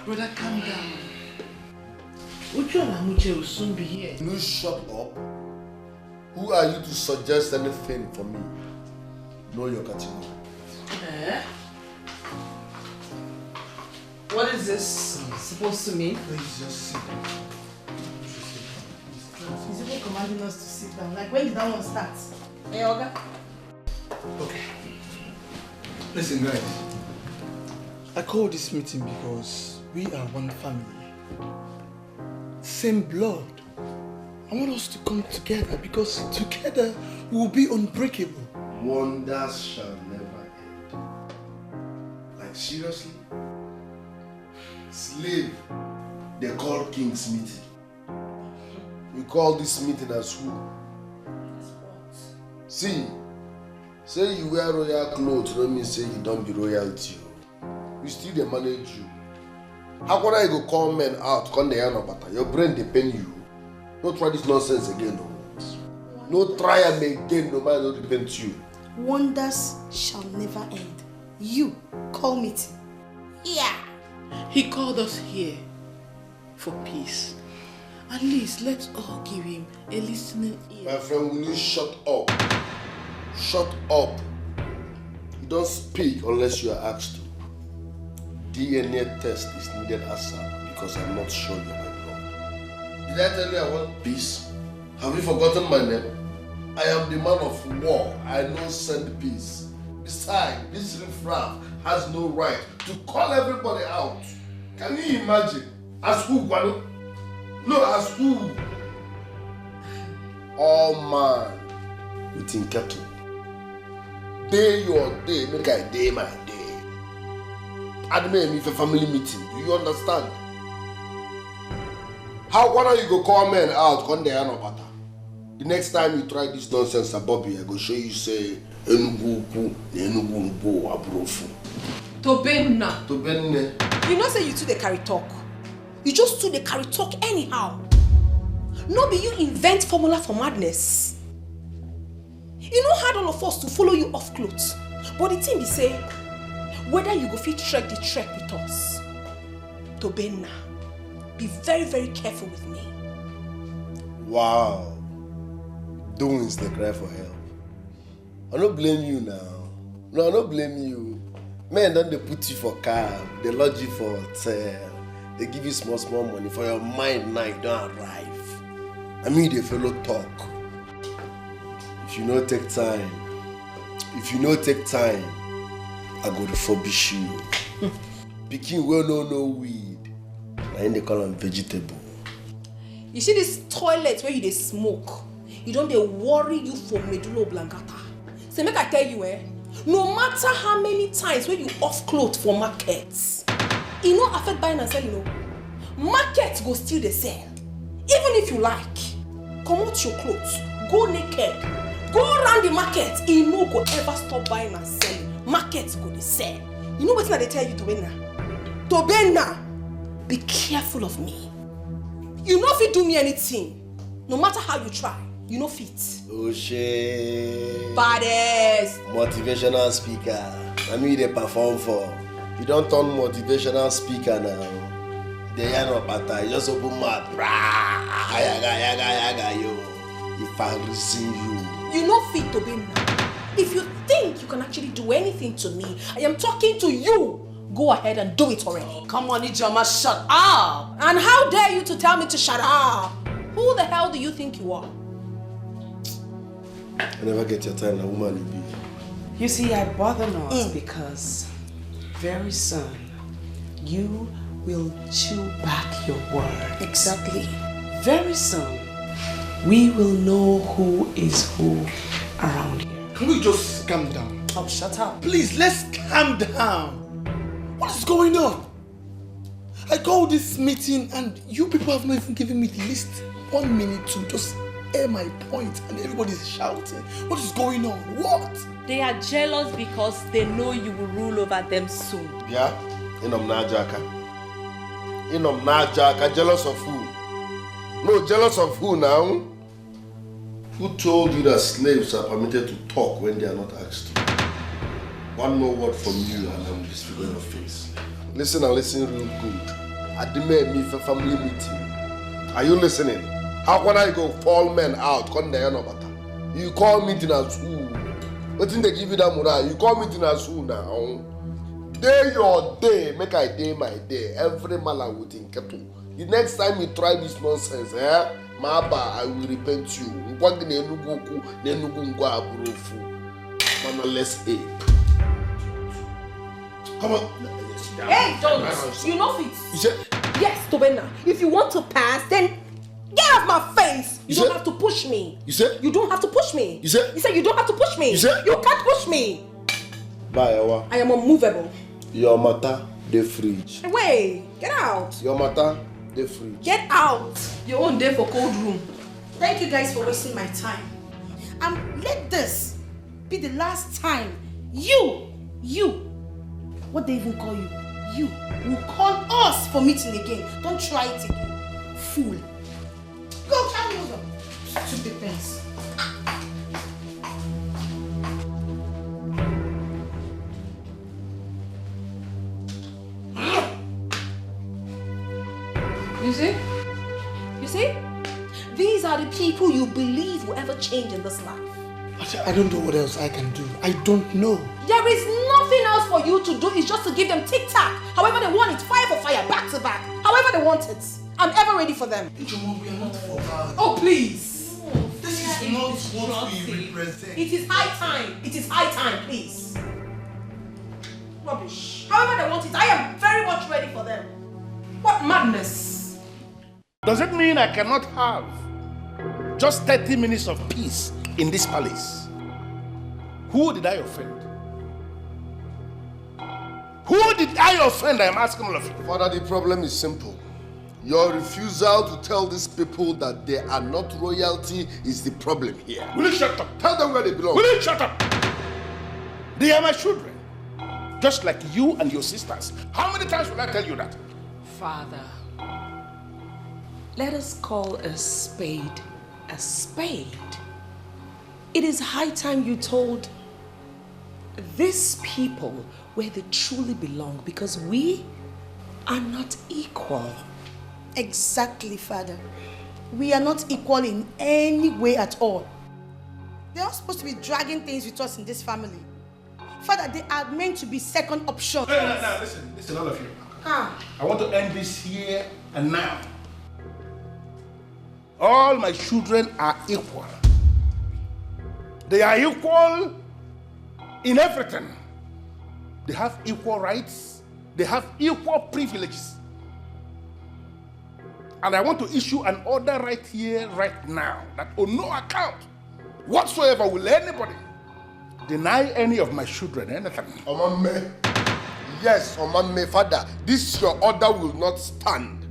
Brother, calm down. Ugezu and Uche will soon be here. You shut up. Who are you to suggest anything for me? Know your category. What is this supposed to mean? Please just sit down. He's even commanding us to sit down. Like, when did that one start? Hey, Oga? Okay. Listen, guys. I called this meeting because we are one family. Same blood. I want us to come together because together we will be unbreakable. Wonders shall never end. Like, seriously? Slave, they call king's meeting. We call this meeting as who? See, say you wear royal clothes don't mean say you don't be royalty. We still they manage you. How can I go call men out, come the yarn about your brain depend you? Don't try this nonsense again, no. No try and again, no man don't depend you. Wonders shall never end. You call meeting. Yeah. He called us here for peace. At least let's all give him a listening ear. My friend, will you shut up? Shut up. You don't speak unless you are asked to. DNA test is needed ASAP because I'm not sure you're my blood. Did I tell you I want peace? Have you forgotten my name? I am the man of war. I know send peace. Besides, this riffraff has no right to call everybody out. Can you imagine? As who, Guano? No, as who? All man within cattle. Day your day, make I day my day. Admit me for family meeting. Do you understand? How why don't you go call men out? Come there, no matter. The next time you try this nonsense, Bobby, I go show you say Enugu abrofu. Tobenna. Tobenne. You know say you two they carry talk. You just two they carry talk anyhow. No be you invent formula for madness. You know hard all of us to follow you off clothes. But the thing be say, whether you go fit trek the trek with us. Tobenna, be very, very careful with me. Wow. Doings they cry for help. I don't blame you now. No, I don't blame you. Men don't they put you for cab, they lodge you for hotel, they give you small money for your mind now you don't arrive. I mean the fellow talk. If you no take time, I go refurbish you. Pikin well no weed. And they call them vegetable. You see this toilet where you they smoke, you don't they worry you for medulla oblongata. So make I tell you, no matter how many times when you off clothes for markets, it no affect buying and selling, you know. Markets go still the sell. Even if you like, come out your clothes, go naked, go around the market, it no go ever stop buying and selling. Markets go the sell. You know what they tell you, Tobenna, be careful of me. You no fit do me anything. No matter how you try, you no fit. Oh shit. Baddest. Motivational speaker. I mean they perform for. You don't turn motivational speaker now. They are not better. You just open mouth. Yaga, yo. If I receive you. You no fit Tobenna. If you think you can actually do anything to me, I am talking to you. Go ahead and do it already. Oh, come on, Ijoma, shut up. And how dare you to tell me to shut up? Who the hell do you think you are? I never get your time, a woman you be. You see, I bother not because very soon you will chew back your word. Exactly. Very soon we will know who is who around here. Can we just calm down? Oh, shut up. Please, let's calm down. What is going on? I called this meeting and you people have not even given me the least 1 minute to just air my point and everybody's shouting. What is going on? What? They are jealous because they know you will rule over them soon. Yeah? Inom Najaka, jealous of who? No, jealous of who now? Who told you that slaves are permitted to talk when they are not asked to? One more word from you and I'm disfiguring your face. Listen and listen real good. at the me for family meeting. Are you listening? How can I go fall men out? You call meeting as who? What did they give you that morale? You call meeting as who now? Day your day, make I day my day. Every man would think kettle. The next time you try this nonsense, Maba, I will repent you. Mannerless ape. Come on. Hey, don't. You know it. You said? Yes, Tobena. If you want to pass, then get off my face. You don't have to push me. You said? You don't have to push me. You said? You said you don't have to push me. You said? You can't push me. Bye, Awa. I am unmovable. Your matter, the fridge. Wait, get out. Your matter, the fridge. Get out. Your own day for cold room. Thank you guys for wasting my time. And let this be the last time you, what they even call you, you will call us for meeting again. Don't try it again. Fool. Go, carry over. Stupid things. You see? You see? These are the people you believe will ever change in this life. I don't know what else I can do. I don't know. There is nothing else for you to do. It's just to give them tic-tac. However they want it, fire for fire, back to back. However they want it. I'm ever ready for them. We are not for that. Oh, please. This is not what we represent. It is high time. It is high time, please. Rubbish. However they want it, I am very much ready for them. What madness. Does it mean I cannot have just 30 minutes of peace in this palace? Who did I offend? Who did I offend? I am asking all of you. Father, the problem is simple. Your refusal to tell these people that they are not royalty is the problem here. Will you shut up? Tell them where they belong. Will you shut up? They are my children, just like you and your sisters. How many times will I tell you that? Father, let us call a spade a spade. It is high time you told these people where they truly belong, because we are not equal. Exactly, Father. We are not equal in any way at all. They're not supposed to be dragging things with us in this family. Father, they are meant to be second option. No, listen, all of you. I want to end this here and now. All my children are equal. They are equal in everything. They have equal rights. They have equal privileges. And I want to issue an order right here, right now, that on no account whatsoever will anybody deny any of my children anything. Omame. Yes, Omame, Father, this your order will not stand.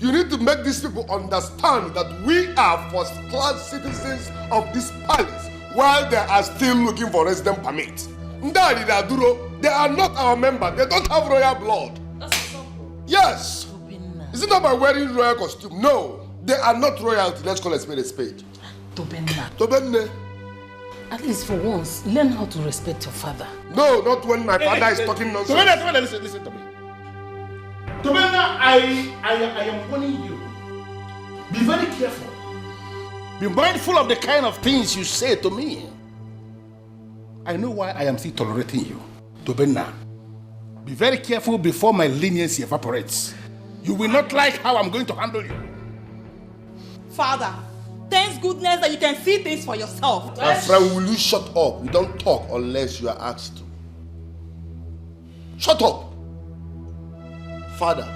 You need to make these people understand that we are first-class citizens of this palace while they are still looking for resident permit. They are not our members. They don't have royal blood. Yes. Is it not by wearing royal costume? No. They are not royalty. Let's call a spade a spade. Tobenne. At least for once, learn how to respect your father. No, not when my father is talking nonsense. Tobenne, listen to me. Tobenne, I am warning you. Be very careful. Be mindful of the kind of things you say to me. I know why I am still tolerating you. Tobenne, be very careful before my leniency evaporates. You will not like how I'm going to handle you. Father, thanks goodness that you can see things for yourself. My friend, will you shut up? You don't talk unless you are asked to. Shut up. Father,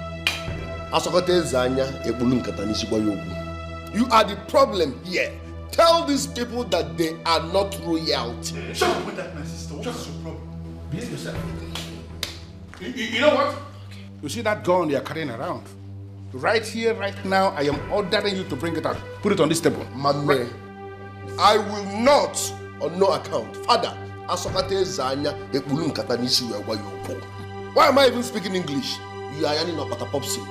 you are the problem here. Tell these people that they are not royalty. Shut up with that, my sister. What's your problem? Behave yourself. You know what? You see that gun you are carrying around? Right here, right now, I am ordering you to bring it out. Put it on this table. Mame, I will not, on no account. Father, why am I even speaking English? You are yanning up at a popsy.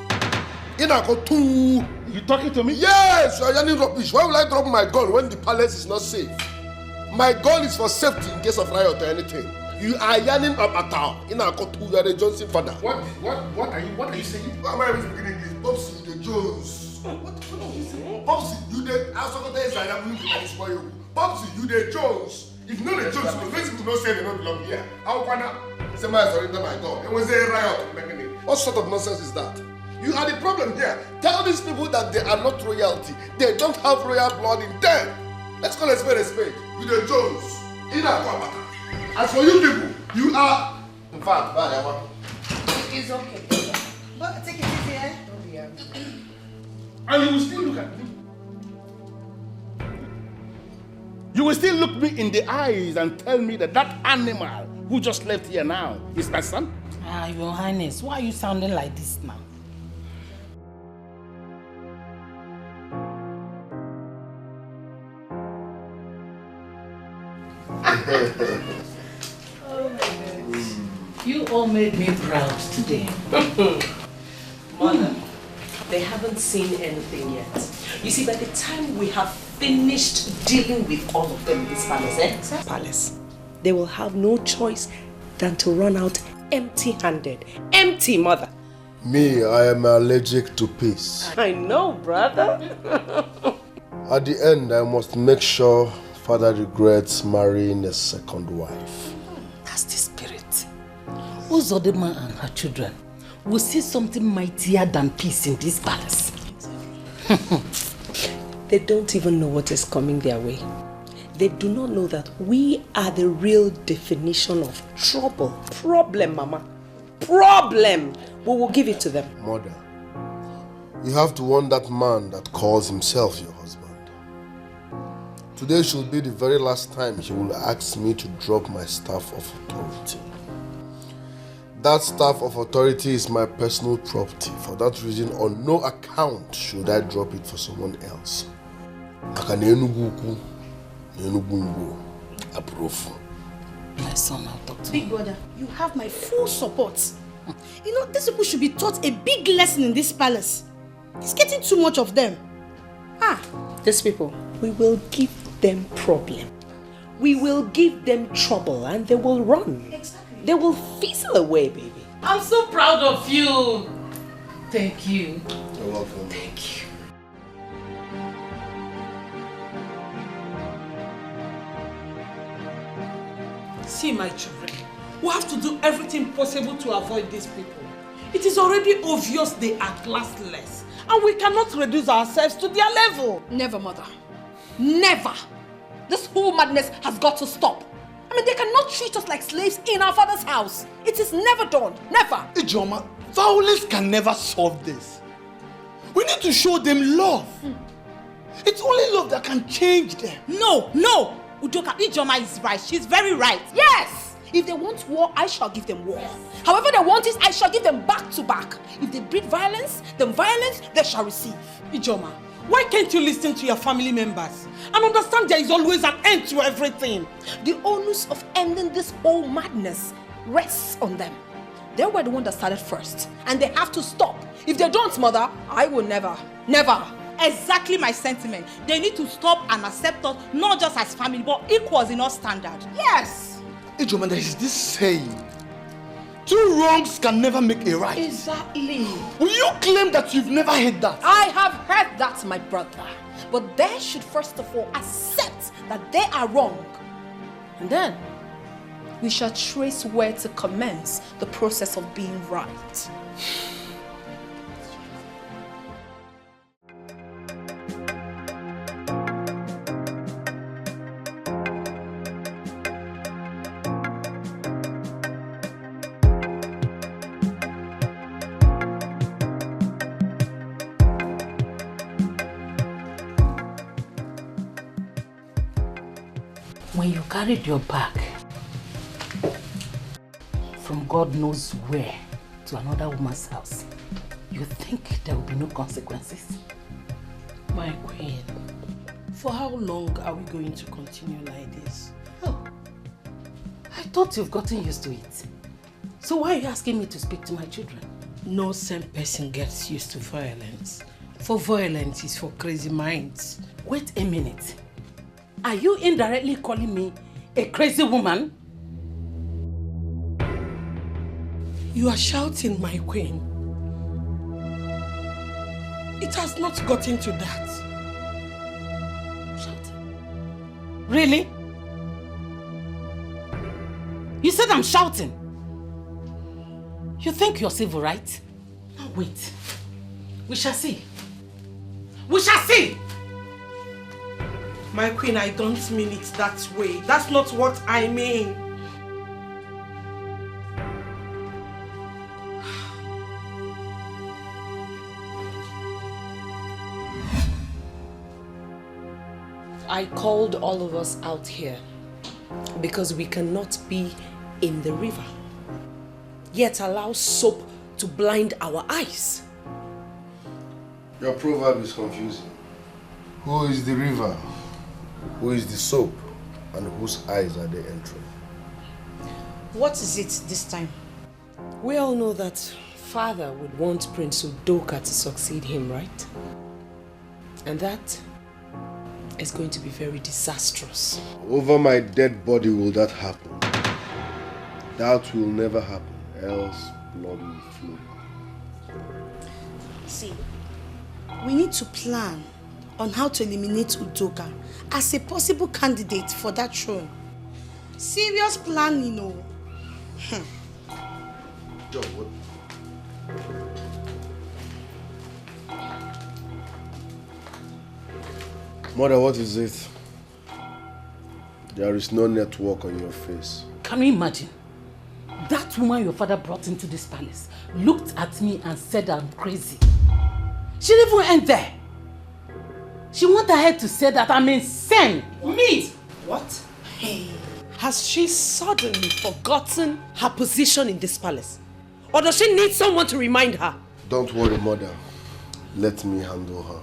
You talking to me? Yes, you are yanning rubbish. Why will I drop my gun when the palace is not safe? My gun is for safety in case of riot or anything. You are yearning up at all. In our court, you are the Johnson father. What are you saying? Why am I even speaking English? Popsy, the Jones. What are you saying? Popsy, you the Popsy, you the Jones. If not the Jones, the first people don't say they don't belong here. How can I? Somebody surrender my God. It was a riot. What sort of nonsense is that? You are the problem here. Tell these people that they are not royalty. They don't have royal blood in them. Let's call a spade a spade. You the Jones. In our Kwabata. As for you people, you are. In fact, bye. It's okay. But take it easy, eh? And you will still look at me. You will still look me in the eyes and tell me that that animal who just left here now is my son? Ah, Your Highness, why are you sounding like this now? Oh my goodness. You all made me proud today. Mother, they haven't seen anything yet. You see, by the time we have finished dealing with all of them in this palace, they will have no choice than to run out empty-handed. Empty, mother. Me, I am allergic to peace. I know, brother. At the end, I must make sure father regrets marrying a second wife. That's the spirit. Uzodema and her children will see something mightier than peace in this palace. They don't even know what is coming their way. They do not know that we are the real definition of trouble. Problem, Mama. Problem. We will give it to them. Mother, you have to warn that man that calls himself your husband. Today should be the very last time he will ask me to drop my staff of authority. That staff of authority is my personal property. For that reason, on no account should I drop it for someone else. My son, I'll talk to Big brother, you have my full support. You know, these people should be taught a big lesson in this palace. It's getting too much of them. These people, we will give them problem. We will give them trouble and they will run. Exactly. They will fizzle away, baby. I'm so proud of you. Thank you. You're welcome. Thank you. See, my children, we have to do everything possible to avoid these people. It is already obvious they are classless, and we cannot reduce ourselves to their level. Never, mother. Never. This whole madness has got to stop. I mean, they cannot treat us like slaves in our father's house. It is never done. Never. Ijoma, violence can never solve this. We need to show them love. It's only love that can change them. No. Udoka, Ijoma is right. She's very right. Yes. If they want war, I shall give them war. However they want it, I shall give them back to back. If they breed violence, then violence they shall receive. Ijoma, why can't you listen to your family members and understand there is always an end to everything? The onus of ending this whole madness rests on them. They were the one that started first, and they have to stop. If they don't, mother, I will never. Exactly my sentiment. They need to stop and accept us, not just as family, but equals in our standard. Yes. Ijoma, there is this saying, 2 wrongs can never make a right. Exactly. Will you claim that you've never heard that? I have heard that, my brother. But they should first of all accept that they are wrong. And then we shall trace where to commence the process of being right. When you carried your bag from God knows where to another woman's house, you think there will be no consequences? My queen, for how long are we going to continue like this? Oh, I thought you've gotten used to it. So why are you asking me to speak to my children? No sane person gets used to violence. For violence is for crazy minds. Wait a minute. Are you indirectly calling me a crazy woman? You are shouting, my queen. It has not gotten to that. Shouting? Really? You said I'm shouting? You think you're civil, right? Now wait. We shall see. We shall see! My queen, I don't mean it that way. That's not what I mean. I called all of us out here because we cannot be in the river, yet allow soap to blind our eyes. Your proverb is confusing. Who is the river? Who is the soap? And whose eyes are they entering? What is it this time? We all know that father would want Prince Udoka to succeed him, right? And that is going to be very disastrous. Over my dead body will that happen. That will never happen, else blood will flow. See, we need to plan on how to eliminate Udoka as a possible candidate for that throne. Serious plan, you know. John, what? Mother, what is it? There is no network on your face. Can you imagine? That woman your father brought into this palace looked at me and said I'm crazy. She didn't even end there. She went ahead to say that I'm insane. Me! What? Hey. Has she suddenly forgotten her position in this palace? Or does she need someone to remind her? Don't worry, Mother. Let me handle her.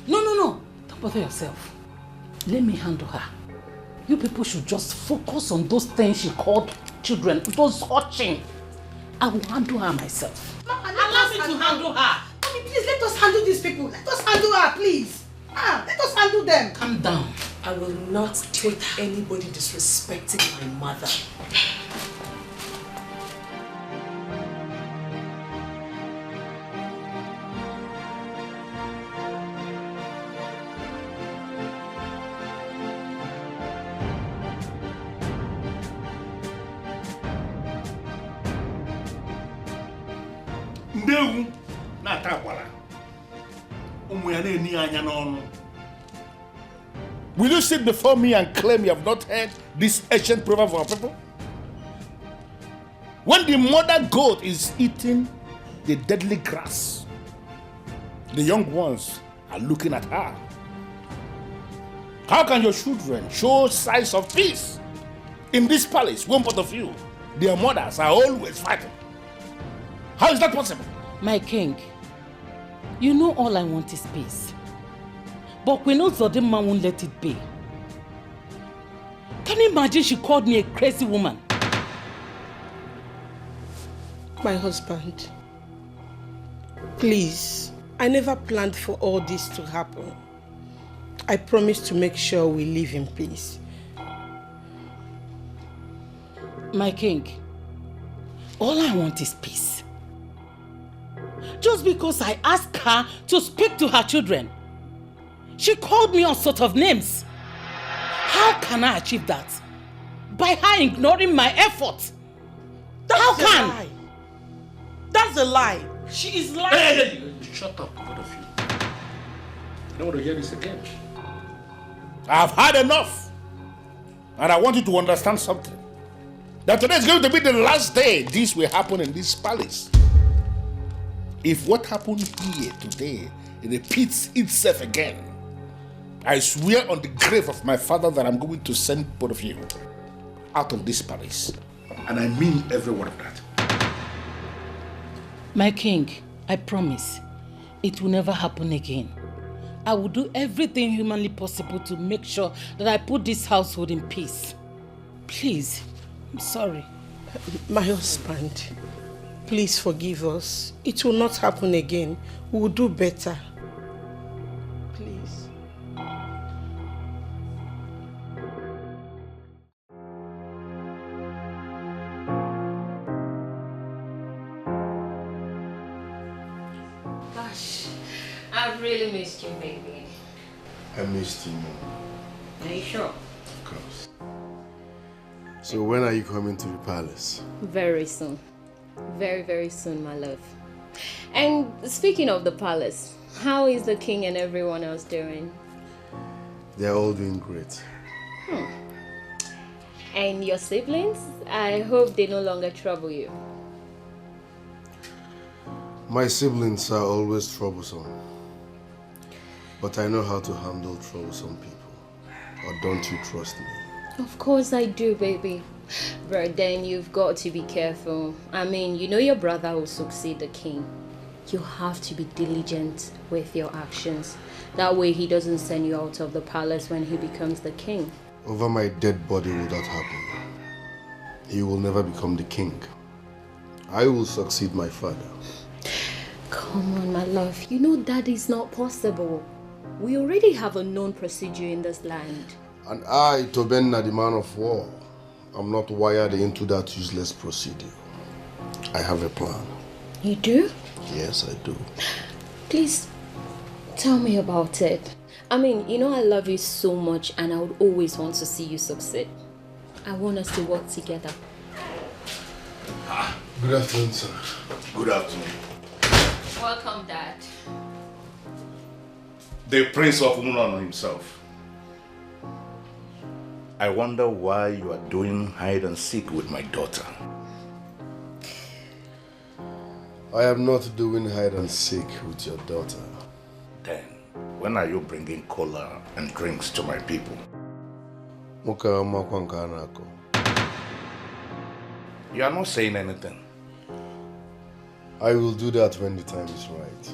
No. Don't bother yourself. Let me handle her. You people should just focus on those things she called children, those watching. I will handle her myself. Mama, allow me to handle her. Mommy, please let us handle these people. Let us handle her, please. Let us handle them. Calm down. I will not take anybody disrespecting my mother. Ndewu na-ata agbara. Ụmụ ya na-eni anya n'ọnụ. Will you sit before me and claim you have not heard this ancient proverb of our people? When the mother goat is eating the deadly grass, the young ones are looking at her. How can your children show signs of peace in this palace when both of you, their mothers, are always fighting? How is that possible? My king, you know all I want is peace. But we know Zodima won't let it be. Can you imagine she called me a crazy woman? My husband, please, I never planned for all this to happen. I promise to make sure we live in peace. My king, all I want is peace. Just because I asked her to speak to her children, she called me all sorts of names. How can I achieve that? By her ignoring my efforts. How can? Lie. That's a lie. She is lying. Hey, shut up, both of you. I don't want to hear this again. I've had enough. And I want you to understand something. That today is going to be the last day this will happen in this palace. If what happened here today repeats itself again, I swear on the grave of my father that I'm going to send both of you out of this palace. And I mean every word of that. My king, I promise, it will never happen again. I will do everything humanly possible to make sure that I put this household in peace. Please, I'm sorry. My husband, please forgive us. It will not happen again. We will do better. Please. Gosh, I've really missed you, baby. I missed you, Mom. Are you sure? Of course. So when are you coming to the palace? Very soon. Very, very soon, my love. And speaking of the palace, how is the king and everyone else doing? They're all doing great. And your siblings? I hope they no longer trouble you. My siblings are always troublesome. But I know how to handle troublesome people. Or don't you trust me? Of course I do, baby. But then you've got to be careful. I mean, you know your brother will succeed the king. You have to be diligent with your actions. That way he doesn't send you out of the palace when he becomes the king. Over my dead body will that happen. He will never become the king. I will succeed my father. Come on, my love. You know that is not possible. We already have a known procedure in this land. And I, Tobenna, the man of war, I'm not wired into that useless procedure. I have a plan. You do? Yes, I do. Please, tell me about it. I mean, you know I love you so much and I would always want to see you succeed. I want us to work together. Good afternoon, sir. Good afternoon. Welcome, Dad. The Prince of Umulan himself. I wonder why you are doing hide and seek with my daughter. I am not doing hide and seek with your daughter. Then, when are you bringing cola and drinks to my people? You are not saying anything. I will do that when the time is right.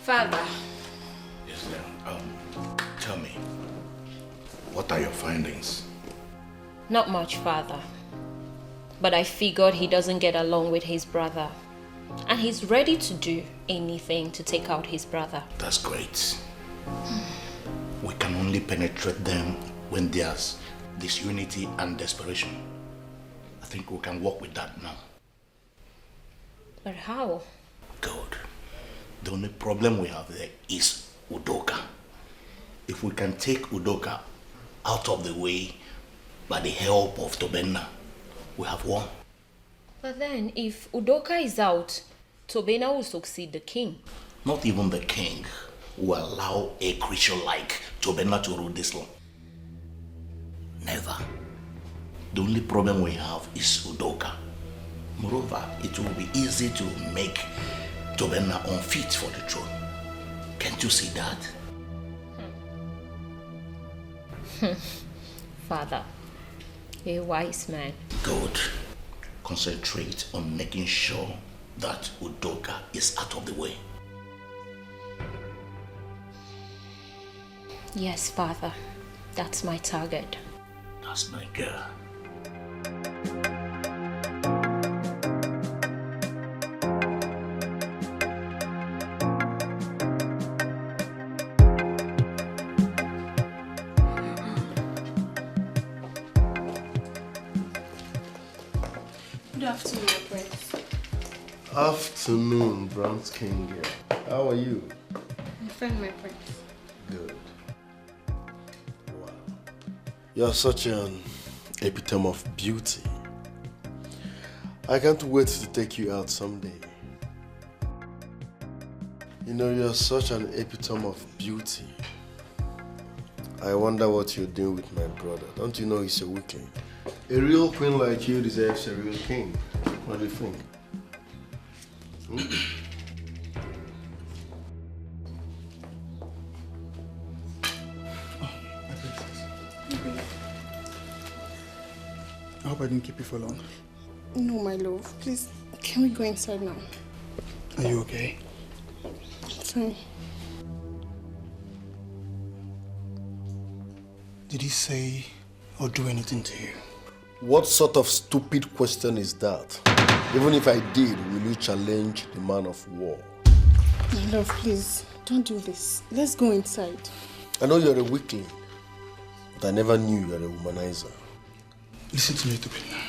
Father. Yes, ma'am. Tell me, what are your findings? Not much, Father. But I figured he doesn't get along with his brother. And he's ready to do anything to take out his brother. That's great. We can only penetrate them when there's disunity and desperation. I think we can work with that now. But how? Good. The only problem we have there is Udoka. If we can take Udoka out of the way by the help of Tobenna, we have won. But then, if Udoka is out, Tobenna will succeed the king. Not even the king will allow a creature like Tobenna to rule this land. Never. The only problem we have is Udoka. Moreover, it will be easy to make Tobenna unfit for the throne. Can't you see that? Father, a wise man. Good. Concentrate on making sure that Udoka is out of the way. Yes, Father. That's my target. That's my girl. Good afternoon, my prince. Afternoon, Brown's King girl. How are you? I'm fine, my prince. Good. Wow. You're such an epitome of beauty. I can't wait to take you out someday. You know, you're such an epitome of beauty. I wonder what you're doing with my brother. Don't you know he's a weakling? A real queen like you deserves a real king. What do you think? My princess. I hope I didn't keep you for long. No, my love. Please, can we go inside now? Are you okay? Fine. Did he say or do anything to you? What sort of stupid question is that? Even if I did, will you challenge the man of war? My love, please, don't do this. Let's go inside. I know you're a weakling, but I never knew you're a womanizer. Listen to me, Tobina.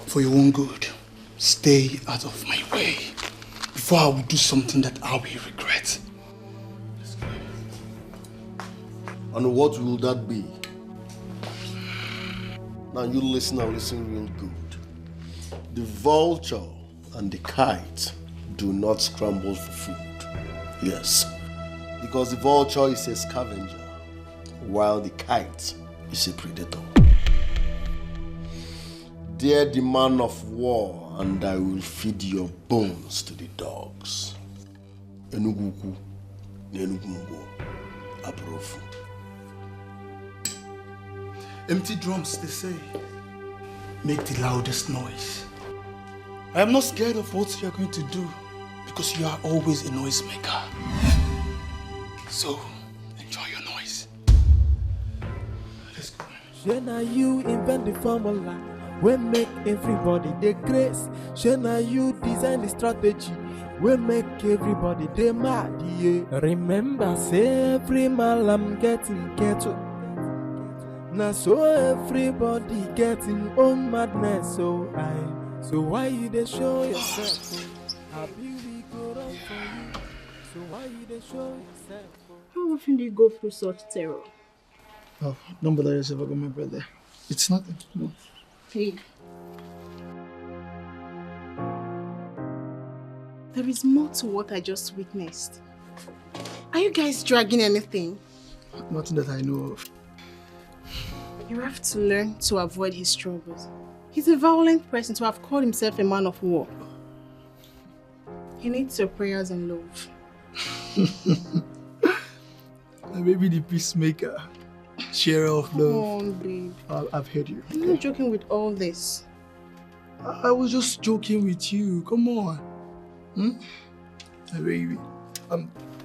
For your own good, stay out of my way before I will do something that I will regret. And what will that be? Now you listen and listen real good. The vulture and the kite do not scramble for food. Yes, because the vulture is a scavenger, while the kite is a predator. Dare the man of war, and I will feed your bones to the dogs. Enuguku, Nenugumbo, Abrofu. Empty drums, they say, make the loudest noise. I am not scared of what you are going to do because you are always a noisemaker. So, enjoy your noise. Let's go. Shana, you invent the formula, we make everybody the grace. Shana, you design the strategy, we make everybody the mad. Yeah. Remember, say every man I'm getting ghetto. Now so everybody getting own madness, so why you they show yourself? How beauty go on for you? So why you they show yourself? How often do you go through such terror? Oh, don't bother yourself about my brother. It's nothing. No. Hey. There is more to what I just witnessed. Are you guys dragging anything? Nothing that I know of. You have to learn to avoid his troubles. He's a violent person to have called himself a man of war. He needs your prayers and love. Maybe the peacemaker, sharer of love. Come on, babe. I've heard you. I'm not joking with all this. I was just joking with you. Come on. Hey, baby.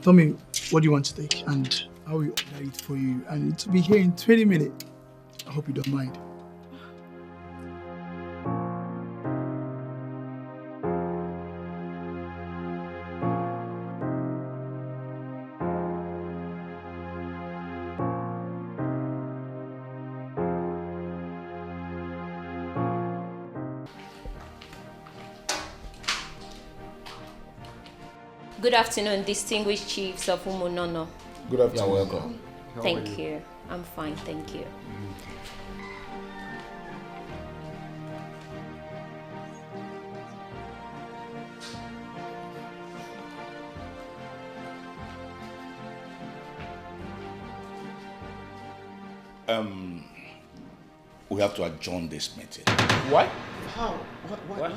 Tell me, what do you want to take? And I will order it for you. And it will be here in 20 minutes. I hope you don't mind. Good afternoon, distinguished chiefs of Umunono. Good afternoon. You're welcome. Thank you. I'm fine, thank you. We have to adjourn this meeting. Why? How? What?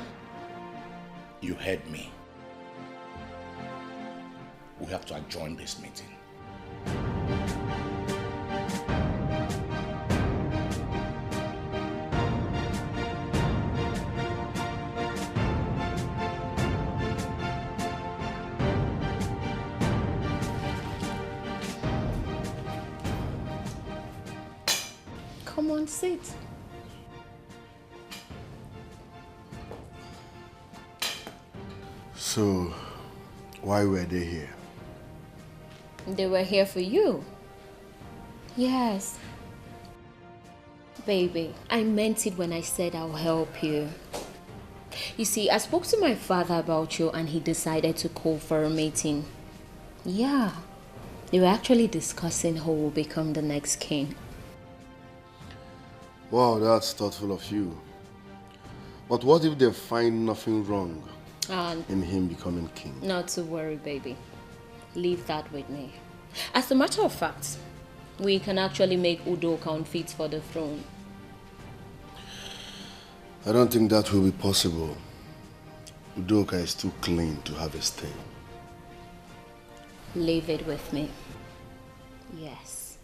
You heard me. We have to adjourn this meeting. Come on, sit. So, why were they here? They were here for you. Yes. Baby, I meant it when I said I'll help you. You see, I spoke to my father about you and he decided to call for a meeting. Yeah. They were actually discussing who will become the next king. Wow, that's thoughtful of you. But what if they find nothing wrong in him becoming king? Not to worry, baby. Leave that with me. As a matter of fact, we can actually make Udoka unfit for the throne. I don't think that will be possible. Udoka is too clean to have a stain. Leave it with me. Yes.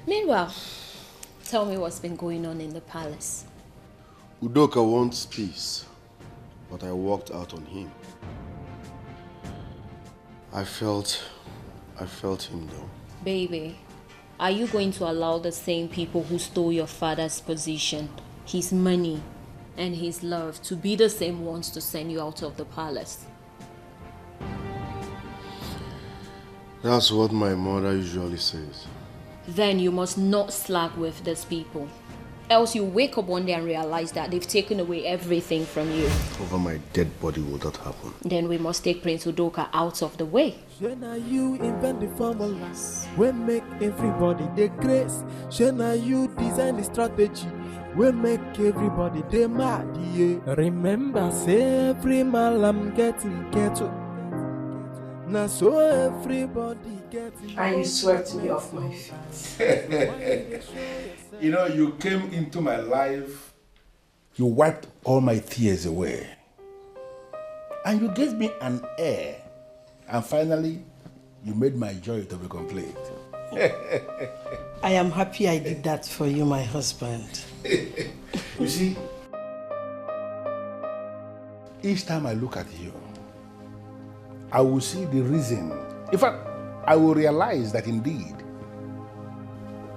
Meanwhile, tell me what's been going on in the palace. Udoka wants peace, but I walked out on him. I felt him though. Baby, Are you going to allow the same people who stole your father's position, his money, and his love to be the same ones to send you out of the palace? That's what my mother usually says. Then you must not slack with these people. Else you wake up one day and realize that they've taken away everything from you. Over my dead body will that happen? Then we must take Prince Udoka out of the way. Shana, you invent the formulas. We make everybody the grace. Shana, you design the strategy. We make everybody the mad. Yeah. Remember, say every malam getting ghetto. Now so everybody getting. And you swept me off my feet. You know, you came into my life, you wiped all my tears away, and you gave me an heir, and finally, you made my joy to be complete. I am happy I did that for you, my husband. You see, each time I look at you, I will see the reason. In fact, I will realize that indeed,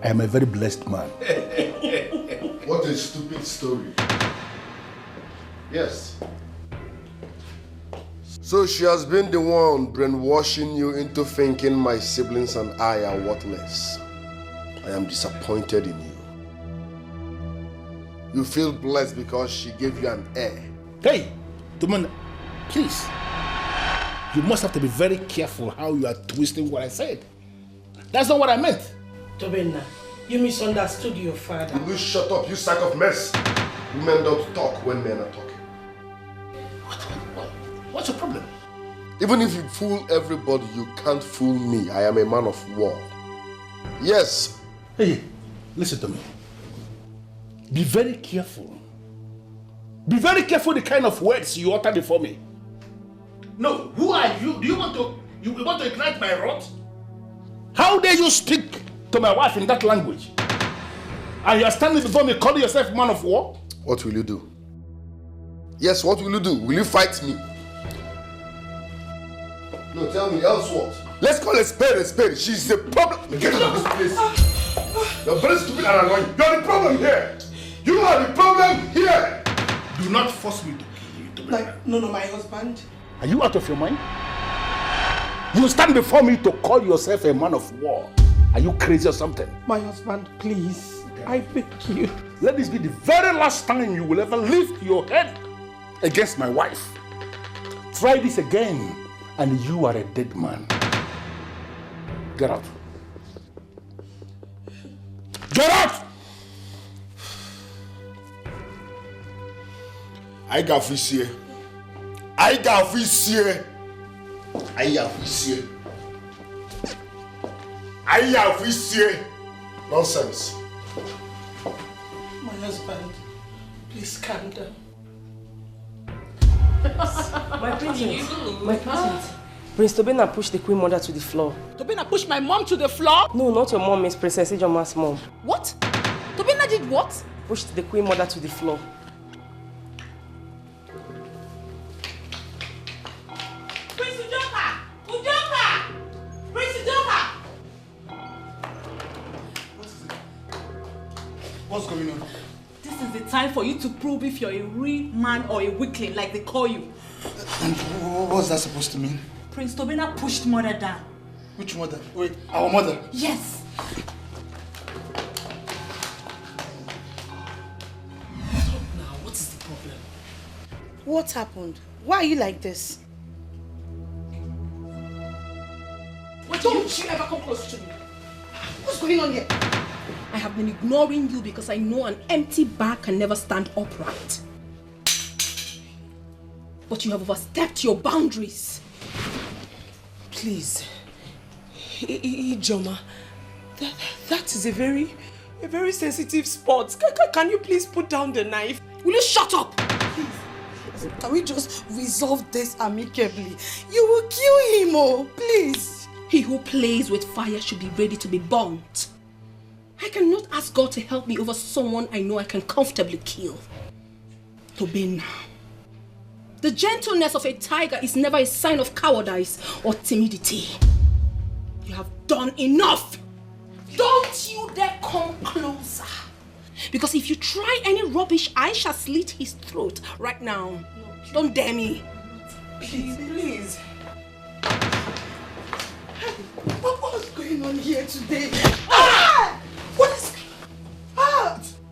I am a very blessed man. What a stupid story. Yes. So she has been the one brainwashing you into thinking my siblings and I are worthless. I am disappointed in you. You feel blessed because she gave you an heir. Hey, Tuman, please. You must have to be very careful how you are twisting what I said. That's not what I meant. Tobenna, you misunderstood your father. Will you shut up, you sack of mess? Women don't talk when men are talking. What's your problem? Even if you fool everybody, you can't fool me. I am a man of war. Yes. Hey, listen to me. Be very careful. Be very careful the kind of words you utter before me. No, who are you? Do you want to ignite my wrath? How dare you speak to my wife in that language? And you are standing before me calling yourself man of war? What will you do? Yes, what will you do? Will you fight me? No, tell me, else what? Let's call a spade a spade. She's the problem. Get out of this place. You're very stupid and annoying. You're the problem here. You are the problem here. Do not force me to kill you. Like, no, my husband. Are you out of your mind? You stand before me to call yourself a man of war. Are you crazy or something? My husband, please. I beg you. Let this be the very last time you will ever lift your head against my wife. Try this again, and you are a dead man. Get out. Get out! I got fish here. I got fish here. I have fish here. I have fish here. Nonsense. My husband, please calm down. My princess. Prince Tobena pushed the Queen Mother to the floor. Tobena pushed my mom to the floor? No, not your mom, Miss Princess Ijoma's mom. What? Tobena did what? Pushed the Queen Mother to the floor. Prince Udoka! Udoka! Prince Udoka! What's going on? This is the time for you to prove if you're a real man or a weakling, like they call you. And what's that supposed to mean? Prince Tobena pushed mother down. Which mother? Wait, our mother? Yes. Stop now. What is the problem? What happened? Why are you like this? Don't you ever come close to me. What's going on here? I have been ignoring you because I know an empty bag can never stand upright. But you have overstepped your boundaries. Please, Ijoma, that is a very sensitive spot. Can you please put down the knife? Will you shut up? Please, can we just resolve this amicably? You will kill him, oh, please. He who plays with fire should be ready to be burnt. I cannot ask God to help me over someone I know I can comfortably kill. Tobena. The gentleness of a tiger is never a sign of cowardice or timidity. You have done enough. Don't you dare come closer. Because if you try any rubbish, I shall slit his throat right now. No, don't dare me. Please. What's going on here today? What is...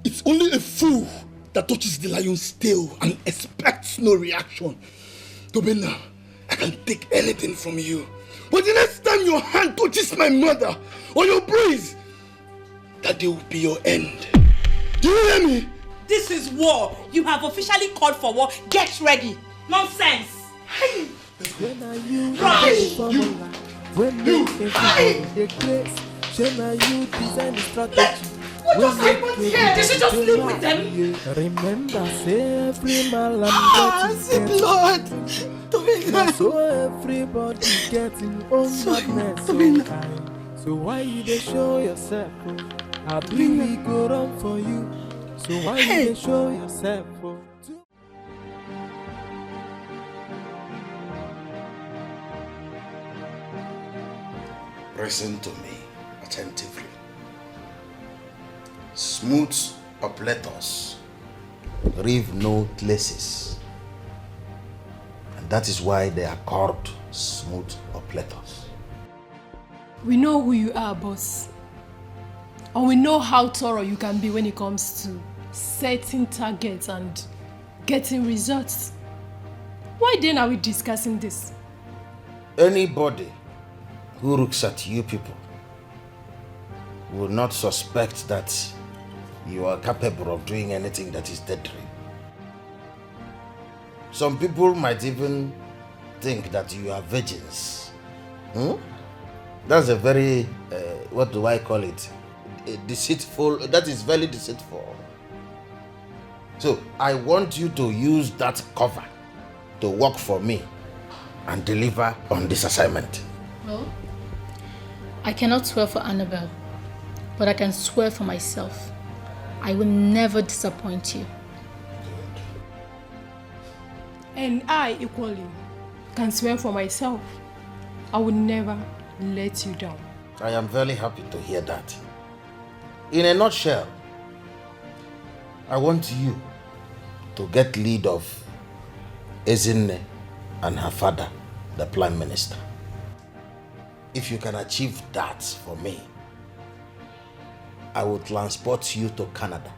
It's only a fool that touches the lion's tail and expects no reaction. Tobena, I can take anything from you. But the next time your hand touches my mother or your praise, that day will be your end. Do you hear me? This is war. You have officially called for war. Get ready. Nonsense. Hey. When are you formula? When make everybody the grace? When are you design the strategy? What just happened here? Did she just sleep with them? Remember, say every man see blood. So everybody getting own madness. So why you dey show yourself? I believe we go run for you. So why you dey show yourself? Listen to me attentively. Smooth operators leave no traces. And that is why they are called smooth operators. We know who you are, boss. And we know how thorough you can be when it comes to setting targets and getting results. Why then are we discussing this? Anybody who looks at you people will not suspect that you are capable of doing anything that is deadly. Some people might even think that you are virgins. That's a very, what do I call it? Deceitful, that is very deceitful. So I want you to use that cover to work for me and deliver on this assignment. Well, I cannot swear for Annabelle, but I can swear for myself. I will never disappoint you. And I equally can swear for myself. I will never let you down. I am very happy to hear that. In a nutshell, I want you to get lead of Ezinne and her father, the Prime Minister. If you can achieve that for me, I will transport you to Canada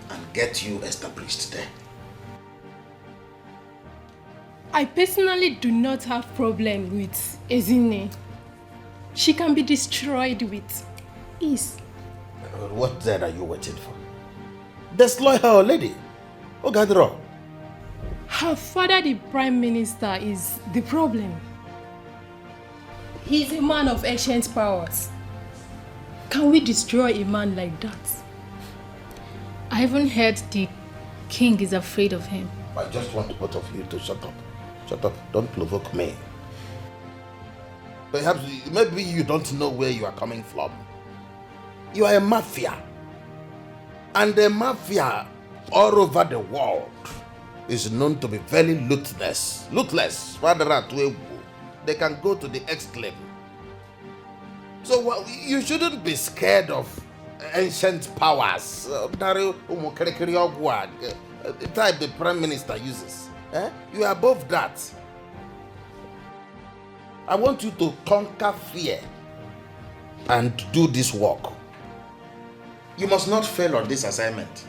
and get you established there. I personally do not have problem with Ezinne. She can be destroyed with ease. What then are you waiting for? Destroy her already. Ogadro. Her father, the Prime Minister, is the problem. He's a man of ancient powers. Can we destroy a man like that? I haven't heard the king is afraid of him. I just want both of you to shut up. Shut up. Don't provoke me. Perhaps, maybe you don't know where you are coming from. You are a mafia. And the mafia all over the world is known to be very lootless. Lootless. They can go to the exclave. So you shouldn't be scared of ancient powers. The type the Prime Minister uses. You are above that. I want you to conquer fear and do this work. You must not fail on this assignment.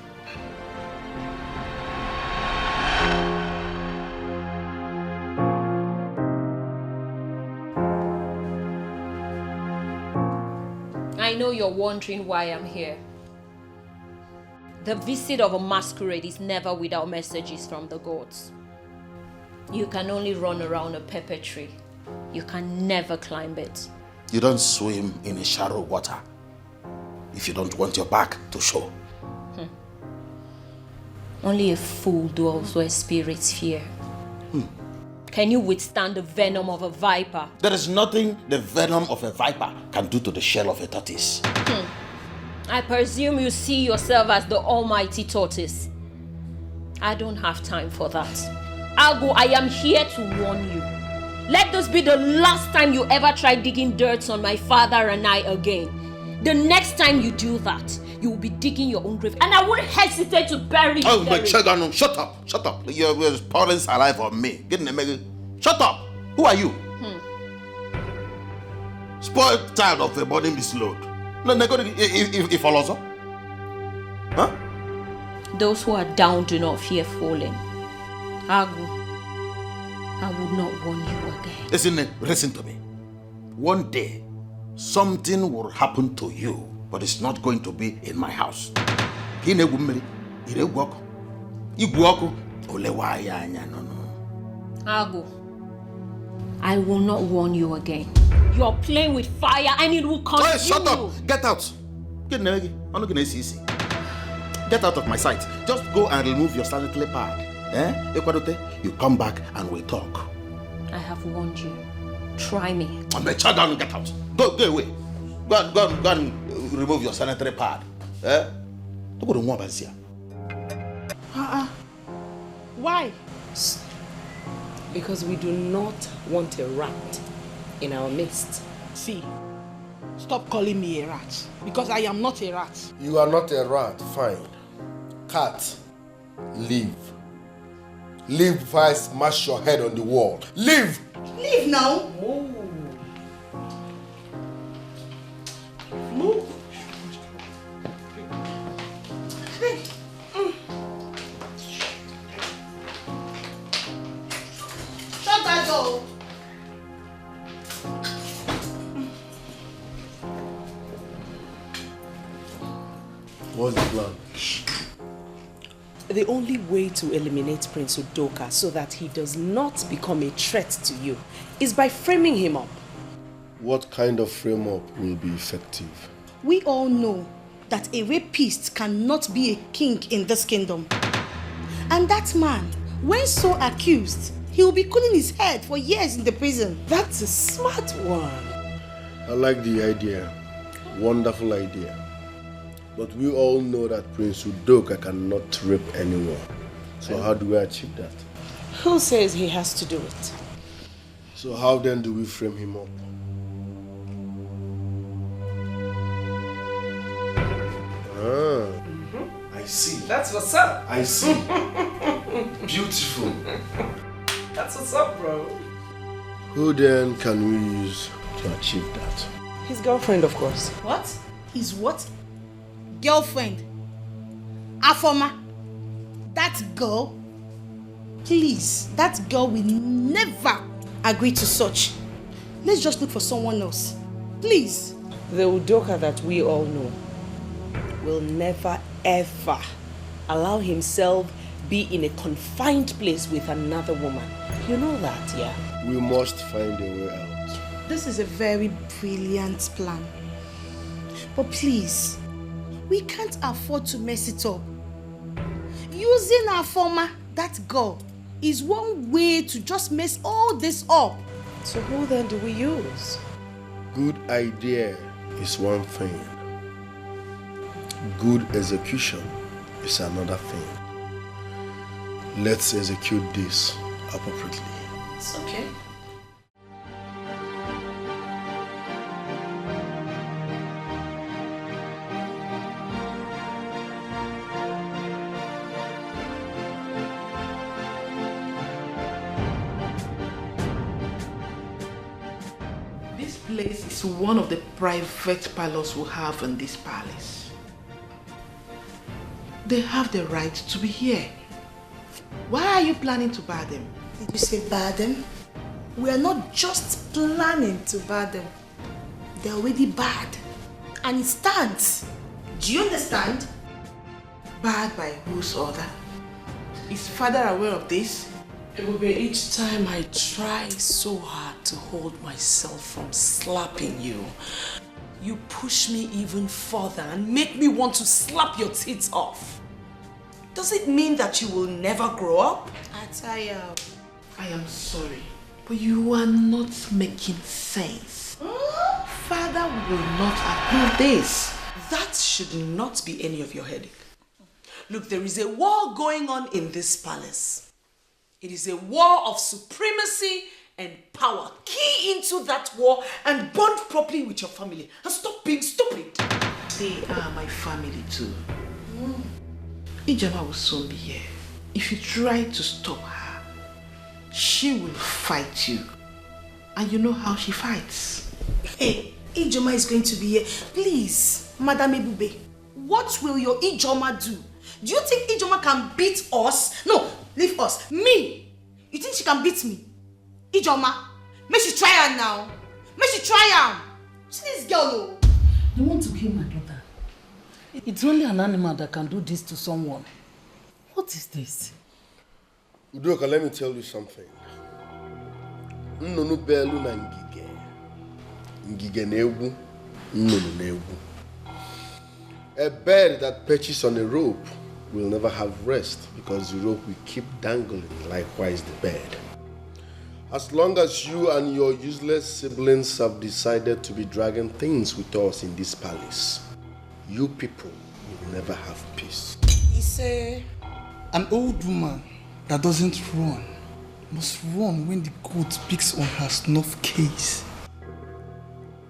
I know you're wondering why I'm here. The visit of a masquerade is never without messages from the gods. You can only run around a pepper tree. You can never climb it. You don't swim in a shallow water if you don't want your back to show. Only a fool dwells where spirits fear. Can you withstand the venom of a viper? There is nothing the venom of a viper can do to the shell of a tortoise. I presume you see yourself as the almighty tortoise. I don't have time for that. Algo, I am here to warn you. Let this be the last time you ever try digging dirt on my father and I again. The next time you do that, you will be digging your own grave, and I won't hesitate to bury you. Oh, but shut up. You're spoiling alive on me. Get in the middle. Shut up. Who are you? Spoiled child of a body misload. No, if follows up. Huh? Those who are down do not fear falling. Agu, I would not warn you again. Listen to me. One day, something will happen to you, but it's not going to be in my house. Agu, I will not warn you again. You are playing with fire and it will consume you. Shut up! Get out! Get out of my sight. Just go and remove your sanitary pad. You come back and we talk. I have warned you. Try me. Shut down and get out. Go away. Go and remove your sanitary pad. Why? Because we do not want a rat in our midst. See, stop calling me a rat. Because I am not a rat. You are not a rat, fine. Cat, leave. Leave before I smash your head on the wall. Leave! Leave now! Move! Hey. Shut that door! What's the plan? The only way to eliminate Prince Udoka so that he does not become a threat to you is by framing him up. What kind of frame-up will be effective? We all know that a rapist cannot be a king in this kingdom. And that man, when so accused, he will be cooling his head for years in the prison. That's a smart one. I like the idea. Wonderful idea. But we all know that Prince Udoka cannot rape anyone. So how do we achieve that? Who says he has to do it? So how then do we frame him up? I see. That's what's up. I see. Beautiful. That's what's up, bro. Who then can we use to achieve that? His girlfriend, of course. What? His what? Girlfriend? Afoma? That girl? Please, that girl will never agree to such. Let's just look for someone else. Please. The Udoka that we all know will never ever allow himself be in a confined place with another woman. You know that, yeah? We must find a way out. This is a very brilliant plan. But please, we can't afford to mess it up. Using our former, that girl, is one way to just mess all this up. So who then do we use? Good idea is one thing. Good execution is another thing. Let's execute this appropriately. It's okay. This place is one of the private parlors we have in this palace. They have the right to be here. Why are you planning to bar them? Did you say bar them? We are not just planning to bar them. They're already barred. And it stands. Do you understand? Barred by whose order? Is father aware of this? Ebube, each time I try so hard to hold myself from slapping you, you push me even further and make me want to slap your teeth off. Does it mean that you will never grow up? Ataya. I am sorry, but you are not making sense. Father will not approve this. That should not be any of your headache. Look, there is a war going on in this palace. It is a war of supremacy and power. Key into that war and bond properly with your family. And stop being stupid. They are my family too. Ijoma will soon be here. If you try to stop her, she will fight you. And you know how she fights. Hey, Ijoma is going to be here. Please, Madam Ebube, what will your Ijoma do? Do you think Ijoma can beat us? No, leave us. Me! You think she can beat me? Ijoma, make she try her now. Make she try her. See this girl, though. You want to kill my daughter? It's only an animal that can do this to someone. What is this? Udoka, let me tell you something. Nnunu belu na ngige. Ngige newu, nnunu newu. A bird that perches on a rope will never have rest because the rope will keep dangling, likewise the bird. As long as you and your useless siblings have decided to be dragging things with us in this palace, you people will never have peace. It's an old woman that doesn't run must run when the goat picks on her snuff case.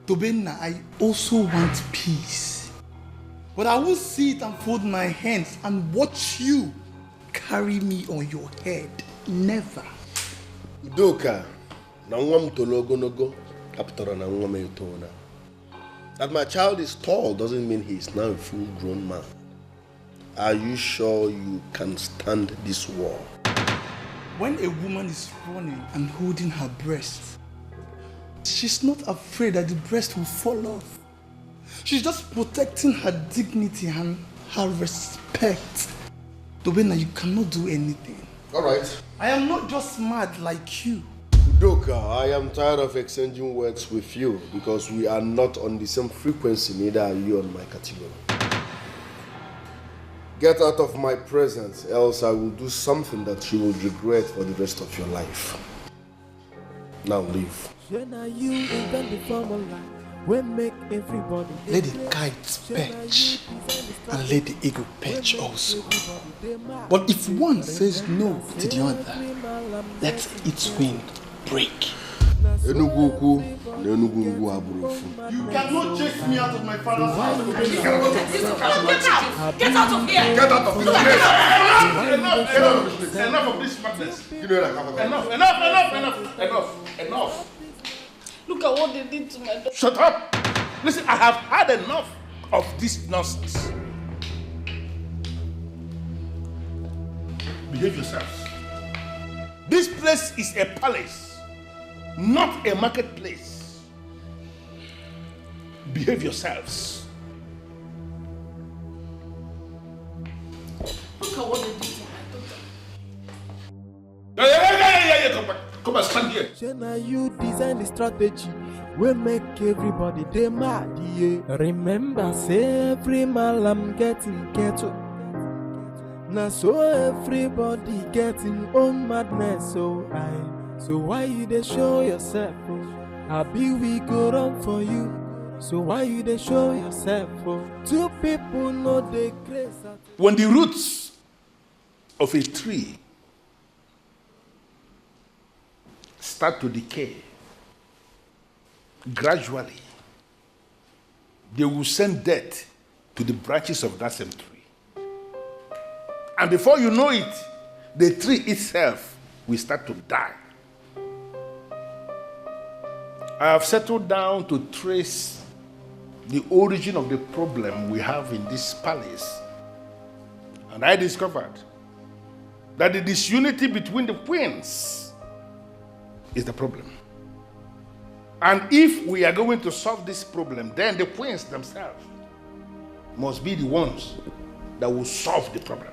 Tobenna, I also want peace. But I will sit and fold my hands and watch you carry me on your head. Never. Udoka, na nwam tologonogo, kaptara na nwam etona. That my child is tall doesn't mean he is now a full-grown man. Are you sure you can stand this war? When a woman is running and holding her breast, she's not afraid that the breast will fall off. She's just protecting her dignity and her respect. Tobenna, you cannot do anything. All right. I am not just mad like you. Udoka, I am tired of exchanging words with you because we are not on the same frequency, neither are you on my category. Get out of my presence, else I will do something that you will regret for the rest of your life. Now leave. Let the kites perch and let the eagle perch also. But if one says no to the other, let its wing break. You cannot chase me out of my father's house. Get out of here! Get out of this place! Enough of this madness. Enough. Look at what they did to my daughter. Shut up! Listen, I have had enough of this nonsense. Behave yourselves. This place is a palace, not a marketplace. Behave yourselves. Look at what they did to my daughter. Come and stand here. Now you design the strategy we make everybody they mad, yeah. Remember, say every man I'm getting ghetto. Now so everybody getting own madness, so why you they show yourself? I be we go run for you. So why you they show yourself? Two people know the grace. When the roots of a tree start to decay, gradually, they will send death to the branches of that same tree. And before you know it, the tree itself will start to die. I have settled down to trace the origin of the problem we have in this palace. And I discovered that the disunity between the queens is the problem. And if we are going to solve this problem, then the queens themselves must be the ones that will solve the problem.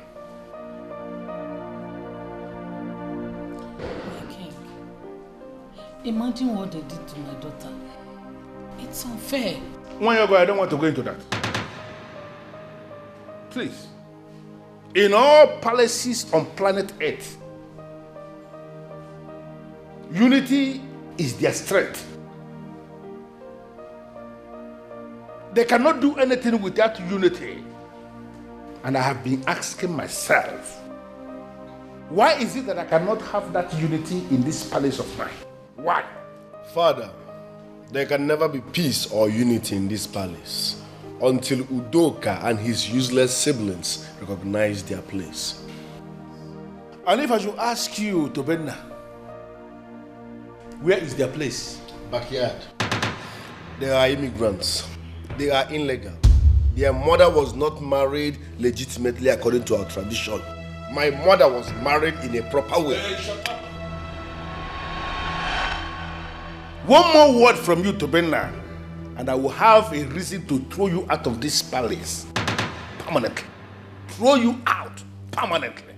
My king, imagine what they did to my daughter. It's unfair. When you go, I don't want to go into that. Please. In all palaces on planet Earth, unity is their strength. They cannot do anything without unity. And I have been asking myself, why is it that I cannot have that unity in this palace of mine? Why? Father, there can never be peace or unity in this palace until Udoka and his useless siblings recognize their place. And if I should ask you, Tobenna, where is their place? Backyard. They are immigrants. They are illegal. Their mother was not married legitimately according to our tradition. My mother was married in a proper way. Shut up. One more word from you, Tobenna, and I will have a reason to throw you out of this palace permanently. Throw you out permanently.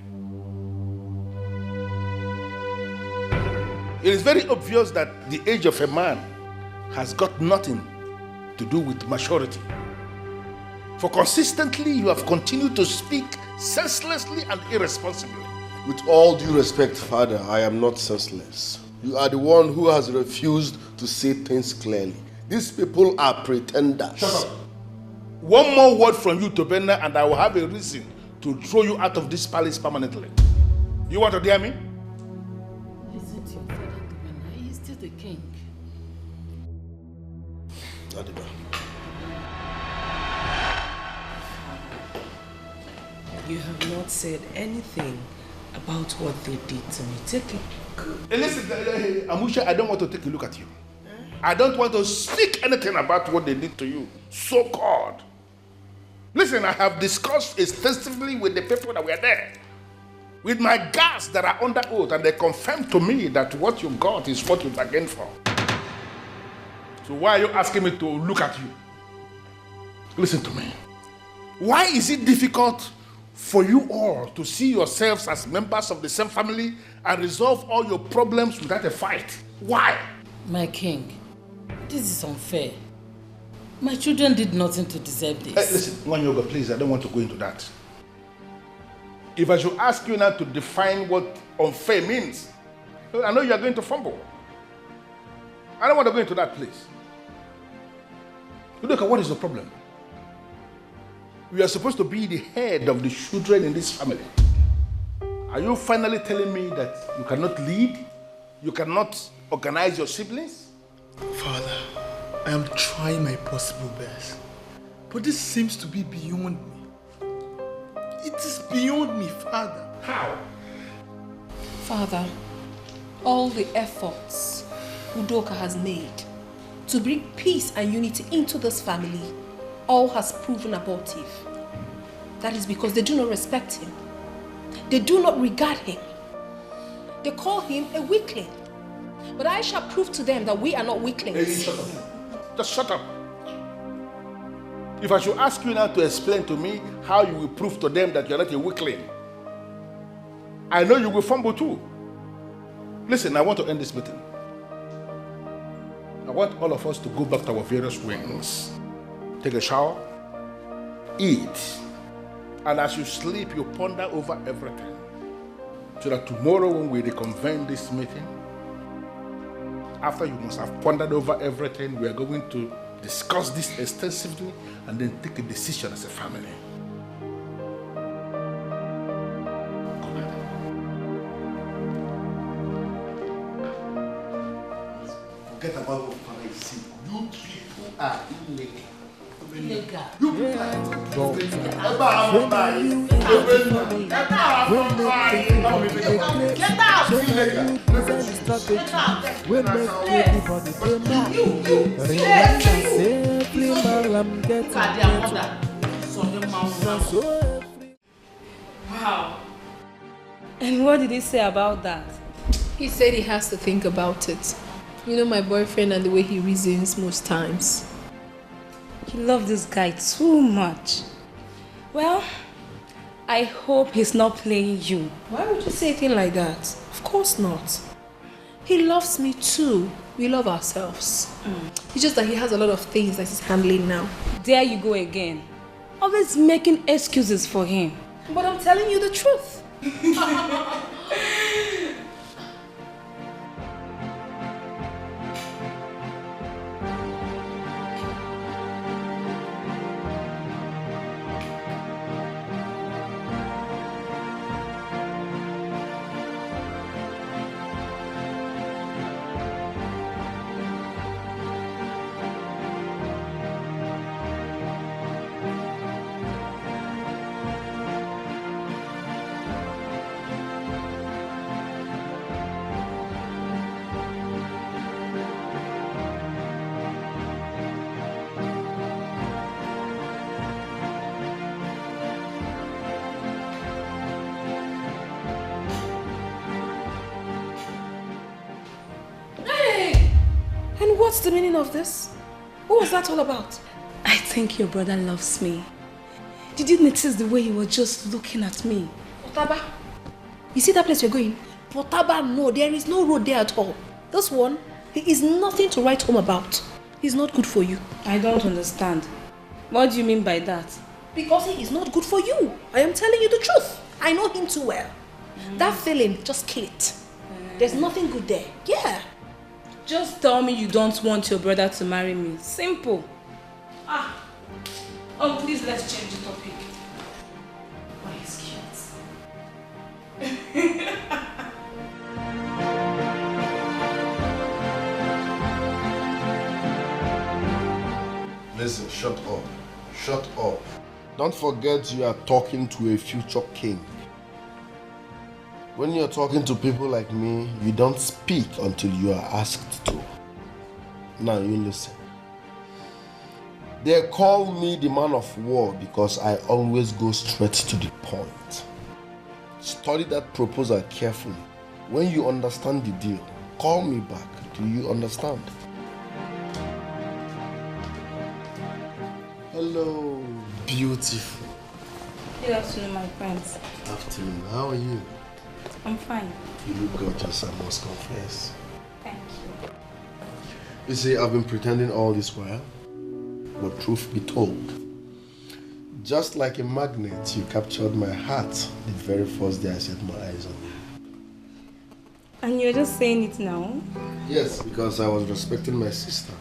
It is very obvious that the age of a man has got nothing to do with maturity. For consistently you have continued to speak senselessly and irresponsibly. With all due respect, Father, I am not senseless. You are the one who has refused to say things clearly. These people are pretenders. Shut up. One more word from you, Tobenna, and I will have a reason to throw you out of this palace permanently. You want to hear me? Listen to your father, Tobenna. He is still the king. Adiba. You have not said anything about what they did to me. Take it. Hey, listen, Amusha, I don't want to take a look at you. I don't want to speak anything about what they did to you, so-called. Listen, I have discussed extensively with the people that were there, with my guards that are under oath, and they confirmed to me that what you got is what you bargained for. So why are you asking me to look at you? Listen to me. Why is it difficult for you all to see yourselves as members of the same family and resolve all your problems without a fight? Why? My king, this is unfair. My children did nothing to deserve this. Hey, listen, Nwanyoga, please, I don't want to go into that. If I should ask you now to define what unfair means, I know you are going to fumble. I don't want to go into that place. Look at what is the problem. We are supposed to be the head of the children in this family. Are you finally telling me that you cannot lead? You cannot organize your siblings? Father, I am trying my possible best. But this seems to be beyond me. It is beyond me, Father. How? Father, all the efforts Udoka has made to bring peace and unity into this family all has proven abortive. That is because they do not respect him. They do not regard him. They call him a weakling. But I shall prove to them that we are not weaklings. Hey, shut up. Just shut up. If I should ask you now to explain to me how you will prove to them that you are not a weakling, I know you will fumble too. Listen, I want to end this meeting. I want all of us to go back to our various wings. Take a shower, eat, and as you sleep, you ponder over everything. So that tomorrow when we reconvene this meeting, after you must have pondered over everything, we are going to discuss this extensively and then take a decision as a family. Forget about what Father is saying. You people are illegal. You people Wow. And what did he say about that? He said he has to think about it. You know my boyfriend and the way he reasons most times. You love this guy too much. Well, I hope he's not playing you. Why would you say a thing like that? Of course not. He loves me too. We love ourselves. It's just that he has a lot of things that he's handling now. There you go again. Always making excuses for him. But I'm telling you the truth. what's the meaning of this? What was that all about? I think your brother loves me. Did you notice the way he was just looking at me? Potaba, you see that place we're going? Potaba, no, there is no road there at all. This one, he is nothing to write home about. He's not good for you. I don't understand. What do you mean by that? Because he is not good for you. I am telling you the truth. I know him too well. That feeling, just kill it. There's nothing good there. Yeah. Just tell me you don't want your brother to marry me. Simple. Oh, please let's change the topic. Why is cute? Listen, shut up. Shut up. Don't forget you are talking to a future king. When you're talking to people like me, you don't speak until you are asked to. Now you listen. They call me the man of war because I always go straight to the point. Study that proposal carefully. When you understand the deal, call me back. Do you understand? Hello, beautiful. Good afternoon, my friends. Afternoon. How are you? I'm fine. You look gorgeous, I must confess. Thank you. You see, I've been pretending all this while, but truth be told, just like a magnet, you captured my heart the very first day I set my eyes on you. And you're just saying it now? Yes, because I was respecting my sister.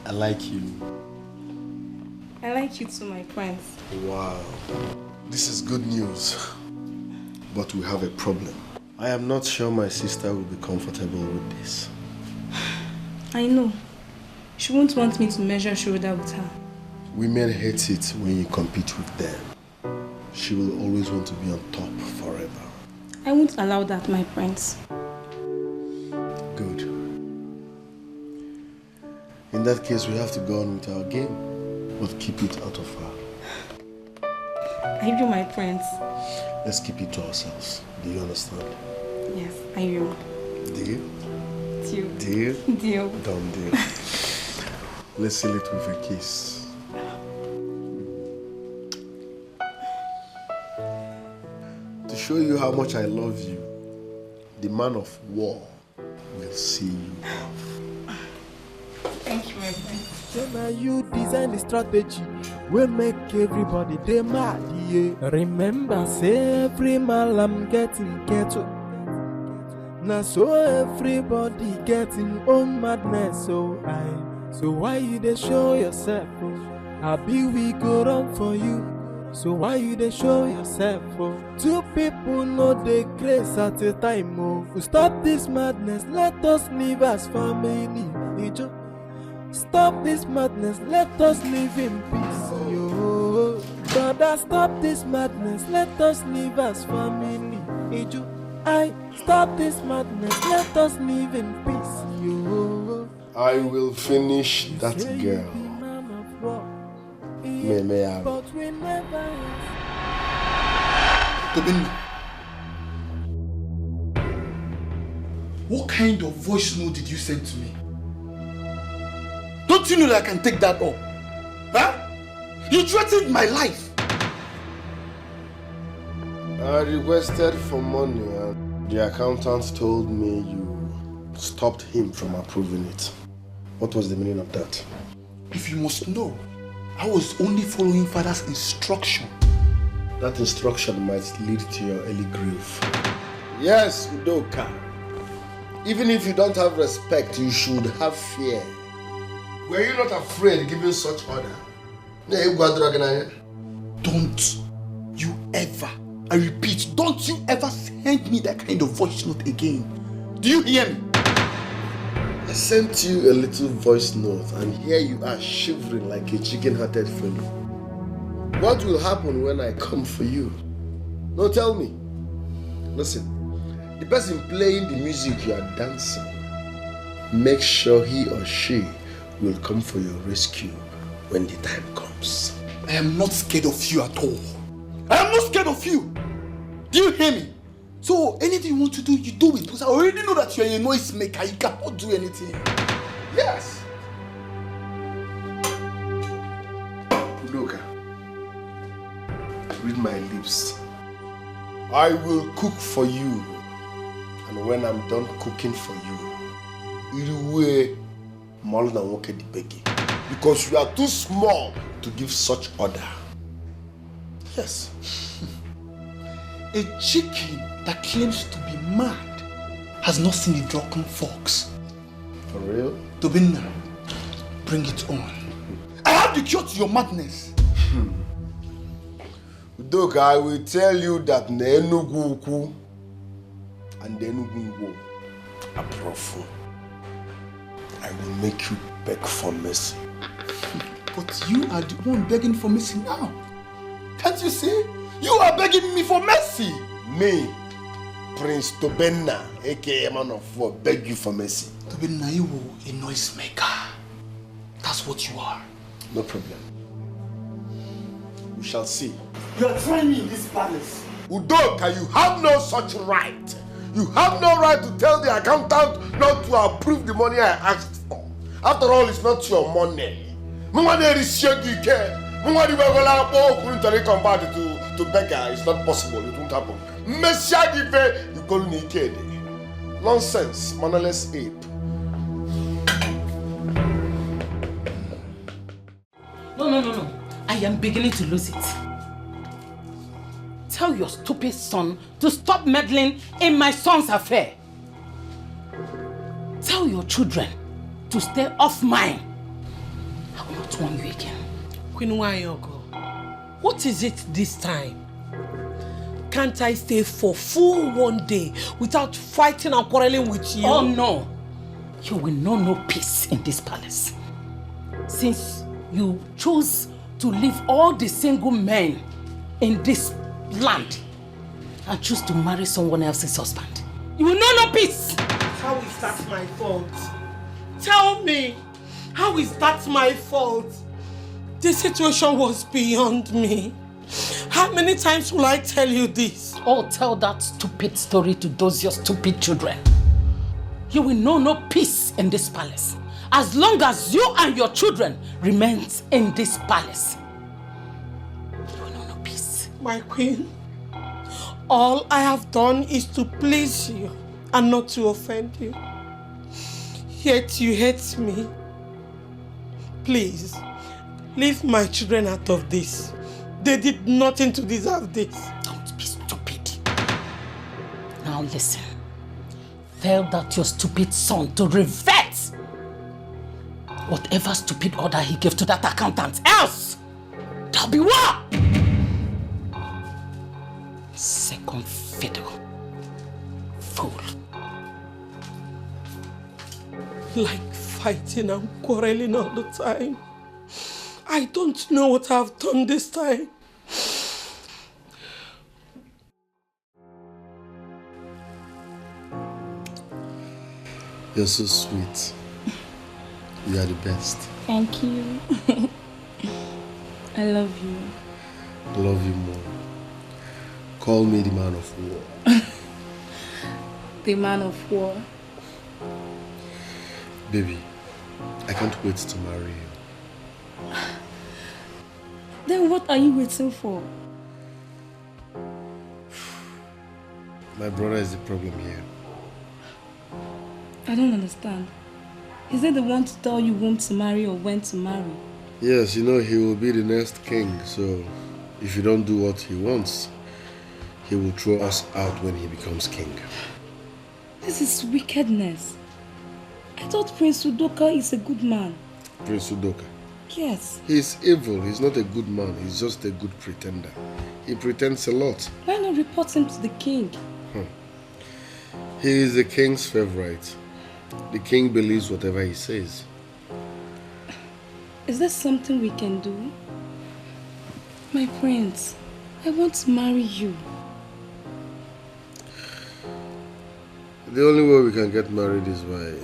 I like you. I like you too, my friends. Wow. This is good news. But we have a problem. I am not sure my sister will be comfortable with this. I know. She won't want me to measure shoulder with her. Women hate it when you compete with them. She will always want to be on top forever. I won't allow that, my friends. Good. In that case, we have to go on with our game, but keep it out of her. I do, my friends. Let's keep it to ourselves. Do you understand? Yes, I will. Deal? Deal. Deal? Deal. Done deal. Let's seal it with a kiss. To show you how much I love you, the man of war will see you off. Thank you, my friend. So now you design the strategy we make everybody they mad, yeah. Remember, say every man I'm getting ghetto. Now so everybody getting own madness, so why you they show yourself? Oh? I be we go run for you. So why you they show yourself? Oh? Two people know the grace at a time. Oh, stop this madness. Let us live as family. Stop this madness. Let us live in peace. Yo, brother, stop this madness. Let us live as family. Stop this madness. Let us live in peace. Yo, I will finish that girl. May I? but we never. Tobin, what kind of voice note did you send to me? Don't you know that I can take that up? Huh? You threatened my life. I requested for money and the accountant told me you stopped him from approving it. What was the meaning of that? If you must know, I was only following father's instruction. That instruction might lead to your early grave. Yes, Udoka. Even if you don't have respect, you should have fear. Were you not afraid giving such order? Don't you ever, I repeat, don't you ever send me that kind of voice note again. Do you hear me? I sent you a little voice note and here you are shivering like a chicken-hearted fellow. What will happen when I come for you? No, tell me. Listen, the person playing the music you are dancing, make sure he or she will come for your rescue when the time comes. I am not scared of you at all. I am not scared of you. Do you hear me? So anything you want to do, you do it. Because I already know that you're a noise maker. You cannot do anything. Yes. Udoka, read my lips. I will cook for you. And when I'm done cooking for you, Iriwe Maluna Woke di Begi. Because you are too small to give such order. Yes. A chicken that claims to be mad has not seen the drunken fox. For real? Tobinna, bring it on. I have the cure to your madness. Udoka, I will tell you that Nenugu Uku and Nenugu Ngwo are profu. I will make you beg for mercy. But you are the one begging for mercy now. Can't you see? You are begging me for mercy. Me, Prince Tobenna, aka Man of War, beg you for mercy. Tobenna, you are a noise maker. That's what you are. No problem. We shall see. You are trying me in this palace. Udoka, you have no such right. You have no right to tell the accountant not to approve the money I asked for. After all, it's not your money. Money is shaky care. Money to beggar. It's not possible. It won't happen. Messiah, you call me kid. Nonsense, mannerless ape. No. I am beginning to lose it. Tell your stupid son to stop meddling in my son's affair. Tell your children to stay off mine. I will not warn you again. Queen Wanyoko, what is it this time? Can't I stay for full 1 day without fighting and quarreling with you? Oh no. You will know no peace in this palace. Since you chose to leave all the single men in this land and choose to marry someone else's husband, you will know no peace. How is that my fault? Tell me, how is that my fault? The situation was beyond me. How many times will I tell you this? Oh, tell that stupid story to those your stupid children. You will know no peace in this palace as long as you and your children remain in this palace. You will know no peace. My queen, all I have done is to please you and not to offend you. Yet you hate me. Please, leave my children out of this. They did nothing to deserve this. Don't be stupid. Now listen. Tell that your stupid son to revert whatever stupid order he gave to that accountant. Else, there'll be war. Second fiddle. Fool. Like fighting and quarreling all the time. I don't know what I've done this time. You're so sweet. You are the best. Thank you. I love you. I love you more. Call me the man of war. The man of war. Baby, I can't wait to marry you. Then what are you waiting for? My brother is the problem here. I don't understand. Is it the one to tell you whom to marry or when to marry? Yes, you know he will be the next king, so if you don't do what he wants, he will throw us out when he becomes king. This is wickedness. I thought Prince Udoka is a good man. Prince Udoka? Yes. He's evil. He's not a good man. He's just a good pretender. He pretends a lot. Why not report him to the king? He is the king's favorite. The king believes whatever he says. Is there something we can do? My prince, I want to marry you. The only way we can get married is by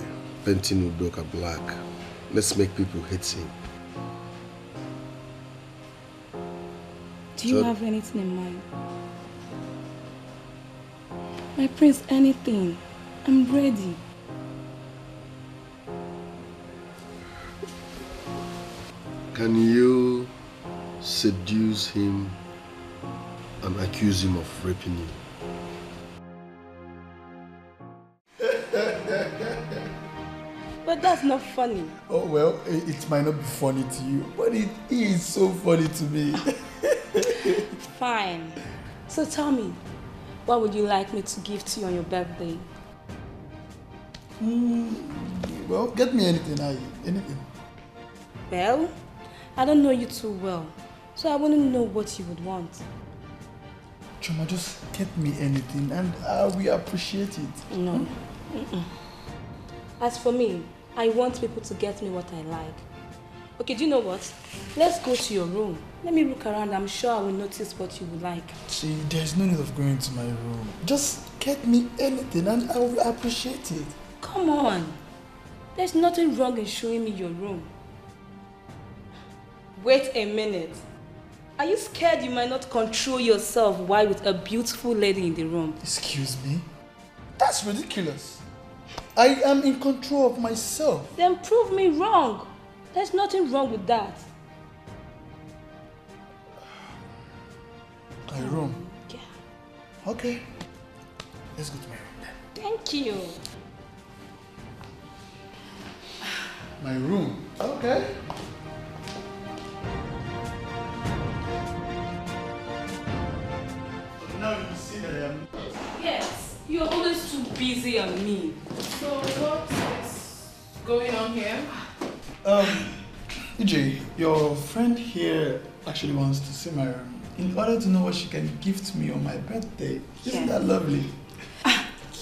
painting Udoka black. Let's make people hate him. Do you have anything in mind? My prince, anything. I'm ready. Can you seduce him and accuse him of raping you? But that's not funny. Oh well, it might not be funny to you, but it is so funny to me. Fine. So tell me, what would you like me to give to you on your birthday? Well, get me anything, anything. Well, I don't know you too well, so I wouldn't know what you would want. Choma, just get me anything and I will appreciate it. No. As for me, I want people to get me what I like. Okay, do you know what? Let's go to your room. Let me look around. I'm sure I will notice what you would like. See, there's no need of going to my room. Just get me anything and I will appreciate it. Come on. There's nothing wrong in showing me your room. Wait a minute. Are you scared you might not control yourself while with a beautiful lady in the room? Excuse me? That's ridiculous. I am in control of myself. Then prove me wrong. There's nothing wrong with that. My room? Yeah. Okay. Let's go to my room then. Thank you. My room? Okay. Now you see that I am... Yes, you're always too busy on me. So what is going on here? EJ, your friend here actually wants to see my room in order to know what she can gift me on my birthday. Isn't that lovely?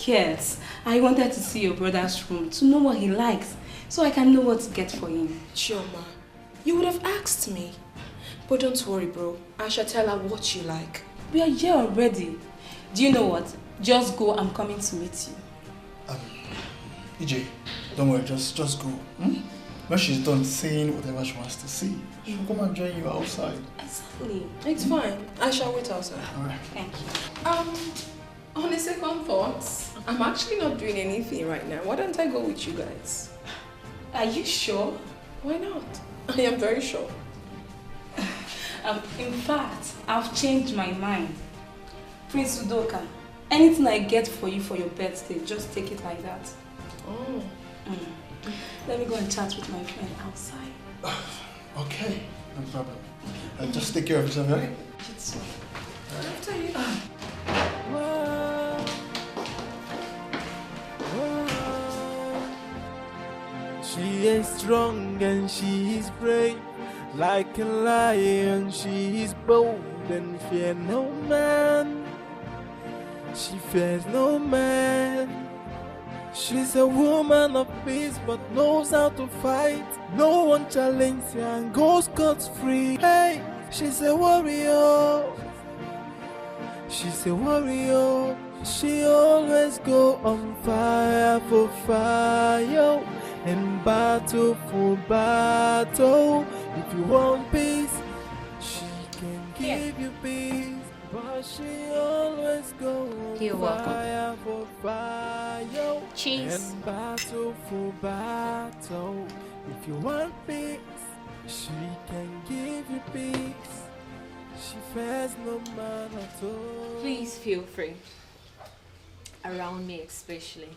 Yes, I wanted to see your brother's room to know what he likes, so I can know what to get for him. Chioma, you would have asked me. But don't worry, bro. I shall tell her what you like. We are here already. Do you know what? Just go, I'm coming to meet you. EJ, don't worry, just go. When she's done saying whatever she wants to see, she'll come and join you outside. Exactly. It's fine. I shall wait outside. Alright. Thank you. On a second thought, I'm actually not doing anything right now. Why don't I go with you guys? Are you sure? Why not? I am very sure. In fact, I've changed my mind. Prince Udoka, anything I get for you for your birthday, just take it like that. Oh. Let me go and chat with my friend outside. Okay, no problem. Just take care of yourself, right? After you. She is strong and she is brave. Like a lion, she is bold and fear no man. She fears no man. She's a woman of peace but knows how to fight. No one challenges her and goes scot-free. Hey, she's a warrior. She's a warrior. She always go on fire for fire and battle for battle. If you want peace, she can give you peace. But she always goes on fire for fire. Cheese. And battle for battle. If you want peace, she can give you peace. She fears no man at all. Please feel free. Around me especially.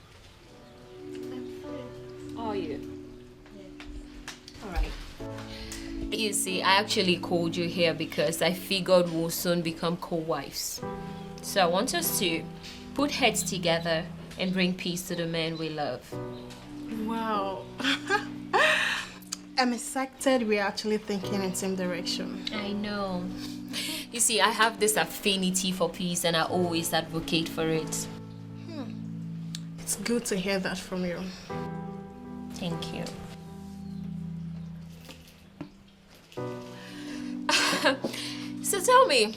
Are you? Alright. You see, I actually called you here because I figured we'll soon become co-wives. So I want us to put heads together and bring peace to the men we love. Wow. I'm excited we're actually thinking in the same direction. I know. You see, I have this affinity for peace and I always advocate for it. It's good to hear that from you. Thank you. So tell me,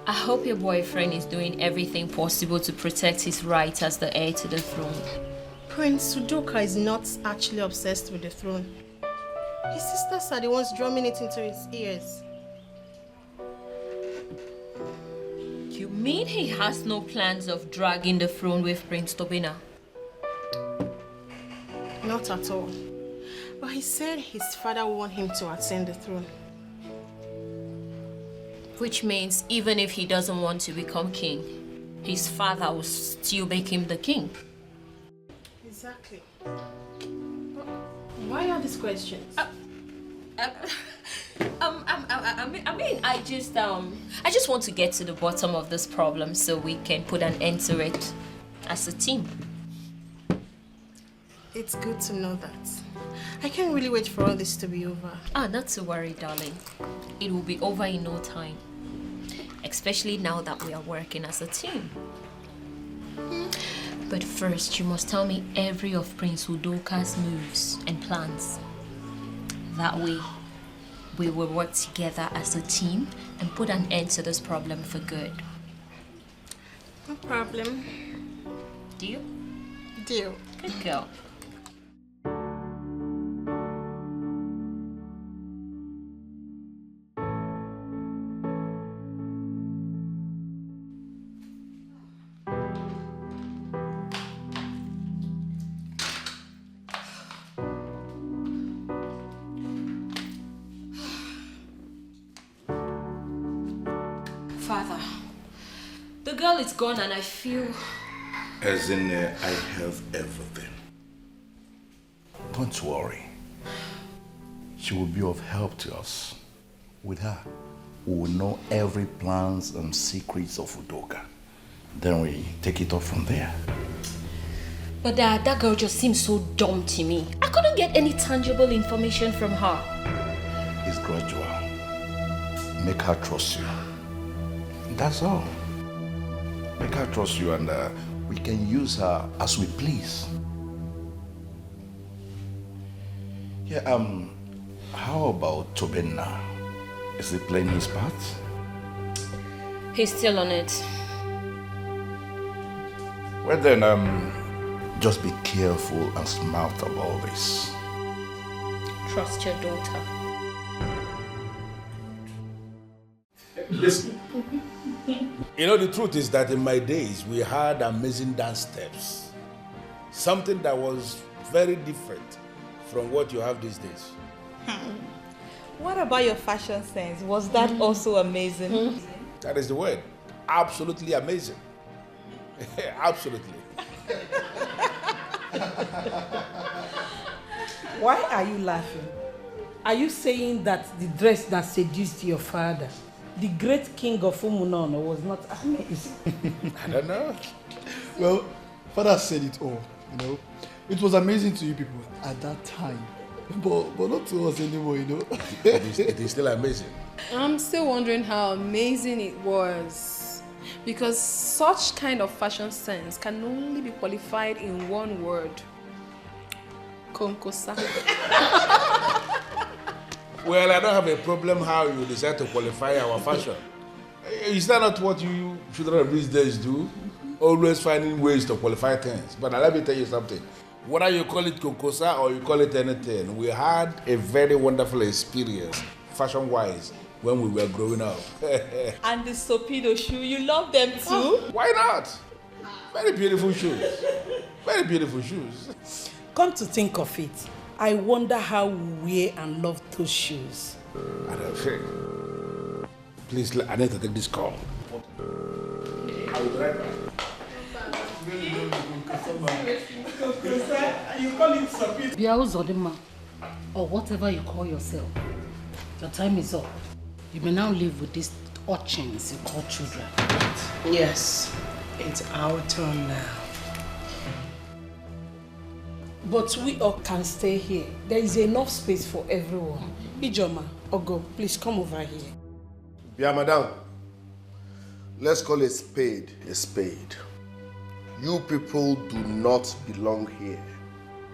I hope your boyfriend is doing everything possible to protect his right as the heir to the throne. Prince Udoka is not actually obsessed with the throne. His sisters are the ones drumming it into his ears. You mean he has no plans of dragging the throne with Prince Tobina? Not at all. But he said his father want him to ascend the throne. Which means even if he doesn't want to become king, his father will still make him the king. Exactly. Why are these questions? I just want to get to the bottom of this problem so we can put an end to it as a team. It's good to know that. I can't really wait for all this to be over. Not to worry, darling. It will be over in no time. Especially now that we are working as a team. But first, you must tell me every of Prince Udoka's moves and plans. That way, we will work together as a team and put an end to this problem for good. No problem. Deal? Deal. Good girl. Father, the girl is gone and I feel... As in, I have everything. Don't worry. She will be of help to us. With her, we will know every plans and secrets of Udoka. Then we take it off from there. But that girl just seems so dumb to me. I couldn't get any tangible information from her. It's gradual. Make her trust you. That's all. Make her trust you and we can use her as we please. Yeah, how about Tobina? Is he playing his part? He's still on it. Well then, just be careful and smart about this. Trust your daughter. Listen. You know, the truth is that in my days, we had amazing dance steps. Something that was very different from what you have these days. What about your fashion sense? Was that also amazing? That is the word. Absolutely amazing. Absolutely. Why are you laughing? Are you saying that the dress that seduced your father, the great king of Umunono, was not amazing? I don't know. Well, father said it all, you know. It was amazing to you people at that time, but not to us anymore, you know. It is still amazing. I'm still wondering how amazing it was. Because such kind of fashion sense can only be qualified in one word. Konkosa. Well, I don't have a problem how you decide to qualify our fashion. Is that not what you children of these days do? Always finding ways to qualify things. But now let me tell you something. Whether you call it Konkosa or you call it anything, we had a very wonderful experience, fashion-wise, when we were growing up. And the Sopido shoe, you love them too? Oh, why not? Very beautiful shoes. Very beautiful shoes. Come to think of it, I wonder how we wear and love those shoes. Please, I need to take this call. I will be right back. You call it Sopido? Biauzodima, or whatever you call yourself. Your time is up. You may now live with these urchins you call children. Yes, it's our turn now. But we all can stay here. There is enough space for everyone. Ijoma, Ogo, please come over here. Yeah, madam. Let's call a spade a spade. You people do not belong here.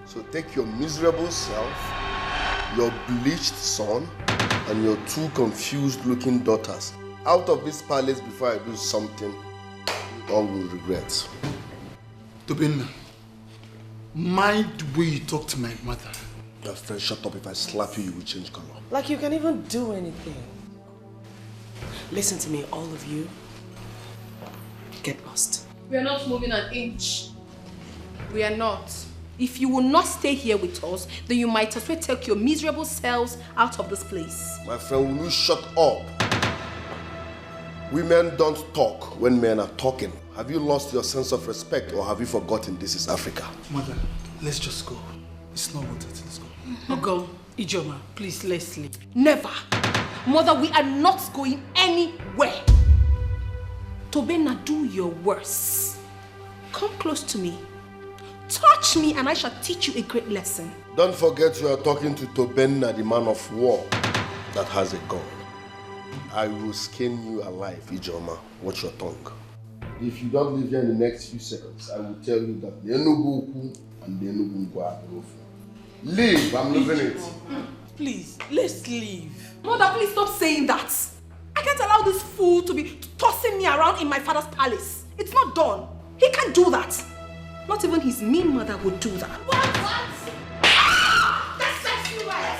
So take your miserable self, your bleached son, and your two confused-looking daughters out of this palace before I do something you all will regret. Tobina, mind the way you talk to my mother. Your friend, shut up. If I slap you, you will change color. Like you can even do anything. Listen to me, all of you. Get lost. We are not moving an inch. We are not. If you will not stay here with us, then you might as well take your miserable selves out of this place. My friend, will you shut up? Women don't talk when men are talking. Have you lost your sense of respect or have you forgotten this is Africa? Mother, let's just go. It's not worth it. Let's go. Ogo, Ijoma, please, let's leave. Never. Mother, we are not going anywhere. Tobena, do your worst. Come close to me. Touch me and I shall teach you a great lesson. Don't forget you are talking to Tobenna, the man of war that has a gun. I will skin you alive, Ijoma. Watch your tongue. If you don't leave here in the next few seconds, I will tell you that the Enugu and the Enugu Ngwa. Leave, I'm leaving it. Please, let's leave. Mother, please stop saying that. I can't allow this fool to be tossing me around in my father's palace. It's not done. He can't do that. Not even his mean mother would do that. What? Ah! That sets you right.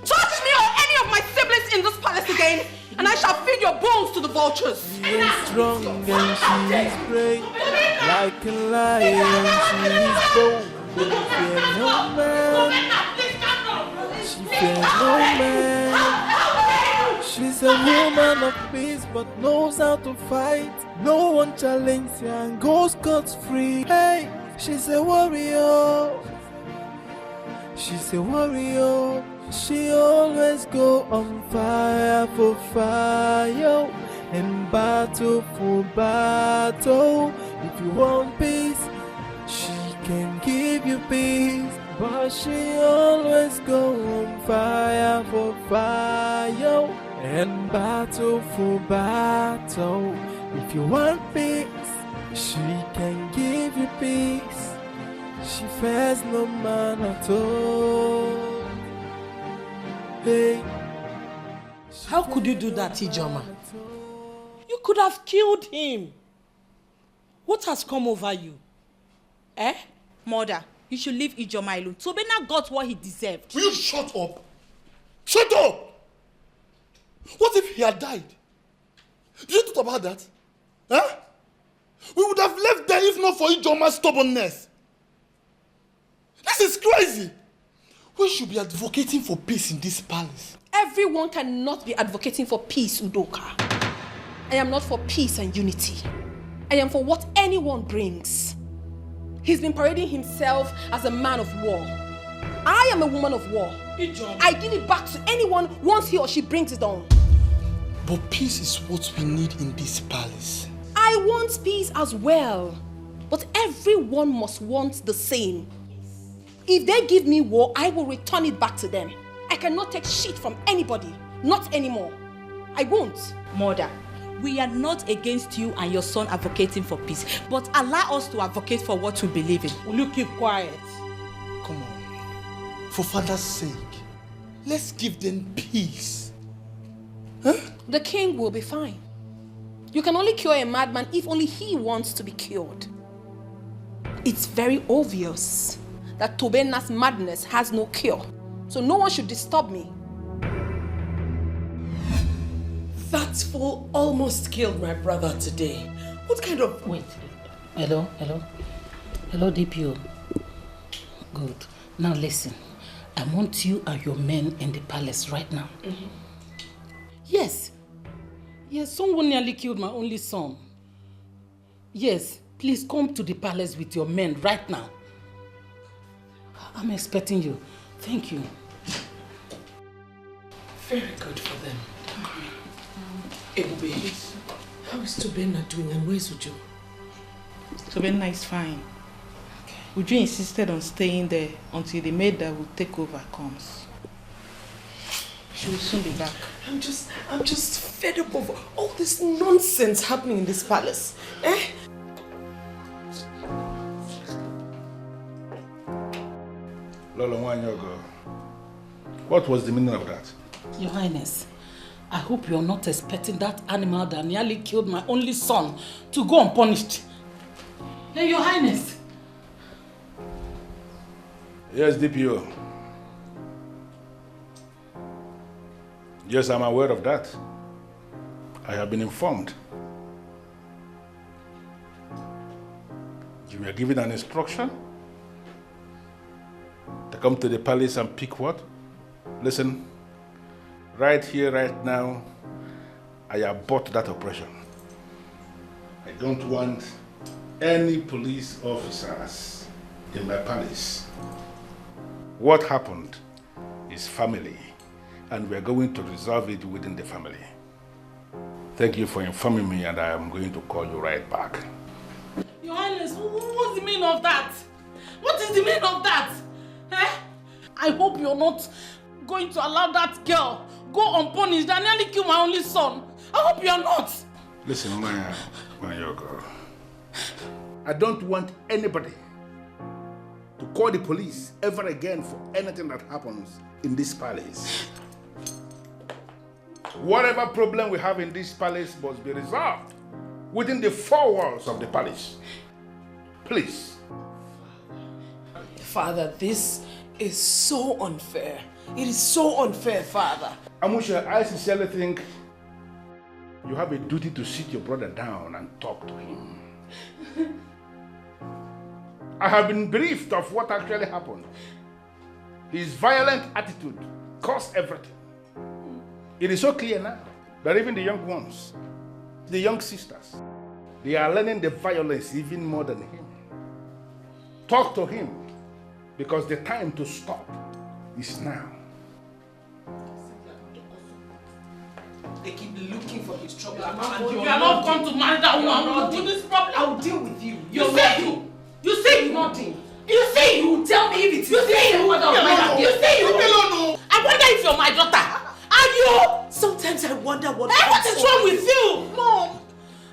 Touch me or any of my siblings in this palace again, and I shall feed your bones to the vultures. She is strong and she is brave, like a lion she is bold. She fear no man. She fear no man. She's a woman of peace, but knows how to fight. No one challenges her and goes scot-free. Hey, she's a warrior. She's a warrior. She always go on fire for fire and battle for battle. If you want peace, she can give you peace. But she always go on fire for fire and battle for battle. If you want peace, she can give you peace. She fears no man at all. Hey. How could you do that, Ijoma? You could have killed him. What has come over you? Eh? Mother, you should leave Ijoma alone. Tobena got what he deserved. Will you shut up? Shut up! What if he had died? Did you thought about that? Huh? We would have left there if not for Ijoma's stubbornness. This is crazy. We should be advocating for peace in this palace. Everyone cannot be advocating for peace, Udoka. I am not for peace and unity. I am for what anyone brings. He's been parading himself as a man of war. I am a woman of war. I give it back to anyone once he or she brings it on. But peace is what we need in this palace. I want peace as well. But everyone must want the same. If they give me war, I will return it back to them. I cannot take shit from anybody. Not anymore. I won't. Mother, we are not against you and your son advocating for peace, but allow us to advocate for what we believe in. Will you keep quiet? Come on. For father's sake, let's give them peace. Huh? The king will be fine. You can only cure a madman if only he wants to be cured. It's very obvious that Tobena's madness has no cure. So no one should disturb me. That fool almost killed my brother today. What kind of... Wait. Hello? Hello, DPO. Good. Now listen. I want you and your men in the palace right now. Mm-hmm. Yes, someone nearly killed my only son. Yes, please come to the palace with your men right now. I'm expecting you. Thank you. Very good for them. Ebube, how is Tobena doing and where's Uju? Tobena is fine. Okay. Uju insisted on staying there until the maid that will take over comes. She will soon be back. I'm just fed up of all this nonsense happening in this palace. Eh? Lolo Wanyogo, what was the meaning of that? Your Highness, I hope you're not expecting that animal that nearly killed my only son to go unpunished. Your Highness. Yes, DPO. Yes, I'm aware of that. I have been informed. You were given an instruction to come to the palace and pick what? Listen, right here, right now, I abort that operation. I don't want any police officers in my palace. What happened is family, and we're going to resolve it within the family. Thank you for informing me, and I am going to call you right back. Your Highness, what's the meaning of that? What is the meaning of that? Eh? I hope you're not going to allow that girl go unpunished and nearly kill my only son. I hope you're not. Listen, my girl. I don't want anybody to call the police ever again for anything that happens in this palace. Whatever problem we have in this palace must be resolved within the four walls of the palace. Please. Father, this is so unfair. It is so unfair, Father. Amusha, I sincerely think you have a duty to sit your brother down and talk to him. I have been briefed of what actually happened. His violent attitude caused everything. It is so clear now that even the young ones, the young sisters, they are learning the violence even more than him. Talk to him, because the time to stop is now. They keep looking for his trouble. You are not going to marry that woman to this problem. I will deal with you. You say nothing. You say you will tell me if it is. You say you no. I wonder if you're my daughter. Are you? Sometimes I wonder what. Hey, what is wrong with you, Mom?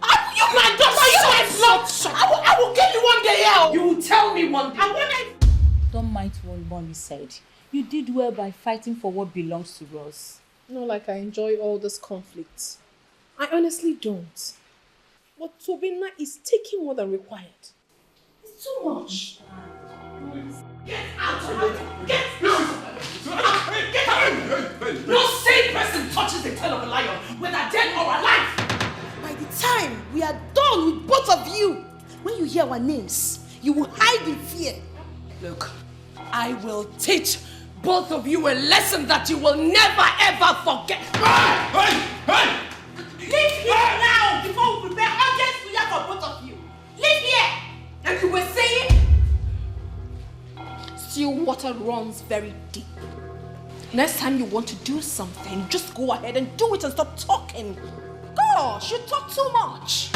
Are you my daughter? You my son? I will kill you one day, hell. You will tell me one day. Don't mind what Mommy said. You did well by fighting for what belongs to us. Not like I enjoy all this conflict. I honestly don't. But Tobina is taking more than required. It's too much. Get out of it! Get out! Get out! No sane person touches the tail of a lion, whether dead or alive. By the time we are done with both of you, when you hear our names, you will hide in fear. Look, I will teach both of you a lesson that you will never ever forget. Hey! Leave here now before we prepare audience for you for both of you. Leave here! And you were saying? Still water runs very deep. Next time you want to do something, just go ahead and do it and stop talking. Gosh, you talk too much.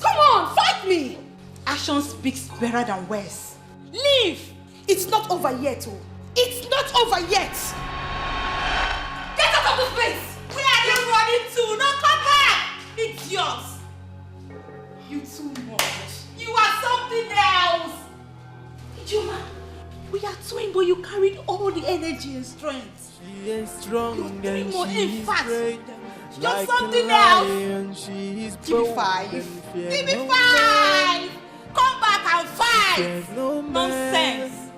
Come on, fight me. Action speaks better than words. Leave! It's not over yet, oh. It's not over yet! Get out of this place! Where are you running to? No, come back! It's yours. You too much. You are something else. Ijoma, we are twins, but you carried all the energy and strength. She is strong and in she's fact, great. you're Like something a else. lion, she's Give me bold 5. and fear Give me no 5. Come back and fight. There's no Nonsense. man.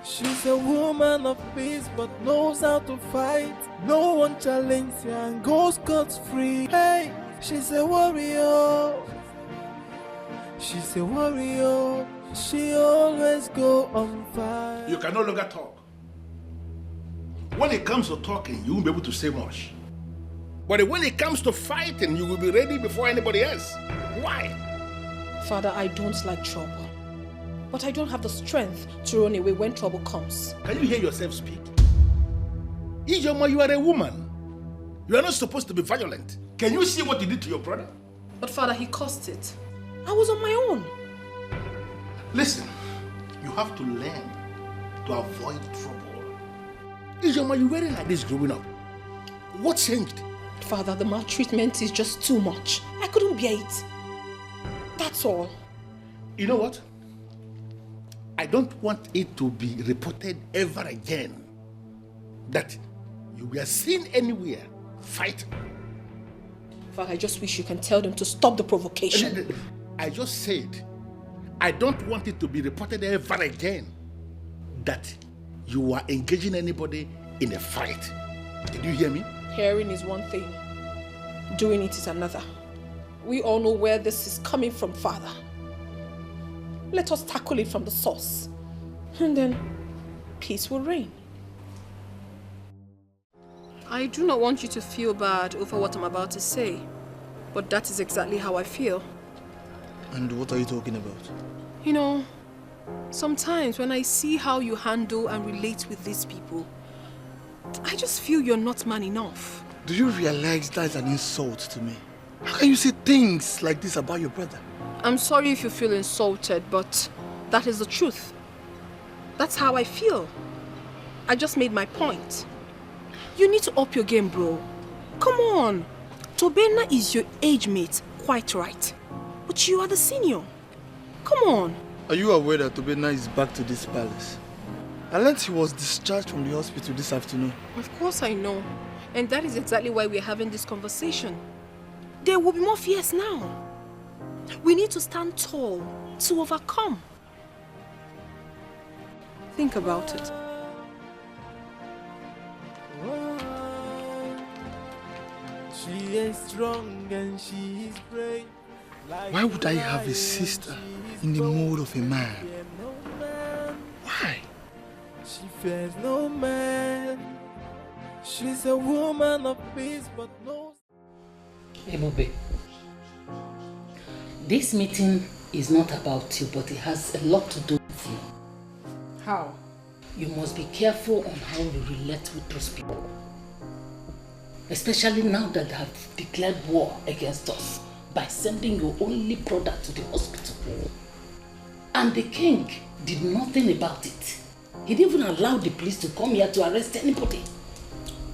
She's a woman of peace but knows how to fight. No one challenges her and goes scot-free. Hey, she's a warrior. She's a warrior. She always go on fire. You can no longer talk. When it comes to talking, you won't be able to say much. But when it comes to fighting, you will be ready before anybody else. Why? Father, I don't like trouble. But I don't have the strength to run away when trouble comes. Can you hear yourself speak? Ijoma, you are a woman. You are not supposed to be violent. Can you see what you did to your brother? But Father, he caused it. I was on my own. Listen, you have to learn to avoid trouble. Ijoma, you weren't like this growing up. What changed? Father, the maltreatment is just too much. I couldn't bear it. That's all. You know what? I don't want it to be reported ever again that you were seen anywhere fighting. Father, I just wish you can tell them to stop the provocation. I just said, I don't want it to be reported ever again that you are engaging anybody in a fight. Did you hear me? Hearing is one thing, doing it is another. We all know where this is coming from, Father. Let us tackle it from the source, and then peace will reign. I do not want you to feel bad over what I'm about to say, but that is exactly how I feel. And what are you talking about? You know, sometimes when I see how you handle and relate with these people, I just feel you're not man enough. Do you realize that's an insult to me? How can you say things like this about your brother? I'm sorry if you feel insulted, but that is the truth. That's how I feel. I just made my point. You need to up your game, bro. Come on. Tobenna is your age mate, quite right. But you are the senior. Come on. Are you aware that Tobenna is back to this palace? I learned he was discharged from the hospital this afternoon. Of course I know. And that is exactly why we're having this conversation. There will be more fears now. We need to stand tall to overcome. Think about it. She is strong and she is brave. Why would I have a sister in the mold of a man? Why? She fears no man. She's a woman of peace, but no. Ebube, this meeting is not about you, but it has a lot to do with you. How? You must be careful on how you relate with those people. Especially now that they have declared war against us by sending your only brother to the hospital. And the king did nothing about it. He didn't even allow the police to come here to arrest anybody.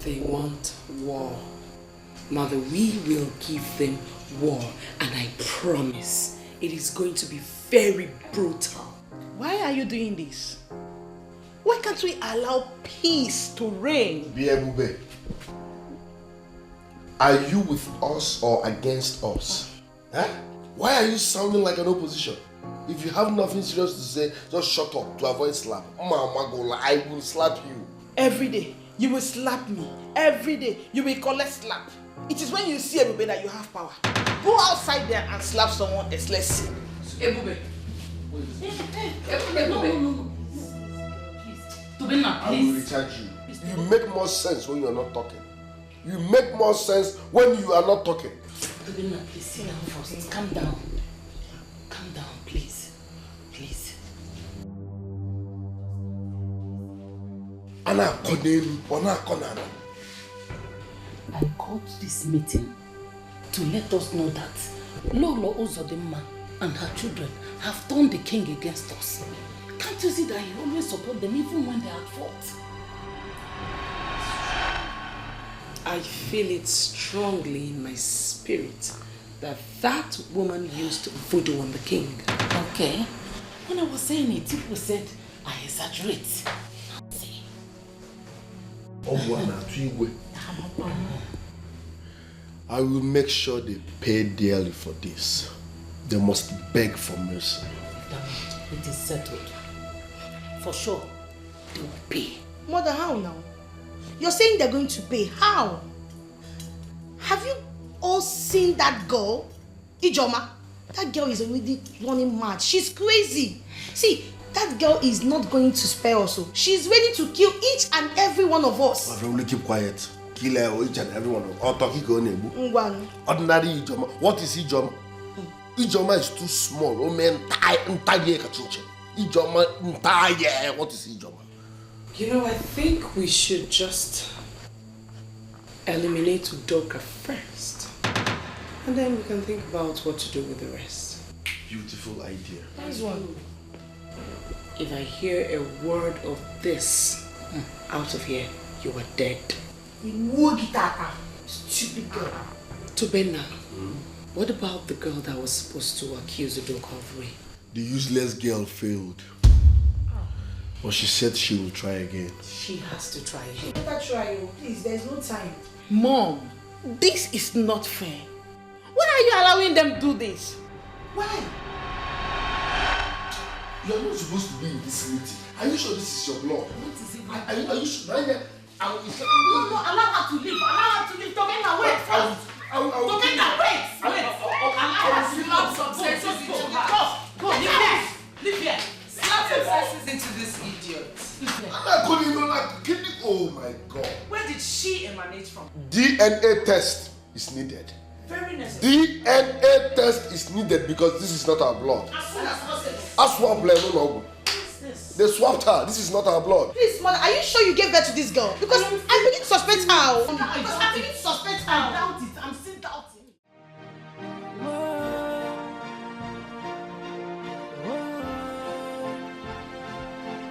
They want war. Mother, we will give them war, and I promise it is going to be very brutal. Why are you doing this? Why can't we allow peace to reign? Biebube, are you with us or against us? Huh? Why are you sounding like an opposition? If you have nothing serious to say, just shut up to avoid slap. I will slap you. Every day, you will slap me. Every day, you will collect slap. It is when you see Ebube that you have power. Go outside there and slap someone else. Let's see. Ebube. Ebube, no. Tobenna, I will recharge you. You make more sense when you are not talking. You make more sense when you are not talking. Tobenna, please sit down first. Calm down. Calm down, please. Please. I called this meeting to let us know that Lolo Ozodimma and her children have turned the king against us. Can't you see that he always supports them even when they are at fault? I feel it strongly in my spirit that that woman used voodoo on the king. Okay. When I was saying it, people said I exaggerate. See. I will make sure they pay dearly for this. They must beg for mercy. It is settled. For sure, they will pay. Mother, how now? You're saying they're going to pay. How? Have you all seen that girl? Ijoma? That girl is already running mad. She's crazy. See, that girl is not going to spare us. She's ready to kill each and every one of us. My family, keep quiet. Kill her, each and every one of us. Ordinary Ijoma. What is Ijoma? Ijoma is too small. Ijoma, what is Ijoma? You know, I think we should just eliminate Udoka first. And then we can think about what to do with the rest. Beautiful idea. Nice one. If I hear a word of this out of here, you are dead. Stupid girl. Tobenna, what about the girl that was supposed to accuse Udoka of rape? The useless girl failed. But she said she will try again. She has to try again. Better try, please. There's no time. Mom, this is not fair. Why are you allowing them to do this? Why? You are not supposed to be in this meeting. Are you sure this is your blood? What is it? Are you sure? No, allow her to leave. Allow her to leave. Tobenna, wait first. Tobenna, wait. Allow her to slap some senses into her. Go, leave here. Slap some senses into this idiot. Oh my God. Where did she emanate from? DNA test is needed. Very necessary. DNA test is needed because this is not our blood. As soon as possible. As swap blood. They swapped her. This is not our blood. Please, mother, are you sure you gave birth to this girl? Because I begin to suspect her. Because I begin to suspect her. I doubt it. I'm still doubting.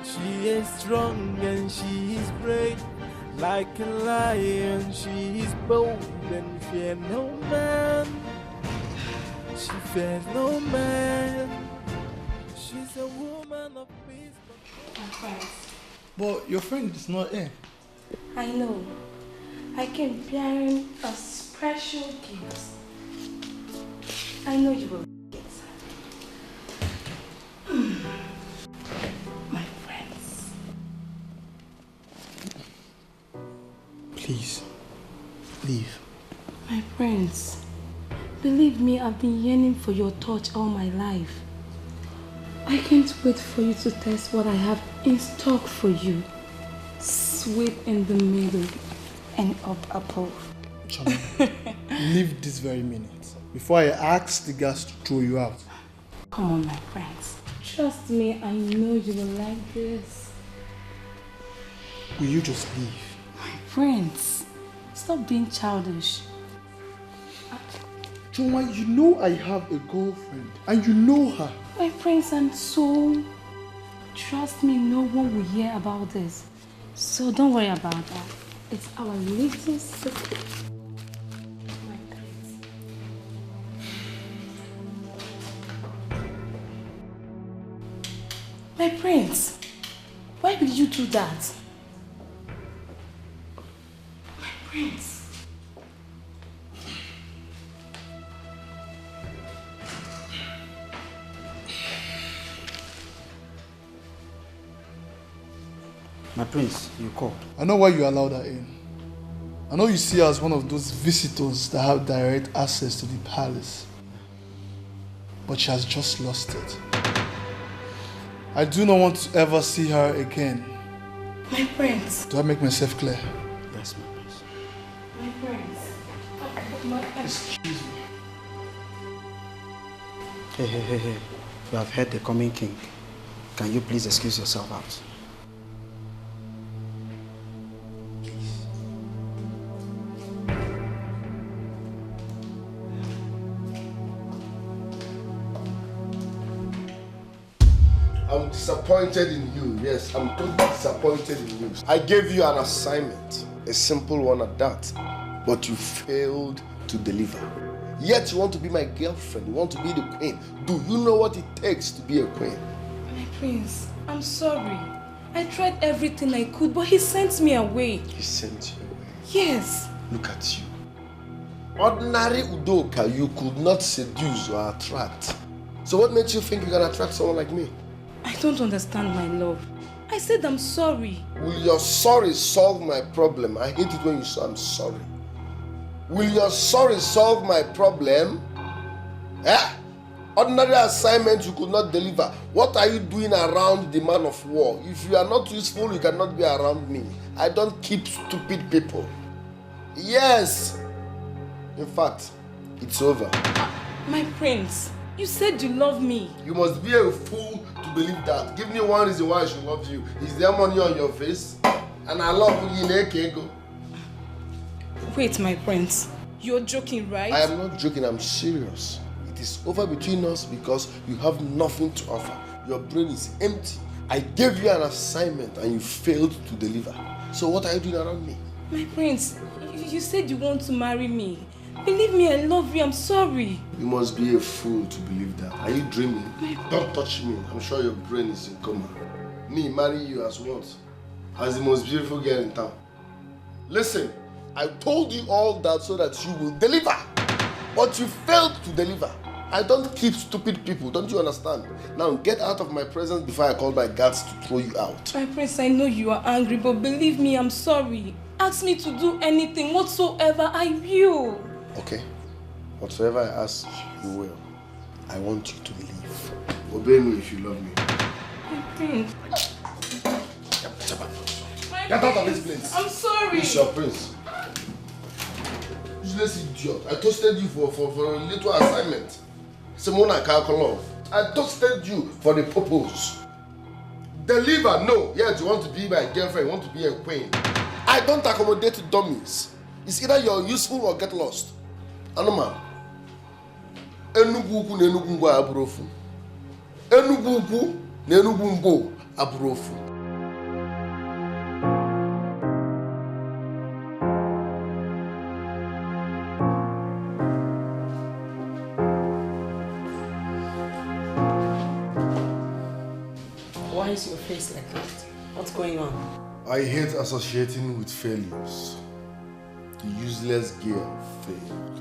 She is strong and she is brave. Like a lion, she is bold and fear no man. She fears no man. She's a woman of peace. My friends, But your friend is not here. I know. I came bearing a special gift. I know you will like it. My friends. Please, leave. My friends, believe me, I've been yearning for your touch all my life. I can't wait for you to taste what I have in stock for you. Sweet in the middle and up above. Chama, leave this very minute before I ask the guys to throw you out. Come on, my friends. Trust me, I know you will like this. Will you just leave? My friends, stop being childish. Choma, you know I have a girlfriend and you know her. My friends, I'm so... Trust me, no one will hear about this. So don't worry about that. It's our little secret. My prince, why will you do that? My prince. My prince, you called. I know why you allowed her in. I know you see her as one of those visitors that have direct access to the palace. But she has just lost it. I do not want to ever see her again. My prince. Do I make myself clear? Yes, my prince. My prince. Excuse me. Hey. You have heard the coming king. Can you please excuse yourself out? I'm disappointed in you. Yes, I'm totally disappointed in you. I gave you an assignment, a simple one at that, but you failed to deliver. Yet you want to be my girlfriend, you want to be the queen. Do you know what it takes to be a queen? My prince, I'm sorry. I tried everything I could, but he sent me away. He sent you away? Yes. Look at you. Ordinary Udoka, you could not seduce or attract. So what makes you think you can attract someone like me? I don't understand, my love. I said I'm sorry. Will your sorry solve my problem? I hate it when you say I'm sorry. Will your sorry solve my problem? Eh? Ordinary assignment you could not deliver. What are you doing around the man of war? If you are not useful, you cannot be around me. I don't keep stupid people. Yes. In fact, it's over. My prince, you said you love me. You must be a fool to believe that. Give me one reason why I should love you. Is there money on your face? And I love you in Ekego. Wait, my prince. You're joking, right? I am not joking, I'm serious. It is over between us because you have nothing to offer. Your brain is empty. I gave you an assignment and you failed to deliver. So what are you doing around me? My prince, you said you want to marry me. Believe me, I love you. I'm sorry. You must be a fool to believe that. Are you dreaming? Don't touch me. I'm sure your brain is in coma. Me marry you as what? As the most beautiful girl in town. Listen, I told you all that so that you will deliver. But you failed to deliver. I don't keep stupid people, don't you understand? Now get out of my presence before I call my guards to throw you out. My prince, I know you are angry, but believe me, I'm sorry. Ask me to do anything, whatsoever, I will. Okay. Whatsoever I ask, you will. I want you to leave. Obey me if you love me. My prince. Get out of this place. I'm sorry. It's your prince. Useless idiot. I toasted you for a little assignment. Simona Kalkolov. I toasted you for the purpose. Deliver, no. Yes, you want to be my girlfriend, you want to be a queen. I don't accommodate dummies. It's either you're useful or get lost. Anoma. Enugu ukwu na Enugu ngwo aburofu. Enugu ukwu na Enugu ngwo aburofu. Why is your face like that? What's going on? I hate associating with failures. The useless girl failed.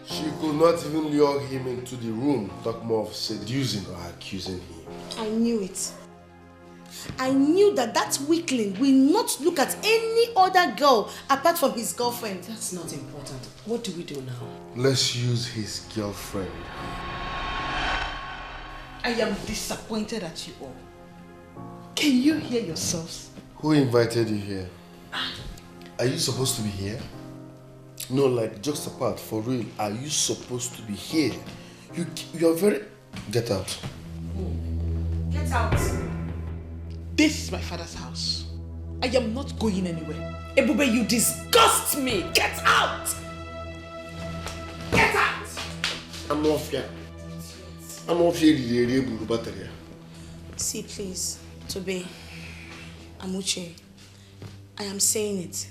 She could not even lure him into the room, talk more of seducing or accusing him. I knew it. I knew that weakling will not look at any other girl apart from his girlfriend. That's not important. What do we do now? Let's use his girlfriend. I am disappointed at you all. Can you hear yourselves? Who invited you here? Are you supposed to be here? No, like jokes apart, for real. Are you supposed to be here? You are very... Get out. Get out. This is my father's house. I am not going anywhere. Ebube, you disgust me! Get out! Get out! I'm not here. I'm not here. See, please, Tobe, Amuche, I am saying it.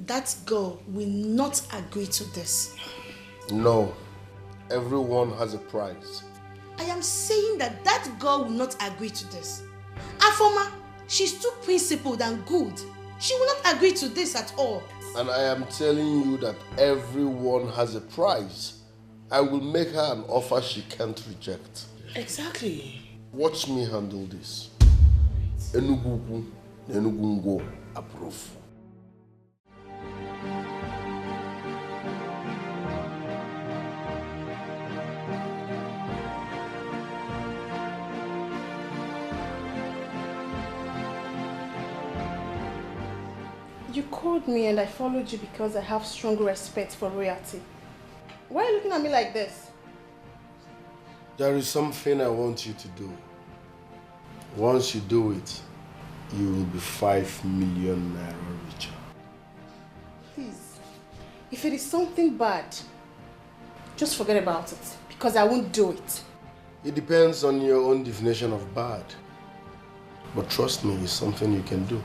That girl will not agree to this. No. Everyone has a price. I am saying that girl will not agree to this. Afoma, she's too principled and good. She will not agree to this at all. And I am telling you that everyone has a price. I will make her an offer she can't reject. Exactly. Watch me handle this. Enugu Ngwo approve. You called me and I followed you because I have strong respect for royalty. Why are you looking at me like this? There is something I want you to do. Once you do it, you will be 5 million naira richer. Please, if it is something bad, just forget about it because I won't do it. It depends on your own definition of bad. But trust me, it's something you can do.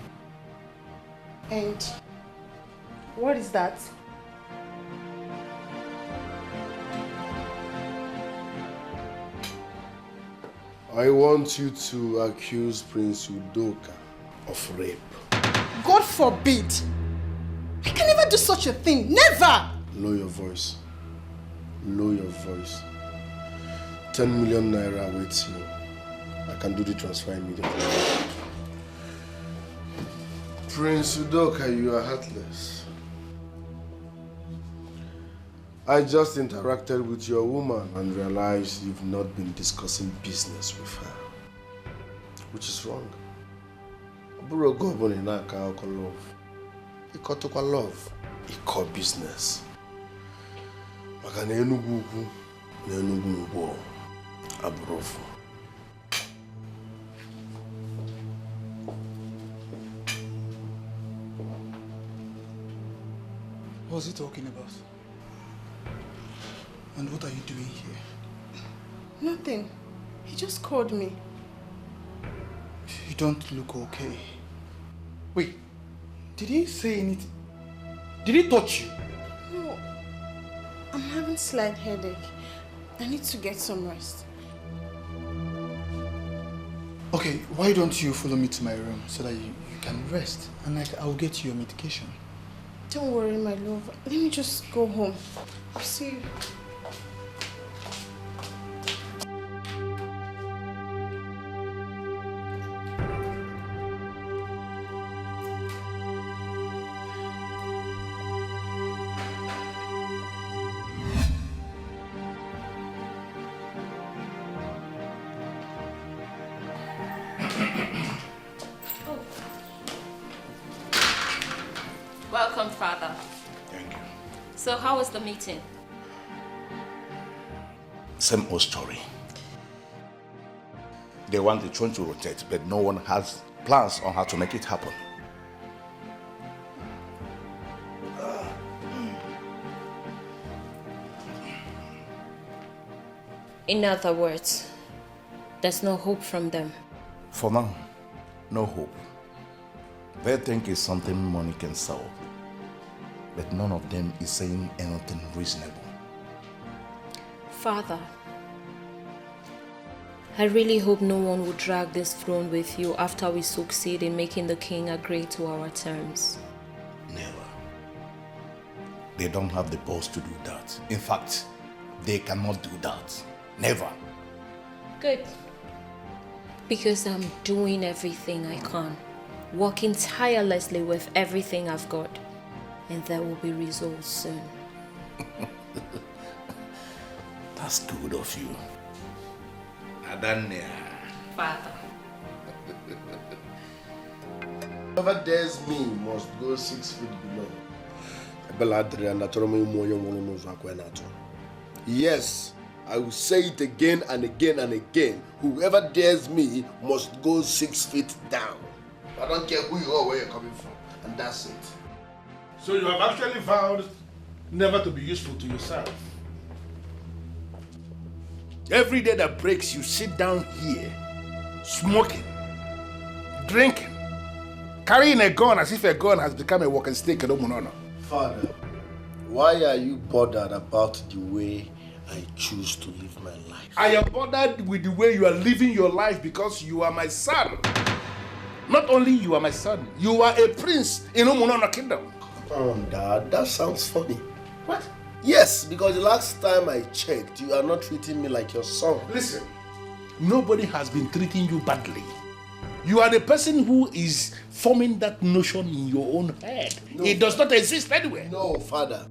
And what is that? I want you to accuse Prince Udoka of rape. God forbid! I can never do such a thing. Never! Lower your voice. Lower your voice. 10 million naira awaits you. I can do the transfer immediately. Prince Udoka, you are heartless. I just interacted with your woman and realized you've not been discussing business with her, which is wrong. Buro gobon inaka oko love. Iko tokwa love. Iko business. Maka na Enugu ukwu na Enugu ngwo aburofu. What was he talking about? And what are you doing here? Nothing. He just called me. You don't look okay. Wait, did he say anything? Did he touch you? No. I'm having slight headache. I need to get some rest. Okay, why don't you follow me to my room so that you can rest and I'll get you your medication. Don't worry, my love. Let me just go home. I'll see you. Welcome, Father. Thank you. So how was the meeting? Same old story. They want the throne to rotate, but no one has plans on how to make it happen. In other words, there's no hope from them. For now, no hope. They think it's something money can solve, but none of them is saying anything reasonable. Father, I really hope no one will drag this throne with you after we succeed in making the king agree to our terms. Never. They don't have the balls to do that. In fact, they cannot do that. Never. Good. Because I'm doing everything I can, working tirelessly with everything I've got, and there will be results soon. That's good of you. Adania. Father. Whoever dares me must go 6 feet below. Yes, I will say it again and again and again. Whoever dares me must go 6 feet down. I don't care who you are, where you're coming from. And that's it. So you have actually vowed never to be useful to yourself. Every day that breaks, you sit down here, smoking, drinking, carrying a gun as if a gun has become a walking stick. Father, why are you bothered about the way I choose to live my life? I am bothered with the way you are living your life because you are my son. Not only you are my son, you are a prince in Umunono kingdom. Come on, Dad, that sounds funny. What? Yes, because the last time I checked, you are not treating me like your son. Listen, nobody has been treating you badly. You are the person who is forming that notion in your own head. No, it does not exist anywhere. No, Father.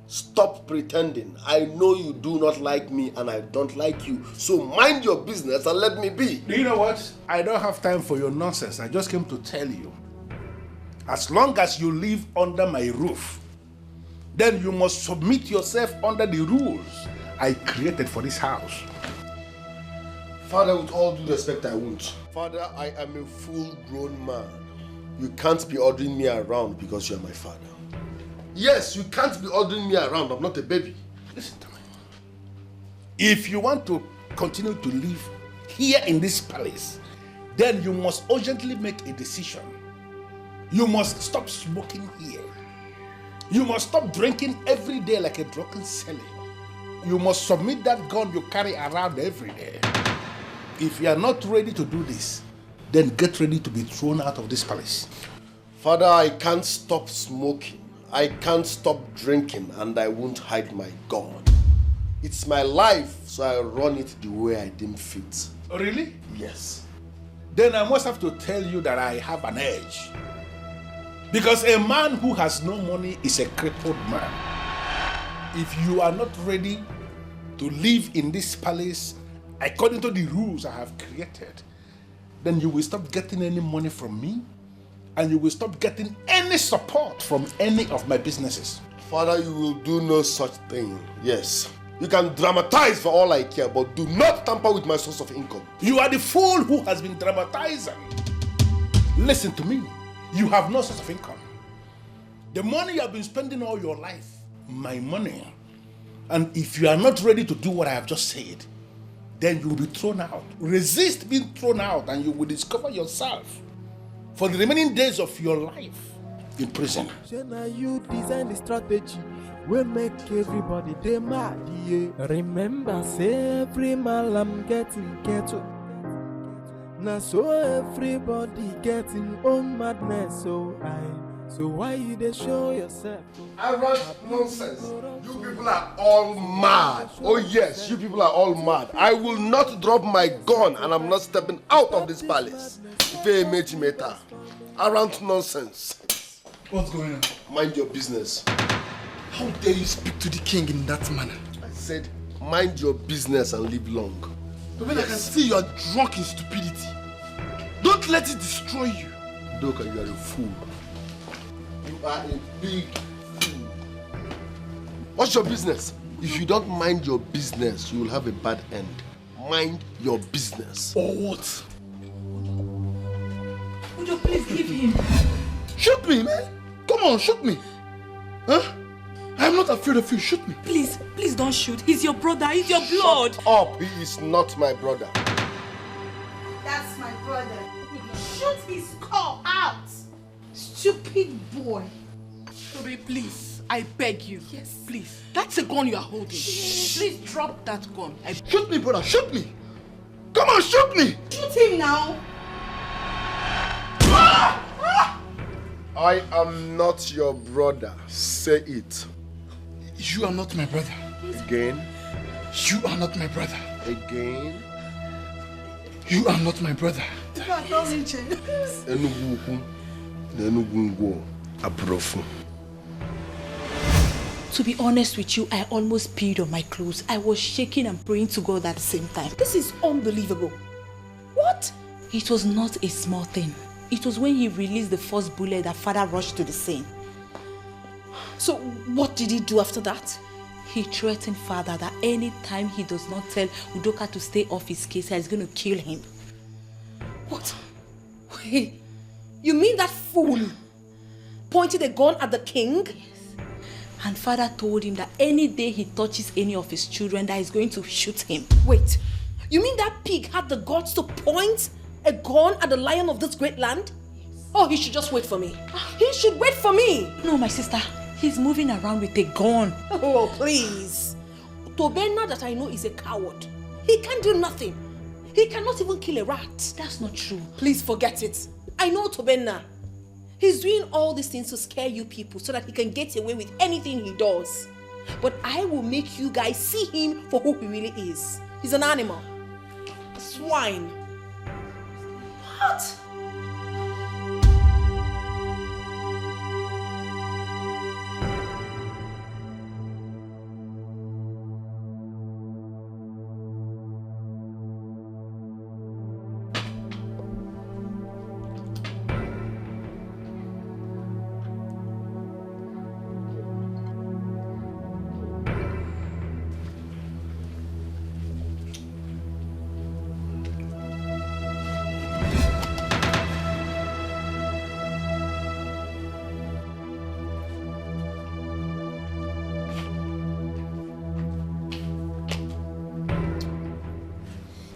Stop pretending. I know you do not like me and I don't like you. So mind your business and let me be. Do you know what? I don't have time for your nonsense. I just came to tell you. As long as you live under my roof, then you must submit yourself under the rules I created for this house. Father, with all due respect, I won't. Father, I am a full-grown man. You can't be ordering me around because you're my father. Yes, you can't be ordering me around. I'm not a baby. Listen to me. If you want to continue to live here in this palace, then you must urgently make a decision. You must stop smoking here. You must stop drinking every day like a drunken sailor. You must submit that gun you carry around every day. If you are not ready to do this, then get ready to be thrown out of this palace. Father, I can't stop smoking. I can't stop drinking, and I won't hide my gun. It's my life, so I run it the way I deem fit. Oh, really? Yes. Then I must have to tell you that I have an edge. Because a man who has no money is a crippled man. If you are not ready to live in this palace according to the rules I have created, then you will stop getting any money from me and you will stop getting any support from any of my businesses. Father, you will do no such thing. Yes. You can dramatize for all I care, but do not tamper with my source of income. You are the fool who has been dramatizing. Listen to me. You have no source of income. The money you have been spending all your life, my money. And if you are not ready to do what I have just said, then you will be thrown out. Resist being thrown out and you will discover yourself for the remaining days of your life in prison. Now you design the strategy we make everybody they mad, yeah. Remember, say every man I'm getting ghetto. Now so everybody getting own madness, so why you they show yourself? I write nonsense. You people are all mad. Oh yes, you people are all mad. I will not drop my gun and I'm not stepping out of this palace. Around nonsense. What's going on? Mind your business. How dare you speak to the king in that manner? I said, mind your business and live long. But when I can see you are drunk in stupidity, don't let it destroy you. Doka, you are a fool. You are a big fool. What's your business? If you don't mind your business, you will have a bad end. Mind your business. Or what? Would you please leave him? Shoot me, man! Come on, shoot me! Huh? I'm not afraid of you, shoot me. Please, please don't shoot. He's your brother, he's your blood. Shut up, he is not my brother. That's my brother. Shoot his skull out. Stupid boy. Toby, please, I beg you. Yes. Please. That's a gun you are holding. Please drop that gun. Shoot me, brother, shoot me! Come on, shoot me! Shoot him now. I am not your brother. Say it. You are not my brother. Again. You are not my brother. Again. You are not my brother. To be honest with you, I almost peed on my clothes. I was shaking and praying to God at the same time. This is unbelievable. What? It was not a small thing. It was when he released the first bullet that father rushed to the scene. So what did he do after that? He threatened father that anytime he does not tell Udoka to stay off his case, he's going to kill him. What? Wait, you mean that fool pointed a gun at the king? Yes. And father told him that any day he touches any of his children, that he's going to shoot him. Wait, you mean that pig had the guts to point a gun at the lion of this great land? Yes. Oh, he should just wait for me. He should wait for me. No, my sister. He's moving around with a gun. Oh, please. Tobena that I know is a coward. He can't do nothing. He cannot even kill a rat. That's not true. Please forget it. I know Tobena. He's doing all these things to scare you people so that he can get away with anything he does. But I will make you guys see him for who he really is. He's an animal. A swine. What?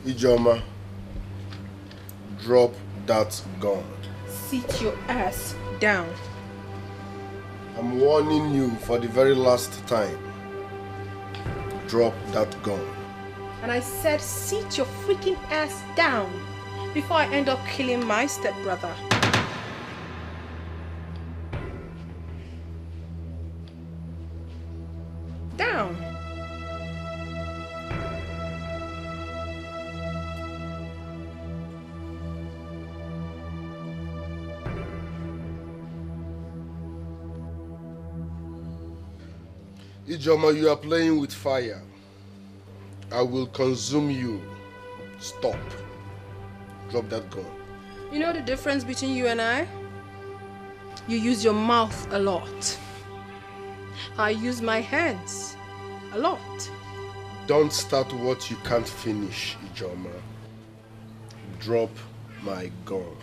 Ijoma, drop that gun. Sit your ass down. I'm warning you for the very last time. Drop that gun. And I said sit your freaking ass down before I end up killing my stepbrother. Down. Ijoma, you are playing with fire. I will consume you. Stop. Drop that gun. You know the difference between you and I? You use your mouth a lot. I use my hands a lot. Don't start what you can't finish, Ijoma. Drop my gun.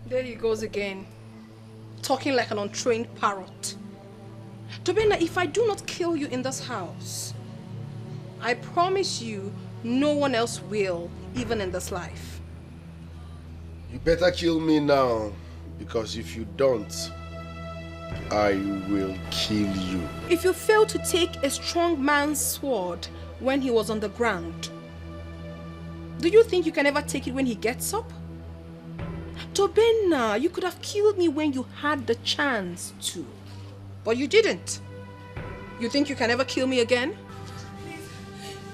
There he goes again, talking like an untrained parrot. Tobena, if I do not kill you in this house, I promise you no one else will, even in this life. You better kill me now, because if you don't, I will kill you. If you fail to take a strong man's sword when he was on the ground, do you think you can ever take it when he gets up? Tobena, you could have killed me when you had the chance to, but you didn't. You think you can ever kill me again?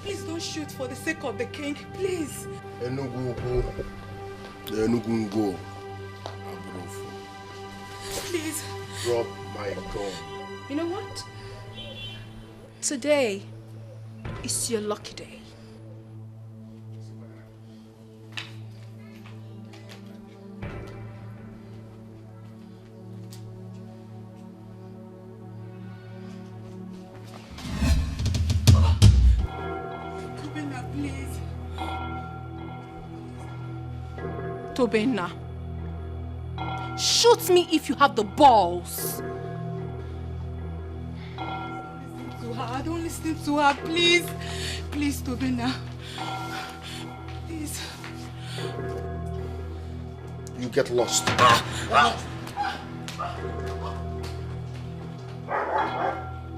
Please don't shoot for the sake of the king, please. Please. Drop my gun. You know what? Today is your lucky day. Tobena, shoot me if you have the balls. Don't listen to her, please. Please, Tobena. Please. You get lost.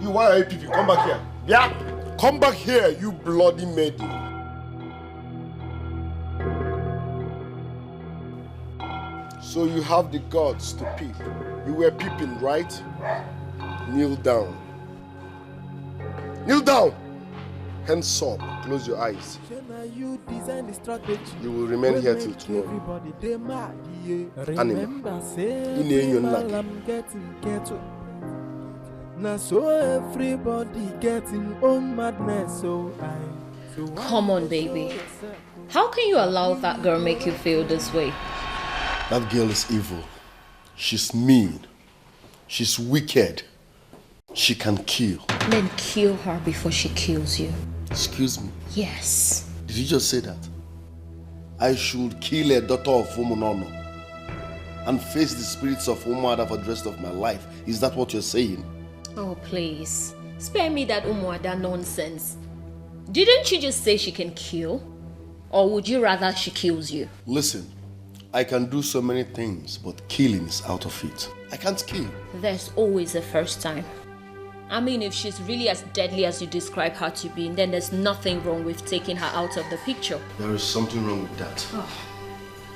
You YIPP, come back here. Yeah? Come back here, you bloody maiden. So you have the guts to peep. You were peeping, right? Kneel down. Kneel down! Hands up. Close your eyes. You will remain here till tomorrow. Animal. Now so everybody getting own madness. Come on, baby. How can you allow that girl make you feel this way? That girl is evil. She's mean. She's wicked. She can kill. Then kill her before she kills you. Excuse me? Yes. Did you just say that? I should kill a daughter of Umunono and face the spirits of Umuada for the rest of my life. Is that what you're saying? Oh, please. Spare me that Umuada nonsense. Didn't you just say she can kill? Or would you rather she kills you? Listen, I can do so many things, but killing is out of it. I can't kill. There's always a first time. I mean, if she's really as deadly as you describe her to be, then there's nothing wrong with taking her out of the picture. There is something wrong with that.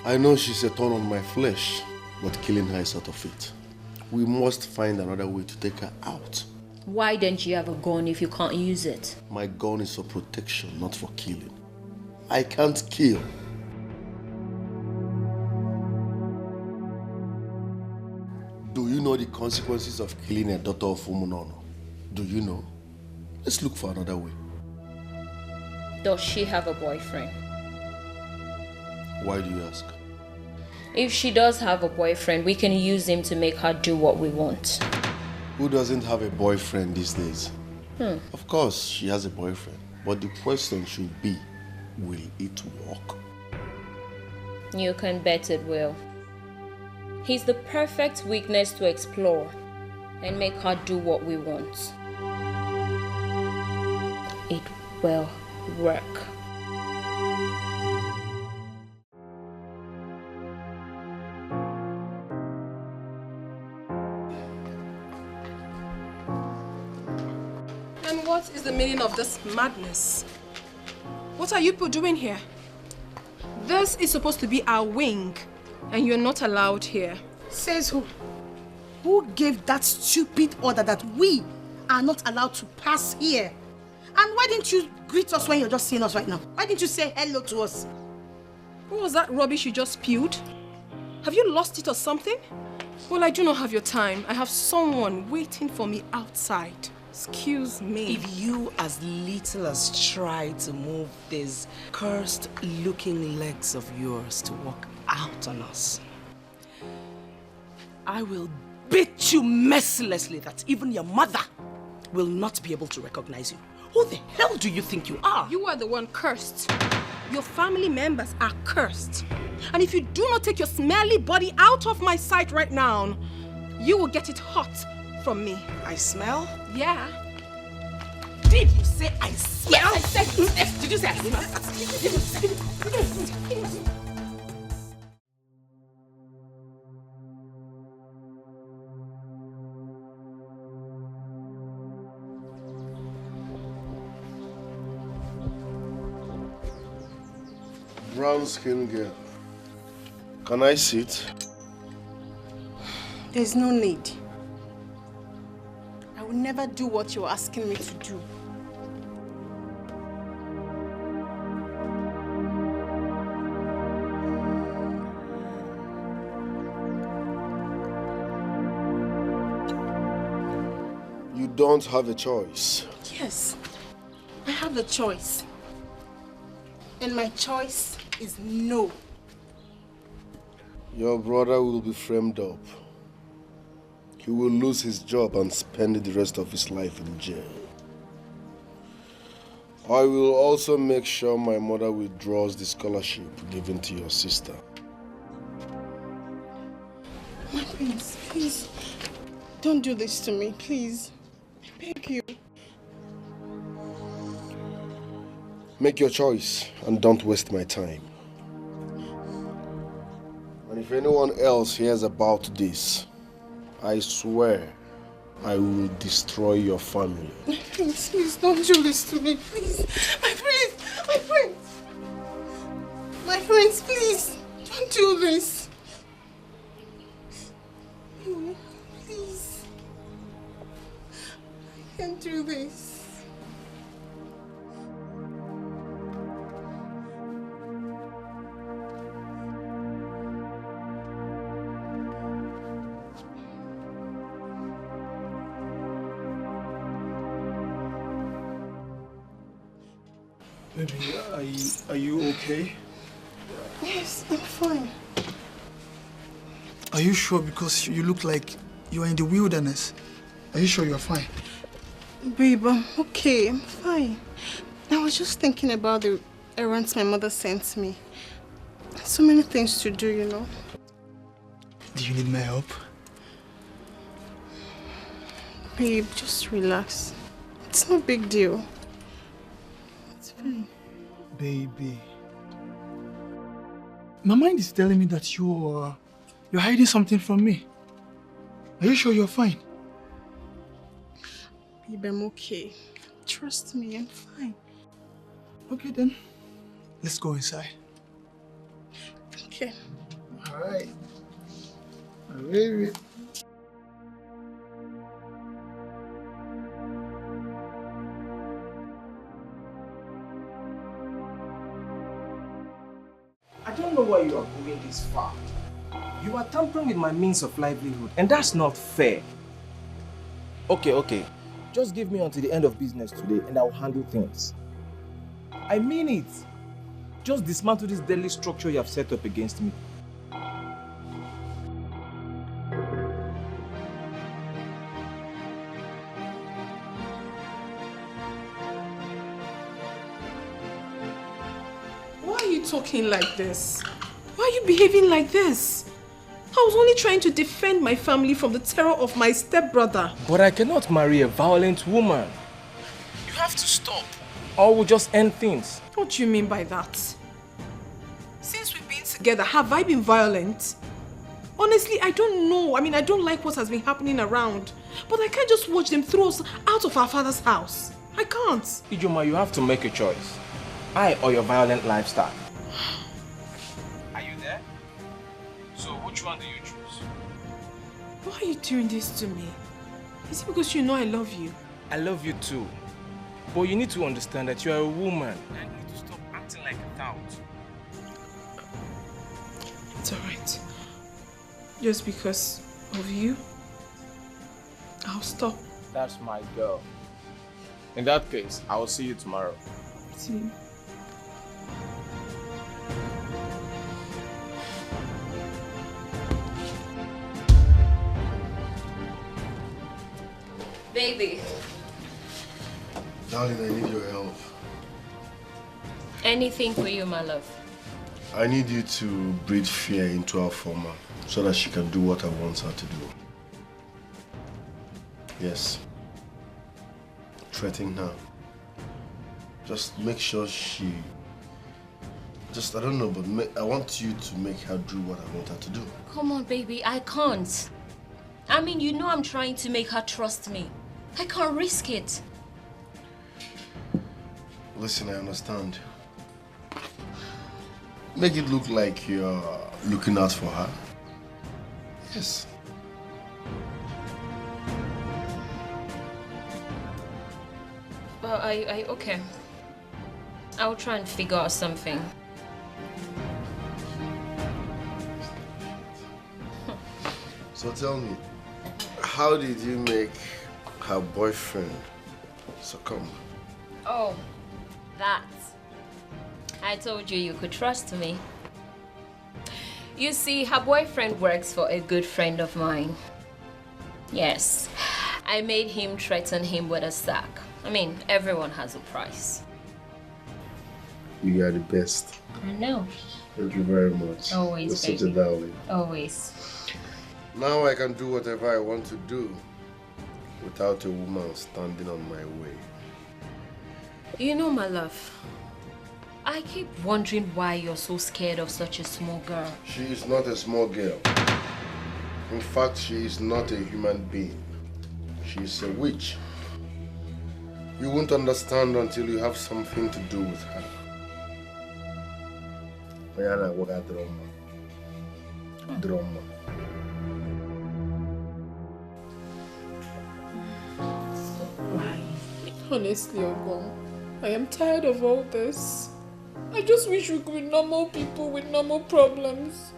I know she's a thorn on my flesh, but killing her is out of it. We must find another way to take her out. Why don't you have a gun if you can't use it? My gun is for protection, not for killing. I can't kill. Do you know the consequences of killing a daughter of Umunono? Do you know? Let's look for another way. Does she have a boyfriend? Why do you ask? If she does have a boyfriend, we can use him to make her do what we want. Who doesn't have a boyfriend these days? Of course, she has a boyfriend. But the question should be, will it work? You can bet it will. He's the perfect weakness to explore and make her do what we want. It will work. And what is the meaning of this madness? What are you people doing here? This is supposed to be our wing, and you're not allowed here. Says who? Who gave that stupid order that we are not allowed to pass here? And why didn't you greet us when you're just seeing us right now? Why didn't you say hello to us? What was that rubbish you just spewed? Have you lost it or something? Well, I do not have your time. I have someone waiting for me outside. Excuse me. If you as little as try to move these cursed-looking legs of yours to walk out on us, I will beat you mercilessly that even your mother will not be able to recognize you. Who the hell do you think you are? You are the one cursed. Your family members are cursed. And if you do not take your smelly body out of my sight right now, you will get it hot from me. I smell? Yeah. Did you say I smell? Yes, I said. Did you say I smell? Brown skin girl. Can I sit? There's no need. I will never do what you're asking me to do. You don't have a choice. Yes, I have a choice. And my choice is no. Your brother will be framed up. He will lose his job and spend the rest of his life in jail. I will also make sure my mother withdraws the scholarship given to your sister. My prince, please. Don't do this to me, please. I beg you. Make your choice and don't waste my time. And if anyone else hears about this, I swear I will destroy your family. My prince, please don't do this to me, please. My prince, my prince. My prince, please don't do this. Please. I can't do this. Baby, are you okay? Yes, I'm fine. Are you sure? Because you look like you are in the wilderness. Are you sure you're fine? Babe, I'm okay. I'm fine. I was just thinking about the errands my mother sent me. So many things to do, you know. Do you need my help? Babe, just relax. It's no big deal. It's fine. Baby. My mind is telling me that you're hiding something from me. Are you sure you're fine? Babe, I'm okay. Trust me, I'm fine. Okay then. Let's go inside. Okay. Alright. Baby. I don't know why you are going this far. You are tampering with my means of livelihood, and that's not fair. Okay. Just give me until the end of business today, and I'll handle things. I mean it. Just dismantle this deadly structure you have set up against me. Why are you talking like this? Why are you behaving like this? I was only trying to defend my family from the terror of my stepbrother. But I cannot marry a violent woman. You have to stop, or we'll just end things. What do you mean by that? Since we've been together, have I been violent? Honestly, I don't know. I don't like what has been happening around. But I can't just watch them throw us out of our father's house. I can't. Ijoma, you have to make a choice. I or your violent lifestyle. Are you there? So which one do you choose? Why are you doing this to me? Is it because you know I love you? I love you too. But you need to understand that you are a woman. And you need to stop acting like a tout. It's alright. Just because of you, I'll stop. That's my girl. In that case, I will see you tomorrow. See you. Baby. Darling, I need your help. Anything for you, my love. I need you to breed fear into our former so that she can do what I want her to do. Yes. Threaten her. Just make sure she... I don't know, but I want you to make her do what I want her to do. Come on, baby, I can't. You know I'm trying to make her trust me. I can't risk it. Listen, I understand. Make it look like you're looking out for her. Yes. Well, okay. I'll try and figure out something. So tell me, how did you make her boyfriend succumb? Oh, that. I told you could trust me. You see, her boyfriend works for a good friend of mine. Yes, I made him threaten him with a sack. Everyone has a price. You are the best. I know. Thank you very much. Always, You're baby. such a darling. Always. Now I can do whatever I want to do without a woman standing on my way. You know, my love, I keep wondering why you're so scared of such a small girl. She is not a small girl. In fact, she is not a human being. She is a witch. You won't understand until you have something to do with her. Drama. Honestly, Uncle, I am tired of all this. I just wish we could be normal people with normal problems.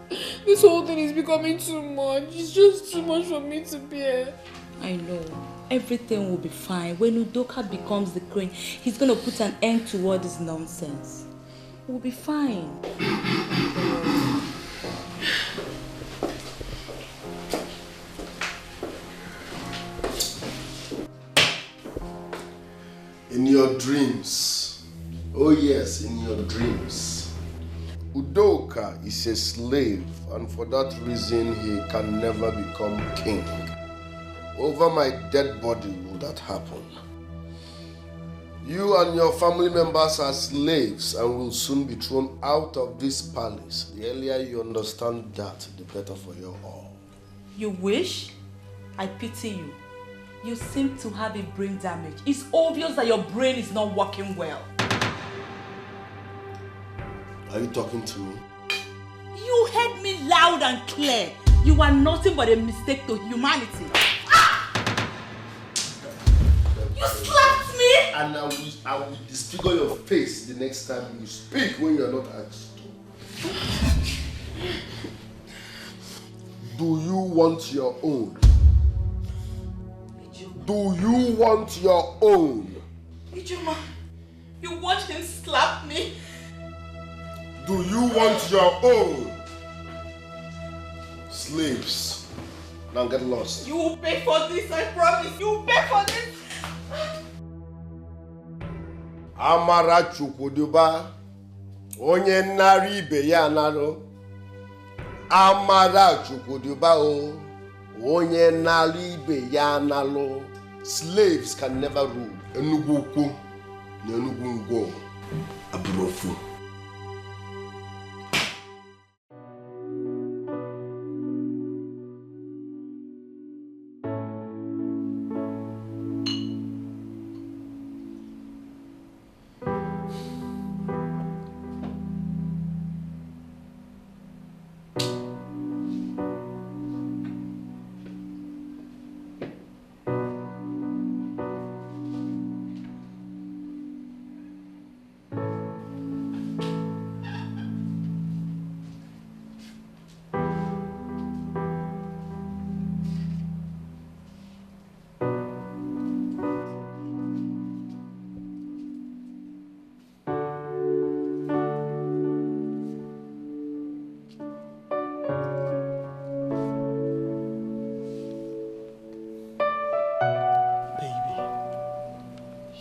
This whole thing is becoming too much. It's just too much for me to bear. I know. Everything will be fine. When Udoka becomes the queen, he's going to put an end to all this nonsense. We'll be fine. In your dreams, oh yes, in your dreams, Udoka is a slave, and for that reason he can never become king. Over my dead body will that happen. You and your family members are slaves and will soon be thrown out of this palace. The earlier you understand that, the better for you all. You wish? I pity you. You seem to have a brain damage. It's obvious that your brain is not working well. Are you talking to me? You heard me loud and clear. You are nothing but a mistake to humanity. Ah! You slapped me! And I will disfigure your face the next time you speak when you are not asked to. Do you want your own? Do you want your own? Ijoma, you watch him slap me? Do you want your own? Slaves. Now get lost. You will pay for this, I promise. You will pay for this. Amara Chukwuduba. Onye nari ibe ya naro. Amara Chukwuduba o. Onye nari ibe ya nalo. Slaves can never rule. Enugu ukwu na enugu ngo. Aburofu.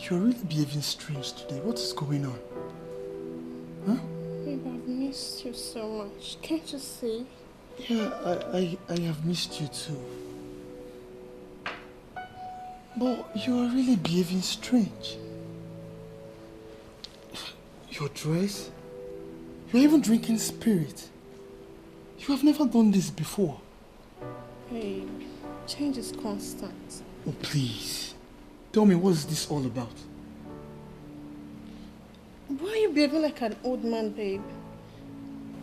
You're really behaving strange today. What is going on? Huh? Babe, I've missed you so much. Can't you see? Yeah, I have missed you too. But you are really behaving strange. Your dress? You're even drinking spirit. You have never done this before. Babe, change is constant. Oh, please. Tell me, what is this all about? Why are you behaving like an old man, babe?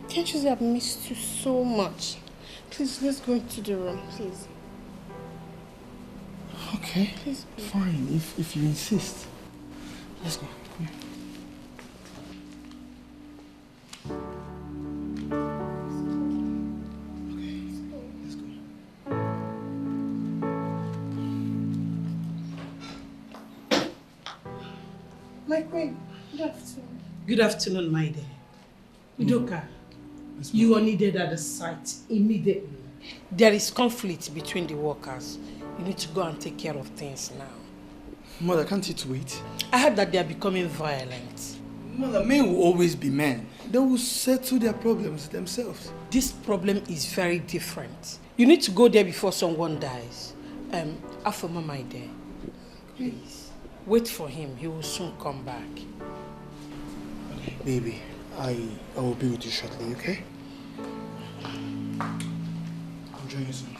Can't you see I've missed you so much? Please, let's go into the room, please. Okay, please, babe. Fine, if you insist. Let's go, come here. My queen, good afternoon. Good afternoon, my dear. Udoka, you are needed at the site immediately. There is conflict between the workers. You need to go and take care of things now. Mother, can't it wait? I heard that they are becoming violent. Mother, men will always be men. They will settle their problems themselves. this problem is very different. You need to go there before someone dies. Afoma, my dear, please, wait for him. He will soon come back. Baby, I will be with you shortly, okay? I'll join you soon.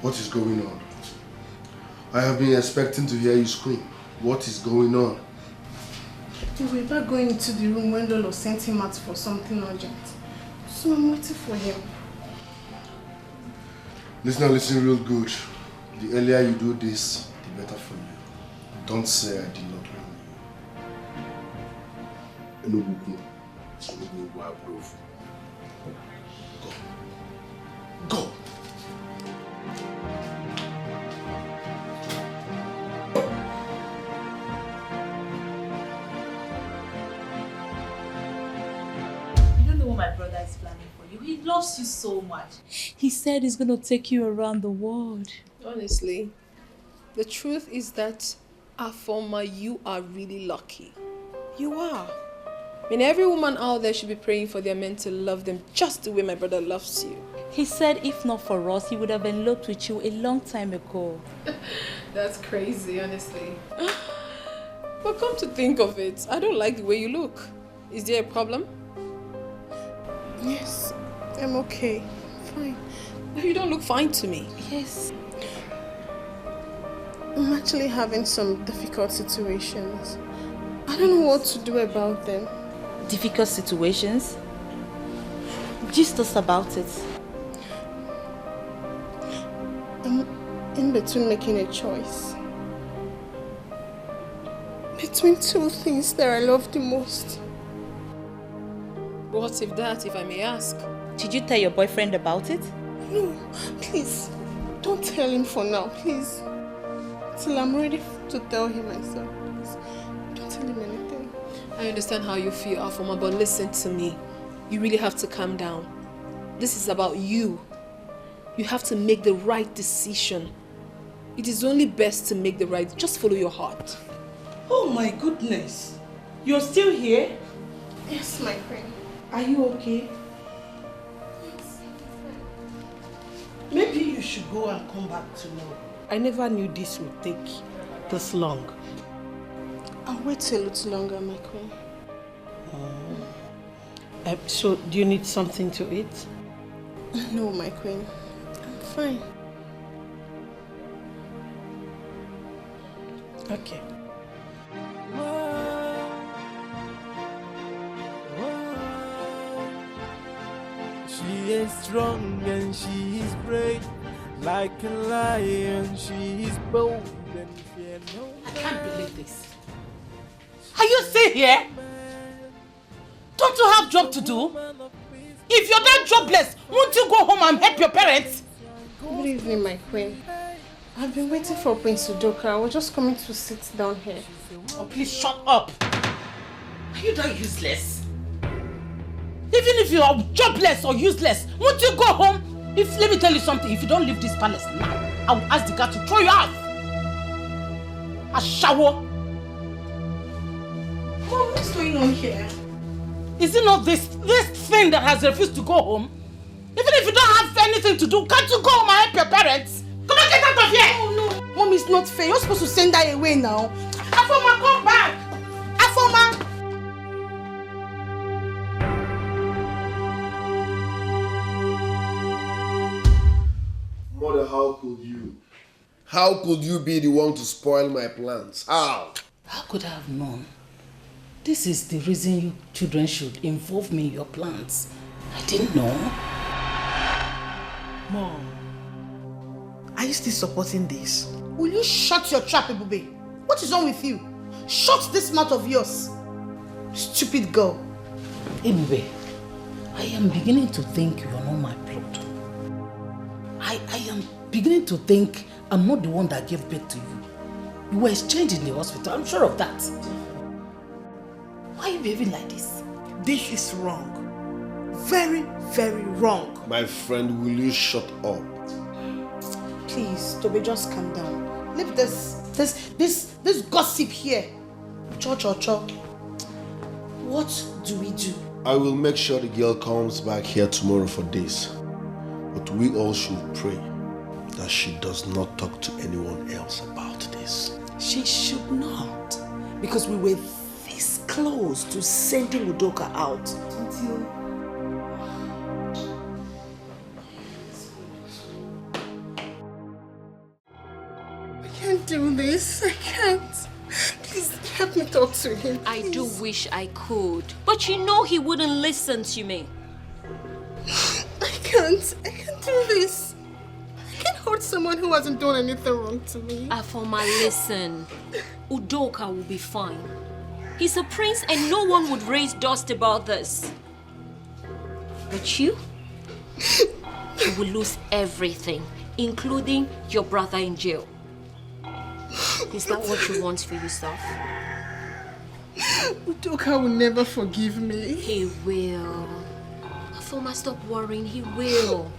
What is going on? I have been expecting to hear you scream. What is going on? We were back going into the room when Lolo sent him out for something urgent. So I'm waiting for him. Listen real good. The earlier you do this, the better for you. Don't say I did not warn you. Go. Go. My brother is planning for you. He loves you so much. He said he's going to take you around the world. Honestly, the truth is that, Afoma, you are really lucky. You are. I mean, every woman out there should be praying for their men to love them just the way my brother loves you. He said if not for us, he would have eloped with you a long time ago. That's crazy, honestly. But come to think of it, I don't like the way you look. Is there a problem? Yes, I'm okay. Fine. You don't look fine to me. Yes. I'm actually having some difficult situations. I don't know what to do about them. Difficult situations? Just us about it. I'm in between making a choice. Between two things that I love the most. What if that, if I may ask? Did you tell your boyfriend about it? No, please. Don't tell him for now, please. Till I'm ready to tell him myself, please. Don't tell him anything. I understand how you feel, Afoma, but listen to me. You really have to calm down. This is about you. You have to make the right decision. It is only best to make the right. Just follow your heart. Oh my goodness. You're still here? Yes, my friend. Are you okay? Yes. Maybe you should go and come back tomorrow. I never knew this would take this long. I'll wait a little longer, my queen. So, do you need something to eat? No, my queen. I'm fine. Okay. She is strong and she is brave, like a lion. She is bold and fear no. I can't believe this. Are you still here? Don't you have job to do? If you're that jobless, won't you go home and help your parents? Good evening, my queen. I've been waiting for Prince Udoka. I was just coming to sit down here. Oh, please shut up. Are you that useless? Even if you are jobless or useless, won't you go home? Let me tell you something, if you don't leave this palace now, I will ask the guard to throw you out. A shower. Mom, what's going on here? Is it not this thing that has refused to go home? Even if you don't have anything to do, can't you go home and help your parents? Come on, get out of here! Oh no, Mom, it's not fair. You're supposed to send her away now. Afoma, come back! Afoma! Mother, how could you? How could you be the one to spoil my plans? How? How could I have known? This is the reason you children should involve me in your plans. I didn't know. Mom, are you still supporting this? Will you shut your trap, Ebube? What is wrong with you? Shut this mouth of yours. Stupid girl. Ebube, I am beginning to think you are not my blood. I am beginning to think I'm not the one that gave birth to you. You were exchanged in the hospital, I'm sure of that. Why are you behaving like this? This is wrong. Very, very wrong. My friend, will you shut up? Please, Toby, just calm down. Leave this gossip here. Cho. What do we do? I will make sure the girl comes back here tomorrow for this. But we all should pray that she does not talk to anyone else about this. She should not. Because we were this close to sending Udoka out. Until... I can't do this. I can't. Please help me talk to him. I do wish I could. But you know he wouldn't listen to me. I can't do this. I can't hurt someone who hasn't done anything wrong to me. Afoma, listen. Udoka will be fine. He's a prince and no one would raise dust about this. But you will lose everything, including your brother in jail. Is that what you want for yourself? Udoka will never forgive me. He will. Afoma, stop worrying. He will.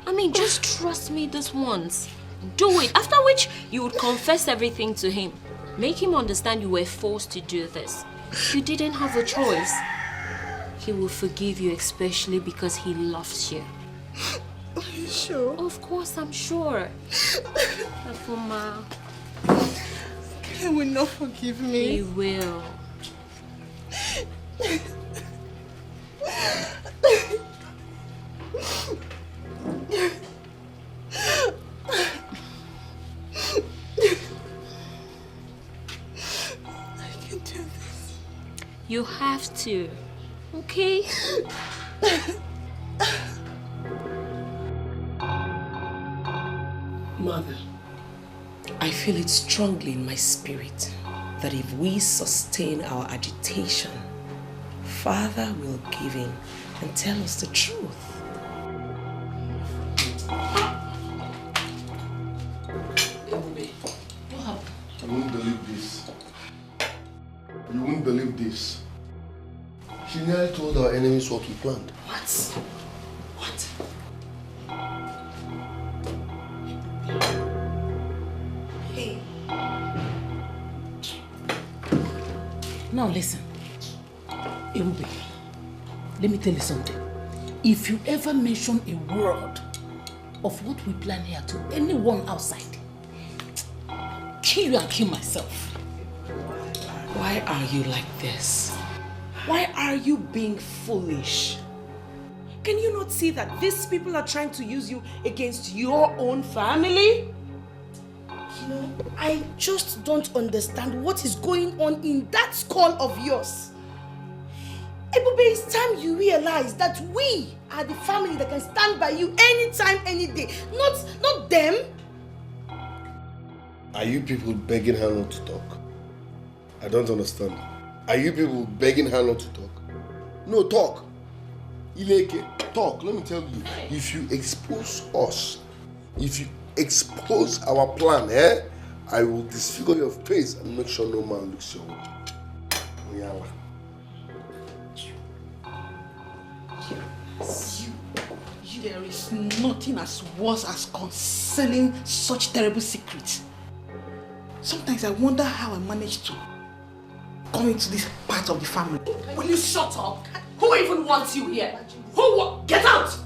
I mean, just trust me this once. Do it. After which, you would confess everything to him. Make him understand you were forced to do this. You didn't have a choice. He will forgive you, especially because he loves you. Are you sure? Of course, I'm sure. Afoma. He will not forgive me. He will. I can do this. You have to, okay? Mother, I feel it strongly in my spirit that if we sustain our agitation, Father will give in and tell us the truth. You won't believe this. You won't believe this. She nearly told our enemies what we planned. What? Hey. Now listen. Ebube, let me tell you something. If you ever mention a word of what we plan here to anyone outside, kill you and kill myself. Why are you like this? Why are you being foolish? Can you not see that these people are trying to use you against your own family? You know, I just don't understand what is going on in that skull of yours. Ebube, it's time you realize that we are the family that can stand by you anytime, any day. Not them. Are you people begging her not to talk? I don't understand. Are you people begging her not to talk? No, talk. Ileke, talk. Let me tell you, if you expose us, if you expose our plan, I will disfigure your face and make sure no man looks your way. Yalla. There is nothing as worse as concealing such terrible secrets. Sometimes I wonder how I managed to come into this part of the family. Will you shut up? Who even wants you here? Get out!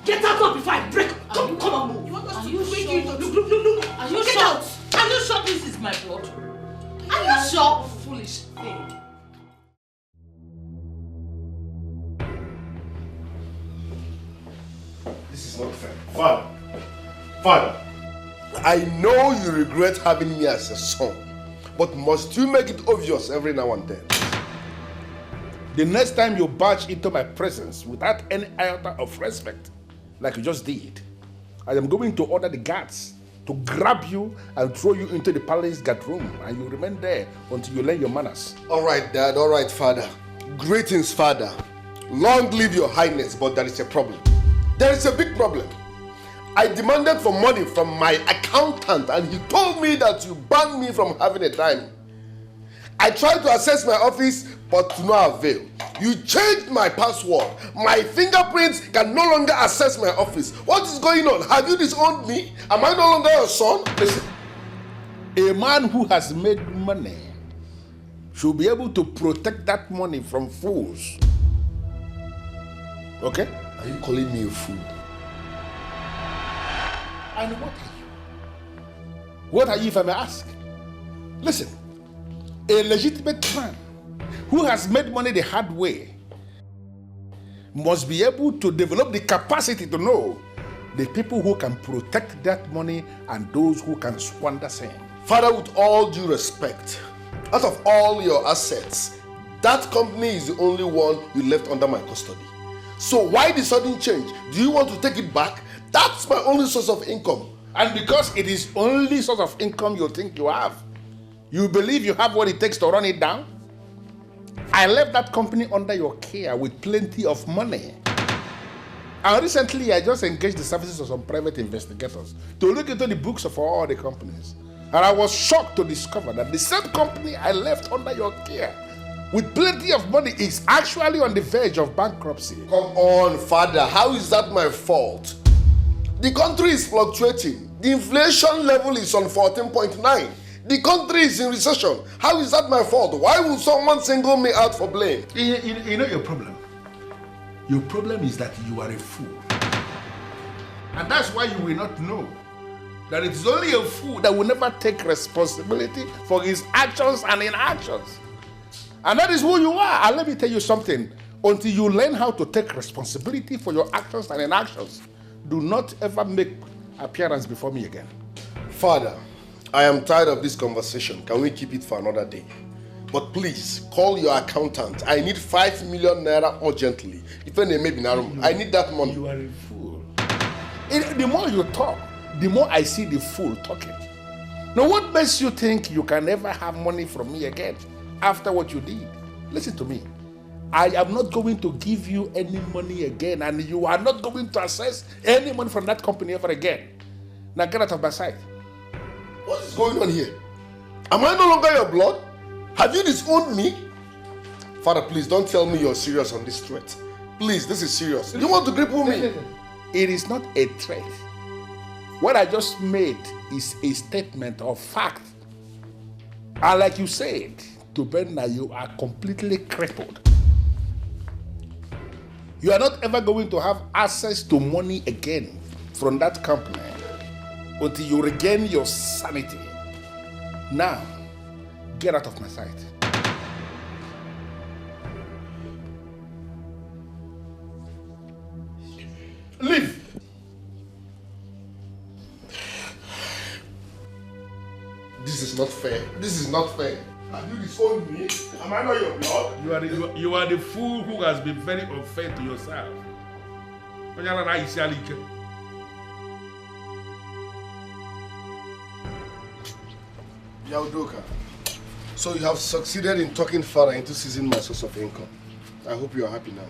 Get out now before I break. Come on, move. You want us to break you? Look. Are you Get sure? out! Are you sure this is my blood? Are you sure? Foolish thing. This is not fair. Father, I know you regret having me as a son, but must you make it obvious every now and then? The next time you barge into my presence without any iota of respect, like you just did, I am going to order the guards to grab you and throw you into the palace guard room, and you remain there until you learn your manners. All right, Dad. All right, Father. Greetings, Father. Long live your highness, but there is a problem. There is a big problem. I demanded for money from my accountant and he told me that you banned me from having a dime. I tried to access my office, but to no avail. You changed my password. My fingerprints can no longer access my office. What is going on? Have you disowned me? Am I no longer your son? Listen, a man who has made money should be able to protect that money from fools. Okay? Are you calling me a fool? And what are you? What are you, if I may ask? Listen, a legitimate man who has made money the hard way must be able to develop the capacity to know the people who can protect that money and those who can squander same. Father, with all due respect, out of all your assets, that company is the only one you left under my custody. So why the sudden change? Do you want to take it back? That's my only source of income. And because it is only source of income you think you have, you believe you have what it takes to run it down? I left that company under your care with plenty of money. And recently, I just engaged the services of some private investigators to look into the books of all the companies. And I was shocked to discover that the same company I left under your care with plenty of money is actually on the verge of bankruptcy. Come on, Father. How is that my fault? The country is fluctuating. The inflation level is on 14.9. The country is in recession. How is that my fault? Why would someone single me out for blame? You know your problem? Your problem is that you are a fool. And that's why you will not know that it is only a fool that will never take responsibility for his actions and inactions. And that is who you are. And let me tell you something. Until you learn how to take responsibility for your actions and inactions, do not ever make appearance before me again. Father, I am tired of this conversation. Can we keep it for another day? But please, call your accountant. I need 5 million naira urgently. I need that money. You are a fool. The more you talk, the more I see the fool talking. Now, what makes you think you can never have money from me again after what you did? Listen to me. I am not going to give you any money again, and you are not going to access any money from that company ever again. Now get out of my sight. What is going on here? Am I no longer your blood? Have you disowned me? Father, please don't tell me you're serious on this threat. Please, this is serious. You want to cripple me? It is not a threat. What I just made is a statement of fact. And like you said, to Benna, you are completely crippled. You are not ever going to have access to money again from that company until you regain your sanity. Now, get out of my sight. Leave. This is not fair. This is not fair. Have you disowned me? Am I not your blood? You are the fool who has been very unfair to yourself. Yaudoka, so you have succeeded in talking Father into seizing my source of income. I hope you are happy now.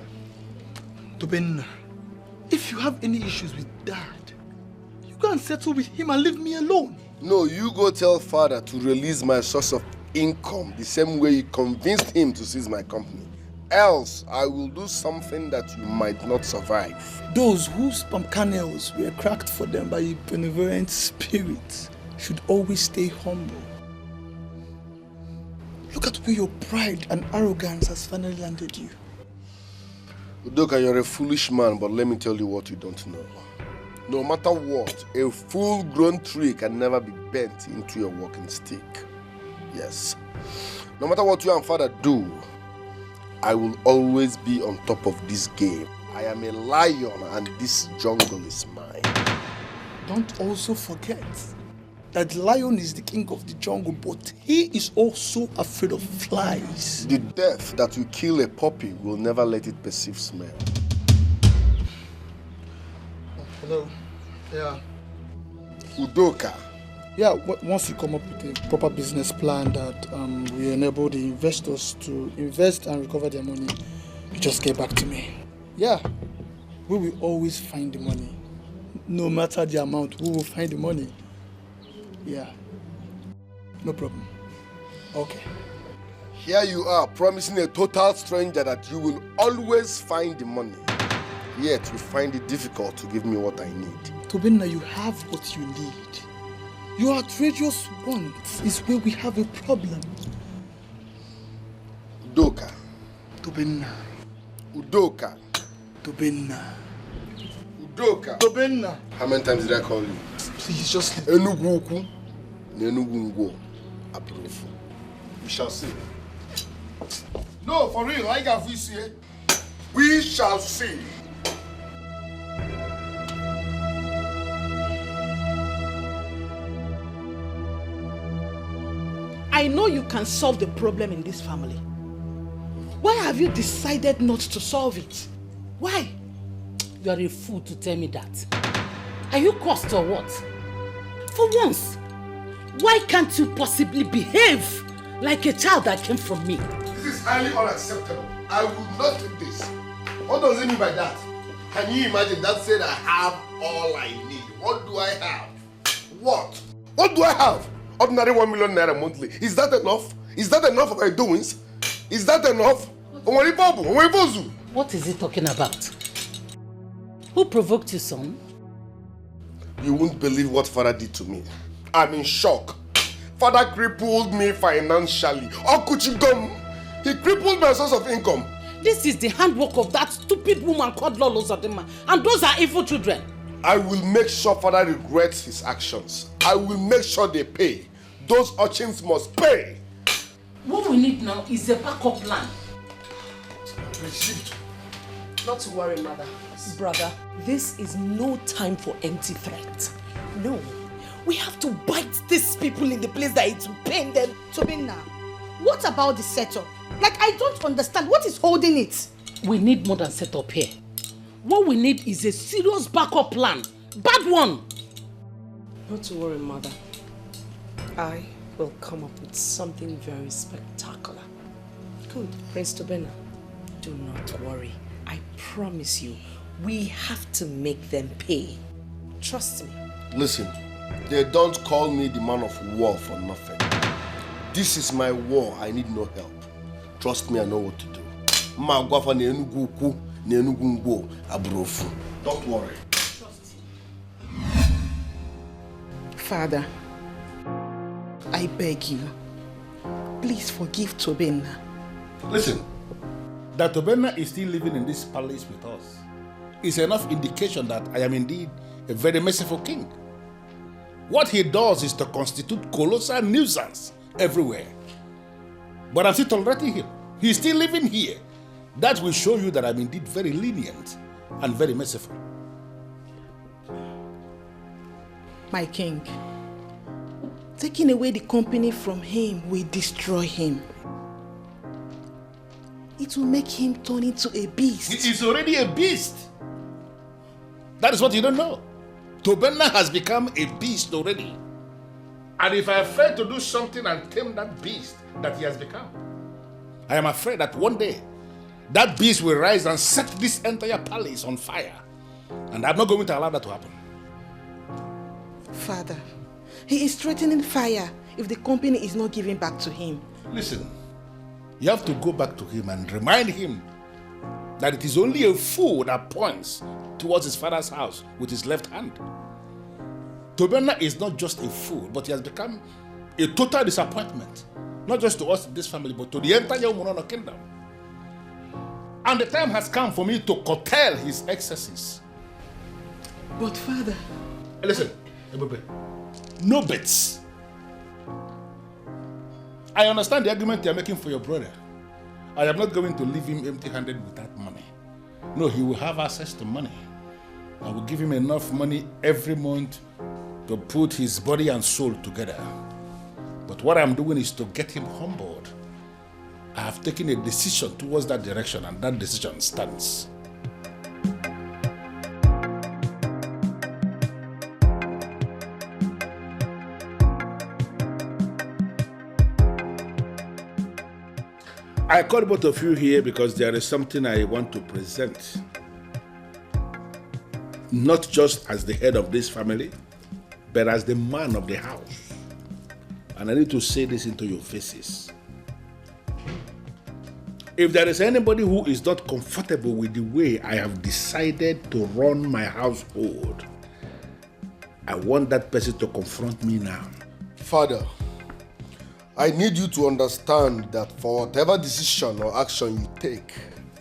Tobenna, if you have any issues with Dad, you go and settle with him and leave me alone. No, you go tell Father to release my source of income the same way you convinced him to seize my company. Else, I will do something that you might not survive. Those whose palm kernels were cracked for them by a benevolent spirit should always stay humble. Look at where your pride and arrogance has finally landed you. Udoka, you're a foolish man, but let me tell you what you don't know. No matter what, a full-grown tree can never be bent into a walking stick. Yes. No matter what you and Father do, I will always be on top of this game. I am a lion and this jungle is mine. Don't also forget that the lion is the king of the jungle, but he is also afraid of flies. The death that will kill a puppy will never let it perceive smell. Hello. Yeah. Udoka. Yeah, once you come up with a proper business plan that will enable the investors to invest and recover their money, you just get back to me. Yeah, we will always find the money. No matter the amount, we will find the money. Yeah, no problem. Okay. Here you are, promising a total stranger that you will always find the money. Yet you find it difficult to give me what I need. Tobenna, you have what you need. Your outrageous wants is where we have a problem. Udoka. Tobenna. Udoka. Tobenna. Udoka. Tobenna. How many times did I call you? Please, just leave. Enuguku. Nenugungo. Approve. We shall see. No, for real, like have we see. We shall see. I know you can solve the problem in this family. Why have you decided not to solve it? Why? You are a fool to tell me that. Are you cursed or what? For once, why can't you possibly behave like a child that came from me? This is highly unacceptable. I will not take this. What does it mean by that? Can you imagine that said I have all I need? What do I have? What? What do I have? Ordinary 1 million naira monthly. Is that enough? Is that enough of my doings? Is that enough? What is he talking about? Who provoked you, son? You won't believe what father did to me. I'm in shock. Father crippled me financially. He crippled my source of income. This is the handwork of that stupid woman called Lolo Zadema. And those are evil children. I will make sure father regrets his actions. I will make sure they pay. Those urchins must pay. What we need now is a backup plan. Not to worry, mother. Brother, this is no time for empty threat. No. We have to bite these people in the place that it will pain them. Tobenna, what about the setup? Like, I don't understand. What is holding it? We need more than setup here. What we need is a serious backup plan. Bad one. Not to worry, mother. I will come up with something very spectacular. Good. Prince Tobenna, do not worry. I promise you, we have to make them pay. Trust me. Listen, They don't call me the man of war for nothing. This is my war. I need no help. Trust me, I know what to do. Don't worry. Father, I beg you, please forgive Tobenna. Listen, that Tobenna is still living in this palace with us is enough indication that I am indeed a very merciful king. What he does is to constitute colossal nuisance everywhere. But I'm still tolerating him. He's still living here. That will show you that I'm indeed very lenient and very merciful. My king, taking away the company from him will destroy him. It will make him turn into a beast. He is already a beast. That is what you don't know. Tobenna has become a beast already. And if I fail to do something and tame that beast that he has become, I am afraid that one day that beast will rise and set this entire palace on fire. And I'm not going to allow that to happen. Father, he is threatening fire if the company is not given back to him. Listen, you have to go back to him and remind him that it is only a fool that points towards his father's house with his left hand. Tobenna is not just a fool, but he has become a total disappointment, not just to us in this family, but to the entire Umunono kingdom. And the time has come for me to curtail his excesses. But Father... Listen, Ebube, no bets. I understand the argument you are making for your brother. I am not going to leave him empty-handed without money. No, he will have access to money. I will give him enough money every month to put his body and soul together. But what I'm doing is to get him humbled. I have taken a decision towards that direction, and that decision stands. I called both of you here because there is something I want to present. Not just as the head of this family, but as the man of the house. And I need to say this into your faces. If there is anybody who is not comfortable with the way I have decided to run my household, I want that person to confront me now. Father, I need you to understand that for whatever decision or action you take,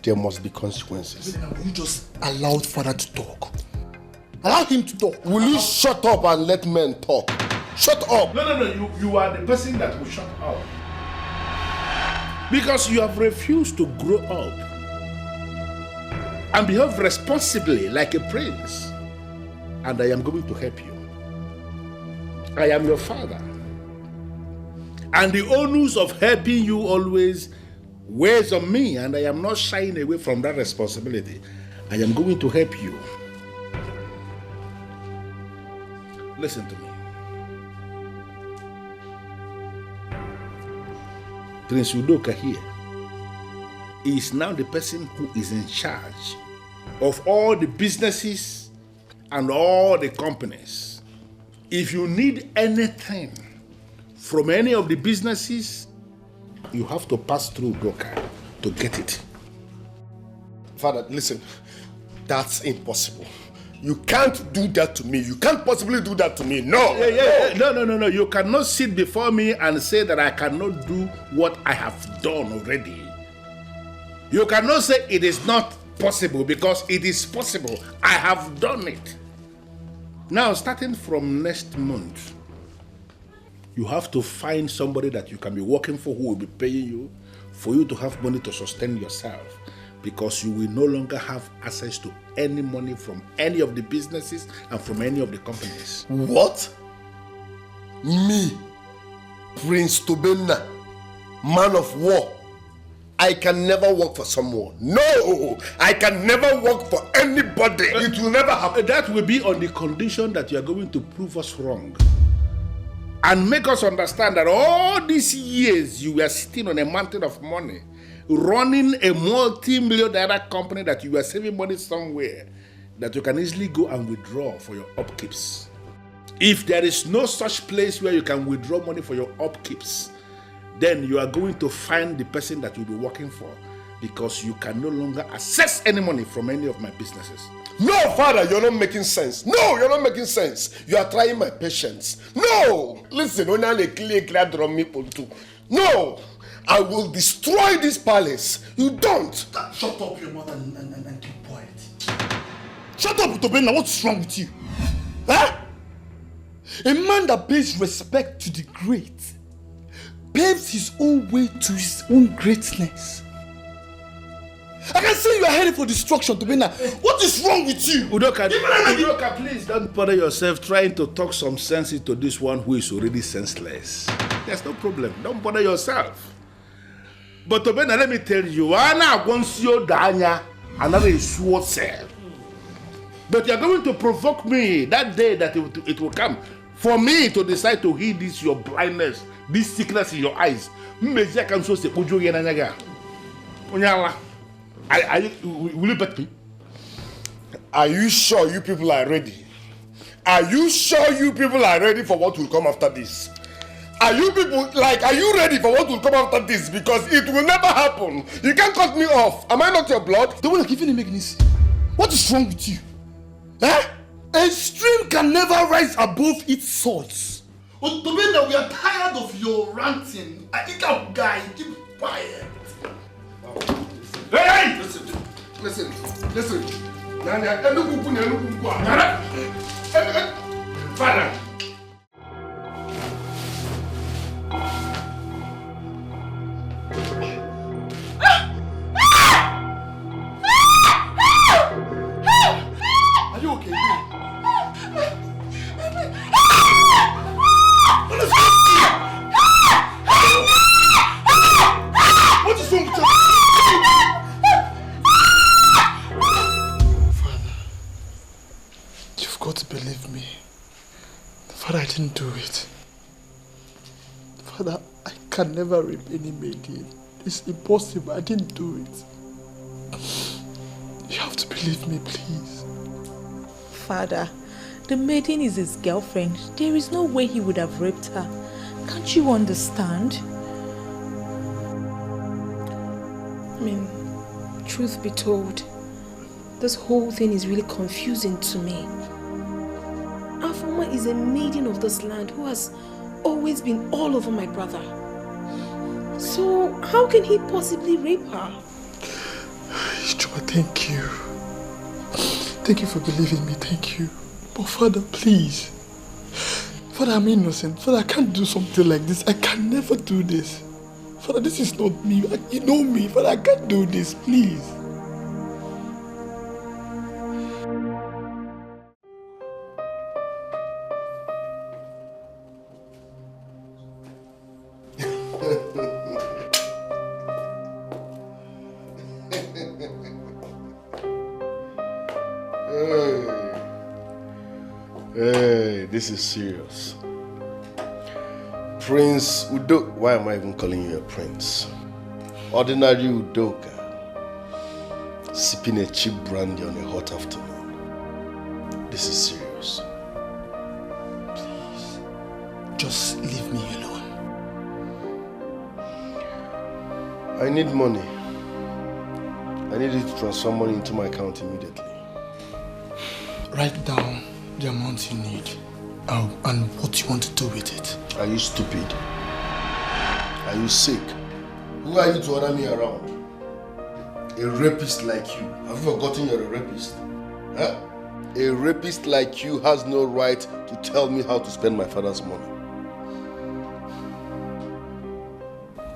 there must be consequences. You just allowed Father to talk. Allow him to talk. Will you shut up and let men talk? Shut up! No. You are the person that will shut up. Because you have refused to grow up and behave responsibly like a prince. And I am going to help you. I am your father. And the onus of helping you always weighs on me, and I am not shying away from that responsibility. I am going to help you. Listen to me. Prince Udoka here is now the person who is in charge of all the businesses and all the companies. If you need anything from any of the businesses, you have to pass through Udoka to get it. Father, listen, that's impossible. You can't do that to me. You can't possibly do that to me. No. No. You cannot sit before me and say that I cannot do what I have done already. You cannot say it is not possible, because it is possible. I have done it. Now, starting from next month, you have to find somebody that you can be working for who will be paying you for you to have money to sustain yourself, because you will no longer have access to any money from any of the businesses and from any of the companies. What? Me, Prince Tobena, man of war, I can never work for someone. No, I can never work for anybody. It will never happen. That will be on the condition that you are going to prove us wrong and make us understand that all these years you were sitting on a mountain of money, running a multi-million dollar company, that you were saving money somewhere that you can easily go and withdraw for your upkeeps. If there is no such place where you can withdraw money for your upkeeps, then you are going to find the person that you'll be working for, because you can no longer access any money from any of my businesses. No, Father, you're not making sense. No, you're not making sense. You are trying my patience. No, listen, no, I will destroy this palace. You don't. Shut up, your mother, and keep quiet. Shut up, Tobena. What's wrong with you? Huh? A man that pays respect to the great paves his own way to his own greatness. I can see you are headed for destruction, Tobena. What is wrong with you? Udoka, please don't bother yourself trying to talk some sense into this one who is already senseless. There's no problem. Don't bother yourself. But Tobena, let me tell you, but you're going to provoke me that day that it will come for me to decide to heal this your blindness, this sickness in your eyes. Will you bet me? Are you sure you people are ready? Are you sure you people are ready for what will come after this? Are you people, are you ready for what will come after this? Because it will never happen. You can't cut me off. Am I not your blood? The one giving him this. What is wrong with you? Huh? A stream can never rise above its source. Oh, Tobena, we are tired of your ranting. I think I'm guy, keep quiet. Hey! Listen. Father. Are you okay? What is wrong with you? Father, you've got to believe me. Father, I didn't do it. Father, I can never rape any maiden. It's impossible. I didn't do it. You have to believe me, please. Father, the maiden is his girlfriend. There is no way he would have raped her. Can't you understand? I mean, truth be told, this whole thing is really confusing to me. Afoma is a maiden of this land who has always been all over my brother. So how can he possibly rape her? Ichuma, thank you. Thank you for believing me, thank you. But Father, please. Father, I'm innocent. Father, I can't do something like this. I can never do this. Father, this is not me. You know me. Father, I can't do this, please. Hey, this is serious. Prince Udoka. Why am I even calling you a prince? Ordinary Udoka. Sipping a cheap brandy on a hot afternoon. This is serious. Please, just leave me alone. I need money. I need you to transfer money into my account immediately. Write down the amount you need and what you want to do with it. Are you stupid? Are you sick? Who are you to order me around? A rapist like you. Have you forgotten you're a rapist? Huh? A rapist like you has no right to tell me how to spend my father's money.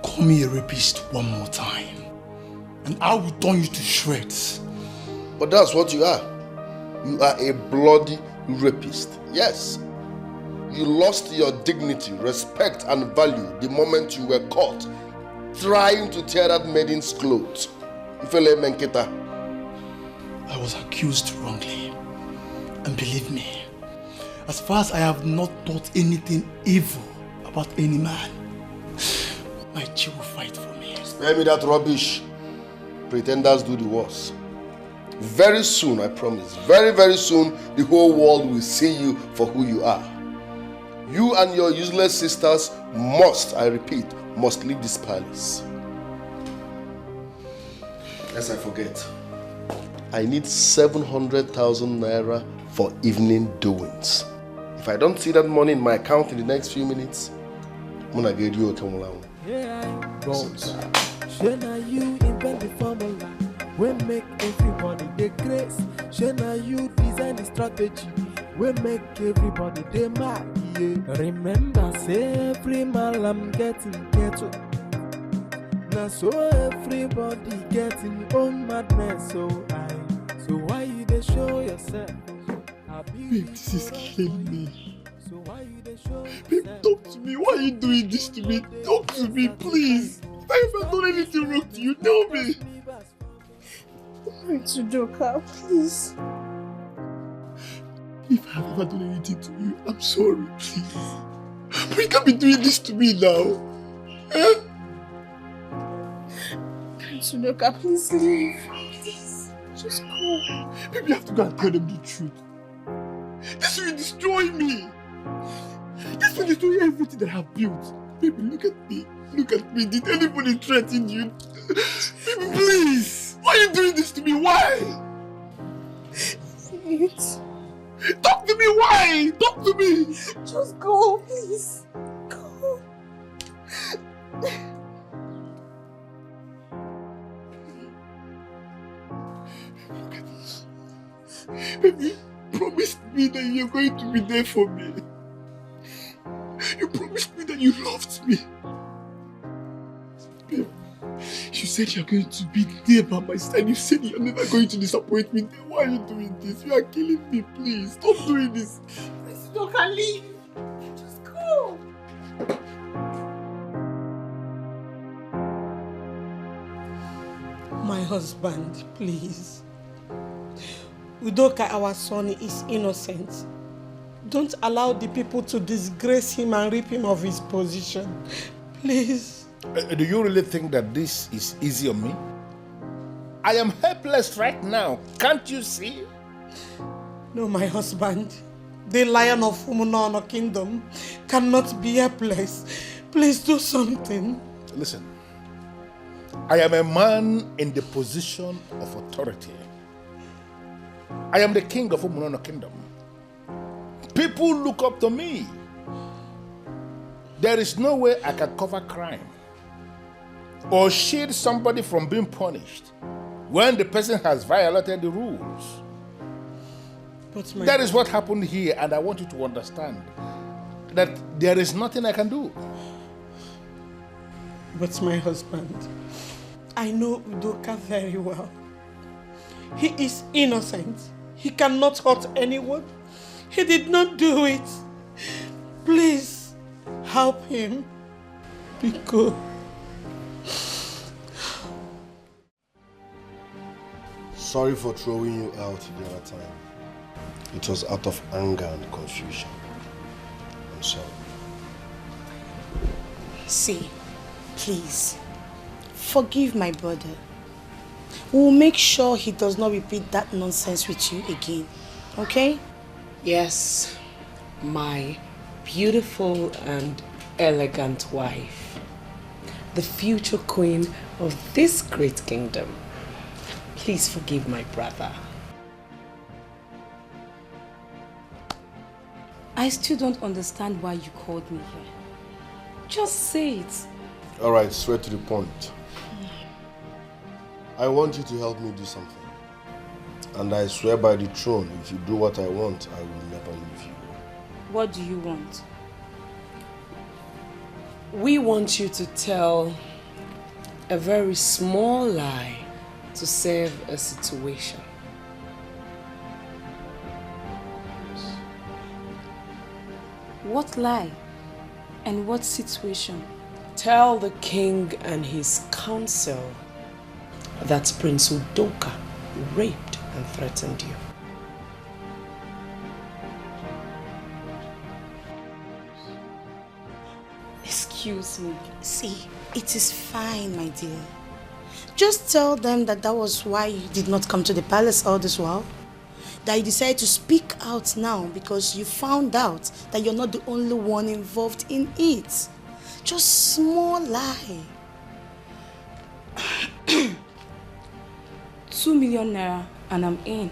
Call me a rapist one more time, and I will turn you to shreds. But that's what you are. You are a bloody rapist. Yes. You lost your dignity, respect, and value the moment you were caught trying to tear that maiden's clothes. Ifele Menketa. I was accused wrongly. And believe me, as far as I have not thought anything evil about any man, my Chi will fight for me. Spare me that rubbish. Pretenders do the worst. Very soon, I promise, very, very soon, the whole world will see you for who you are. You and your useless sisters must, I repeat, must leave this palace. Lest I forget, I need 700,000 naira for evening doings. If I don't see that money in my account in the next few minutes, I'm gonna get you a Kamulaun. Boss, shana you invent the formula. We make everybody the grace. Shana you design the strategy. We make everybody the mad. Yeah. Remember, say every man I'm getting ghetto. Now so everybody getting own madness. So why you they show yourself? Babe, this is killing me. Babe, talk to me. Why are you doing this to me? Talk to me, please. If I haven't done anything wrong to you, tell me. Udoka, please. If I have ever done anything to you, I'm sorry, please. But you can't be doing this to me now. Eh? Udoka, please leave. Please, just go. Maybe you have to go and tell them the truth. This will destroy me. This will destroy everything that I have built. Baby, look at me. Look at me. Did anybody threaten you? Baby, please. Why are you doing this to me? Why? Talk to me. Why? Talk to me. Just go, please. Go. Look at this. Baby, you promised me that you're going to be there for me. You promised me that you loved me. Babe, you said you're going to be there by my side. You said you're never going to disappoint me. Then why are you doing this? You are killing me, please. Stop doing this. Please, Udoka, leave. Just go. My husband, please. Udoka, our son, is innocent. Don't allow the people to disgrace him and rip him of his position. Please. Do you really think that this is easy on me? I am helpless right now. Can't you see? No, my husband. The Lion of Umunono Kingdom cannot be helpless. Please do something. Listen, I am a man in the position of authority. I am the king of Umunono Kingdom. People look up to me. There is no way I can cover crime or shield somebody from being punished when the person has violated the rules. That is what happened here, and I want you to understand that there is nothing I can do. But my husband, I know Udoka very well. He is innocent. He cannot hurt anyone. He did not do it. Please, help him. Be good. Sorry for throwing you out the other time. It was out of anger and confusion. I'm sorry. See, please, forgive my brother. We'll make sure he does not repeat that nonsense with you again, okay? Yes, my beautiful and elegant wife, the future queen of this great kingdom. Please forgive my brother. I still don't understand why you called me here. Just say it. All right, straight to the point. I want you to help me do something. And I swear by the throne, if you do what I want, I will never leave you. What do you want? We want you to tell a very small lie to save a situation. What lie? And what situation? Tell the king and his council that Prince Udoka raped and threatened you. Excuse me. See, it is fine, my dear. Just tell them that that was why you did not come to the palace all this while. That you decided to speak out now because you found out that you're not the only one involved in it. Just small lie. 2 million naira and I'm in.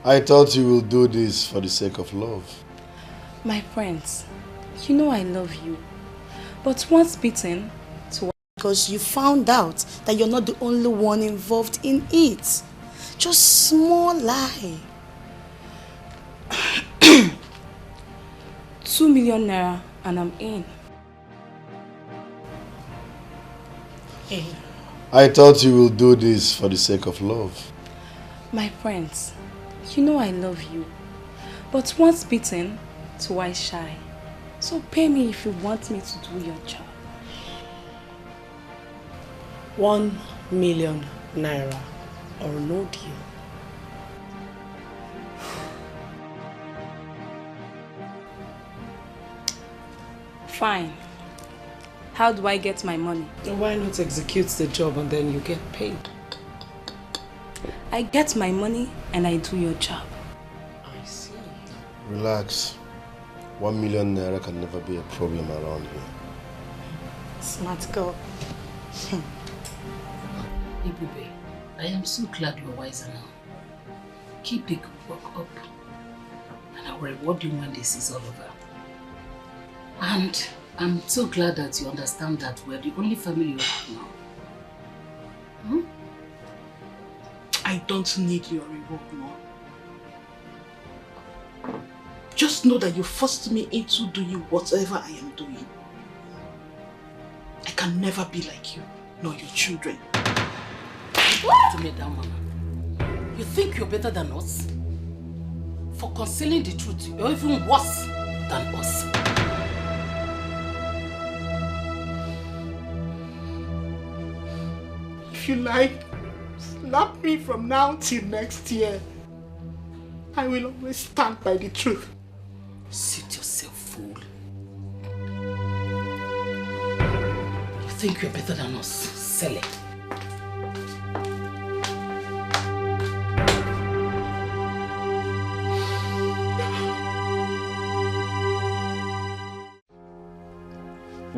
I thought you will do this for the sake of love. My friends, you know I love you. But once bitten, twice because you found out that you're not the only one involved in it. Just small lie. 2 million naira and I'm in. I thought you will do this for the sake of love. My friends, you know I love you. But once bitten, twice shy. So pay me if you want me to do your job. 1 million naira or no deal. Fine. How do I get my money? Why not execute the job and then you get paid? I get my money and I do your job. I see. Relax. 1 million naira can never be a problem around here. Smart girl. Ibube, I am so glad you're wiser now. Keep the good work up. And I will reward you when this is all over. And I'm so glad that you understand that we're the only family you have now. Hmm? I don't need your reward, Mom. Just know that you forced me into doing whatever I am doing. I can never be like you, nor your children. To me, that mama. You think you're better than us? For concealing the truth, you're even worse than us. If you like, slap me from now till next year. I will always stand by the truth. Sit yourself, fool. You think you're better than us? Sell it.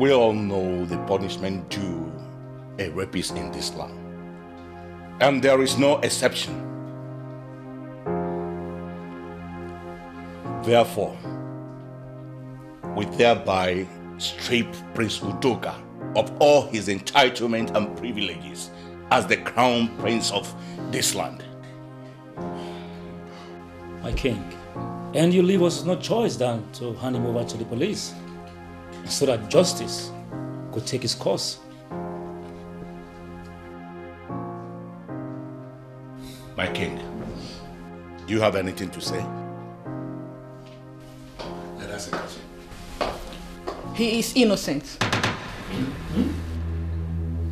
We all know the punishment due a rapist in this land. And there is no exception. Therefore, we thereby strip Prince Udoka of all his entitlement and privileges as the crown prince of this land. My king, and you leave us no choice than to hand him over to the police so that justice could take its course. My king, do you have anything to say? Let us ask him. He is innocent.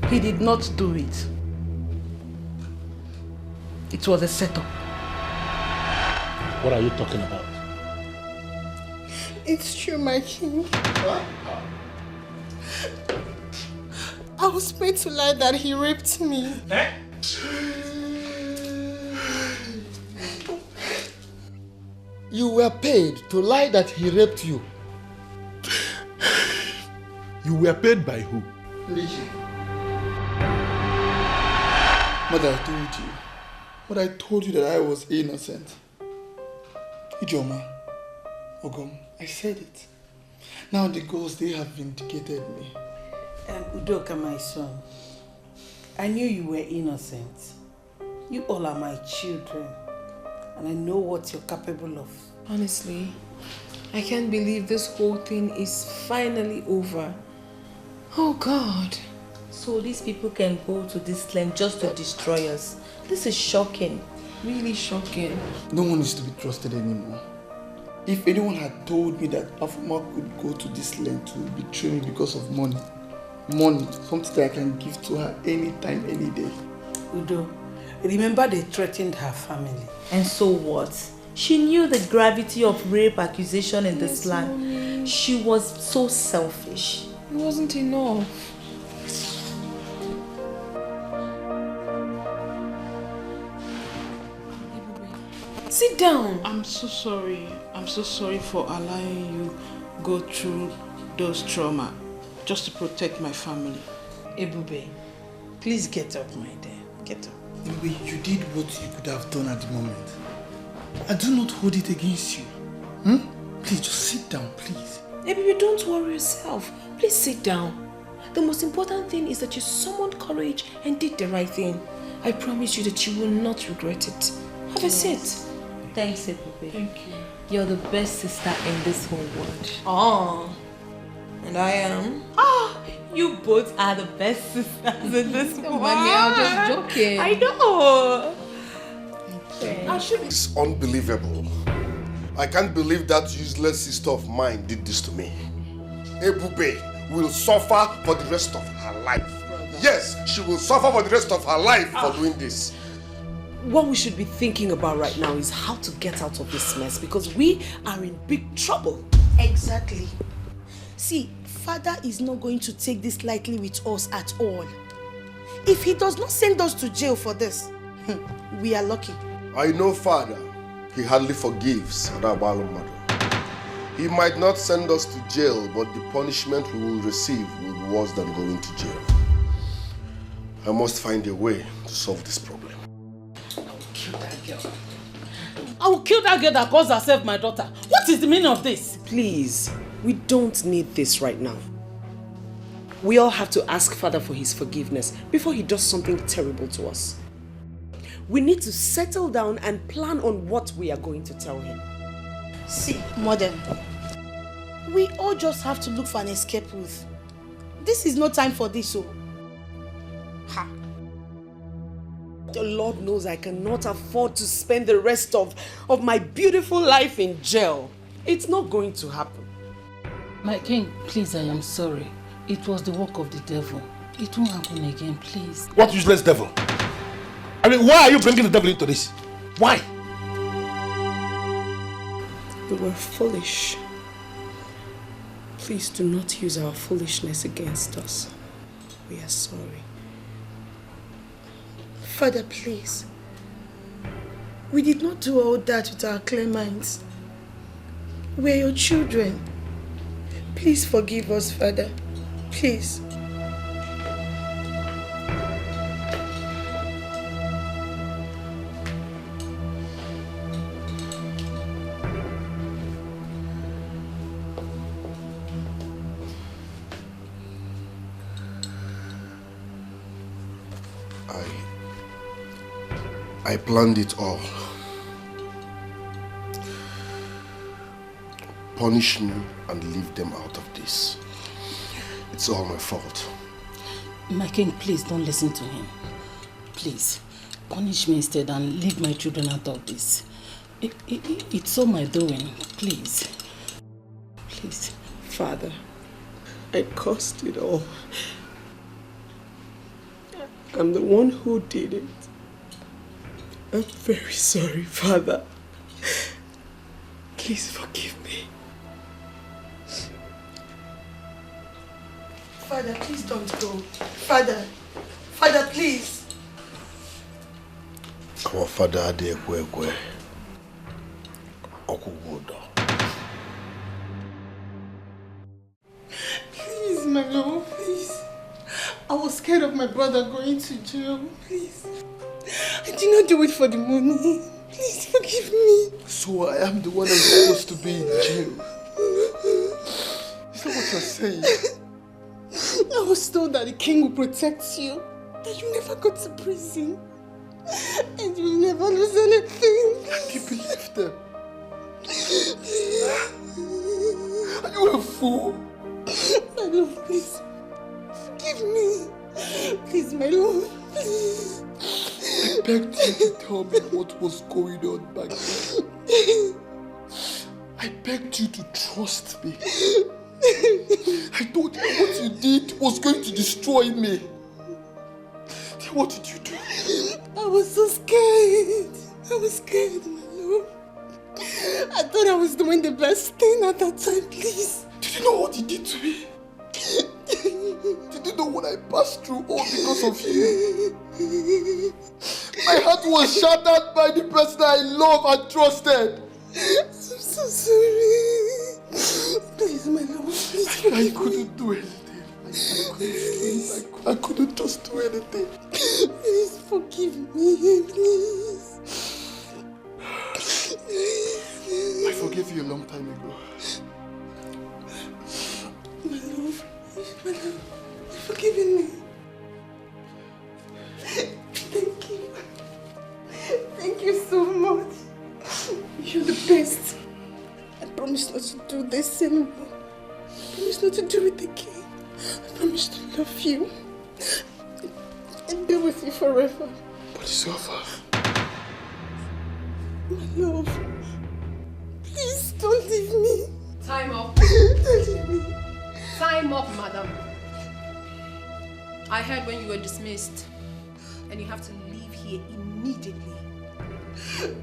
He did not do it. It was a setup. What are you talking about? It's true, my king. I was made to lie that he raped me. You were paid to lie that he raped you. You were paid by who? Mother, I told you. But I told you that I was innocent. Ijoma, Ogom, I said it. Now the girls, they have vindicated me. Udoka, my son, I knew you were innocent. You all are my children. And I know what you're capable of. Honestly, I can't believe this whole thing is finally over. Oh God. So these people can go to this land just to destroy us. This is shocking. Really shocking. No one is to be trusted anymore. If anyone had told me that Afuma could go to this land to betray me because of money, something that I can give to her anytime, any day. Udo, remember they threatened her family. And so what? She knew the gravity of rape accusation in this land. Mommy. She was so selfish. It wasn't enough. Sit down. I'm so sorry. I'm so sorry for allowing you go through those trauma just to protect my family. Ebube, please get up, my dear. Get up. Ebube, you did what you could have done at the moment. I do not hold it against you. Please, just sit down, please. Baby, don't worry yourself. Please sit down. The most important thing is that you summoned courage and did the right thing. I promise you that you will not regret it. Have a seat. Thanks, Ebube. Thank you. You're the best sister in this whole world. Oh, and I am? You both are the best sisters in this world. Mommy, I was just joking. I know. It's unbelievable. I can't believe that useless sister of mine did this to me. Ebube will suffer for the rest of her life. Yes, she will suffer for the rest of her life for doing this. What we should be thinking about right now is how to get out of this mess, because we are in big trouble. Exactly. See, Father is not going to take this lightly with us at all. If he does not send us to jail for this, we are lucky. I know Father, he hardly forgives Adabalumadu. He might not send us to jail, but the punishment we will receive will be worse than going to jail. I must find a way to solve this problem. I will kill that girl that calls herself my daughter. What is the meaning of this? Please, we don't need this right now. We all have to ask Father for his forgiveness before he does something terrible to us. We need to settle down and plan on what we are going to tell him. See, Mother, we all just have to look for an escape route. This is no time for this, so. Ha. The Lord knows I cannot afford to spend the rest of my beautiful life in jail. It's not going to happen. My king, please, I am sorry. It was the work of the devil. It won't happen again, please. What useless devil? I mean, why are you bringing the devil into this? Why? We were foolish. Please do not use our foolishness against us. We are sorry. Father, please. We did not do all that with our clear minds. We are your children. Please forgive us, Father. Please. I planned it all. Punish me and leave them out of this. It's all my fault. My king, please don't listen to him. Please, punish me instead and leave my children out of this. It's all my doing. Please. Please. Father, I caused it all. I'm the one who did it. I'm very sorry, Father. Please forgive me. Father, please don't go. Father, please. Our father had a kwe. Please, my lord, please. I was scared of my brother going to jail. Please. I did not do it for the money. Please forgive me. So I am the one that's supposed to be in jail. Is that what you're saying? I was told that the king will protect you, that you never go to prison, and you will never lose anything. And you believed them. Are you a fool? My love, please. Forgive me. Please, my love, please. I begged you to tell me what was going on back then. I begged you to trust me. I told you what you did was going to destroy me. Then what did you do? I was so scared. I was scared, my love. I thought I was doing the best thing at that time, please. Did you know what you did to me? Did you know what I passed through all because of you? My heart was shattered by the person I love and trusted. I'm so sorry. Please, my love, please. I couldn't do anything. I couldn't just do anything. Please forgive me, please. I forgave you a long time ago. My love, you've forgiven me. Thank you. Thank you so much. You're the best. I promise not to do this anymore. I promise not to do it again. I promise to love you and be with you forever. But it's over. My love, please don't leave me. Time up. Don't leave me. Time up, madam. I heard when you were dismissed, and you have to leave here immediately.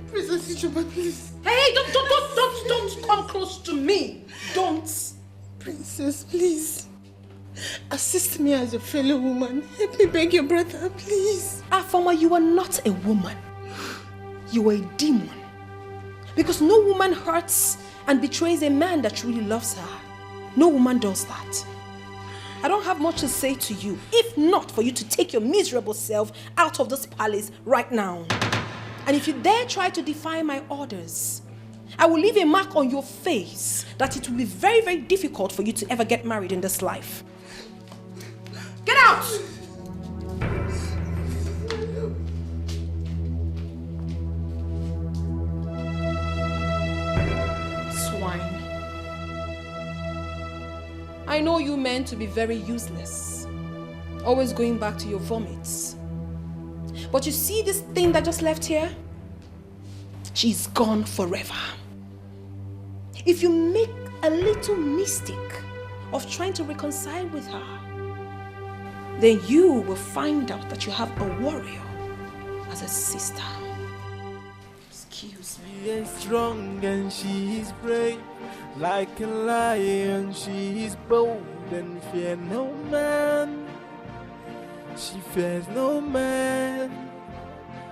Princess Ijoba, please. Hey, don't come close to me. Don't. Princess, please. Assist me as a fellow woman. Help me beg your brother, please. Afoma, you are not a woman. You are a demon. Because no woman hurts and betrays a man that truly loves her. No woman does that. I don't have much to say to you, if not for you to take your miserable self out of this palace right now. And if you dare try to defy my orders, I will leave a mark on your face that it will be very, very difficult for you to ever get married in this life. Get out! Swine. I know you men to be very useless, always going back to your vomits. But you see this thing that just left here? She's gone forever. If you make a little mistake of trying to reconcile with her, then you will find out that you have a warrior as a sister. Excuse me. She is strong and she is brave, like a lion she is bold and fear no man. She fears no man.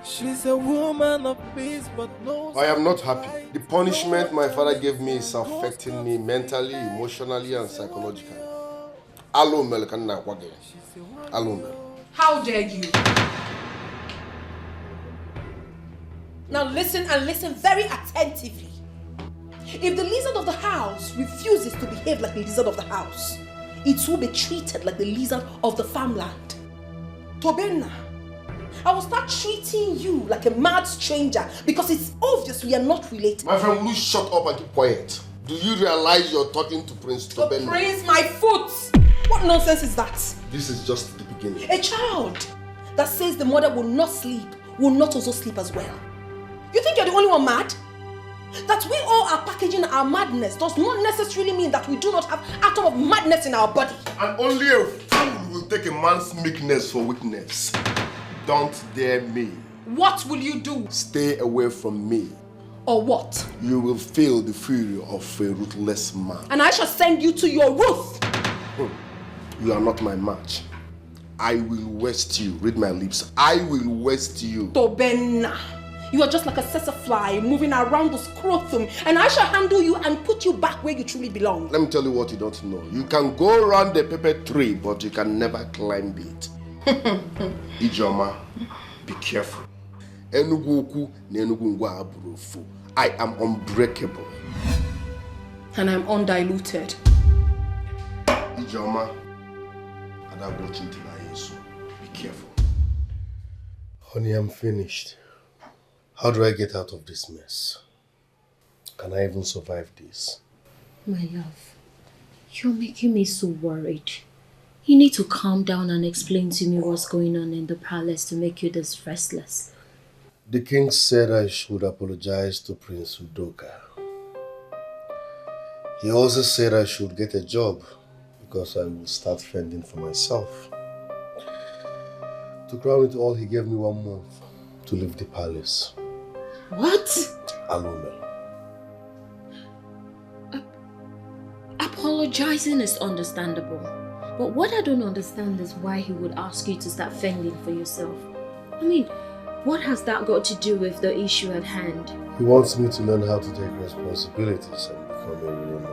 She's a woman of peace, but no. I am not happy. The punishment my father gave me is affecting me mentally, emotionally, and psychologically. Alumel can now wag. Alumel. How dare you? Now listen and listen very attentively. If the lizard of the house refuses to behave like the lizard of the house, it will be treated like the lizard of the farmland. Tobenna, I will start treating you like a mad stranger because it's obvious we are not related. My friend, will you shut up and keep quiet? Do you realize you're talking to Prince Tobenna? Prince, my foot! What nonsense is that? This is just the beginning. A child that says the mother will not sleep will not also sleep as well. You think you're the only one mad? That we all are packaging our madness does not necessarily mean that we do not have atom of madness in our body. And only a fool will take a man's meekness for weakness. Don't dare me. What will you do? Stay away from me. Or what? You will feel the fury of a ruthless man. And I shall send you to your roof. You are not my match. I will waste you. Read my lips. I will waste you. Tobenna. You are just like a successor fly moving around the scrotum, and I shall handle you and put you back where you truly belong. Let me tell you what you don't know. You can go around the pepper tree, but you can never climb it. Ijoma, be careful. I am unbreakable. And I'm undiluted. Ijoma, be careful. Honey, I'm finished. How do I get out of this mess? Can I even survive this? My love, you're making me so worried. You need to calm down and explain to me what's going on in the palace to make you this restless. The king said I should apologize to Prince Udoka. He also said I should get a job because I will start fending for myself. To crown it all, he gave me 1 month to leave the palace. What? Alumel. Apologizing is understandable. But what I don't understand is why he would ask you to start fending for yourself. I mean, what has that got to do with the issue at hand? He wants me to learn how to take responsibilities and become a real man.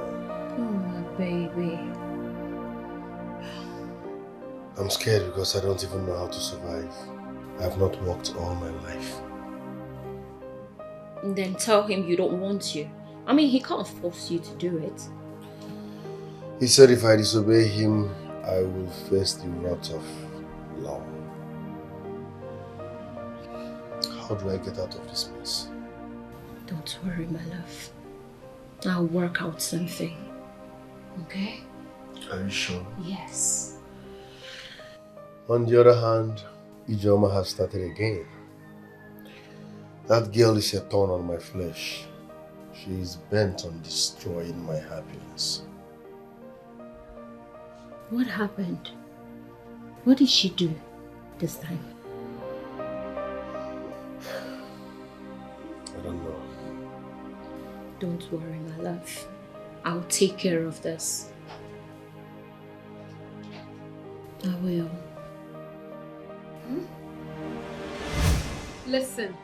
Oh, my baby. I'm scared because I don't even know how to survive. I have not worked all my life. Then tell him you don't want to. I mean, he can't force you to do it. He said if I disobey him, I will face the wrath of law. How do I get out of this mess? Don't worry, my love. I'll work out something. Okay? Are you sure? Yes. On the other hand, Ijoma has started again. That girl is a thorn on my flesh. She is bent on destroying my happiness. What happened? What did she do this time? I don't know. Don't worry, my love. I'll take care of this. I will. Listen,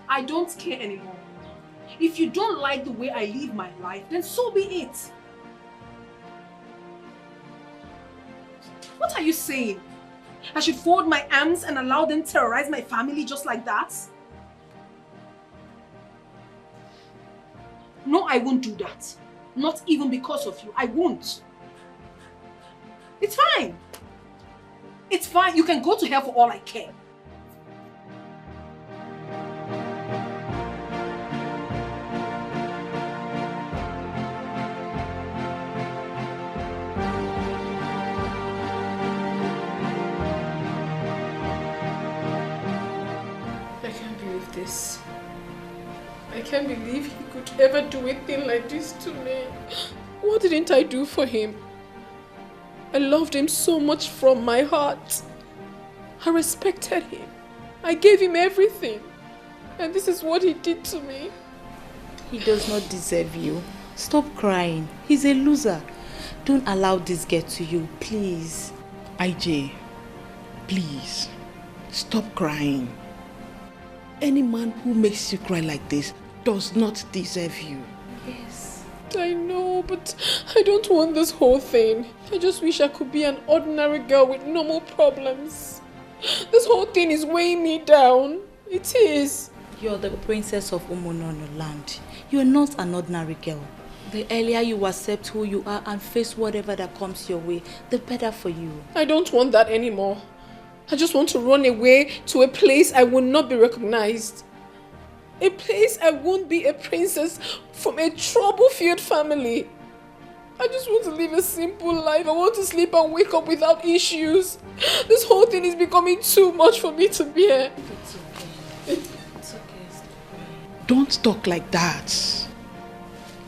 I don't care anymore. If you don't like the way I live my life, then so be it. What are you saying? I should fold my arms and allow them terrorize my family just like that? No, I won't do that. Not even because of you. I won't. It's fine. It's fine. You can go to hell for all I care. I can't believe he could ever do a thing like this to me. What didn't I do for him? I loved him so much from my heart. I respected him. I gave him everything. And this is what he did to me. He does not deserve you. Stop crying. He's a loser. Don't allow this get to you, please. IJ, please, stop crying. Any man who makes you cry like this does not deserve you. Yes, I know, but I don't want this whole thing. I just wish I could be an ordinary girl with normal problems. This whole thing is weighing me down. It is. You're the princess of Umunono land. You're not an ordinary girl. The earlier you accept who you are and face whatever that comes your way, the better for you. I don't want that anymore. I just want to run away to a place I will not be recognized. A place I won't be a princess from a trouble-filled family. I just want to live a simple life. I want to sleep and wake up without issues. This whole thing is becoming too much for me to bear. It's okay. It's okay. Don't talk like that.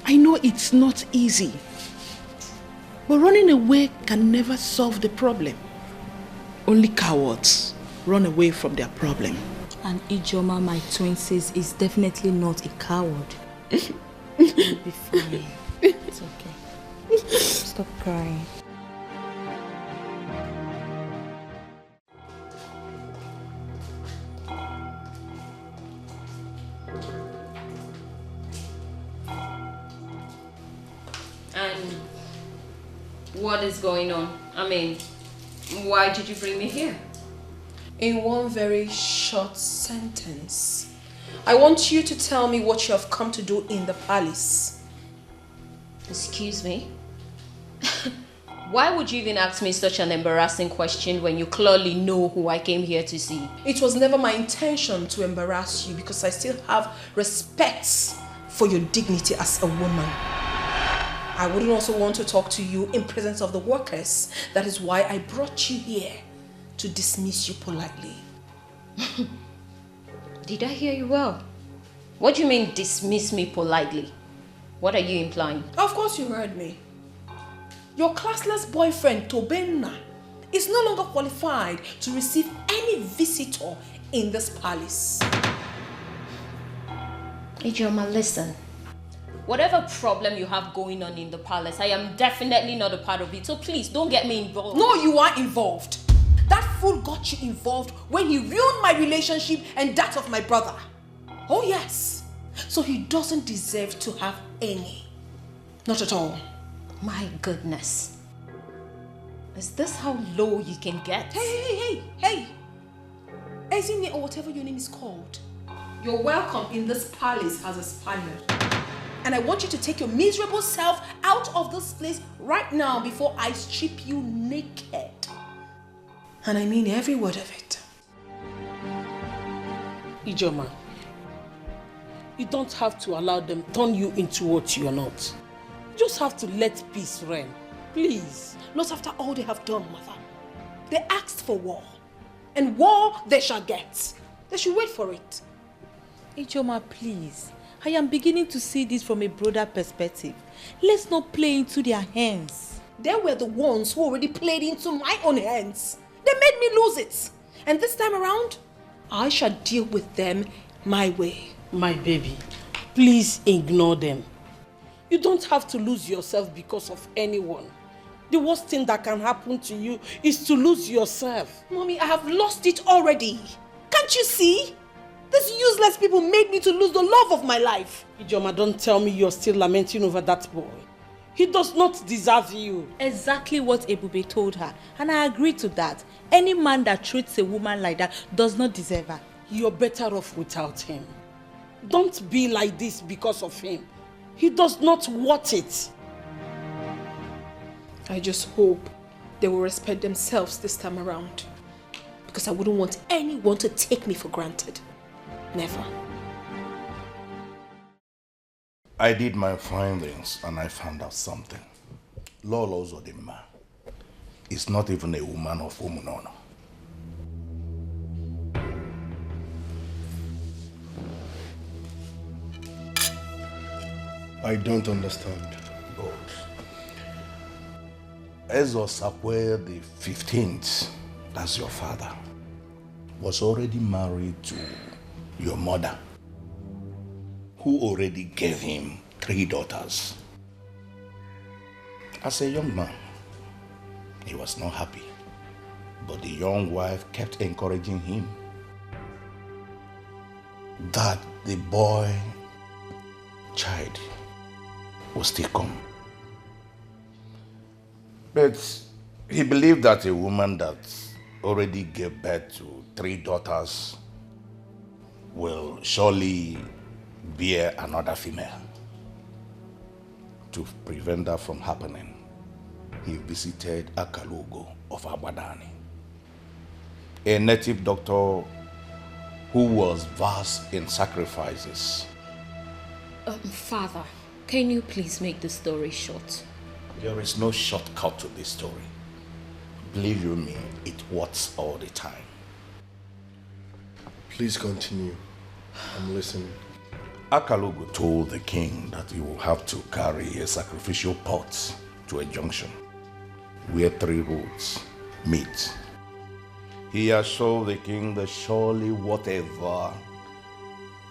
I know it's not easy. But running away can never solve the problem. Only cowards run away from their problem. And Ijoma, my twin sis, is definitely not a coward. You'll be fine. It's okay. Stop crying. And what is going on? I mean, why did you bring me here? In one very short sentence, I want you to tell me what you have come to do in the palace. Excuse me? Why would you even ask me such an embarrassing question when you clearly know who I came here to see? It was never my intention to embarrass you because I still have respect for your dignity as a woman. I wouldn't also want to talk to you in presence of the workers. That is why I brought you here, to dismiss you politely. Did I hear you well? What do you mean dismiss me politely? What are you implying? Of course you heard me. Your classless boyfriend, Tobenna, is no longer qualified to receive any visitor in this palace. Ijoma, listen. Whatever problem you have going on in the palace, I am definitely not a part of it. So please, don't get me involved. No, you are involved. That fool got you involved when he ruined my relationship and that of my brother. Oh yes. So he doesn't deserve to have any. Not at all. My goodness. Is this how low you can get? Hey. Ezine, or whatever your name is called. You're welcome in this palace as a Spaniard. And I want you to take your miserable self out of this place right now before I strip you naked. And I mean every word of it. Ijoma, you don't have to allow them turn you into what you are not. You just have to let peace reign. Please. Not after all they have done, mother. They asked for war. And war they shall get. They should wait for it. Ijoma, please. I am beginning to see this from a broader perspective. Let's not play into their hands. They were the ones who already played into my own hands. They made me lose it. And this time around, I shall deal with them my way. My baby, please ignore them. You don't have to lose yourself because of anyone. The worst thing that can happen to you is to lose yourself. Mommy, I have lost it already. Can't you see? These useless people made me to lose the love of my life. Ijoma, don't tell me you're still lamenting over that boy. He does not deserve you. Exactly what Ebube told her, and I agree to that. Any man that treats a woman like that does not deserve her. You're better off without him. Don't be like this because of him. He does not want it. I just hope they will respect themselves this time around. Because I wouldn't want anyone to take me for granted. Never. I did my findings and I found out something. Lolo Zodima is not even a woman of Umunono. I don't understand. Good. Ezo Sakwe the 15th, that's your father, was already married to your mother, who already gave him 3 daughters. As a young man, he was not happy, but the young wife kept encouraging him that the boy child will still come. But he believed that a woman that already gave birth to 3 daughters will surely bear another female. To prevent that from happening, he visited Akalugo of Abadani, a native doctor who was versed in sacrifices. Father, can you please make the story short? There is no shortcut to this story. Believe you me, it works all the time. Please continue. I'm listening. Akalugo told the king that he will have to carry a sacrificial pot to a junction where 3 roads meet. He assured the king that surely whatever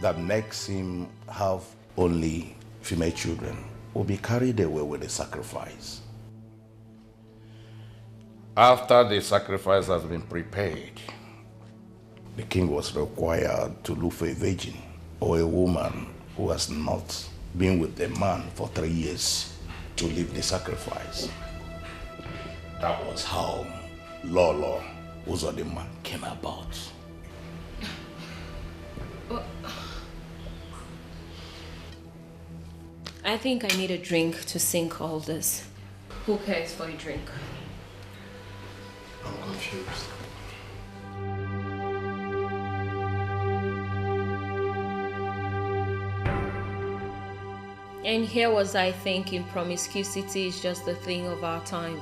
that makes him have only female children will be carried away with the sacrifice. After the sacrifice has been prepared, the king was required to look for a virgin or a woman who has not been with the man for 3 years to leave the sacrifice. That was how Lolo Uzodimma came about. I think I need a drink to sink all this. Who cares for a drink? I'm confused. And here was I thinking promiscuity is just a thing of our time.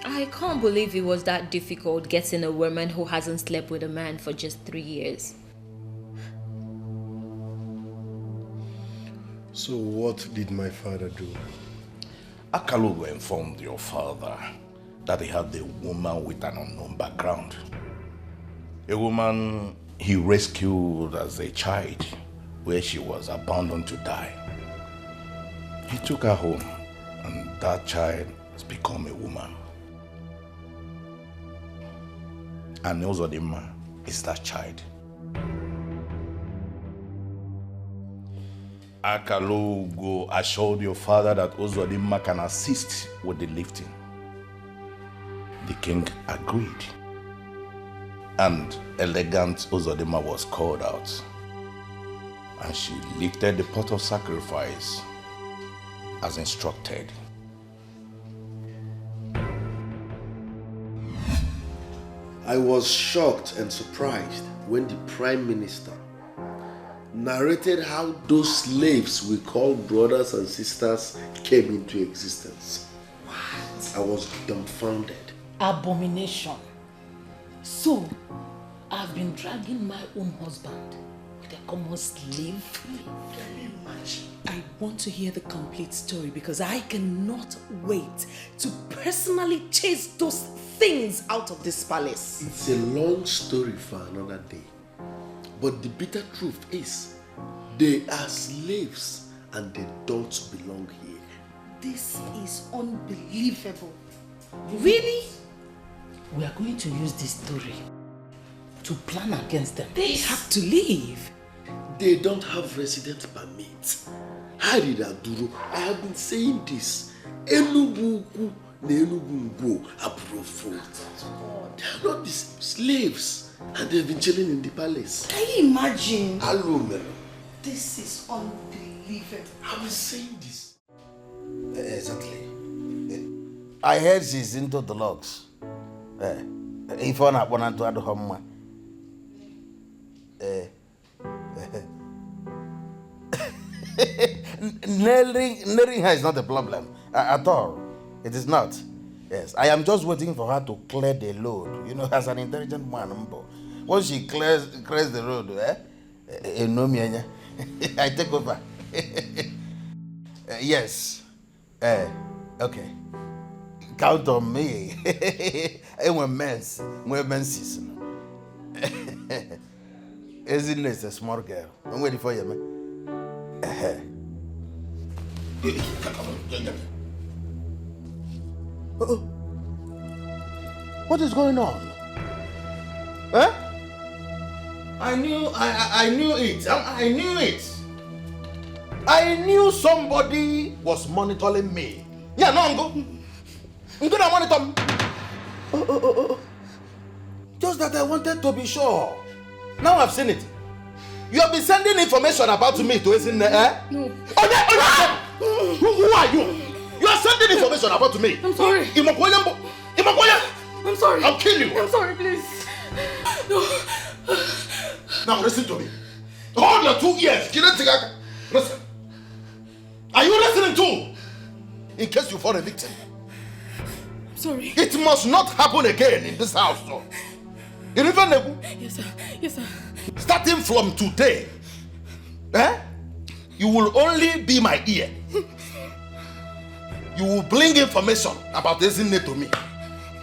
I can't believe it was that difficult getting a woman who hasn't slept with a man for just 3 years. So what did my father do? Akalugo informed your father that he had a woman with an unknown background. A woman he rescued as a child where she was abandoned to die. He took her home and that child has become a woman. And Uzodimma is that child. Akalugo assured your father that Uzodimma can assist with the lifting. The king agreed. And elegant Uzodimma was called out. And she lifted the pot of sacrifice as instructed. I was shocked and surprised when the Prime Minister narrated how those slaves we call brothers and sisters came into existence. What? I was dumbfounded. Abomination. So, I've been dragging my own husband with a common slave. Can you imagine? I want to hear the complete story because I cannot wait to personally chase those things out of this palace. It's a long story for another day. But the bitter truth is, they are slaves and they don't belong here. This is unbelievable. Really? We are going to use this story to plan against them. They have to leave. They don't have resident permits. Haridaduro, I have been saying this. Enubuku na Enubu approve. They are not the slaves and they've been chilling in the palace. Can you imagine? Alumero. This is unbelievable. I've been saying this. Exactly. I heard she's into the logs. If I not want to add home, nailing her is not a problem at all. It is not. Yes, I am just waiting for her to clear the load. You know, as an intelligent man, once she clears the road, I take over. Yes. Okay. Count on me. When menses. Isn't it a smart girl? I'm waiting for you, man. What is going on? Huh? I knew it. I knew it. I knew somebody was monitoring me. Yeah, no, I'm gonna monitor me. Oh. Just that I wanted to be sure. Now I've seen it. You have been sending information about me to Ezinne, eh? No. Who are you? You are sending information about me. I'm sorry. Imakoya. I'm sorry. I'll kill you. I'm sorry, please. No. Now listen to me. Hold your 2 ears. Listen. Are you listening too? In case you fall a victim. I'm sorry. It must not happen again in this house, though. Yes, sir. Yes, sir. Starting from today, you will only be my ear. You will bring information about Ezinne to me.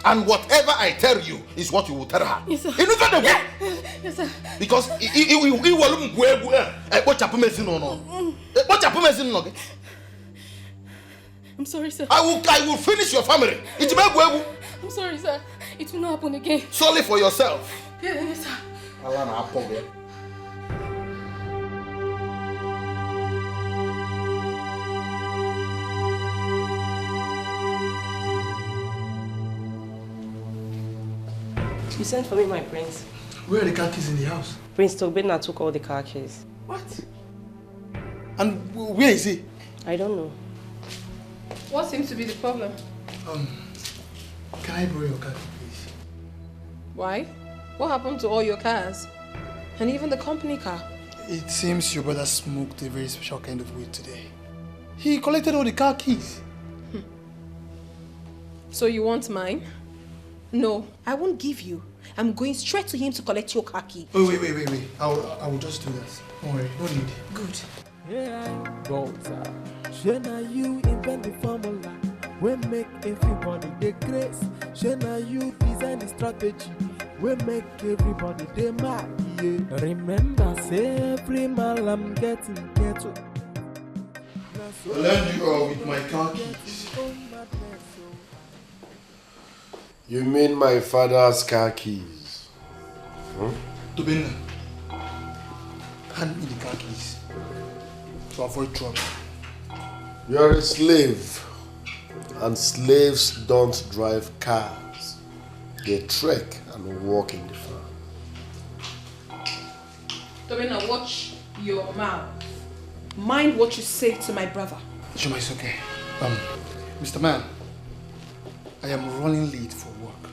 And whatever I tell you is what you will tell her. Yes, sir. Yes, sir. Because I'm sorry, sir. I will finish your family. I'm sorry, sir. It will not happen again. Solely for yourself. Yes, sir. You sent for me, my prince. Where are the car keys in the house? Prince Togbena took all the car keys. What? And where is he? I don't know. What seems to be the problem? Can I borrow your car, please? Why? What happened to all your cars? And even the company car? It seems your brother smoked a very special kind of weed today. He collected all the car keys. So you want mine? No, I won't give you. I'm going straight to him to collect your car key. Oh, wait. I will just do that. Don't worry, no need. Good. Shana, you invent the formula. We make everybody the grace. Shana, you design the strategy. We make everybody the mad. Yeah. Remember, say every man I'm getting ghetto. I'll lend you all with my car keys. You mean my father's car keys? Tobena, hand me the car keys to avoid trouble. You are a slave, and slaves don't drive cars. They trek and walk in the farm. Tobena, watch your mouth. Mind what you say to my brother. Shuma, it's okay. Mr. Man, I am running late for work.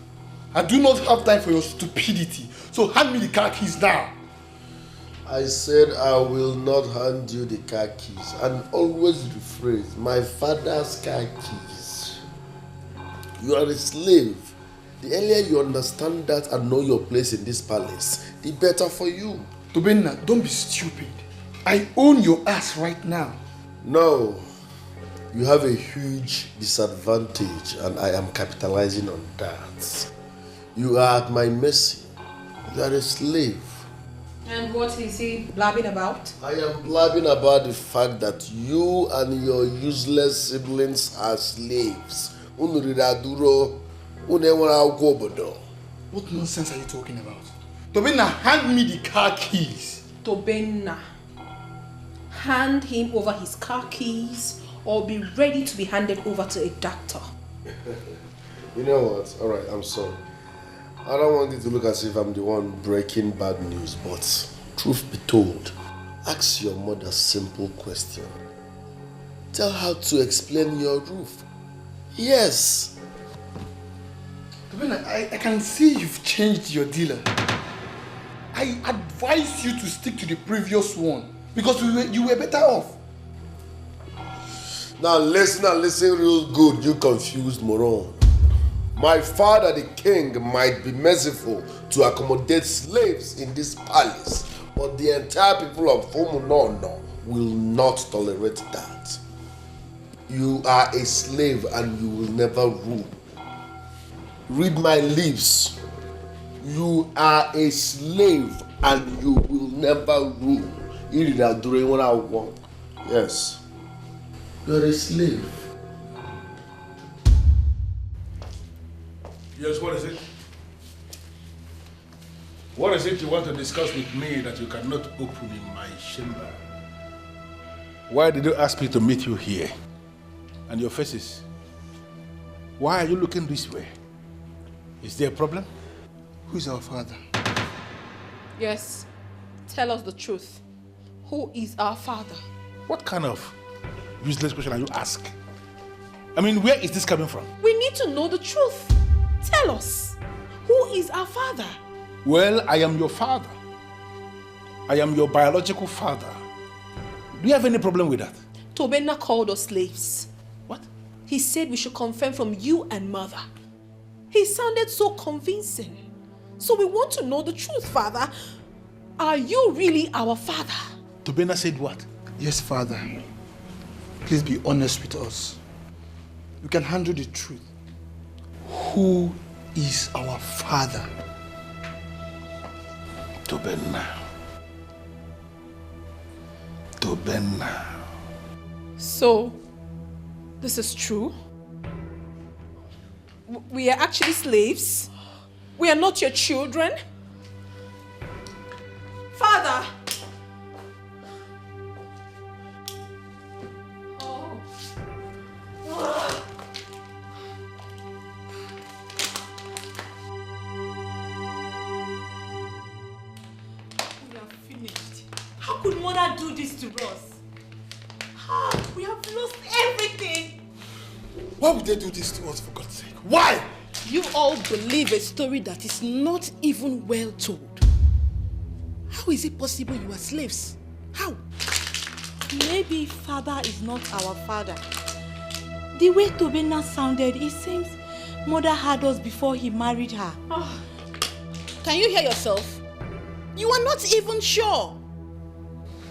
I do not have time for your stupidity. So hand me the car keys now. I said I will not hand you the car keys, and always rephrase my father's car keys. You are a slave. The earlier you understand that and know your place in this palace, the better for you. Tobena, don't be stupid. I own your ass right now. No. You have a huge disadvantage, and I am capitalizing on that. You are at my mercy. You are a slave. And what is he blabbing about? I am blabbing about the fact that you and your useless siblings are slaves. What nonsense are you talking about? Tobena, hand me the car keys. Tobena, hand him over his car keys or be ready to be handed over to a doctor. You know what? Alright, I'm sorry. I don't want it to look as if I'm the one breaking bad news, but truth be told, ask your mother a simple question. Tell her to explain your roof. Yes. Tobena, I can see you've changed your dealer. I advise you to stick to the previous one because you were better off. Now listen real good, you confused moron. My father, the king, might be merciful to accommodate slaves in this palace, but the entire people of Umunono will not tolerate that. You are a slave and you will never rule. Read my lips. You are a slave and you will never rule. Yes. You are a slave. Yes, what is it? What is it you want to discuss with me that you cannot open in my chamber? Why did you ask me to meet you here? And your faces? Why are you looking this way? Is there a problem? Who is our father? Yes. Tell us the truth. Who is our father? What kind of useless question are you asking? I mean, where is this coming from? We need to know the truth. Tell us. Who is our father? Well, I am your father. I am your biological father. Do you have any problem with that? Tobenna called us slaves. What? He said we should confirm from you and mother. He sounded so convincing. So we want to know the truth, Father. Are you really our father? Tobenna said what? Yes, Father. Please be honest with us. You can handle the truth. Who is our father? Tobenna. Tobenna. So, this is true? We are actually slaves? We are not your children? Father! How could mother do this to us? We have lost everything. Why would they do this to us, for God's sake? Why? You all believe a story that is not even well told. How is it possible you are slaves? How? Maybe father is not our father. The way Tobenna sounded, it seems mother had us before he married her. Can you hear yourself? You are not even sure.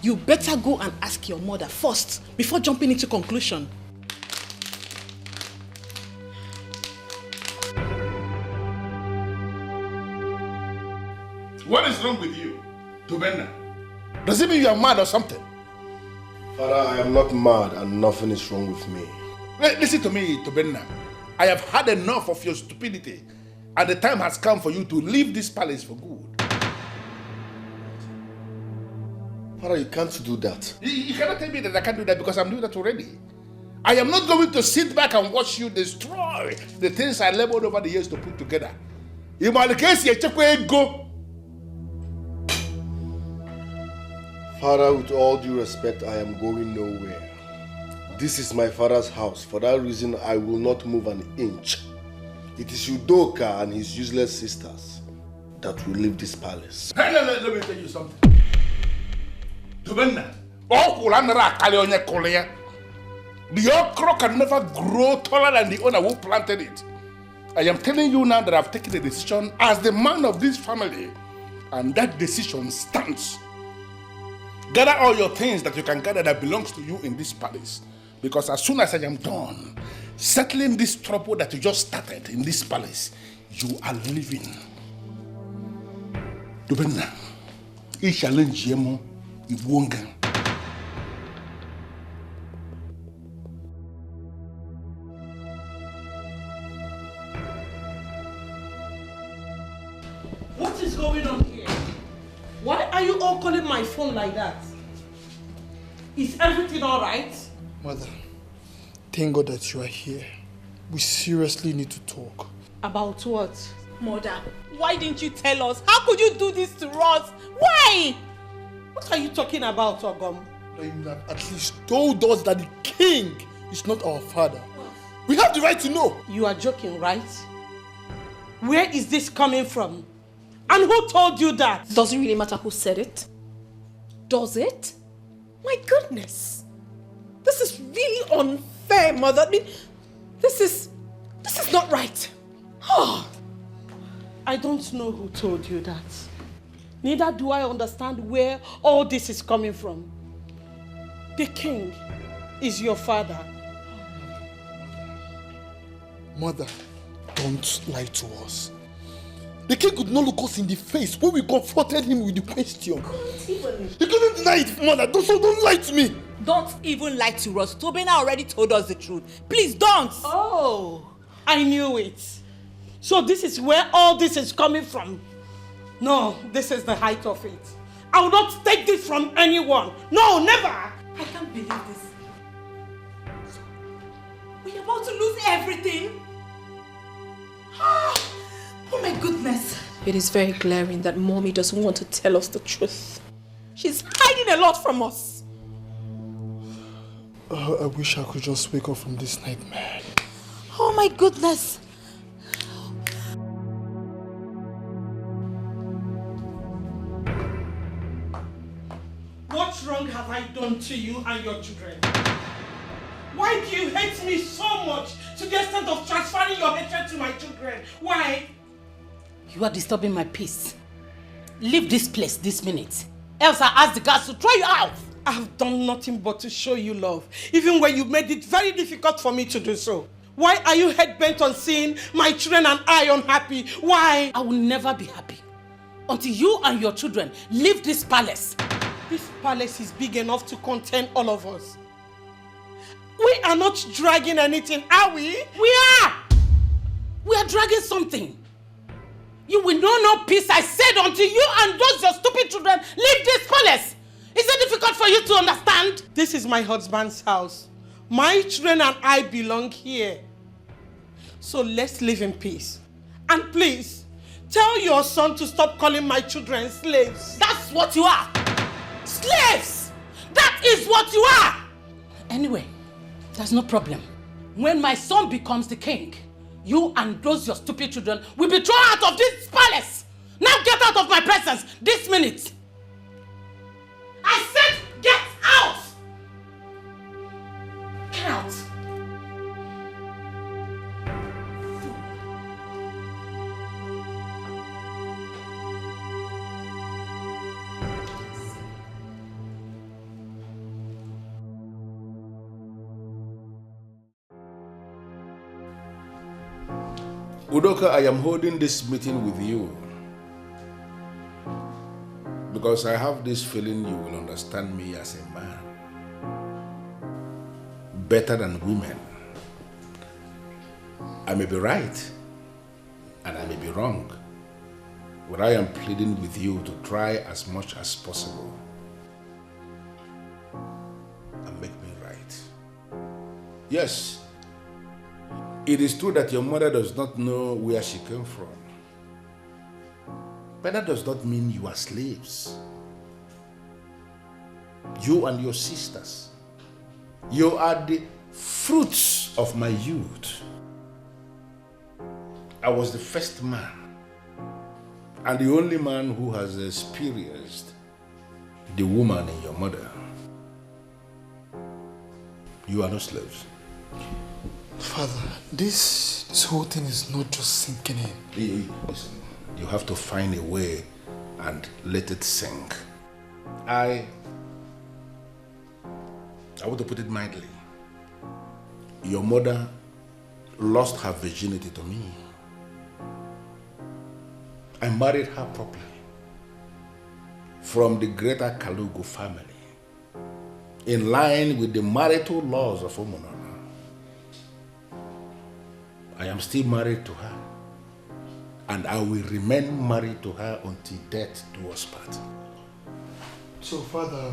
You better go and ask your mother first before jumping into conclusion. What is wrong with you, Tobenna? Does it mean you are mad or something? Father, I am not mad and nothing is wrong with me. Listen to me, Tobenna. I have had enough of your stupidity, and the time has come for you to leave this palace for good. Father, you can't do that. You cannot tell me that I can't do that because I'm doing that already. I am not going to sit back and watch you destroy the things I labored over the years to put together. In my case, you go. Father, with all due respect, I am going nowhere. This is my father's house. For that reason, I will not move an inch. It is Udoka and his useless sisters that will leave this palace. Let me tell you something. Tobenna, the okra can never grow taller than the owner who planted it. I am telling you now that I've taken a decision as the man of this family, and that decision stands. Gather all your things that you can gather that belongs to you in this palace, because as soon as I am done settling this trouble that you just started in this palace, you are leaving. Tobenna, I challenge you. What is going on here? Why are you all calling my phone like that? Is everything all right? Mother, thank God that you are here. We seriously need to talk. About what? Mother, why didn't you tell us? How could you do this to us? Why? What are you talking about, Ogom? You have at least told us that the king is not our father. We have the right to know. You are joking, right? Where is this coming from? And who told you that? Does it really matter who said it? Does it? My goodness. This is really unfair, Mother. I mean, this is not right. Oh, I don't know who told you that. Neither do I understand where all this is coming from. The king is your father. Mother, don't lie to us. The king could not look us in the face when we confronted him with the question. He couldn't deny it, Mother. Don't lie to me. Don't even lie to us. Tobenna already told us the truth. Please don't. Oh, I knew it. So this is where all this is coming from. No, this is the height of it. I will not take this from anyone. No, never. I can't believe this. We're about to lose everything. Oh my goodness. It is very glaring that Mommy doesn't want to tell us the truth. She's hiding a lot from us. I wish I could just wake up from this nightmare. Oh my goodness. What wrong have I done to you and your children? Why do you hate me so much to the extent of transferring your hatred to my children? Why? You are disturbing my peace. Leave this place this minute. Else I ask the guards to throw you out. I've done nothing but to show you love, even when you made it very difficult for me to do so. Why are you head-bent on seeing my children and I unhappy? Why? I will never be happy until you and your children leave this palace. This palace is big enough to contain all of us. We are not dragging anything, are we? We are! We are dragging something. You will know no peace, I said, until you and those your stupid children leave this palace. Is it difficult for you to understand? This is my husband's house. My children and I belong here. So let's live in peace. And please, tell your son to stop calling my children slaves. That's what you are. Slaves! That is what you are! Anyway, there's no problem. When my son becomes the king, you and those your stupid children will be thrown out of this palace. Now get out of my presence this minute. I said get out! Get out! Udoka, I am holding this meeting with you because I have this feeling you will understand me as a man better than women. I may be right and I may be wrong, but I am pleading with you to try as much as possible and make me right. Yes, it is true that your mother does not know where she came from, but that does not mean you are slaves. You and your sisters, you are the fruits of my youth. I was the first man and the only man who has experienced the woman in your mother. You are not slaves. Father, this whole thing is not just sinking in. Listen, you have to find a way and let it sink. I want to put it mildly. Your mother lost her virginity to me. I married her properly from the greater Kalugu family, in line with the marital laws of Omonona. I am still married to her, and I will remain married to her until death do us part. So, Father,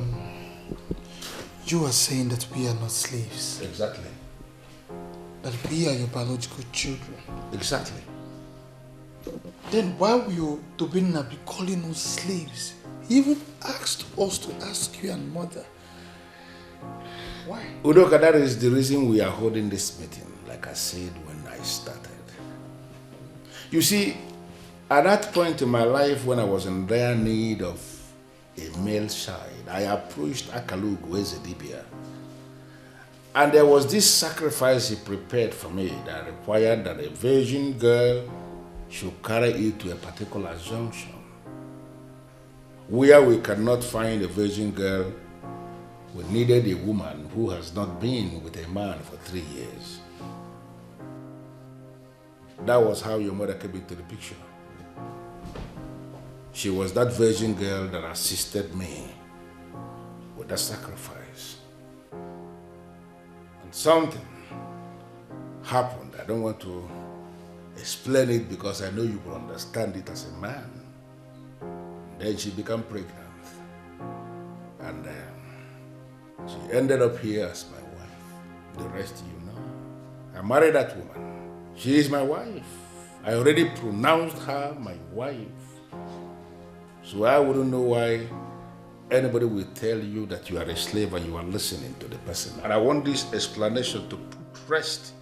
you are saying that we are not slaves? Exactly. That we are your biological children? Exactly. Then why will Tobinna be calling us slaves? He even asked us to ask you and mother. Why? Udoka, that is the reason we are holding this meeting, like I said when I started. You see, at that point in my life when I was in dire need of a male child, I approached Akalugu Ezedibia. And there was this sacrifice he prepared for me that required that a virgin girl should carry it to a particular junction. Where we cannot find a virgin girl, we needed a woman who has not been with a man for 3 years. That was how your mother came into the picture. She was that virgin girl that assisted me with that sacrifice. And something happened. I don't want to explain it because I know you will understand it as a man. Then she became pregnant. And ended up here as my wife. The rest you know. I married that woman. She is my wife. I already pronounced her my wife. So I wouldn't know why anybody will tell you that you are a slave and you are listening to the person. And I want this explanation to put rest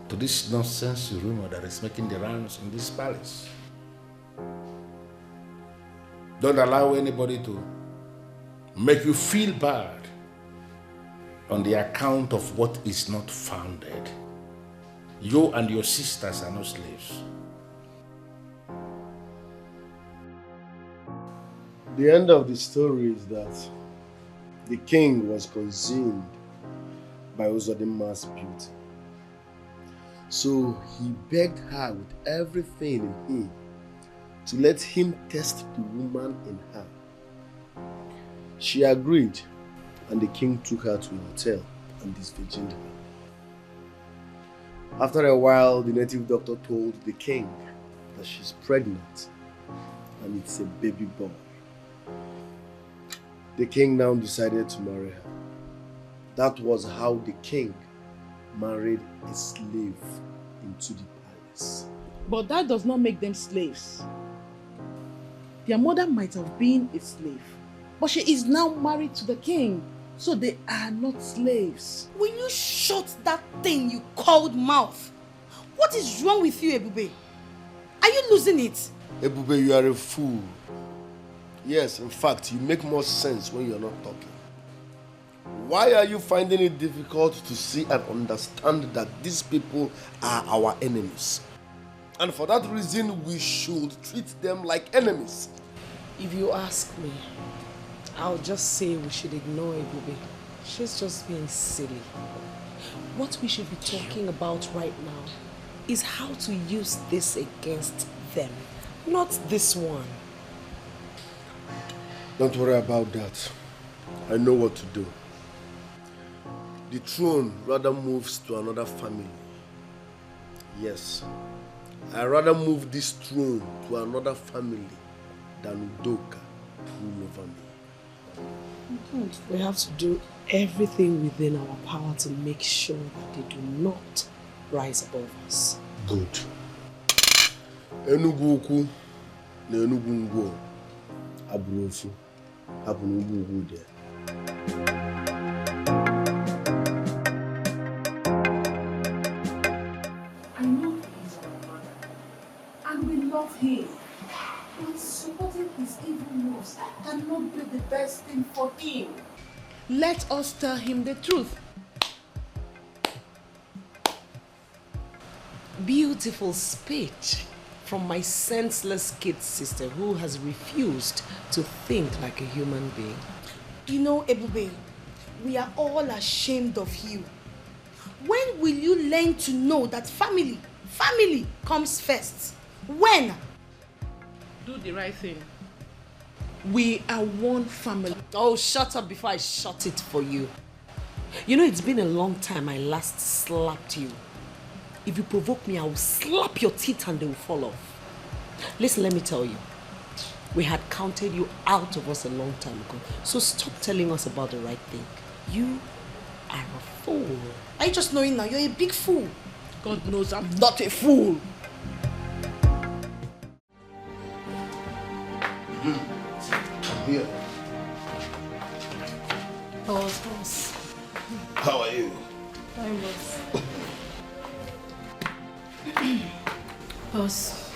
to this nonsense rumor that is making the rounds in this palace. Don't allow anybody to make you feel bad on the account of what is not founded. You and your sisters are not slaves. The end of the story is that the king was consumed by Uzodimma's beauty. So he begged her with everything in him to let him test the woman in her. She agreed, and the king took her to a hotel and disvirgined her. After a while, the native doctor told the king that she's pregnant and it's a baby boy. The king now decided to marry her. That was how the king married a slave into the palace. But that does not make them slaves. Their mother might have been a slave, but she is now married to the king, so they are not slaves. Will you shut that thing you called mouth? What is wrong with you, Ebube? Are you losing it? Ebube, you are a fool. Yes, in fact, you make more sense when you are not talking. Why are you finding it difficult to see and understand that these people are our enemies? And for that reason, we should treat them like enemies. If you ask me, I'll just say we should ignore Ebube. She's just being silly. What we should be talking about right now is how to use this against them, not this one. Don't worry about that. I know what to do. The throne rather moves to another family. Yes, I rather move this throne to another family than Udoka rule over me. We have to do everything within our power to make sure that they do not rise above us. Good. Enugu Ukwu na Enugu Ngwo abụrụ ofu. Hapụ n'ugwu ugwu there. I know he is our father, and we love him. But supporting his evil moves cannot be the best thing for him. Let us tell him the truth. Beautiful speech from my senseless kid sister who has refused to think like a human being. You know, Ebube, we are all ashamed of you. When will you learn to know that family comes first? When? Do the right thing. We are one family. Oh, shut up before I shut it for you. You know, it's been a long time I last slapped you. If you provoke me, I will slap your teeth and they will fall off. Listen, let me tell you. We had counted you out of us a long time ago. So stop telling us about the right thing. You are a fool. Are you just knowing now? You're a big fool. God knows I'm not a fool. I'm here. Boss. How are you? Fine, boss. Boss.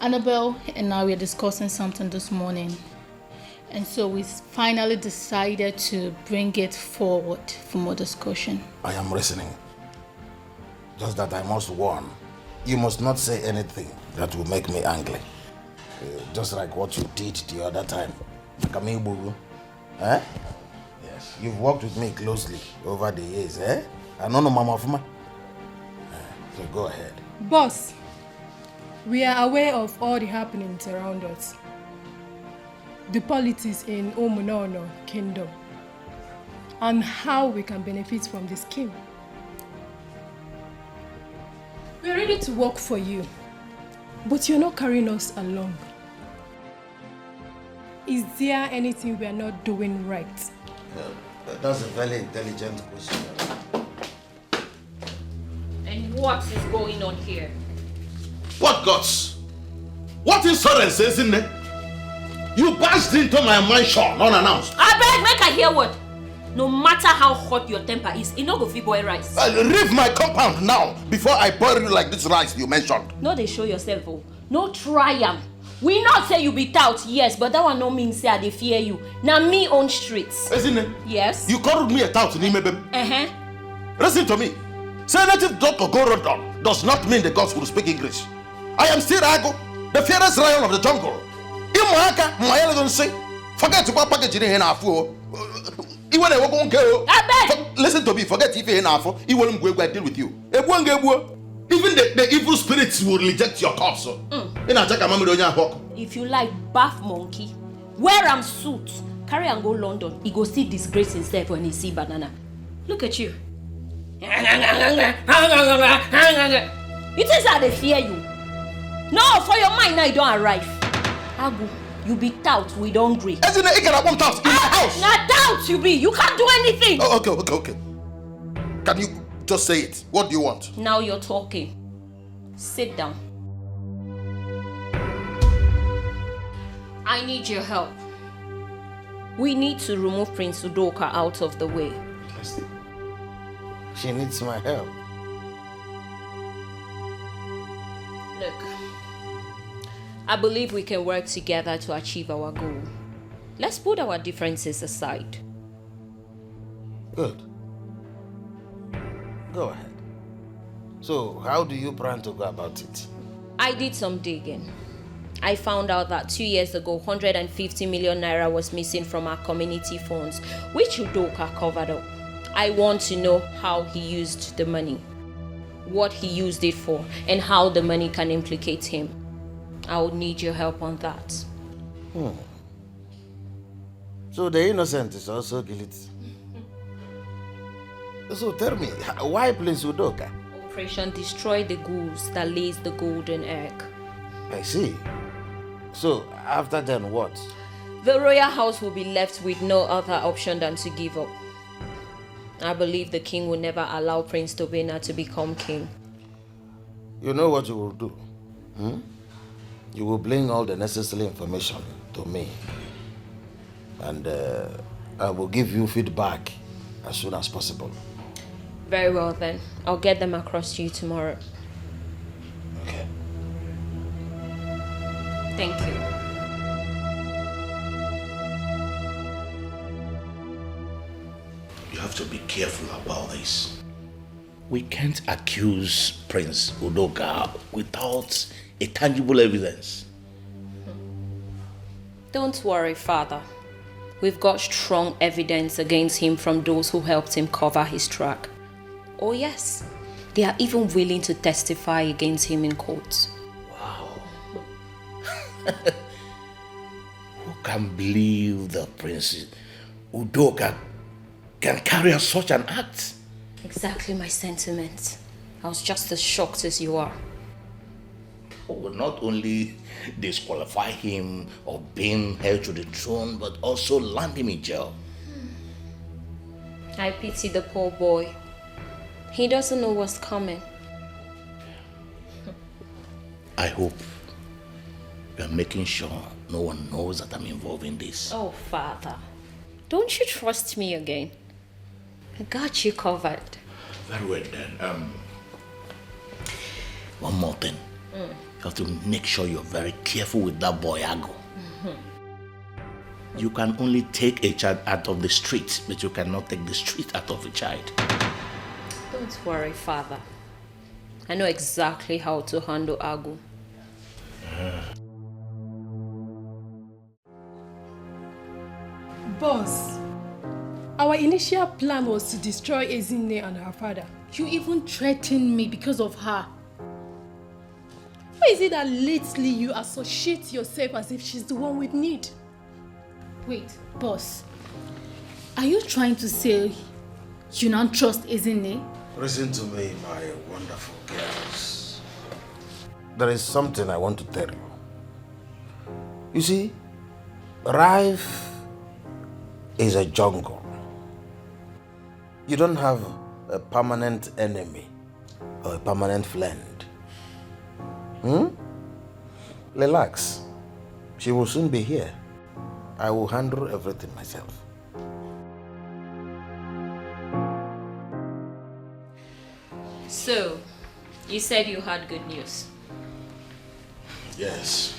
Annabelle and I were discussing something this morning. And so we finally decided to bring it forward for more discussion. I am listening. Just that I must warn. You must not say anything that will make me angry. Just like what you did the other time. Eh? Yes. You've worked with me closely over the years, eh? I know no mama of ma. So go ahead. Boss, we are aware of all the happenings around us. The politics in Umunono Kingdom and how we can benefit from this scheme. We are ready to work for you, but you're not carrying us along. Is there anything we are not doing right? That's a very intelligent question. And what is going on here? What guts? What insolence is in there? You burst into my mansion unannounced. I beg, make I hear what? No matter how hot your temper is, it no go fit boil rice. Leave my compound now before I boil you like this rice you mentioned. No, they show yourself, oh. No try am. We not say you be tout, yes, but that one no mean say I dey fear you. Now me own streets. Isn't it? Yes. You called me a tout, Nimebe. Listen to me. Say native doctor go London does not mean the gods will speak English. I am still Ago, the fiercest lion of the jungle. Forget to package in here now. Listen to me, forget if you're enough, he won't go deal with you. Even the evil spirits will reject your corpse. If you like bath monkey, wear am suit, carry and go London, he go see disgrace himself when he see banana. Look at you. You think that they fear you? No, for your mind now you don't arrive. Agu, you be tout, we don't agree. Isn't it? You want tout in my house? Not tout you be, you can't do anything. Oh, okay. Can you just say it? What do you want? Now you're talking. Sit down. I need your help. We need to remove Prince Udoka out of the way. She needs my help. Look, I believe we can work together to achieve our goal. Let's put our differences aside. Good. Go ahead. So, how do you plan to go about it? I did some digging. I found out that 2 years ago, 150 million naira was missing from our community funds, which Udoka covered up. I want to know how he used the money, what he used it for, and how the money can implicate him. I would need your help on that. So the innocent is also guilty. So tell me, why Prince Udoka? Operation Destroy the Goose that lays the golden egg. I see. So after then what? The royal house will be left with no other option than to give up. I believe the king will never allow Prince Tobena to become king. You know what you will do? You will bring all the necessary information to me. And I will give you feedback as soon as possible. Very well then. I'll get them across to you tomorrow. Okay. Thank you. You have to be careful about this. We can't accuse Prince Udoka without a tangible evidence. Don't worry, Father. We've got strong evidence against him from those who helped him cover his track. Oh yes, they are even willing to testify against him in court. Wow. Who can believe that Prince Udoka can carry out such an act? Exactly my sentiment. I was just as shocked as you are. Will not only disqualify him of being held to the throne, but also land him in jail. I pity the poor boy. He doesn't know what's coming. I hope you are making sure no one knows that I'm involved in this. Oh, Father. Don't you trust me again? I got you covered. Very well then. One more thing. You have to make sure you're very careful with that boy Ago. You can only take a child out of the street, but you cannot take the street out of a child. Don't worry, Father. I know exactly how to handle Ago. Boss, our initial plan was to destroy Ezinne and her father. You even threatened me because of her. Why is it that lately you associate yourself as if she's the one we need? Wait, boss. Are you trying to say you don't trust Ezinne? Listen to me, my wonderful girls. There is something I want to tell you. You see, life is a jungle. You don't have a permanent enemy or a permanent friend. Relax. She will soon be here. I will handle everything myself. So, you said you had good news. Yes.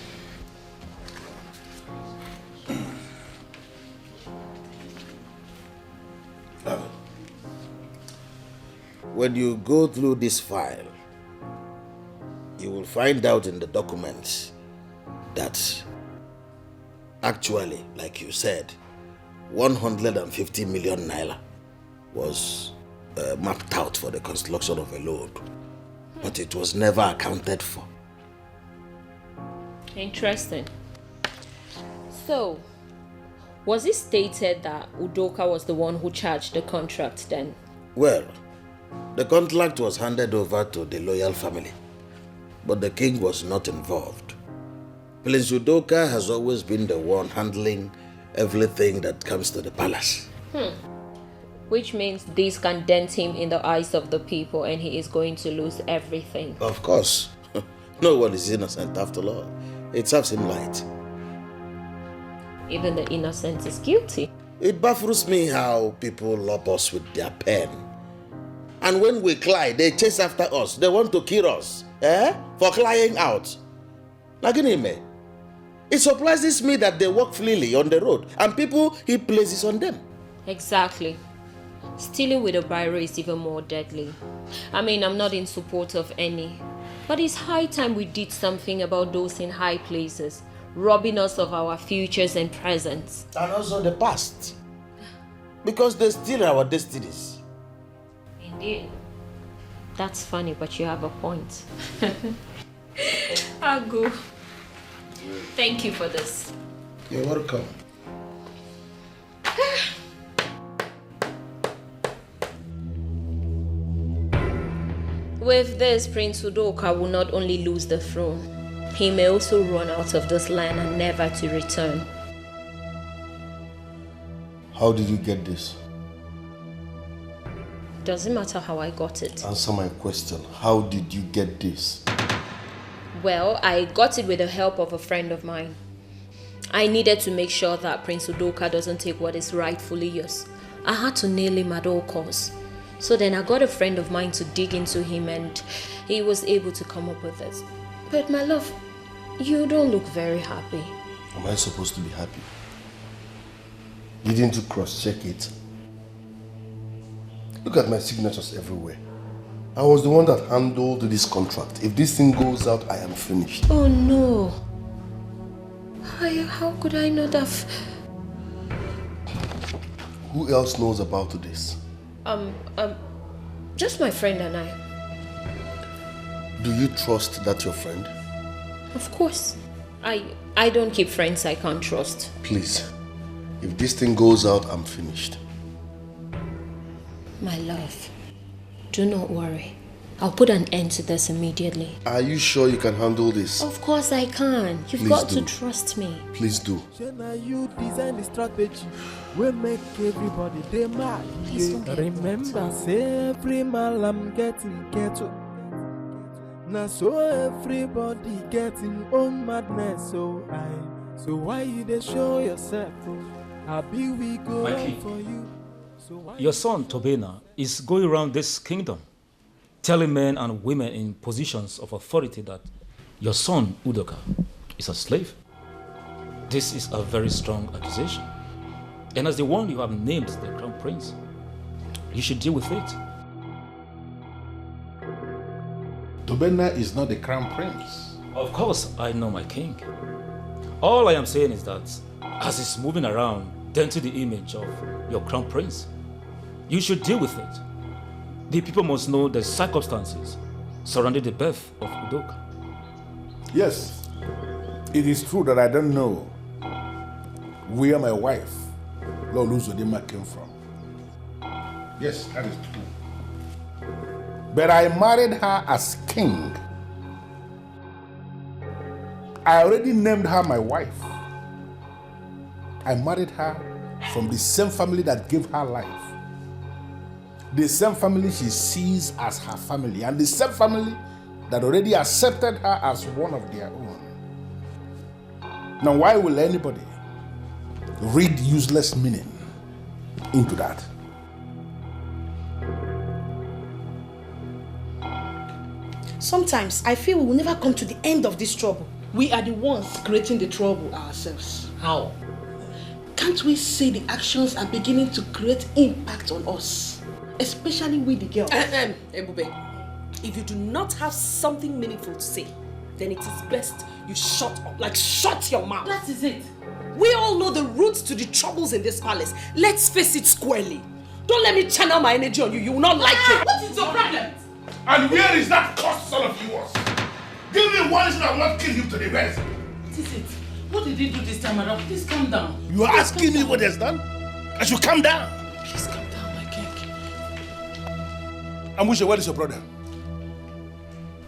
When you go through this file, you will find out in the documents that actually, like you said, 150 million naira was mapped out for the construction of a load, but it was never accounted for. Interesting. So, was it stated that Udoka was the one who charged the contract then? Well, the contract was handed over to the loyal family, but the king was not involved. Prince Udoka has always been the one handling everything that comes to the palace. Which means this can dent him in the eyes of the people and he is going to lose everything. Of course. No one is innocent after all. It serves him right. Even the innocent is guilty. It baffles me how people love us with their pen. And when we cry, they chase after us. They want to kill us. For crying out. Naginime. It surprises me that they walk freely on the road and people heap places on them. Exactly. Stealing with a biro is even more deadly. I mean, I'm not in support of any. But it's high time we did something about those in high places, robbing us of our futures and presents. And also the past. Because they steal our destinies. Indeed. That's funny, but you have a point. I'll go. Thank you for this. You're welcome. With this, Prince Udoka will not only lose the throne, he may also run out of this land and never to return. How did you get this? Doesn't matter how I got it. Answer my question. How did you get this? Well, I got it with the help of a friend of mine. I needed to make sure that Prince Udoka doesn't take what is rightfully yours. I had to nail him at all costs. So then I got a friend of mine to dig into him and he was able to come up with this. But my love, you don't look very happy. Am I supposed to be happy? Didn't you cross-check it? Look at my signatures everywhere. I was the one that handled this contract. If this thing goes out, I am finished. Oh no. How could I not have... Who else knows about this? Just my friend and I. Do you trust that your friend? Of course. I don't keep friends I can't trust. Please, if this thing goes out, I'm finished. My love, do not worry. I'll put an end to this immediately. Are you sure you can handle this? Of course I can. You've got to trust me. Please do. You design the strategy. We make everybody they mad. Remember, say every malam getting ghetto. Now so everybody getting own madness. So why you they show yourself? How be we go for you? Your son Tobena is going around this kingdom, telling men and women in positions of authority that your son Udoka is a slave. This is a very strong accusation. And as the one you have named the crown prince, you should deal with it. Tobena is not the crown prince. Of course, I know my king. All I am saying is that as he's moving around, denting the image of your crown prince, you should deal with it. The people must know the circumstances surrounding the birth of Udoka. Yes, it is true that I don't know where my wife, Lord Uzodima, came from. Yes, that is true. But I married her as king. I already named her my wife. I married her from the same family that gave her life. The same family she sees as her family, and the same family that already accepted her as one of their own. Now, why will anybody read useless meaning into that? Sometimes I feel we will never come to the end of this trouble. We are the ones creating the trouble ourselves. How? Can't we see the actions are beginning to create impact on us? Especially with the girls. Ebube, if you do not have something meaningful to say, then it is best you shut up. Like, shut your mouth. That is it. We all know the roots to the troubles in this palace. Let's face it squarely. Don't let me channel my energy on you. You will not like it. What is your problem? And where is that cursed son of yours? Give me one reason I will not kill him to the rest. What is it? What did he do this time around? Please calm down. You are asking me what he has done? I should calm down. Please calm down, my king. Amusha, what is your brother?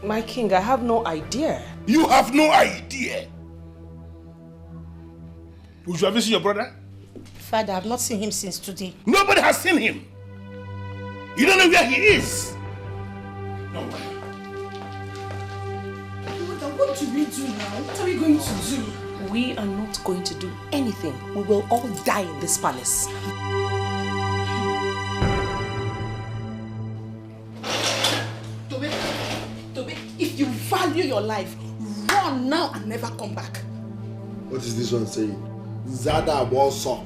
My king, I have no idea. You have no idea? Would you have seen your brother? Father, I've not seen him since today. Nobody has seen him. You don't know where he is. Nobody. What do we do now? What are we going to do? We are not going to do anything. We will all die in this palace. Tobe, if you value your life, run now and never come back. What is this one saying? Zada Walsall.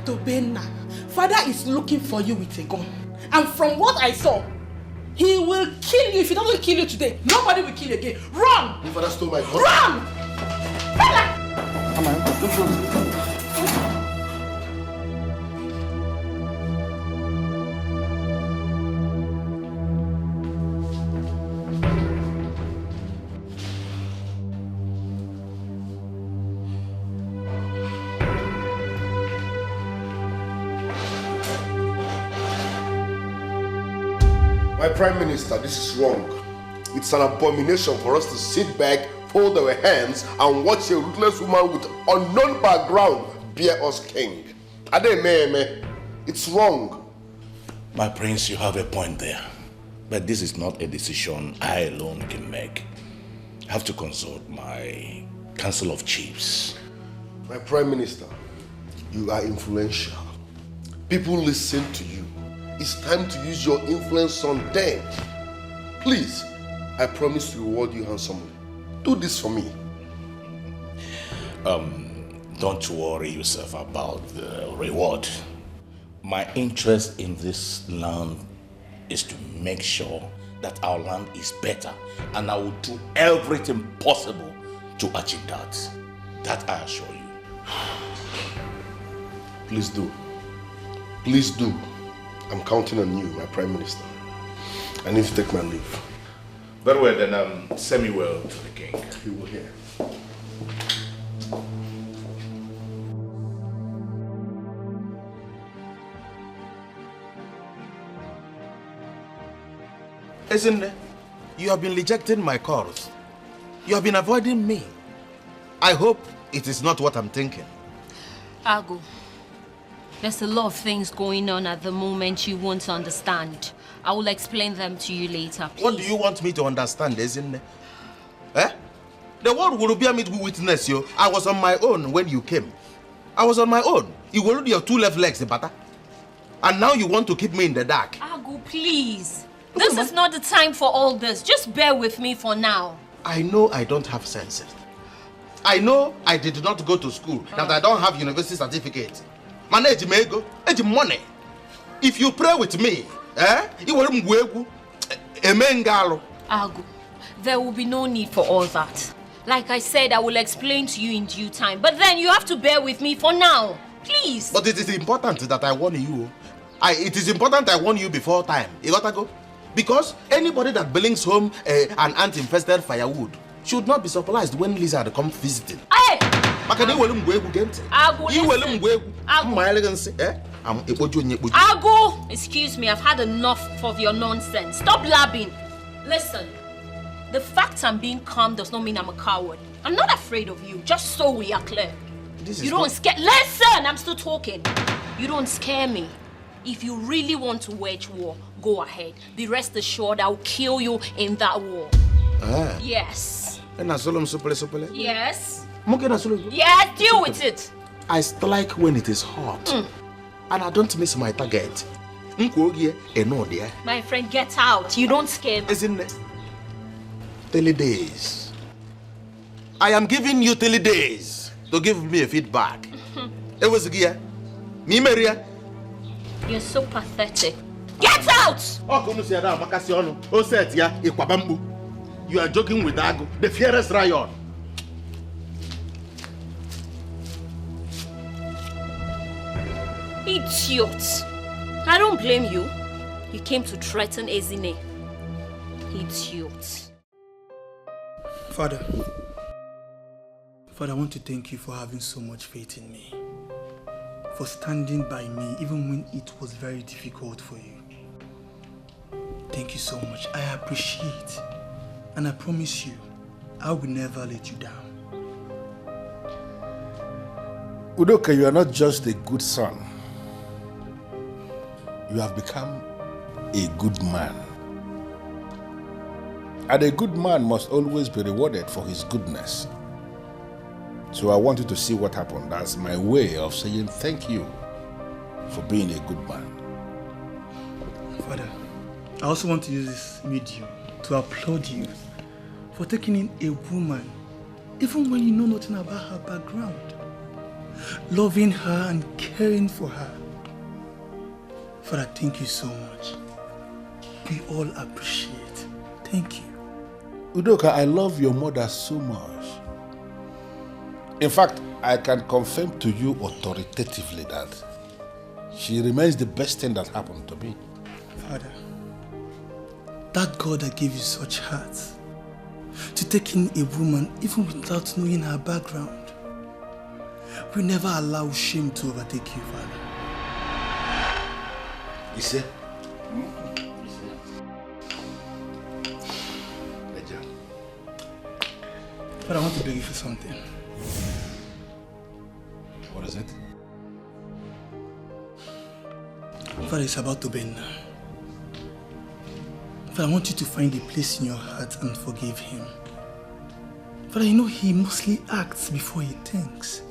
Tobena, father is looking for you with a gun. And from what I saw, he will kill you. If he doesn't kill you today, nobody will kill you again. Run! Your father stole my gun. Run! My Prime Minister, this is wrong. It's an abomination for us to sit back, fold our hands, and watch a ruthless woman with unknown background bear us king. Adememe, it's wrong. My prince, you have a point there. But this is not a decision I alone can make. I have to consult my Council of Chiefs. My Prime Minister, you are influential. People listen to you. It's time to use your influence on them. Please, I promise to reward you handsomely. Do this for me. Don't worry yourself about the reward. My interest in this land is to make sure that our land is better, and I will do everything possible to achieve that. That I assure you. Please do. Please do. I'm counting on you, my Prime Minister. I need to take my leave. Very well, then send me well to the king. He will hear. Isn't you have been rejecting my calls. You have been avoiding me. I hope it is not what I'm thinking. Agu, there's a lot of things going on at the moment you won't understand. I will explain them to you later, please. What do you want me to understand, isn't it? Eh? The world will bear me to witness you. I was on my own when you came. I was on my own. You will lose your two left legs, butter. And now you want to keep me in the dark. Agu, please. This is not the time for all this. Just bear with me for now. I know I don't have senses. I know I did not go to school, that I don't have university certificate. Manage me ego, money. If you pray with me, Agu, there will be no need for all that. Like I said, I will explain to you in due time. But then you have to bear with me for now. Please. But it is important that I warn you. It is important I warn you before time. You gotta go. Because anybody that brings home an ant-infested firewood should not be surprised when lizard come visiting. Hey! Agu, excuse me, I've had enough of your nonsense. Stop blabbing. Listen, the fact I'm being calm does not mean I'm a coward. I'm not afraid of you, just so we are clear. You don't scare. Listen, I'm still talking. You don't scare me. If you really want to wage war, go ahead. Be rest assured I'll kill you in that war. Ah. Yes. Yes. Yes, Yes, deal with it. I strike when it is hot. And I don't miss my target. My friend, get out. You don't scare me. Isn't it? 30 days. I am giving you 30 days to give me a feedback. It was here. Me, Maria. You're so pathetic. Get out! You are joking with Ago, the fiercest riot. Idiot. I don't blame you. You came to threaten Ezine. Idiot. Father, I want to thank you for having so much faith in me. For standing by me even when it was very difficult for you. Thank you so much. I appreciate. And I promise you, I will never let you down. Udoka, you are not just a good son. You have become a good man. And a good man must always be rewarded for his goodness. So I want you to see what happened as my way of saying thank you for being a good man. Father, I also want to use this medium to applaud you for taking in a woman, even when you know nothing about her background. Loving her and caring for her. Father, thank you so much. We all appreciate. Thank you. Udoka, I love your mother so much. In fact, I can confirm to you authoritatively that she remains the best thing that happened to me. Father, that God that gave you such heart to take in a woman even without knowing her background will never allow shame to overtake you, Father. You see? But I want to beg you for something. What is it? Father, it's about to bend now. Father, I want you to find a place in your heart and forgive him. Father, you know he mostly acts before he thinks.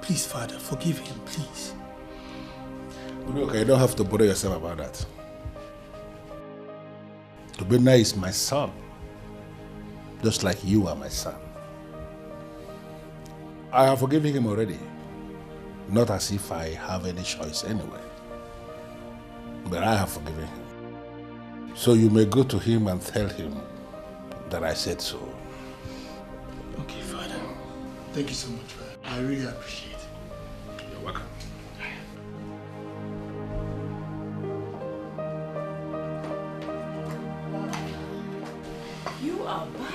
Please, Father, forgive him, please. Look, you don't have to bother yourself about that. Tobena is my son, just like you are my son. I have forgiven him already, not as if I have any choice anyway. But I have forgiven him. So you may go to him and tell him that I said so. Okay, Father. Thank you so much, Father. I really appreciate it. You're welcome. You are back.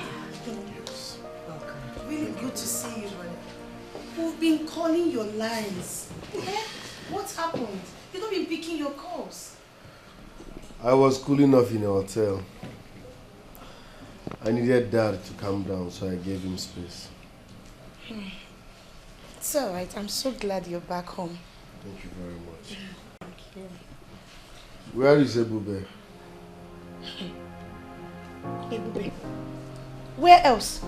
Yes. Welcome. Really good to see you, brother. We've been calling your lines. What's happened? You've not been picking your calls. I was cooling off in a hotel. I needed Dad to calm down, so I gave him space. It's alright. I'm so glad you're back home. Thank you very much. Thank you. Where is Ebube? Ebube. Where else?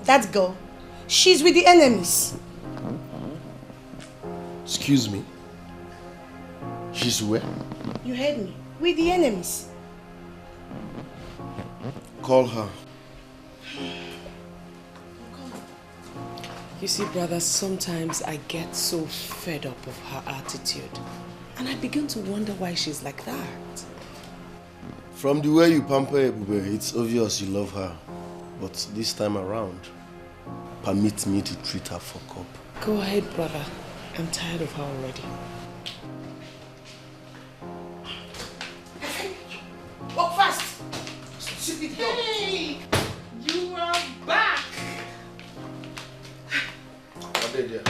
That girl. She's with the enemies. Excuse me? She's where? You heard me. With the enemies. Call her. You see, brother, sometimes I get so fed up of her attitude. And I begin to wonder why she's like that. From the way you pamper Ebube, it's obvious you love her. But this time around, permit me to treat her for cup. Go ahead, brother. I'm tired of her already. Walk fast! Stupid dog. Hey! You are back! What did you?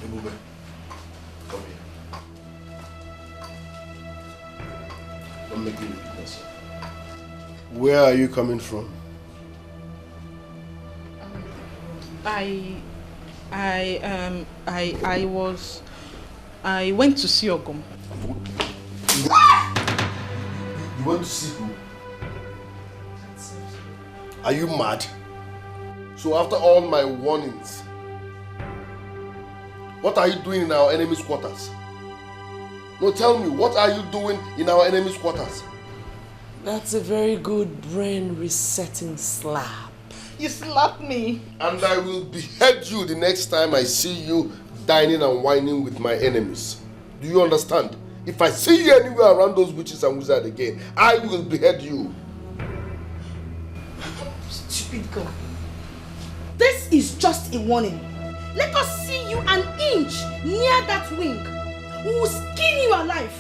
Ebube, come here. Don't make me repeat myself. Where are you coming from? I went to see Ogum. You went to see who? Are you mad? So after all my warnings, what are you doing in our enemy's quarters? No, tell me, what are you doing in our enemy's quarters? That's a very good brain resetting slap. You slapped me. And I will behead you the next time I see you dining and whining with my enemies. Do you understand? If I see you anywhere around those witches and wizards again, I will behead you. Stupid girl. This is just a warning. Let us see you an inch near that wing. We will skin you alive.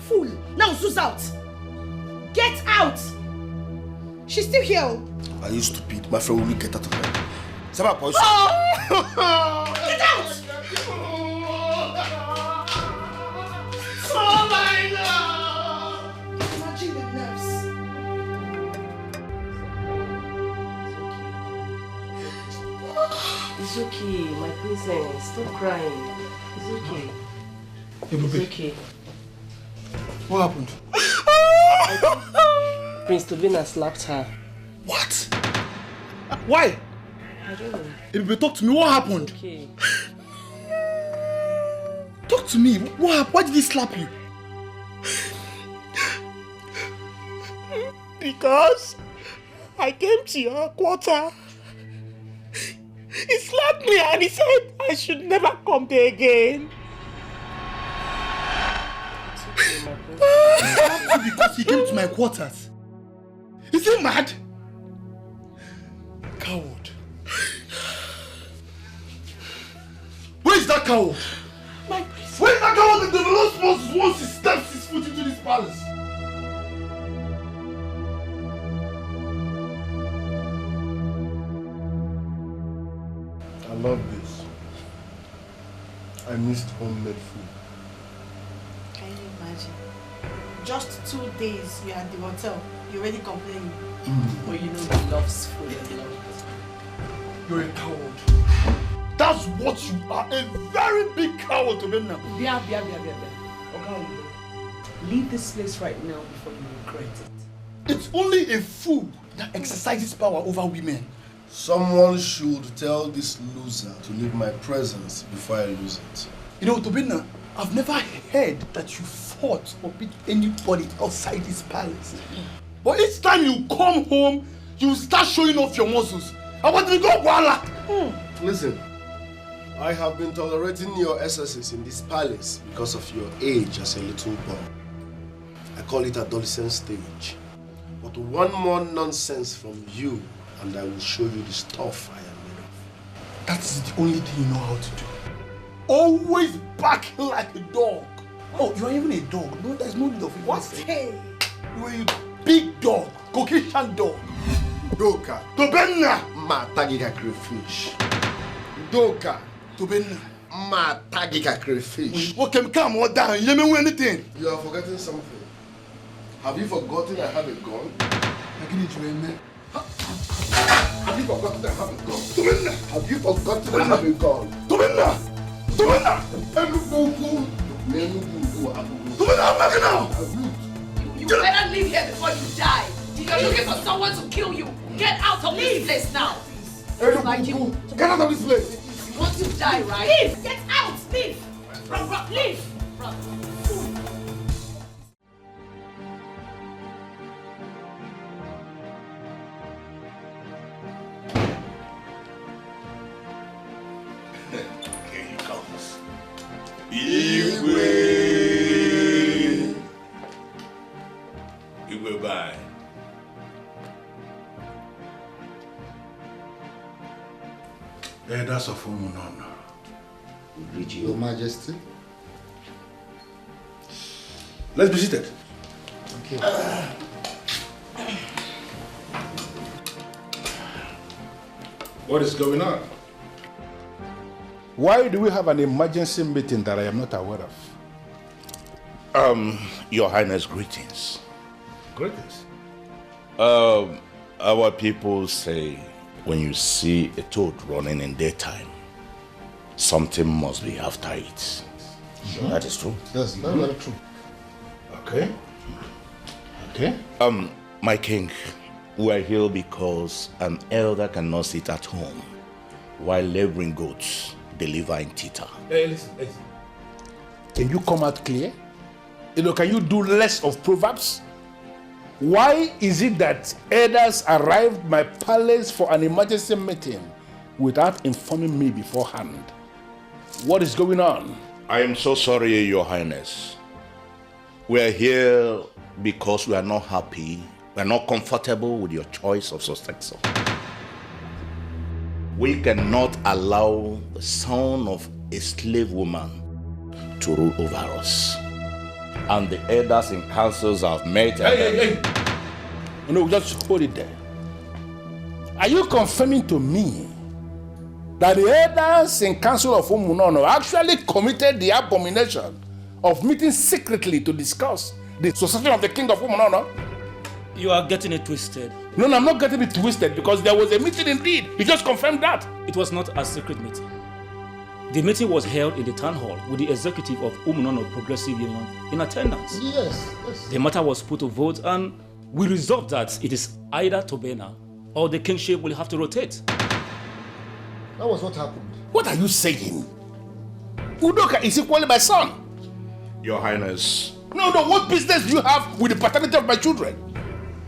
Fool. Now zoom out. Get out. She's still here. Are you stupid? My friend will get out of here. Sama boys. Get out! Oh my God! Imagine the nerves. It's okay, my princess. Stop crying. It's okay. It's okay. What happened? Prince Tobina slapped her. What? Why? I don't know. Ebube, talk to me. What happened? Okay. Talk to me. What happened? Why did he slap you? Because I came to your quarter. He slapped me and he said I should never come there again. He slapped you because he came to my quarters. Is he mad? Coward. Where is that coward? My prince. Where is that coward that develops muscles once he steps his foot into this palace? I love this. I missed homemade food. Can you imagine? Just 2 days you're at the hotel. You're already complaining. Well, you know he loves food and love. You're a coward. That's what you are. A very big coward to me now. Bia. Okay. Leave this place right now before you regret it. It's only a fool that exercises power over women. Someone should tell this loser to leave my presence before I lose it. You know, Tobina, I've never heard that you fought or beat anybody outside this palace. But each time you come home, you start showing off your muscles. I want to go, Wala. Listen, I have been tolerating your excesses in this palace because of your age as a little boy. I call it adolescent stage. But one more nonsense from you, and I will show you the stuff I am made of. That is the only thing you know how to do. Always barking like a dog. Oh, you are even a dog. No, there's no need of it. What? Hey! You are a big dog. Caucasian dog. Doka. Tobena. Matagika crayfish. Doka. Tobena. Matagika crayfish. Okay, calm down. You mean anything? You are forgetting something. Have you forgotten I have a gun? Have you forgotten I have a gun? Tobena. Have you forgotten I have a gun? Tobena. Tobena. Tobena, I'm back now. You better leave here before you die. You're looking for someone to kill you. Get out of this place now. Like you. Get out of this place. You want to die, right? Leave. Get out. Leave. Leave. Here he comes. Igwe bye. That's a form of Your Majesty. Let's be seated. Okay. What is going on? Why do we have an emergency meeting that I am not aware of? Your Highness, greetings. Greetings. Our people say when you see a toad running in daytime, something must be after it. That is true. Yes, that's very true. Okay. Okay. My king, we are here because an elder cannot sit at home while laboring goats deliver in theta. Hey, listen. Can you come out clear? Can you do less of proverbs? Why is it that elders arrived my palace for an emergency meeting without informing me beforehand? What is going on? I am so sorry, Your Highness. We are here because we are not happy, we are not comfortable with your choice of successor. We cannot allow the son of a slave woman to rule over us. And the elders and councils have met. Hey. No, just hold it there. Are you confirming to me that the elders and council of Umunono actually committed the abomination of meeting secretly to discuss the succession of the king of Umunono? You are getting it twisted. No, I'm not getting it twisted because there was a meeting indeed. You just confirmed that. It was not a secret meeting. The meeting was held in the town hall with the executive of Umunono Progressive Union in attendance. Yes. The matter was put to vote and we resolved that it is either Tobena or the kingship will have to rotate. That was what happened. What are you saying? Udoka is equally my son. Your Highness. No, what business do you have with the paternity of my children?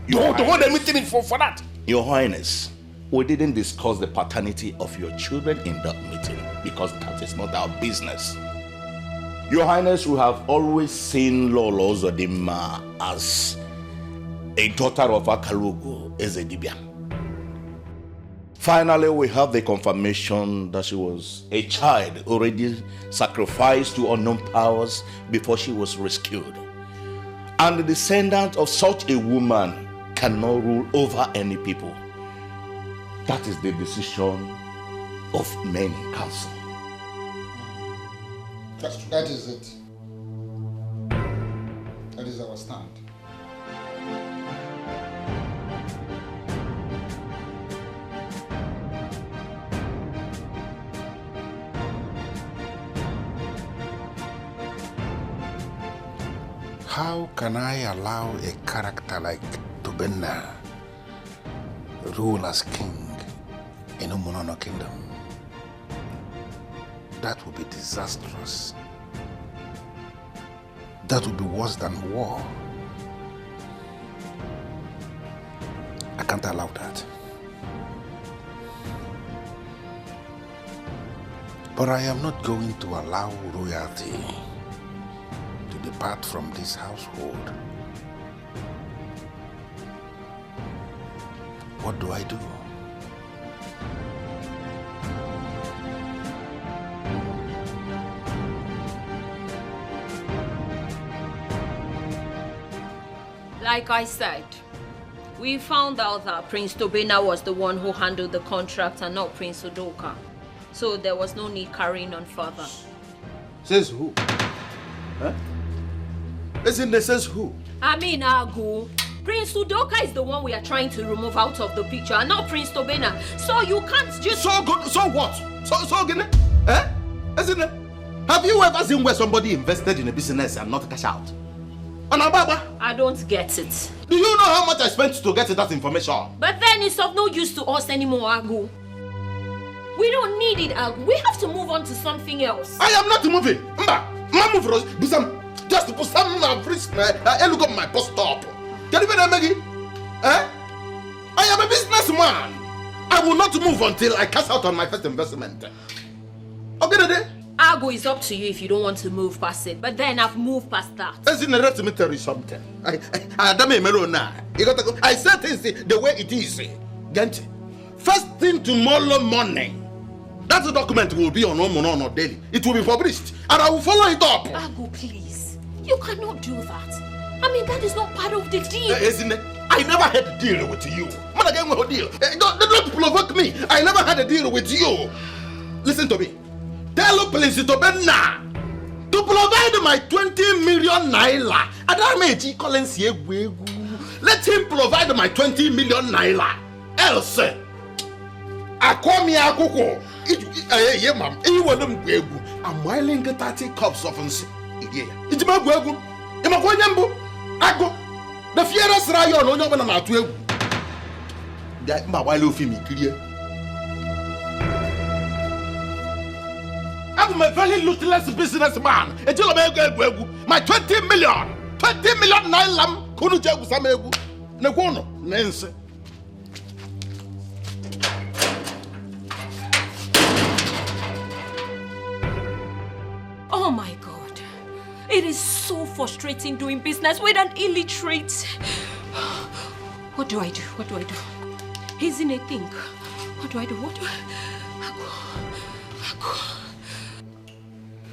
You want to hold a meeting for that? Your Highness, we didn't discuss the paternity of your children in that meeting because that is not our business. Your Highness, we have always seen Lolo Zodima as a daughter of Akalugo Ezedibia. Finally, we have the confirmation that she was a child already sacrificed to unknown powers before she was rescued. And the descendant of such a woman cannot rule over any people. That is the decision of men in council. That is it. That is our stand. How can I allow a character like Tobena rule as king in Umunono kingdom? That would be disastrous. That would be worse than war. I can't allow that. But I am not going to allow royalty to depart from this household. What do I do? Like I said, we found out that Prince Tobena was the one who handled the contract and not Prince Udoka. So there was no need carrying on further. Says who? Huh? Listen, they says who? I mean, Agu. Prince Udoka is the one we are trying to remove out of the picture and not Prince Tobena. So you can't just... So good, so what? So good, eh? Isn't it? Have you ever seen where somebody invested in a business and not cash out? I don't get it. Do you know how much I spent to get that information? But then it's of no use to us anymore, Agu. We don't need it, Agu. We have to move on to something else. I am not moving. Just to put some look at my bus stop. Can you better Maggie? I am a businessman. I will not move until I cash out on my first investment. Okay, Agu, is up to you if you don't want to move past it. But then I've moved past that. Let me tell you something. I said things the way it is. Gente, first thing tomorrow morning, that document will be on Umunono Daily. It will be published, and I will follow it up. Agu, please. You cannot do that. I mean, that is not part of the deal. I never had a deal with you. Don't provoke me. I never had a deal with you. Listen to me. Tell Prince Tobena to provide my 20 million naira. Let him provide my 20 million naira. Else, I call me a cuckoo. Yeah, ma'am. You want them gwegu. I'm whiling 30 cups of uns. It's my gwegu. I'm a gwanyambo. I go. The fierce rayon on your man to you. That my while of me clear. I'm a very ruthless businessman. Until I gwegu. My 20 million nailam. Kunu jagu samegu. Negono. Nense. Oh my God. It is so frustrating doing business with an illiterate. What do I do? What do I do? He's in a thing. What do I do? What do I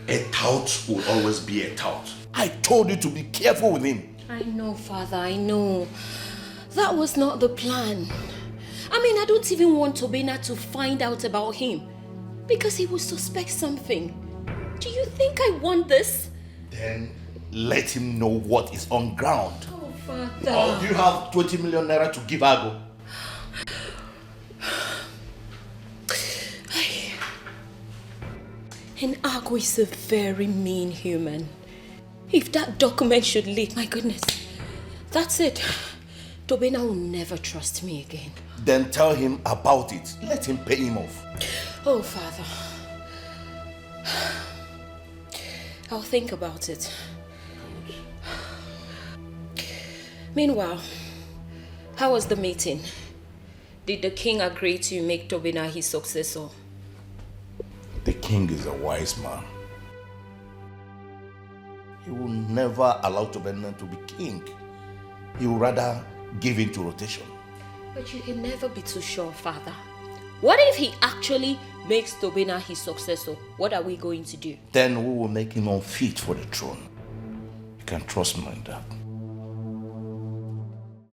A tout will always be a tout. I told you to be careful with him. I know, Father, I know. That was not the plan. I mean, I don't even want Tobena to find out about him because he will suspect something. Do you think I want this? Then let him know what is on ground. Oh, Father. Or do you have 20 million naira to give Ago? And Ago is a very mean human. If that document should leak, my goodness, that's it. Tobena will never trust me again. Then tell him about it. Let him pay him off. Oh, Father. I'll think about it. Meanwhile, how was the meeting? Did the king agree to make Tobena his successor? The king is a wise man. He will never allow Tobena to be king. He will rather give in to rotation. But you can never be too sure, Father. What if he actually makes Tobena his successor? What are we going to do? Then we will make him unfit for the throne. You can trust me on that.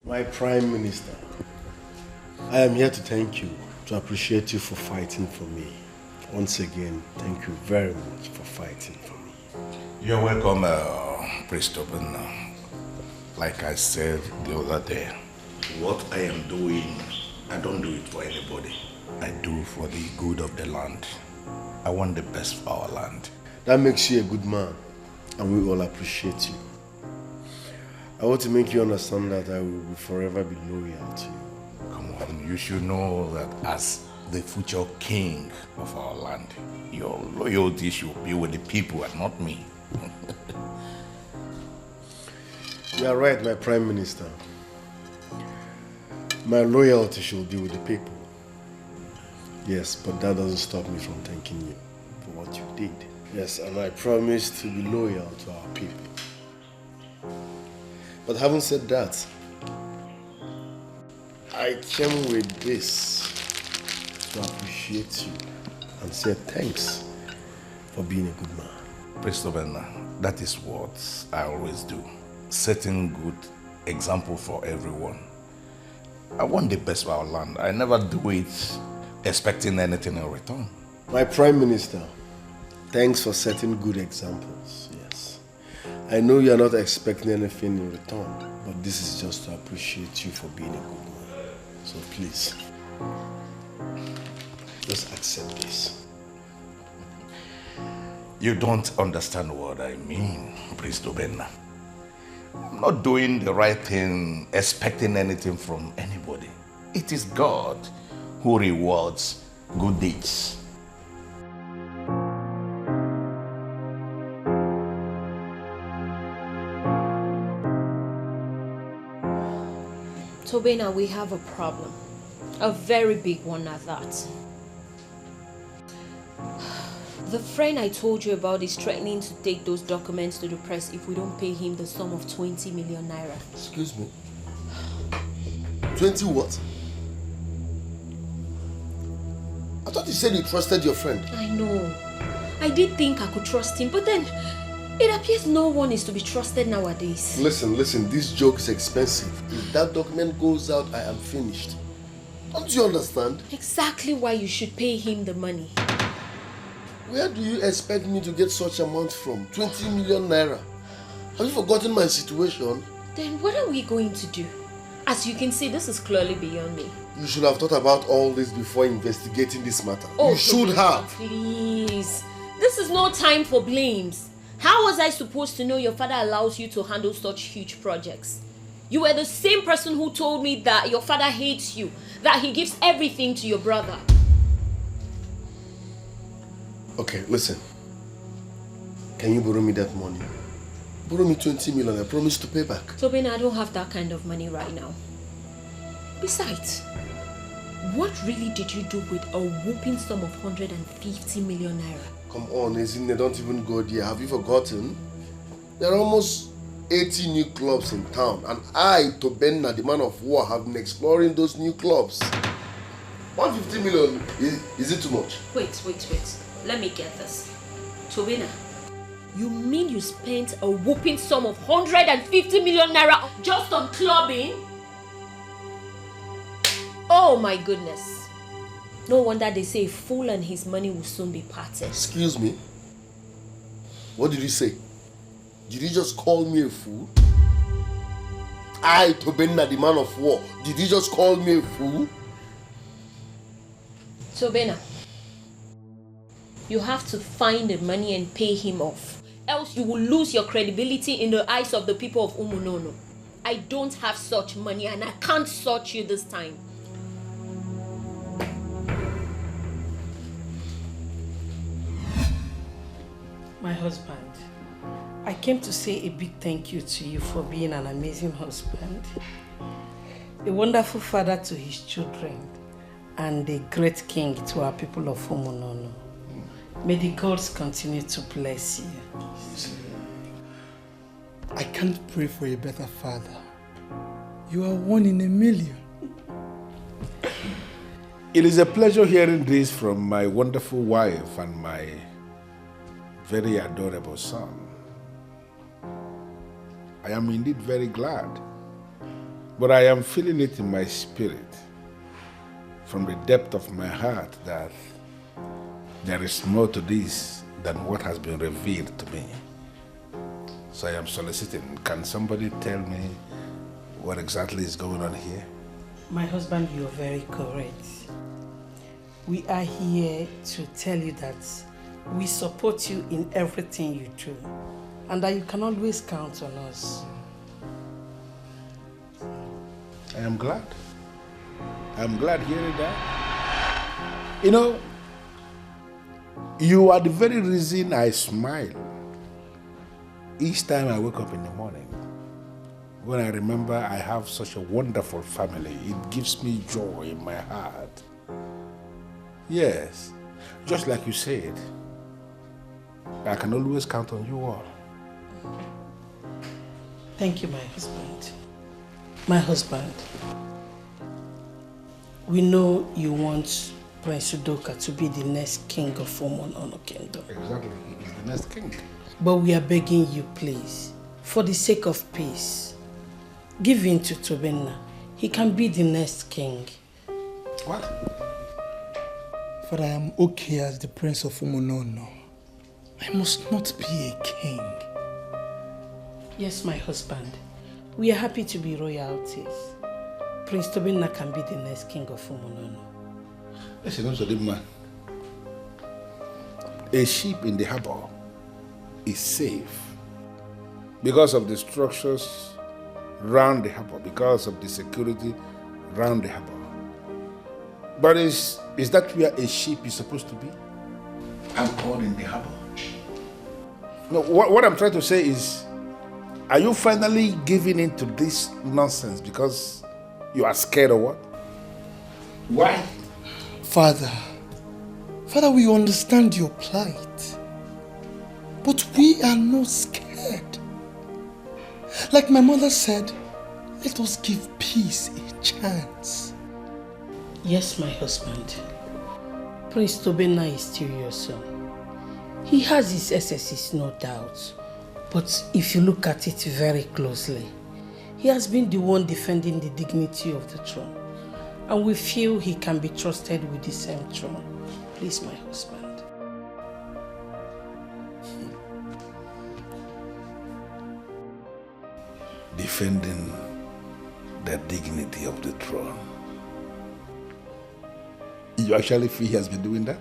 My Prime Minister, I am here to thank you, to appreciate you for fighting for me. Once again, thank you very much for fighting for me. You're welcome, Priest Tobena. Like I said the other day, what I am doing, I don't do it for anybody. I do for the good of the land. I want the best for our land. That makes you a good man, and we all appreciate you. I want to make you understand that I will forever be loyal to you. Come on, you should know that as the future king of our land, your loyalty should be with the people and not me. You are right, my Prime Minister. My loyalty should be with the people. Yes, but that doesn't stop me from thanking you for what you did. Yes, and I promise to be loyal to our people. But having said that, I came with this to appreciate you and say thanks for being a good man. Priest Tobena, that is what I always do. Setting good example for everyone. I want the best for our land. I never do it expecting anything in return. My Prime Minister, thanks for setting good examples, yes. I know you are not expecting anything in return, but this is just to appreciate you for being a good man. So please, just accept this. You don't understand what I mean, Priest Tobena. I'm not doing the right thing, expecting anything from anybody. It is God who rewards good deeds. Tobena, we have a problem. A very big one at that. The friend I told you about is threatening to take those documents to the press if we don't pay him the sum of 20 million naira. Excuse me? 20 what? I thought you said you trusted your friend. I know. I did think I could trust him, but then it appears no one is to be trusted nowadays. Listen, this joke is expensive. If that document goes out, I am finished. Don't you understand? Exactly why you should pay him the money. Where do you expect me to get such amount from? 20 million naira. Have you forgotten my situation? Then what are we going to do? As you can see, this is clearly beyond me. You should have thought about all this before investigating this matter. Oh, you should have. Please. This is no time for blames. How was I supposed to know your father allows you to handle such huge projects? You were the same person who told me that your father hates you, that he gives everything to your brother. Okay, listen. Can you borrow me that money? Borrow me 20 million. I promise to pay back. Tobin, I don't have that kind of money right now. Besides, what really did you do with a whooping sum of 150 million naira? Come on, Ezinne, don't even go there. Have you forgotten? There are almost 80 new clubs in town, and I, Tobenna, the man of war, have been exploring those new clubs. 150 million, is it too much? Wait. Let me get this. Tobina, you mean you spent a whooping sum of 150 million naira just on clubbing? Oh my goodness. No wonder they say a fool and his money will soon be parted. Excuse me? What did you say? Did you just call me a fool? I, Tobenna, the man of war, did you just call me a fool? Tobena, you have to find the money and pay him off. Else you will lose your credibility in the eyes of the people of Umunono. I don't have such money and I can't sort you this time. My husband, I came to say a big thank you to you for being an amazing husband, a wonderful father to his children, and a great king to our people of Umunono. May the gods continue to bless you. I can't pray for a better father. You are one in a million. It is a pleasure hearing this from my wonderful wife and my very adorable son. I am indeed very glad, but I am feeling it in my spirit, from the depth of my heart, that there is more to this than what has been revealed to me. So I am soliciting. Can somebody tell me what exactly is going on here? My husband, you are very correct. We are here to tell you that we support you in everything you do, and that you can always count on us. I am glad. I am glad hearing that. You know, you are the very reason I smile each time I wake up in the morning. When I remember I have such a wonderful family, it gives me joy in my heart. Yes, just like you said, I can always count on you all. Thank you, my husband. My husband, we know you want Prince Udoka to be the next king of Umunono Kingdom. Exactly, he's the next king. But we are begging you, please, for the sake of peace, give in to Tobenna. He can be the next king. What? But I am okay as the Prince of Umunono. I must not be a king. Yes, my husband. We are happy to be royalties. Prince Tobenna can be the next king of Umunono. Listen, also, the man. A ship in the harbor is safe because of the structures round the harbor, because of the security round the harbor. But is that where a ship is supposed to be? Anchored in the harbor? No, what I'm trying to say is, are you finally giving in to this nonsense because you are scared or what? Why? Father, we understand your plight, but we are not scared. Like my mother said, let us give peace a chance. Yes, my husband. Prince Tobenna is still your son. He has his excesses, no doubt. But if you look at it very closely, he has been the one defending the dignity of the throne. And we feel he can be trusted with the same throne. Please, my husband. Defending the dignity of the throne. You actually feel he has been doing that?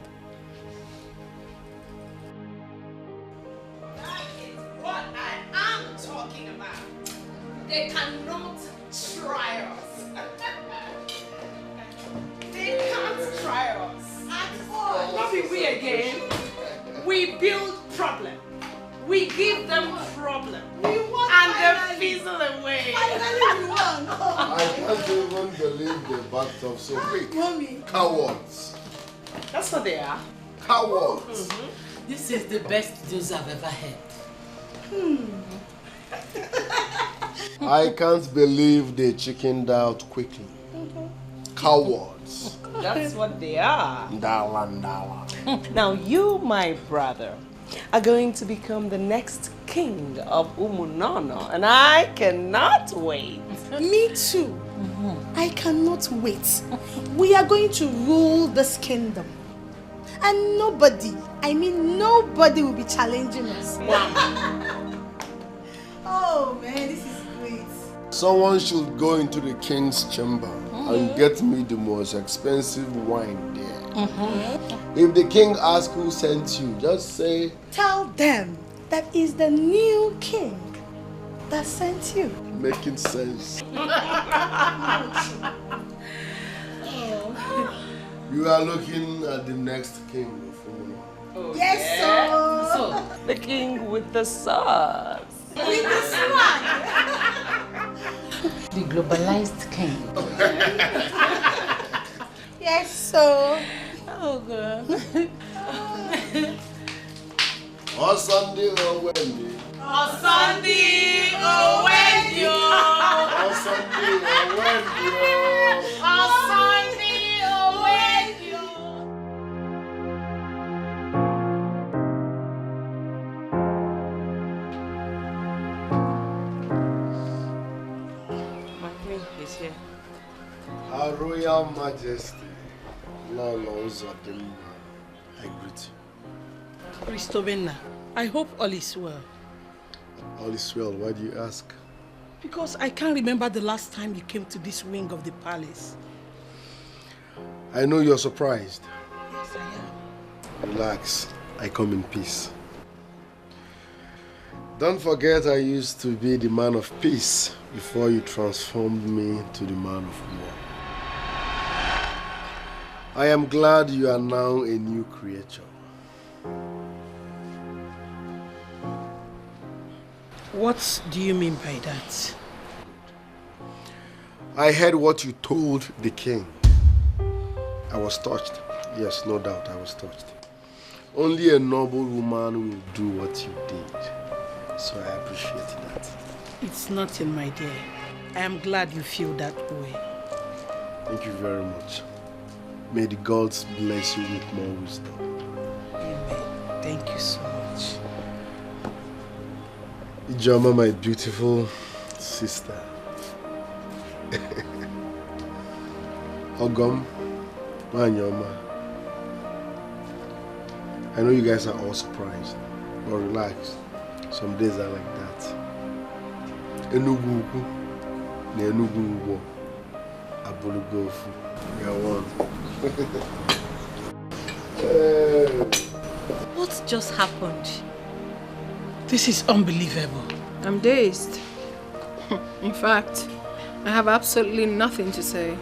That is what I am talking about. They cannot try us. They can't try us at all. Not be we again. We build problem. We give them problem. We want and they fizzle away. I can't even believe they backed up so quick. Mommy. Cowards. That's what they are. Cowards. This is the best news I've ever heard. I can't believe they chickened out quickly. Cowards. That's what they are. Ndala. Now you, my brother, are going to become the next king of Umunano, and I cannot wait. Me too. I cannot wait. We are going to rule this kingdom. And nobody, I mean nobody will be challenging us. Oh man, this is great. Someone should go into the king's chamber and get me the most expensive wine there. If the king asks who sent you, just say, Tell them that is the new king that sent you. making sense. You are looking at the next king of Umunano. Yes, sir. So, the king with the sauce. With the swag. The globalized king. Yes, sir. Oh, God. On Sunday or Wendy. On Sunday, oh when you. On Sunday or Wendy. On Sunday, oh when you. My king is here. Her Royal Majesty, Lolo Uzodimma, I greet you. Christobena, I hope all is well. All is well, why do you ask? Because I can't remember the last time you came to this wing of the palace. I know you're surprised. Yes, I am. Relax, I come in peace. Don't forget I used to be the man of peace before you transformed me to the man of war. I am glad you are now a new creature. What do you mean by that? I heard what you told the king. I was touched. Yes, no doubt I was touched. Only a noble woman will do what you did. So I appreciate that. It's nothing, my dear. I am glad you feel that way. Thank you very much. May the gods bless you with more wisdom. Amen. Thank you so much. Ijoma, my beautiful sister. Ogom, Manyoma. I know you guys are all surprised, but relax. Some days are like that. Enugu ukwu na Enugu ugbo abulugo ofu. We are one. What just happened? This is unbelievable. I'm dazed. In fact, I have absolutely nothing to say.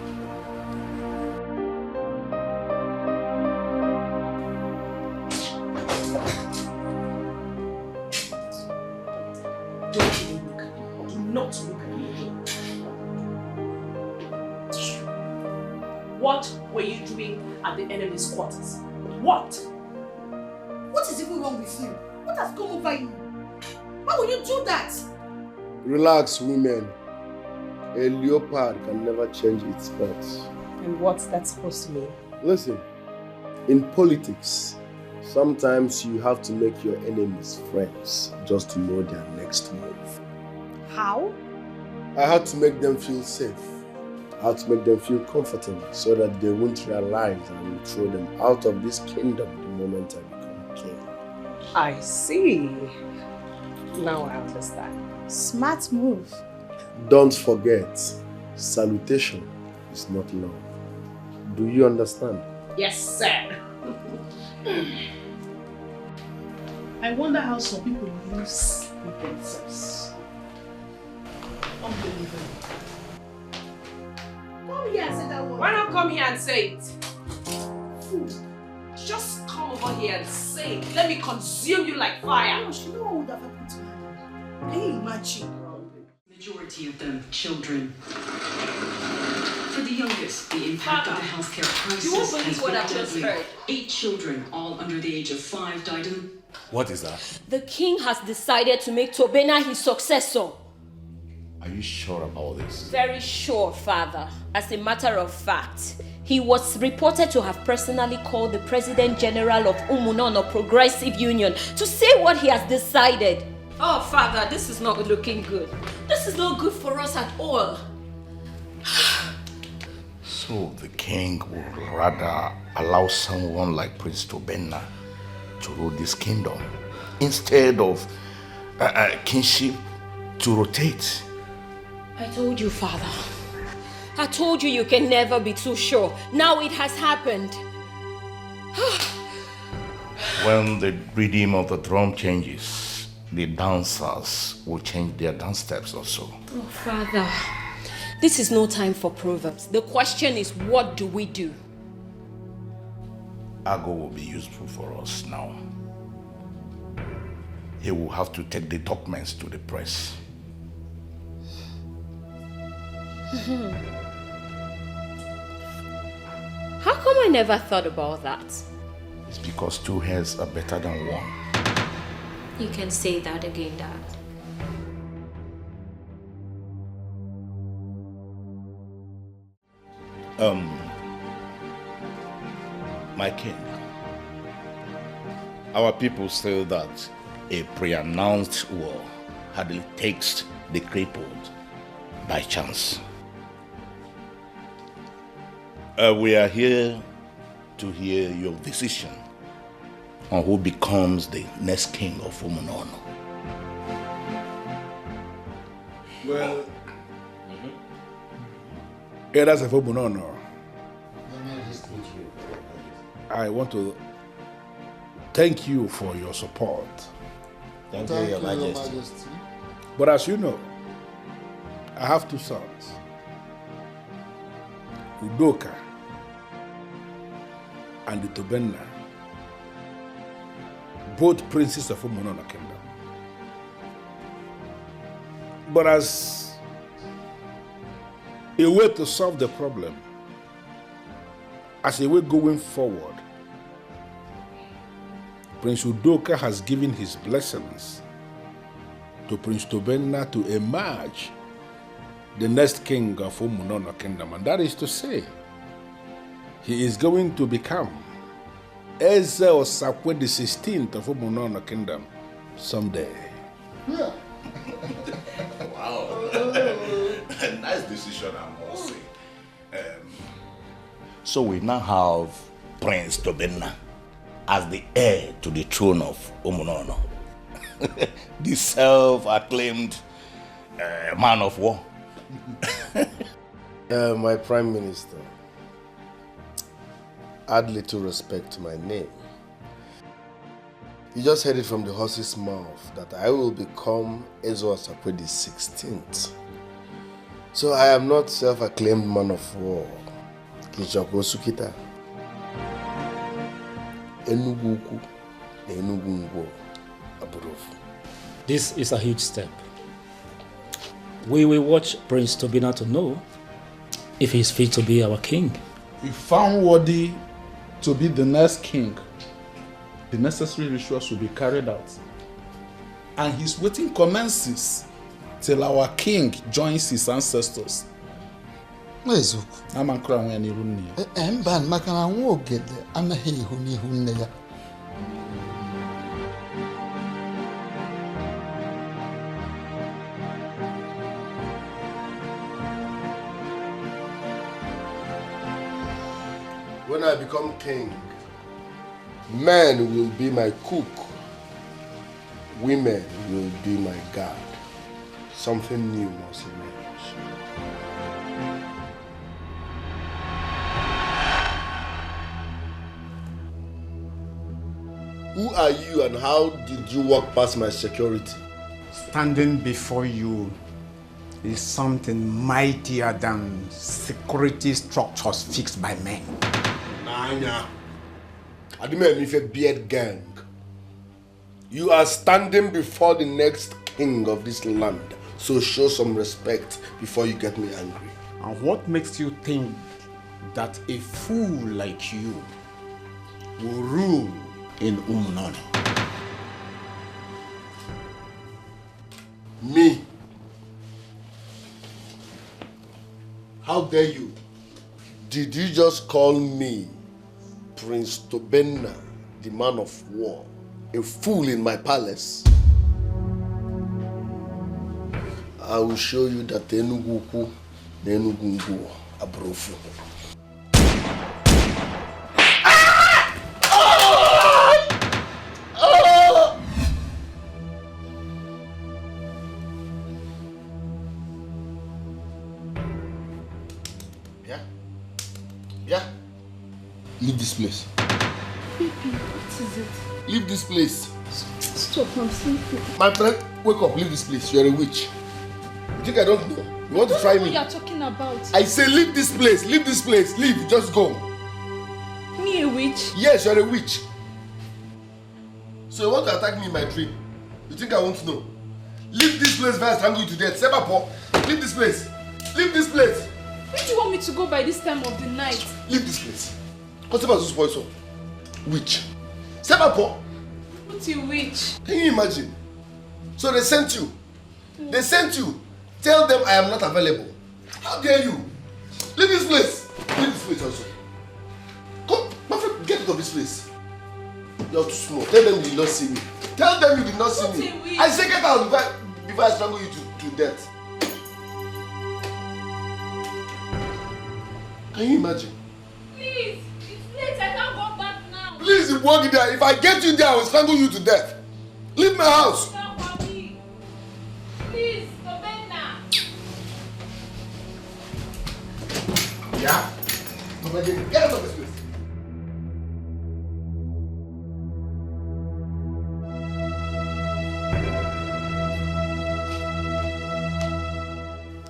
Do not look at me. What were you doing at the enemy's quarters? What? What is even wrong with you? What has come over you? Why would you do that? Relax, women. A leopard can never change its spots. And what's that supposed to mean? Listen, in politics, sometimes you have to make your enemies friends just to know their next move. How? I had to make them feel safe. I had to make them feel comfortable so that they won't realize I will throw them out of this kingdom the moment I become king. I see. Now I understand. Smart move. Don't forget, Salutation is not love. Do you understand? Yes, sir. I wonder how some people lose with themselves. Unbelievable. Come here and say that word. Why not come here and say it? Just come over here and say it. Let me consume you like fire. Gosh, you know what would have happened to her? Can you imagine? Majority of them children. For the youngest, the impact of the healthcare crisis you won't believe has what been I've just deadly. heard. 8 children, all under the age of 5, died in... What is that? The king has decided to make Tobena his successor. Are you sure about this? Very sure, father. As a matter of fact, he was reported to have personally called the President General of Umunono Progressive Union to say what he has decided. Oh, father, this is not looking good. This is not good for us at all. So the king would rather allow someone like Prince Tobena to rule this kingdom instead of kingship to rotate. I told you, father. I told you can never be too sure. Now it has happened. When the rhythm of the drum changes, the dancers will change their dance steps also. Oh, father. This is no time for proverbs. The question is, what do we do? Ago will be useful for us now. He will have to take the documents to the press. How come I never thought about that? It's because 2 heads are better than 1. You can say that again, Dad. My king, our people say that a pre-announced war hardly takes the crippled by chance. We are here to hear your decision on who becomes the next king of Umunono. Well, Elders of Umunono, I want to thank you for your support. Thank you, Your Majesty. But as you know, I have 2 sons, Udoka and the Tobena, both princes of Umunono Kingdom. But as a way to solve the problem, as a way going forward, Prince Udoka has given his blessings to Prince Tobena to emerge the next king of Umunono Kingdom. And that is to say, he is going to become Eze Osakwe the 16th of Umunono Kingdom someday. Yeah. Wow. Nice decision, I must say. So we now have Prince Tobena as the heir to the throne of Umunono. The self-acclaimed man of war. My Prime Minister, add little respect to my name. You just heard it from the horse's mouth that I will become Ezo Asakwe the 16th. So I am not self-acclaimed man of war. Kinshako Sukita. Enuguku. Enugungo. Aburofu. This is a huge step. We will watch Prince Tobena to know if he is fit to be our king. If found worthy to be the next king, the necessary rituals will be carried out. And his waiting commences till our king joins his ancestors. Mba maka na nwa ogede anaghị ihu n'ihu nne ya. When I become king, men will be my cook, women will be my guard. Something new must emerge. Who are you and how did you walk past my security? Standing before you is something mightier than security structures fixed by men. Nanya. I didn't mean a beard gang. You are standing before the next king of this land. So show some respect before you get me angry. And what makes you think that a fool like you will rule in Umunoni? Me? How dare you? Did you just call me Prince Tobenna, the man of war, a fool in my palace? I will show you that Enuguku Nenugungu Abrofu. Yeah? Leave this place. Baby, what is it? Leave this place. Stop, I'm sleeping. My friend, wake up, leave this place. You're a witch. You think I don't know? You want to try me? What you're talking about? I say leave this place, leave this place, leave, just go. Me a witch? Yes, you're a witch. So you want to attack me in my dream? You think I won't know? Leave this place before I strangle you to death. Sebapo, leave this place. Leave this place. Where do you want me to go by this time of the night? Leave this place. What's about this boy so? Witch. Sebapo. What's a witch? Can you imagine? So they sent you. They sent you. Tell them I am not available. How dare you? Leave this place. Leave this place also. Come, my friend, get out of this place. You're too small. Tell them you did not see me. Tell them you did not see me. I say get out before I strangle you to death. Can you imagine? Please, it's late. I can't go back now. Please, you walk there. If I get you there, I will strangle you to death. Leave my house. Please, Tobenna. Yeah? Get out of this place.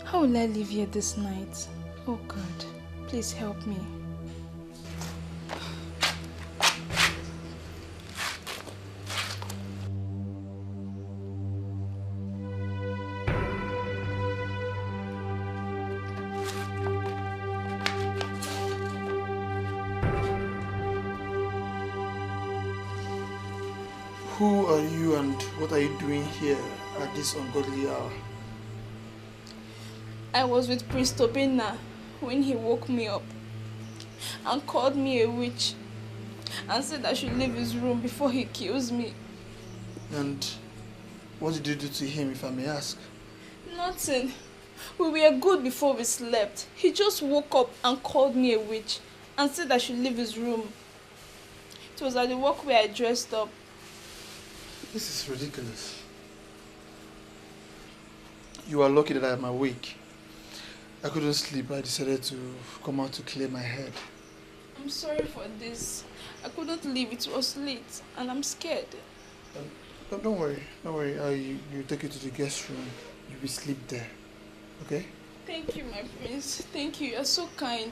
How will I live here this night? Oh God, please help me. Who are you and what are you doing here at this ungodly hour? I was with Prince Tobenna when he woke me up and called me a witch and said I should leave his room before he kills me. And what did you do to him, if I may ask? Nothing. We were good before we slept. He just woke up and called me a witch and said I should leave his room. It was at the work where I dressed up. This is ridiculous. You are lucky that I am awake. I couldn't sleep. I decided to come out to clear my head. I'm sorry for this. I couldn't leave. It was late and I'm scared. Don't worry. Don't worry. You take you to the guest room. You will sleep there. Okay? Thank you, my prince. Thank you. You're so kind.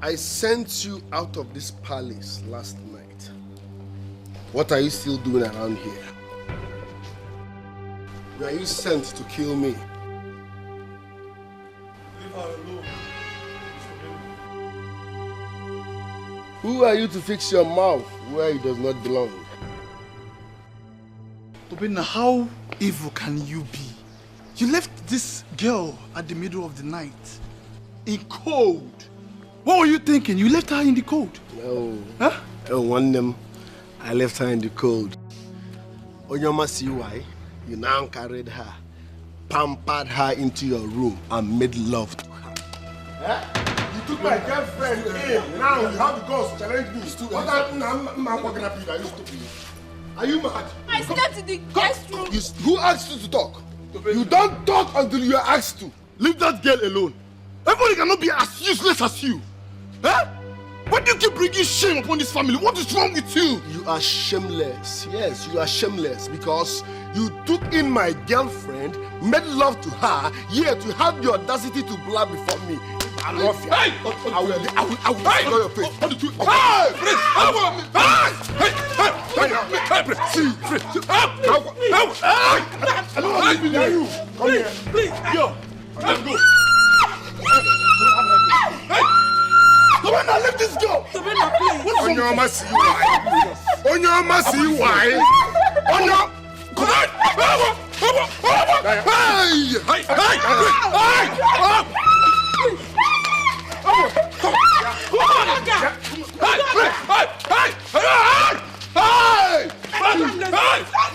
I sent you out of this palace last night. What are you still doing around here? Were you sent to kill me? Leave her alone. Who are you to fix your mouth where it does not belong? Tobenna, how evil can you be? You left this girl at the middle of the night, in cold. What were you thinking? You left her in the cold. No. Huh? I want them. I left her in the cold. Onyoma, see why? You now carried her, pampered her into your room, and made love to her. You took my girlfriend in. Now you have the guts to challenge me. What are you stupid? Are you mad? I stepped in the guest room. Who asked you to talk? You don't talk until you are asked to. Leave that girl alone. Everybody cannot be as useless as you. Huh? Why do you keep bringing shame upon this family? What is wrong with you? You are shameless. Yes, you are shameless because you took in my girlfriend, made love to her, yet you have the audacity to blab before me. I love you. Hey! I will destroy your face. What did you? Hey! See, I don't want to be near you. Come here. Please. Yo, let's go. Come on now, let this go. What's Onyoma, see why? Onyoma, see why? Onyoma, come on.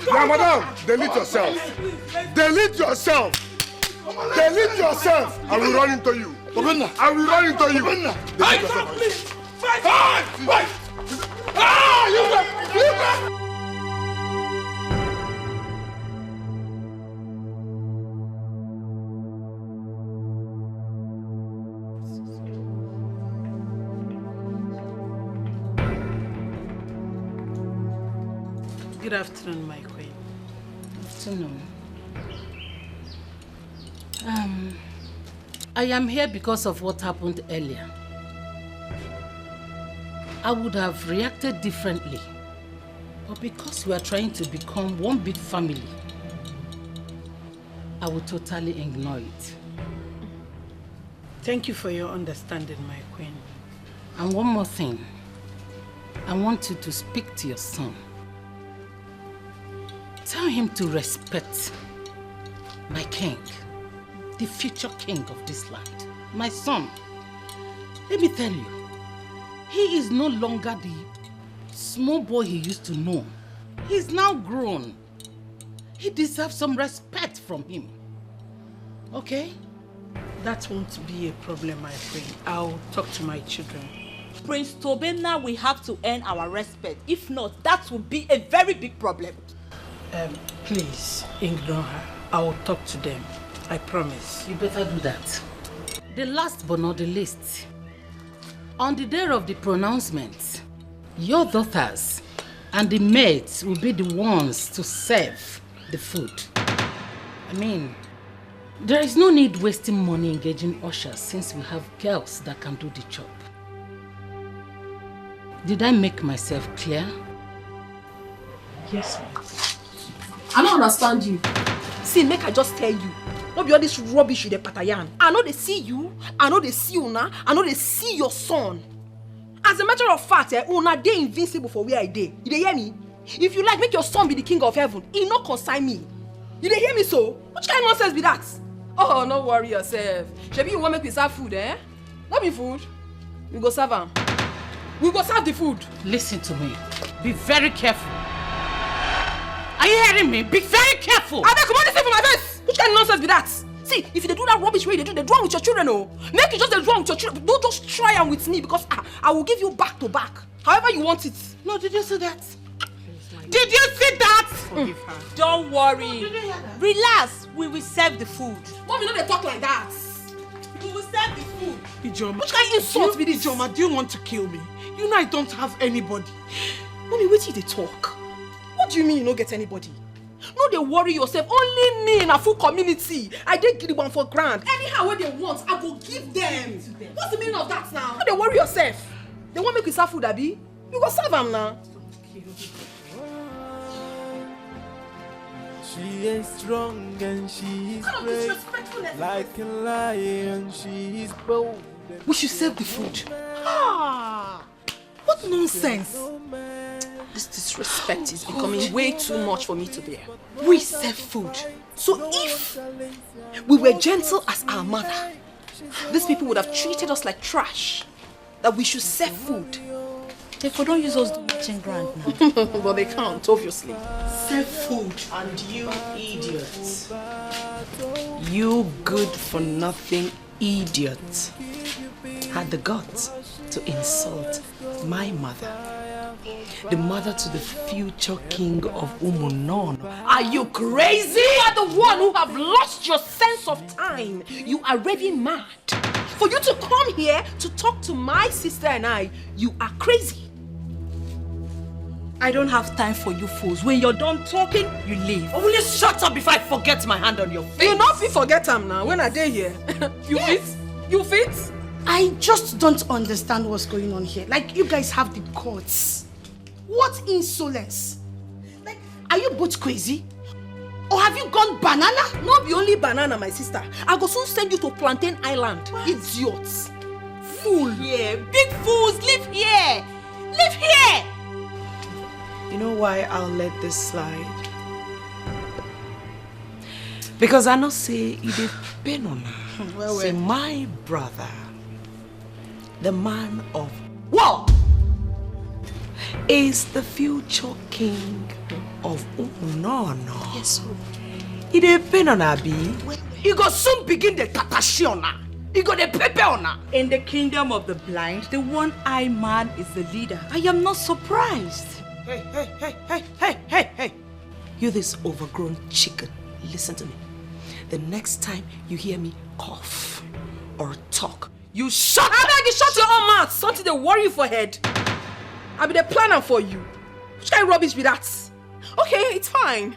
Now, madam, delete yourself. Delete yourself. Delete yourself. I will run into you. I will run into you. Delete yourself. Good afternoon, my queen. Afternoon. I am here because of what happened earlier. I would have reacted differently, but because we are trying to become one big family, I will totally ignore it. Thank you for your understanding, my queen. And one more thing. I want you to speak to your son. Tell him to respect my king, the future king of this land. My son, let me tell you, he is no longer the small boy he used to know. He's now grown. He deserves some respect from him. Okay? That won't be a problem, my queen. I'll talk to my children. Prince Tobena will have to earn our respect. If not, that will be a very big problem. Please, ignore her. I will talk to them. I promise. You better do that. The last but not the least, on the day of the pronouncement, your daughters and the maids will be the ones to serve the food. I mean, there is no need wasting money engaging ushers since we have girls that can do the job. Did I make myself clear? Yes, ma'am. I don't understand you. See, make I just tell you. No be all this rubbish you dey patayan. I know they see you, I know they see Una, I know they see your son. As a matter of fact, Una dey invincible for where I dey. You dey hear me? If you like, make your son be the king of heaven. He no consign me. You dey hear me so? Which kind of nonsense be that? Oh, no worry yourself. Shebi you want make we serve food, eh? Not be food. We go serve am. We go serve the food. Listen to me. Be very careful. Are you hearing me? Be very careful. I beg, come on, this from my face. Which kind of nonsense be that? See, if you do that rubbish way you do one with your children, oh. Make it just the one with your children. Don't just try am with me because I will give you back to back. However you want it. No, did you see that? Did you see that? Forgive her. Don't worry. Relax. We will serve the food. Mommy, no, they talk like that. We will serve the food. Ijoma, which kind of insult be this? Ijoma, do you want to kill me? You know I don't have anybody. Mommy, wait till they talk. What do you mean you don't get anybody? No, they worry yourself. Only me in a full community. I did give one for grand. Anyhow, what they want, I will give them. What's the meaning of that now? No, they worry yourself. They want make you serve food, Abi. You go serve them now. She is strong and she is brave. Like a lion, she is bold. We should serve the food. Ah! What nonsense! This disrespect is becoming way too much for me to bear. We serve food. So if we were gentle as our mother, these people would have treated us like trash. That we should serve food. Therefore, don't use us to merchant grant now. But they can't, obviously. Save food. And you idiots. You good for nothing idiot had the guts to insult my mother. The mother to the future king of Umunon. Are you crazy? You are the one who have lost your sense of time. You are raving mad. For you to come here to talk to my sister and I, you are crazy. I don't have time for you fools. When you're done talking, you leave. Oh, will you shut up before I forget my hand on your face? You not fit forget them now. When are they here? You fit? You fit? I just don't understand what's going on here. Like, you guys have the guts. What insolence? Like, are you both crazy? Or have you gone banana? Not be only banana, my sister. I go soon send you to Plantain Island. What? Idiots. Fool here. Big fools, live here. Live here. You know why I'll let this slide? Because I know say it is pain on her. Say my brother, the man of war, is the future king of Umunono. Yes, sir. It is pain on her, B. You go soon begin the tatashi on her. You got the pepper on her. In the kingdom of the blind, the one-eyed man is the leader. I am not surprised. Hey. You this overgrown chicken. Listen to me. The next time you hear me cough or talk, you shut up! I beg you, shut your own mouth. Something they worry you for head. I'll be the planner for you. Which kind of rubbish be that? Okay, it's fine.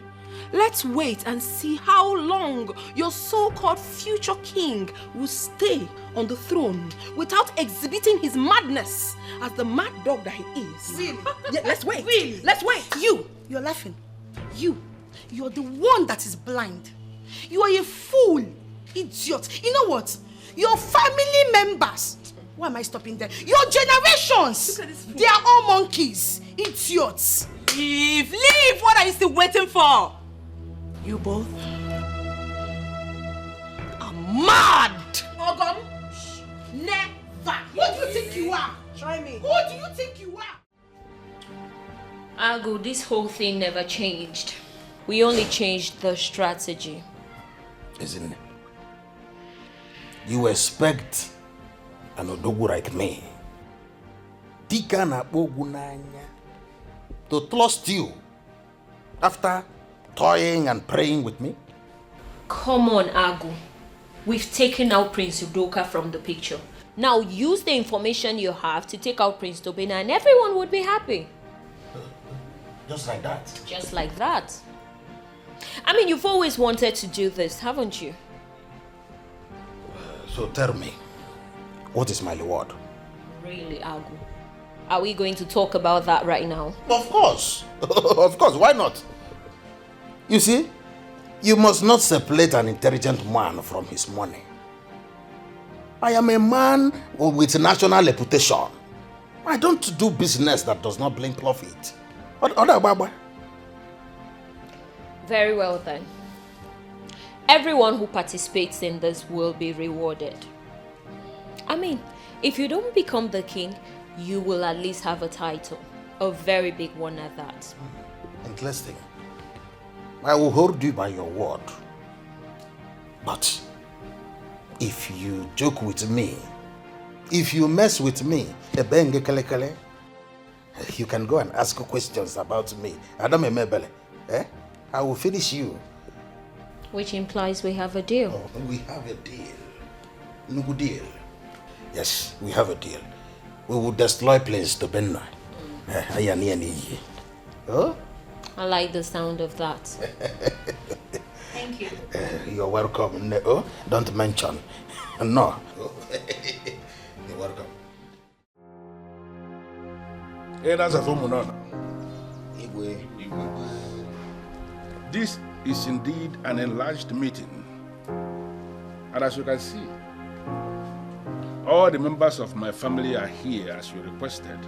Let's wait and see how long your so-called future king will stay on the throne without exhibiting his madness as the mad dog that he is. Really? Yeah, let's wait. Really? Let's wait. You're laughing. You're the one that is blind. You are a fool, idiot. You know what? Your family members, why am I stopping there? Your generations, they are all monkeys, idiots. Leave. What are you still waiting for? You both are mad. Ogum, never. Who do you think you are? Try me. Who do you think you are? Agu, this whole thing never changed. We only changed the strategy. Isn't it? You expect an odogu like me, Dika na Bogunanya, to trust you after toying and praying with me? Come on, Agu. We've taken out Prince Udoka from the picture. Now use the information you have to take out Prince Tobina and everyone would be happy. Just like that? Just like that. I mean, you've always wanted to do this, haven't you? So tell me, what is my reward? Really, Agu? Are we going to talk about that right now? Of course. Of course, why not? You see, you must not separate an intelligent man from his money. I am a man with national reputation. I don't do business that does not bring profit. Very well then. Everyone who participates in this will be rewarded. I mean, if you don't become the king, you will at least have a title. A very big one at that. Interesting. I will hold you by your word. But if you joke with me, if you mess with me, you can go and ask questions about me. I will finish you. Which implies we have a deal. Oh, we have a deal. No good deal. Yes, we have a deal. We will destroy Prince Tobina. Oh? I like the sound of that. Thank you. You're welcome. No, don't mention. No. You're welcome. Hey, that's a phenomenon. This is indeed an enlarged meeting. And as you can see, all the members of my family are here as you requested.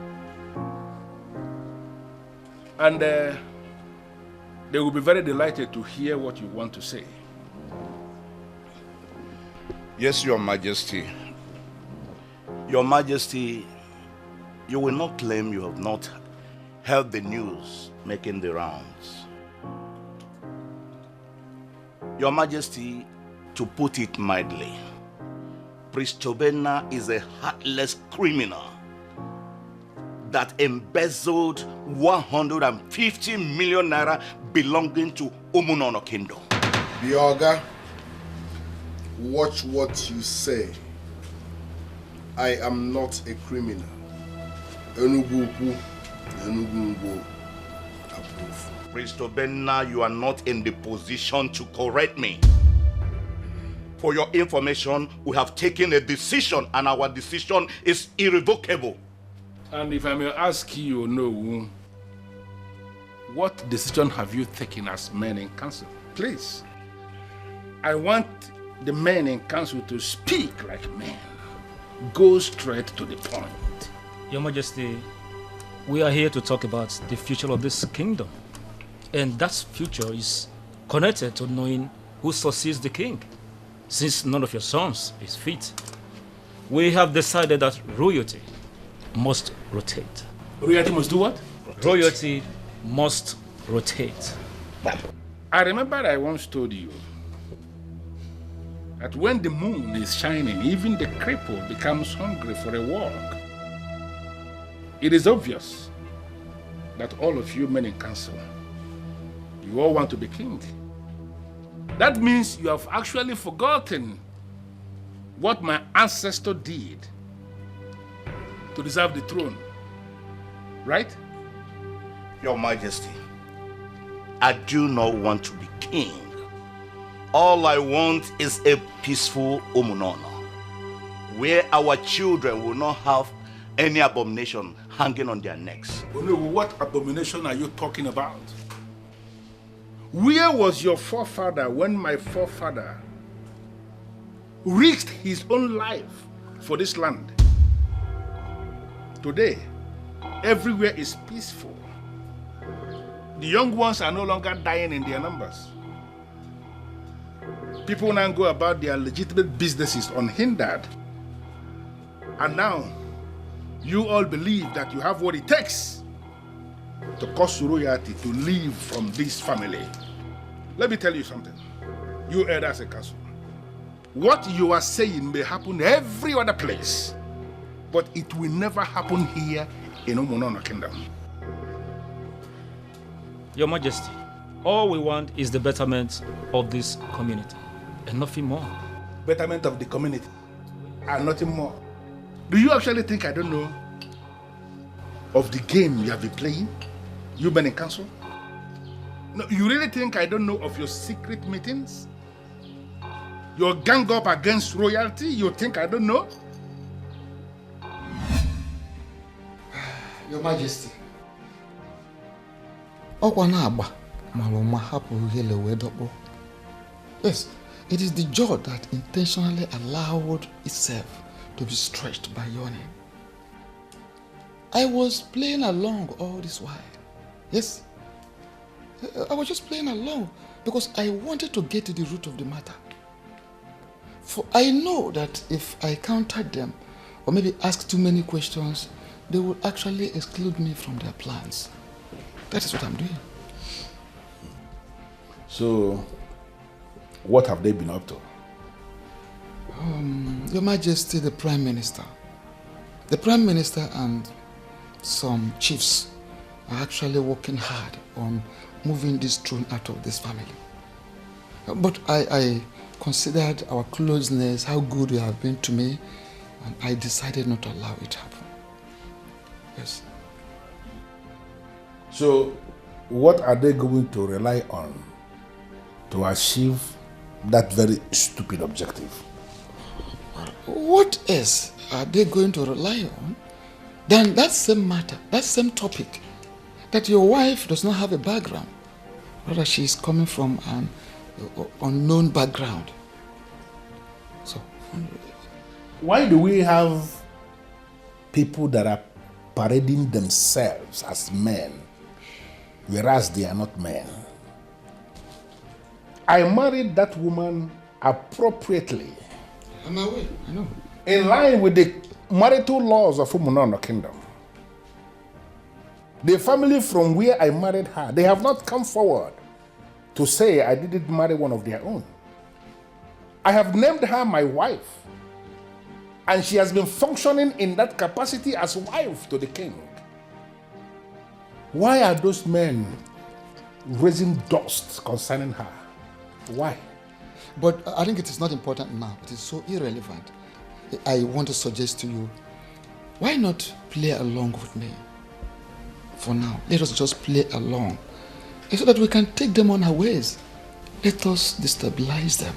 And they will be very delighted to hear what you want to say. Yes, Your Majesty. Your Majesty, You will not claim you have not heard the news making the rounds. Your Majesty, to put it mildly, Priest Tobena is a heartless criminal that embezzled 150 million naira belonging to Umunono Kingdom. Bioga, watch what you say. I am not a criminal. Enuguku, Enugungo, approve. Priest Tobena, you are not in the position to correct me. For your information, we have taken a decision and our decision is irrevocable. And if I may ask you, no, what decision have you taken as men in council? Please. I want the men in council to speak like men. Go straight to the point. Your Majesty, we are here to talk about the future of this kingdom. And that future is connected to knowing who succeeds the king, since none of your sons is fit. We have decided that royalty must rotate. Royalty must do what? Royalty must rotate. I remember I once told you that when the moon is shining, even the cripple becomes hungry for a walk. It is obvious that all of you men in council, you all want to be king. That means you have actually forgotten what my ancestor did to deserve the throne, right? Your Majesty, I do not want to be king. All I want is a peaceful Umunono, where our children will not have any abomination hanging on their necks. What abomination are you talking about? Where was your forefather when my forefather risked his own life for this land? Today, everywhere is peaceful. The young ones are no longer dying in their numbers. People now go about their legitimate businesses unhindered. And now, you all believe that you have what it takes to cause royalty to leave from this family. Let me tell you something. You heard as a council. What you are saying may happen every other place, but it will never happen here in Umunono Kingdom. Your Majesty, all we want is the betterment of this community, and nothing more. Betterment of the community, and nothing more. Do you actually think I don't know of the game you have been playing? You men in council? No, you really think I don't know of your secret meetings? Your gang up against royalty? You think I don't know? Your Majesty. Yes, it is the jaw that intentionally allowed itself to be stretched by yawning. I was playing along all this while. Yes, I was just playing along because I wanted to get to the root of the matter. For I know that if I countered them or maybe asked too many questions, they would actually exclude me from their plans. That is what I'm doing. So, what have they been up to? Your Majesty, the Prime Minister. The Prime Minister and some chiefs are actually working hard on moving this throne out of this family. But I considered our closeness, how good you have been to me, and I decided not to allow it to happen. Yes. So, what are they going to rely on to achieve that very stupid objective? What else are they going to rely on than that same matter, that same topic, that your wife does not have a background, rather she is coming from an unknown background. So, why do we have people that are parading themselves as men, whereas they are not men? I married that woman appropriately. I'm aware, I know. In line with the marital laws of Umunono Kingdom. The family from where I married her, they have not come forward to say I didn't marry one of their own. I have named her my wife, and she has been functioning in that capacity as wife to the king. Why are those men raising dust concerning her? Why? But I think it is not important now. It is so irrelevant. I want to suggest to you, why not play along with me? For now, let us just play along so that we can take them on our ways. Let us destabilize them.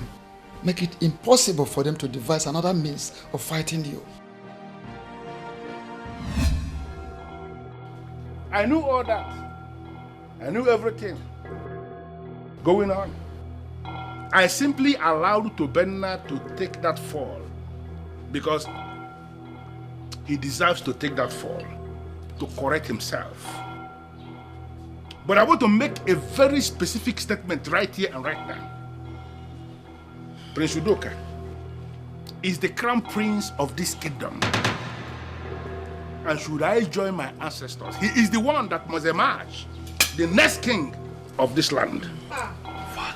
Make it impossible for them to devise another means of fighting you. I knew all that. I knew everything going on. I simply allowed Tobenna to take that fall because he deserves to take that fall to correct himself. But I want to make a very specific statement right here and right now. Prince Udoka is the crown prince of this kingdom. And should I join my ancestors, he is the one that must emerge, the next king of this land.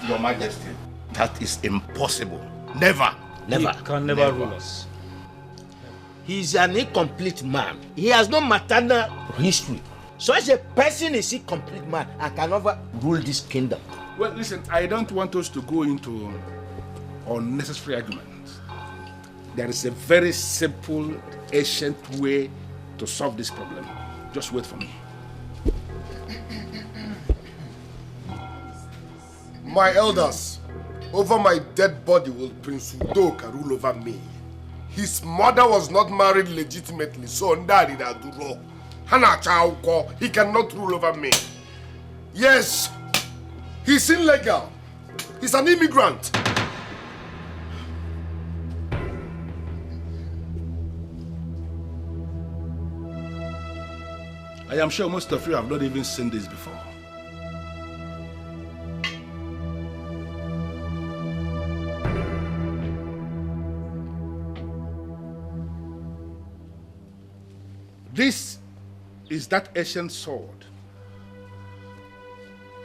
Your Majesty, that is impossible. Never. Never. He can never rule us. He is an incomplete man. He has no maternal history. Such a person is a complete man and can never rule this kingdom. Well, listen, I don't want us to go into unnecessary arguments. There is a very simple, ancient way to solve this problem. Just wait for me. My elders, over my dead body will Prince Udoka rule over me. His mother was not married legitimately, so he cannot rule over me. Yes, he's illegal. He's an immigrant. I am sure most of you have not even seen this before. This is that ancient sword.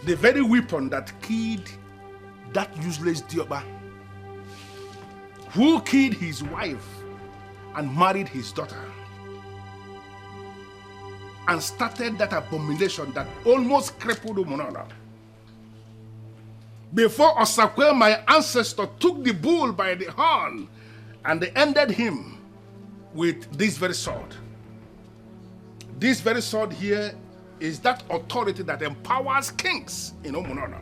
The very weapon that killed that useless Dioba, who killed his wife and married his daughter, and started that abomination that almost crippled Umunana. Before Osakwe, my ancestor, took the bull by the horn and they ended him with this very sword. This very sword here is that authority that empowers kings in Umunana.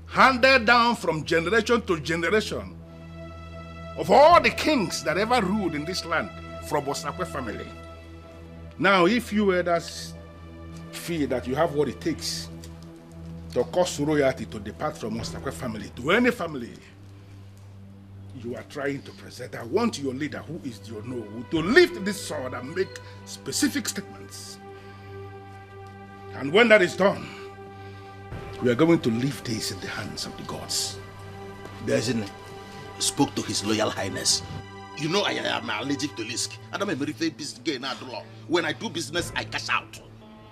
Handed down from generation to generation of all the kings that ever ruled in this land from Osakwe family. Now, if you elders feel that you have what it takes to cause royalty to depart from Osakwe family to any family you are trying to present, I want your leader, who is your Nowu, to lift this sword and make specific statements. And when that is done, we are going to leave this in the hands of the gods. Beijing spoke to His Royal Highness. You know I am allergic to risk. I don't very business gain at law. When I do business, I cash out.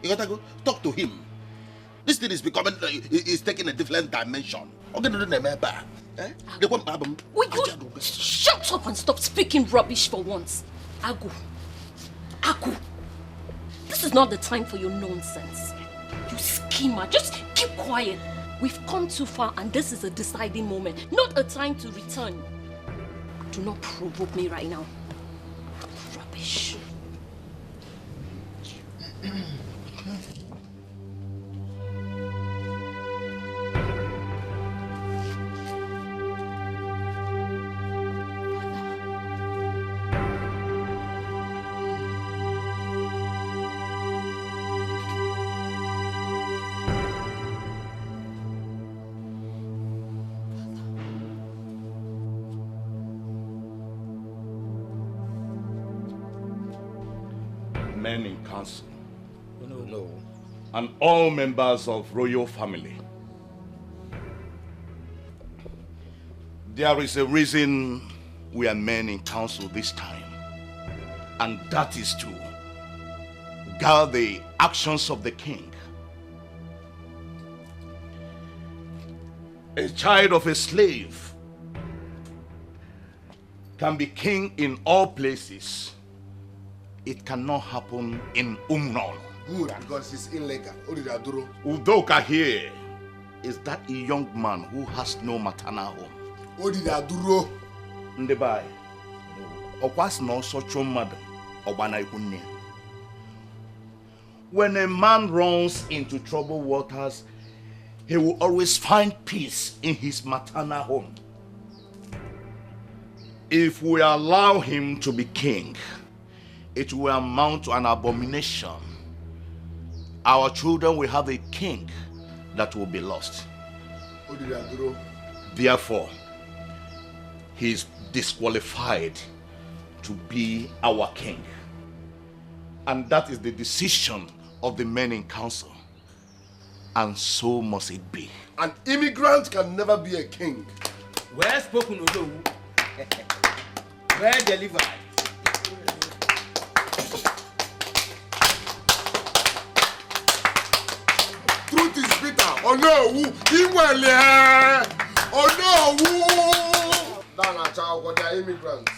You gotta go talk to him. This thing is becoming, is taking a different dimension. Will you shut up and stop speaking rubbish for once? Agu. This is not the time for your nonsense. You schemer, just keep quiet. We've come too far and this is a deciding moment, not a time to return. Do not provoke me right now. Rubbish. Men in council, no, and all members of royal family. There is a reason we are men in council this time, and that is to guard the actions of the king. A child of a slave can be king in all places. It cannot happen in Umnon. Good, because it's illegal. Udoka here is that a young man who has no maternal home. Ndebai, okwas no socho mmadụ, ọgbana ikunne. When a man runs into troubled waters, he will always find peace in his maternal home. If we allow him to be king, it will amount to an abomination. Our children will have a king that will be lost. Therefore, he is disqualified to be our king. And that is the decision of the men in council. And so must it be. An immigrant can never be a king. Well spoken, Odo. Well delivered. Truth is bitter. Oh no, oh no, Dana child, what are immigrants?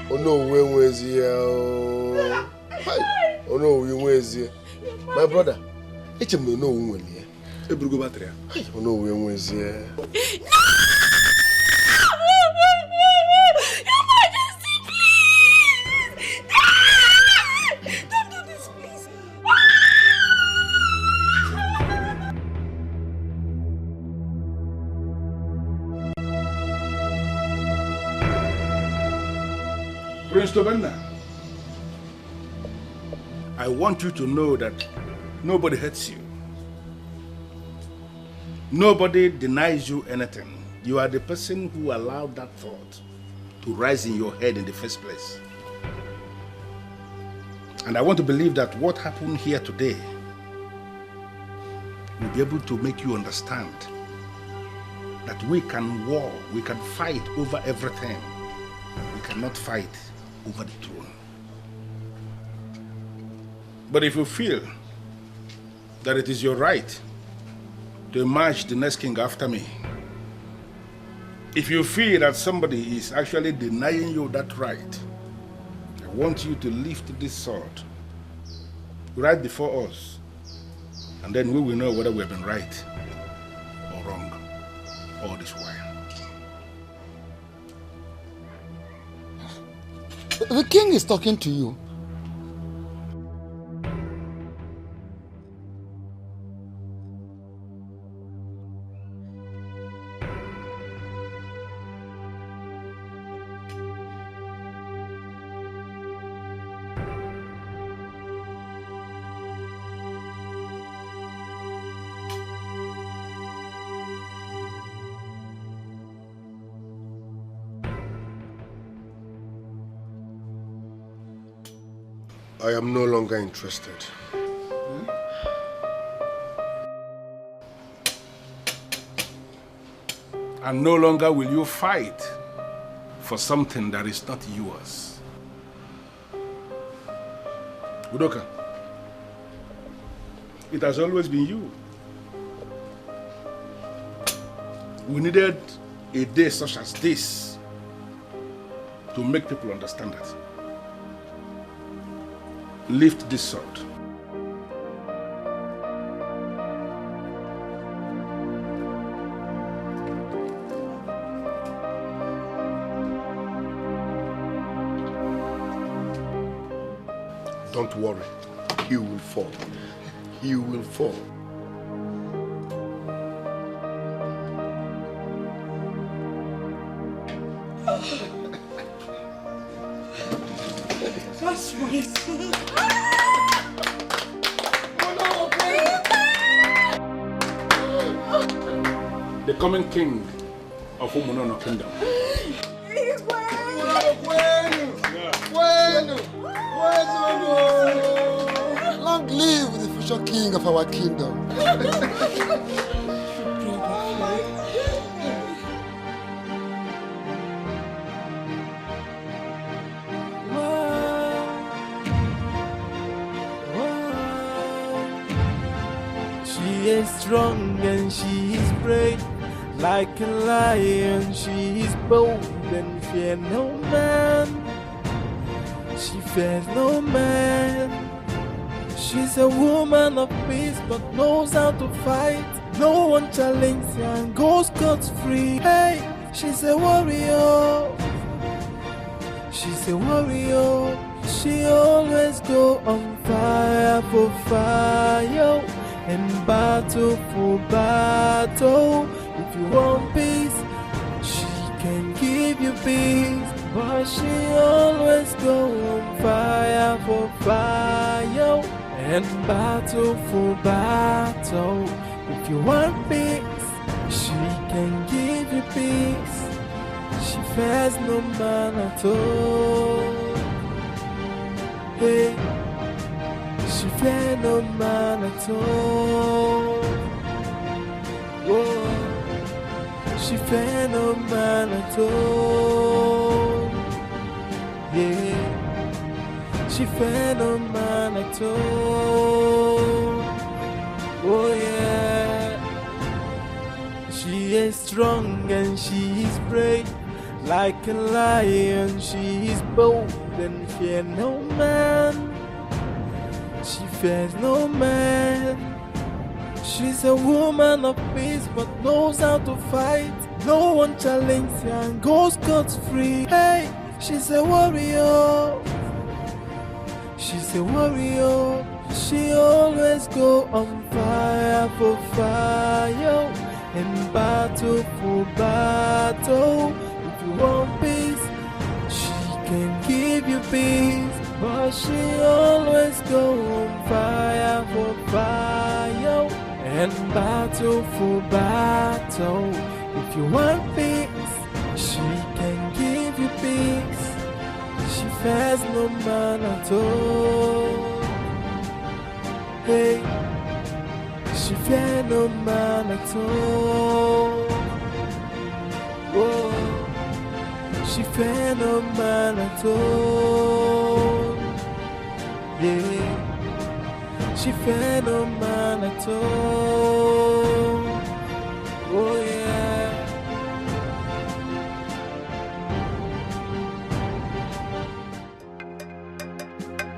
Oh no, where is he? Oh no, where is he? My brother, it's a no one here. Oh no, where is he? Prince Tobenna, I want you to know that nobody hates you. Nobody denies you anything. You are the person who allowed that thought to rise in your head in the first place. And I want to believe that what happened here today will be able to make you understand that we can war, we can fight over everything. We cannot fight over the throne. But if you feel that it is your right to emerge the next king after me, if you feel that somebody is actually denying you that right, I want you to lift this sword right before us, and then we will know whether we have been right or wrong all this while. The king is talking to you. I am no longer interested. And no longer will you fight for something that is not yours. Udoka, it has always been you. We needed a day such as this to make people understand that. Lift this sword. Don't worry, he will fall. He will fall. That's my son. The coming king of Umunono Kingdom. king of our kingdom. She is strong and she is brave, like a lion she is bold and fear no man. She fears no man. She's a woman of peace but knows how to fight. No one challenges her and goes scot-free. Hey, she's a warrior. She's a warrior. She always go on fire for fire and battle for battle. If you want peace, she can give you peace. But she always go on fire for fire and battle for battle. If you want peace, she can give you peace. She fears no man at all. Hey, she fears no man at all. Whoa. She fears no man at all. Yeah, she fears no man at all. Oh yeah, she is strong and she is brave, like a lion she is bold and fear no man. She fears no man. She's a woman of peace but knows how to fight. No one challenges her and goes scot-free. Hey, she's a warrior. She's a warrior. She always go on fire for fire and battle for battle. If you want peace, she can give you peace. But she always go on fire for fire and battle for battle. If you want peace, she can give you peace. She fears no man at all. Hey, she fears no man at all. Whoa, she fears no man at all. Yeah, she fears no man at all. Oh yeah.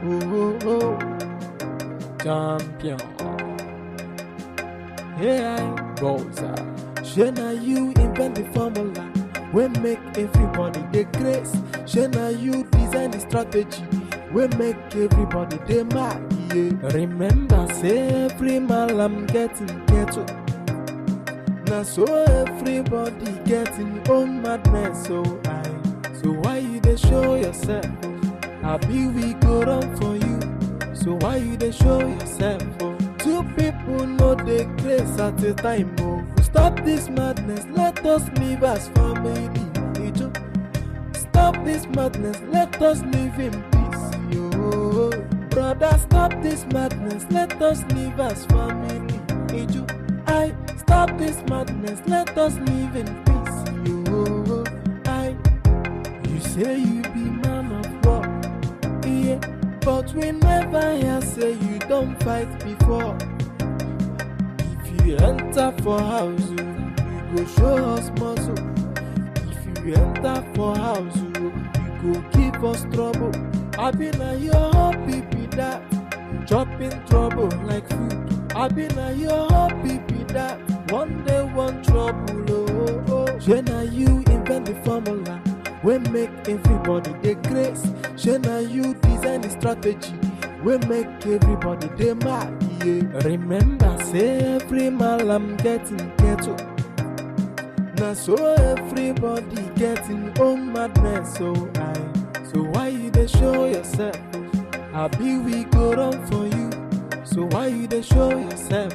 Oh, oh, oh. Champion. Yeah, Boza. Shana, you invent the formula. We make everybody the grace. Shana, you design the strategy. We make everybody the mad. Yeah. Remember, say every man I'm getting ghetto. Now so everybody getting own madness. So why you they show yourself? Happy we go run for you. So why you they show yourself? Two people know the grace at a time. Oh, stop this madness. Let us live as family. Stop this madness. Let us live in peace. Yo, brother, stop this madness. Let us live as family. Stop this madness. Let us live in peace. Yo, you say you be man of war. Yeah, but we never hear say you don't fight before. If you enter for house, you go show us muscle. If you enter for house, you go give us trouble. I been a your hobby be that, dropping trouble like food. I been a your hobby be that, one day one trouble. Oh, oh. Shana, you invent the formula. We make everybody the grace. Shana, you design the strategy. We make everybody the mad. Yeah. Remember, say every man I'm getting ghetto. Now so everybody getting own madness. So why you they show yourself? Happy we go run for you. So why you they show yourself?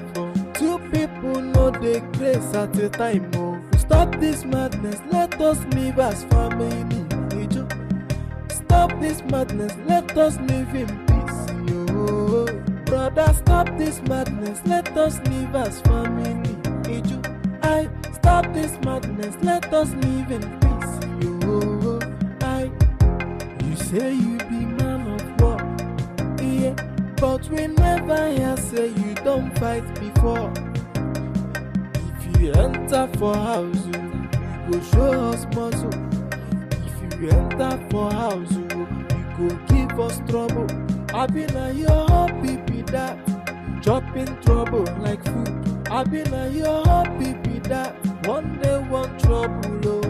Two people know the grace at a time. Oh, stop this madness. Let us live as family. Stop this madness. Let us live in peace. Yo, brother, stop this madness. Let us live as family. Ugezu, I stop this madness. Let us live in peace. Yo, you say you be man of war, yeah, but we never hear say you don't fight before. If you enter for house, you go show us muscle. If you enter for house, you go give us trouble. I be na your hobby be that, dropping trouble like food. I be na your hobby be that, one day one trouble. Oh.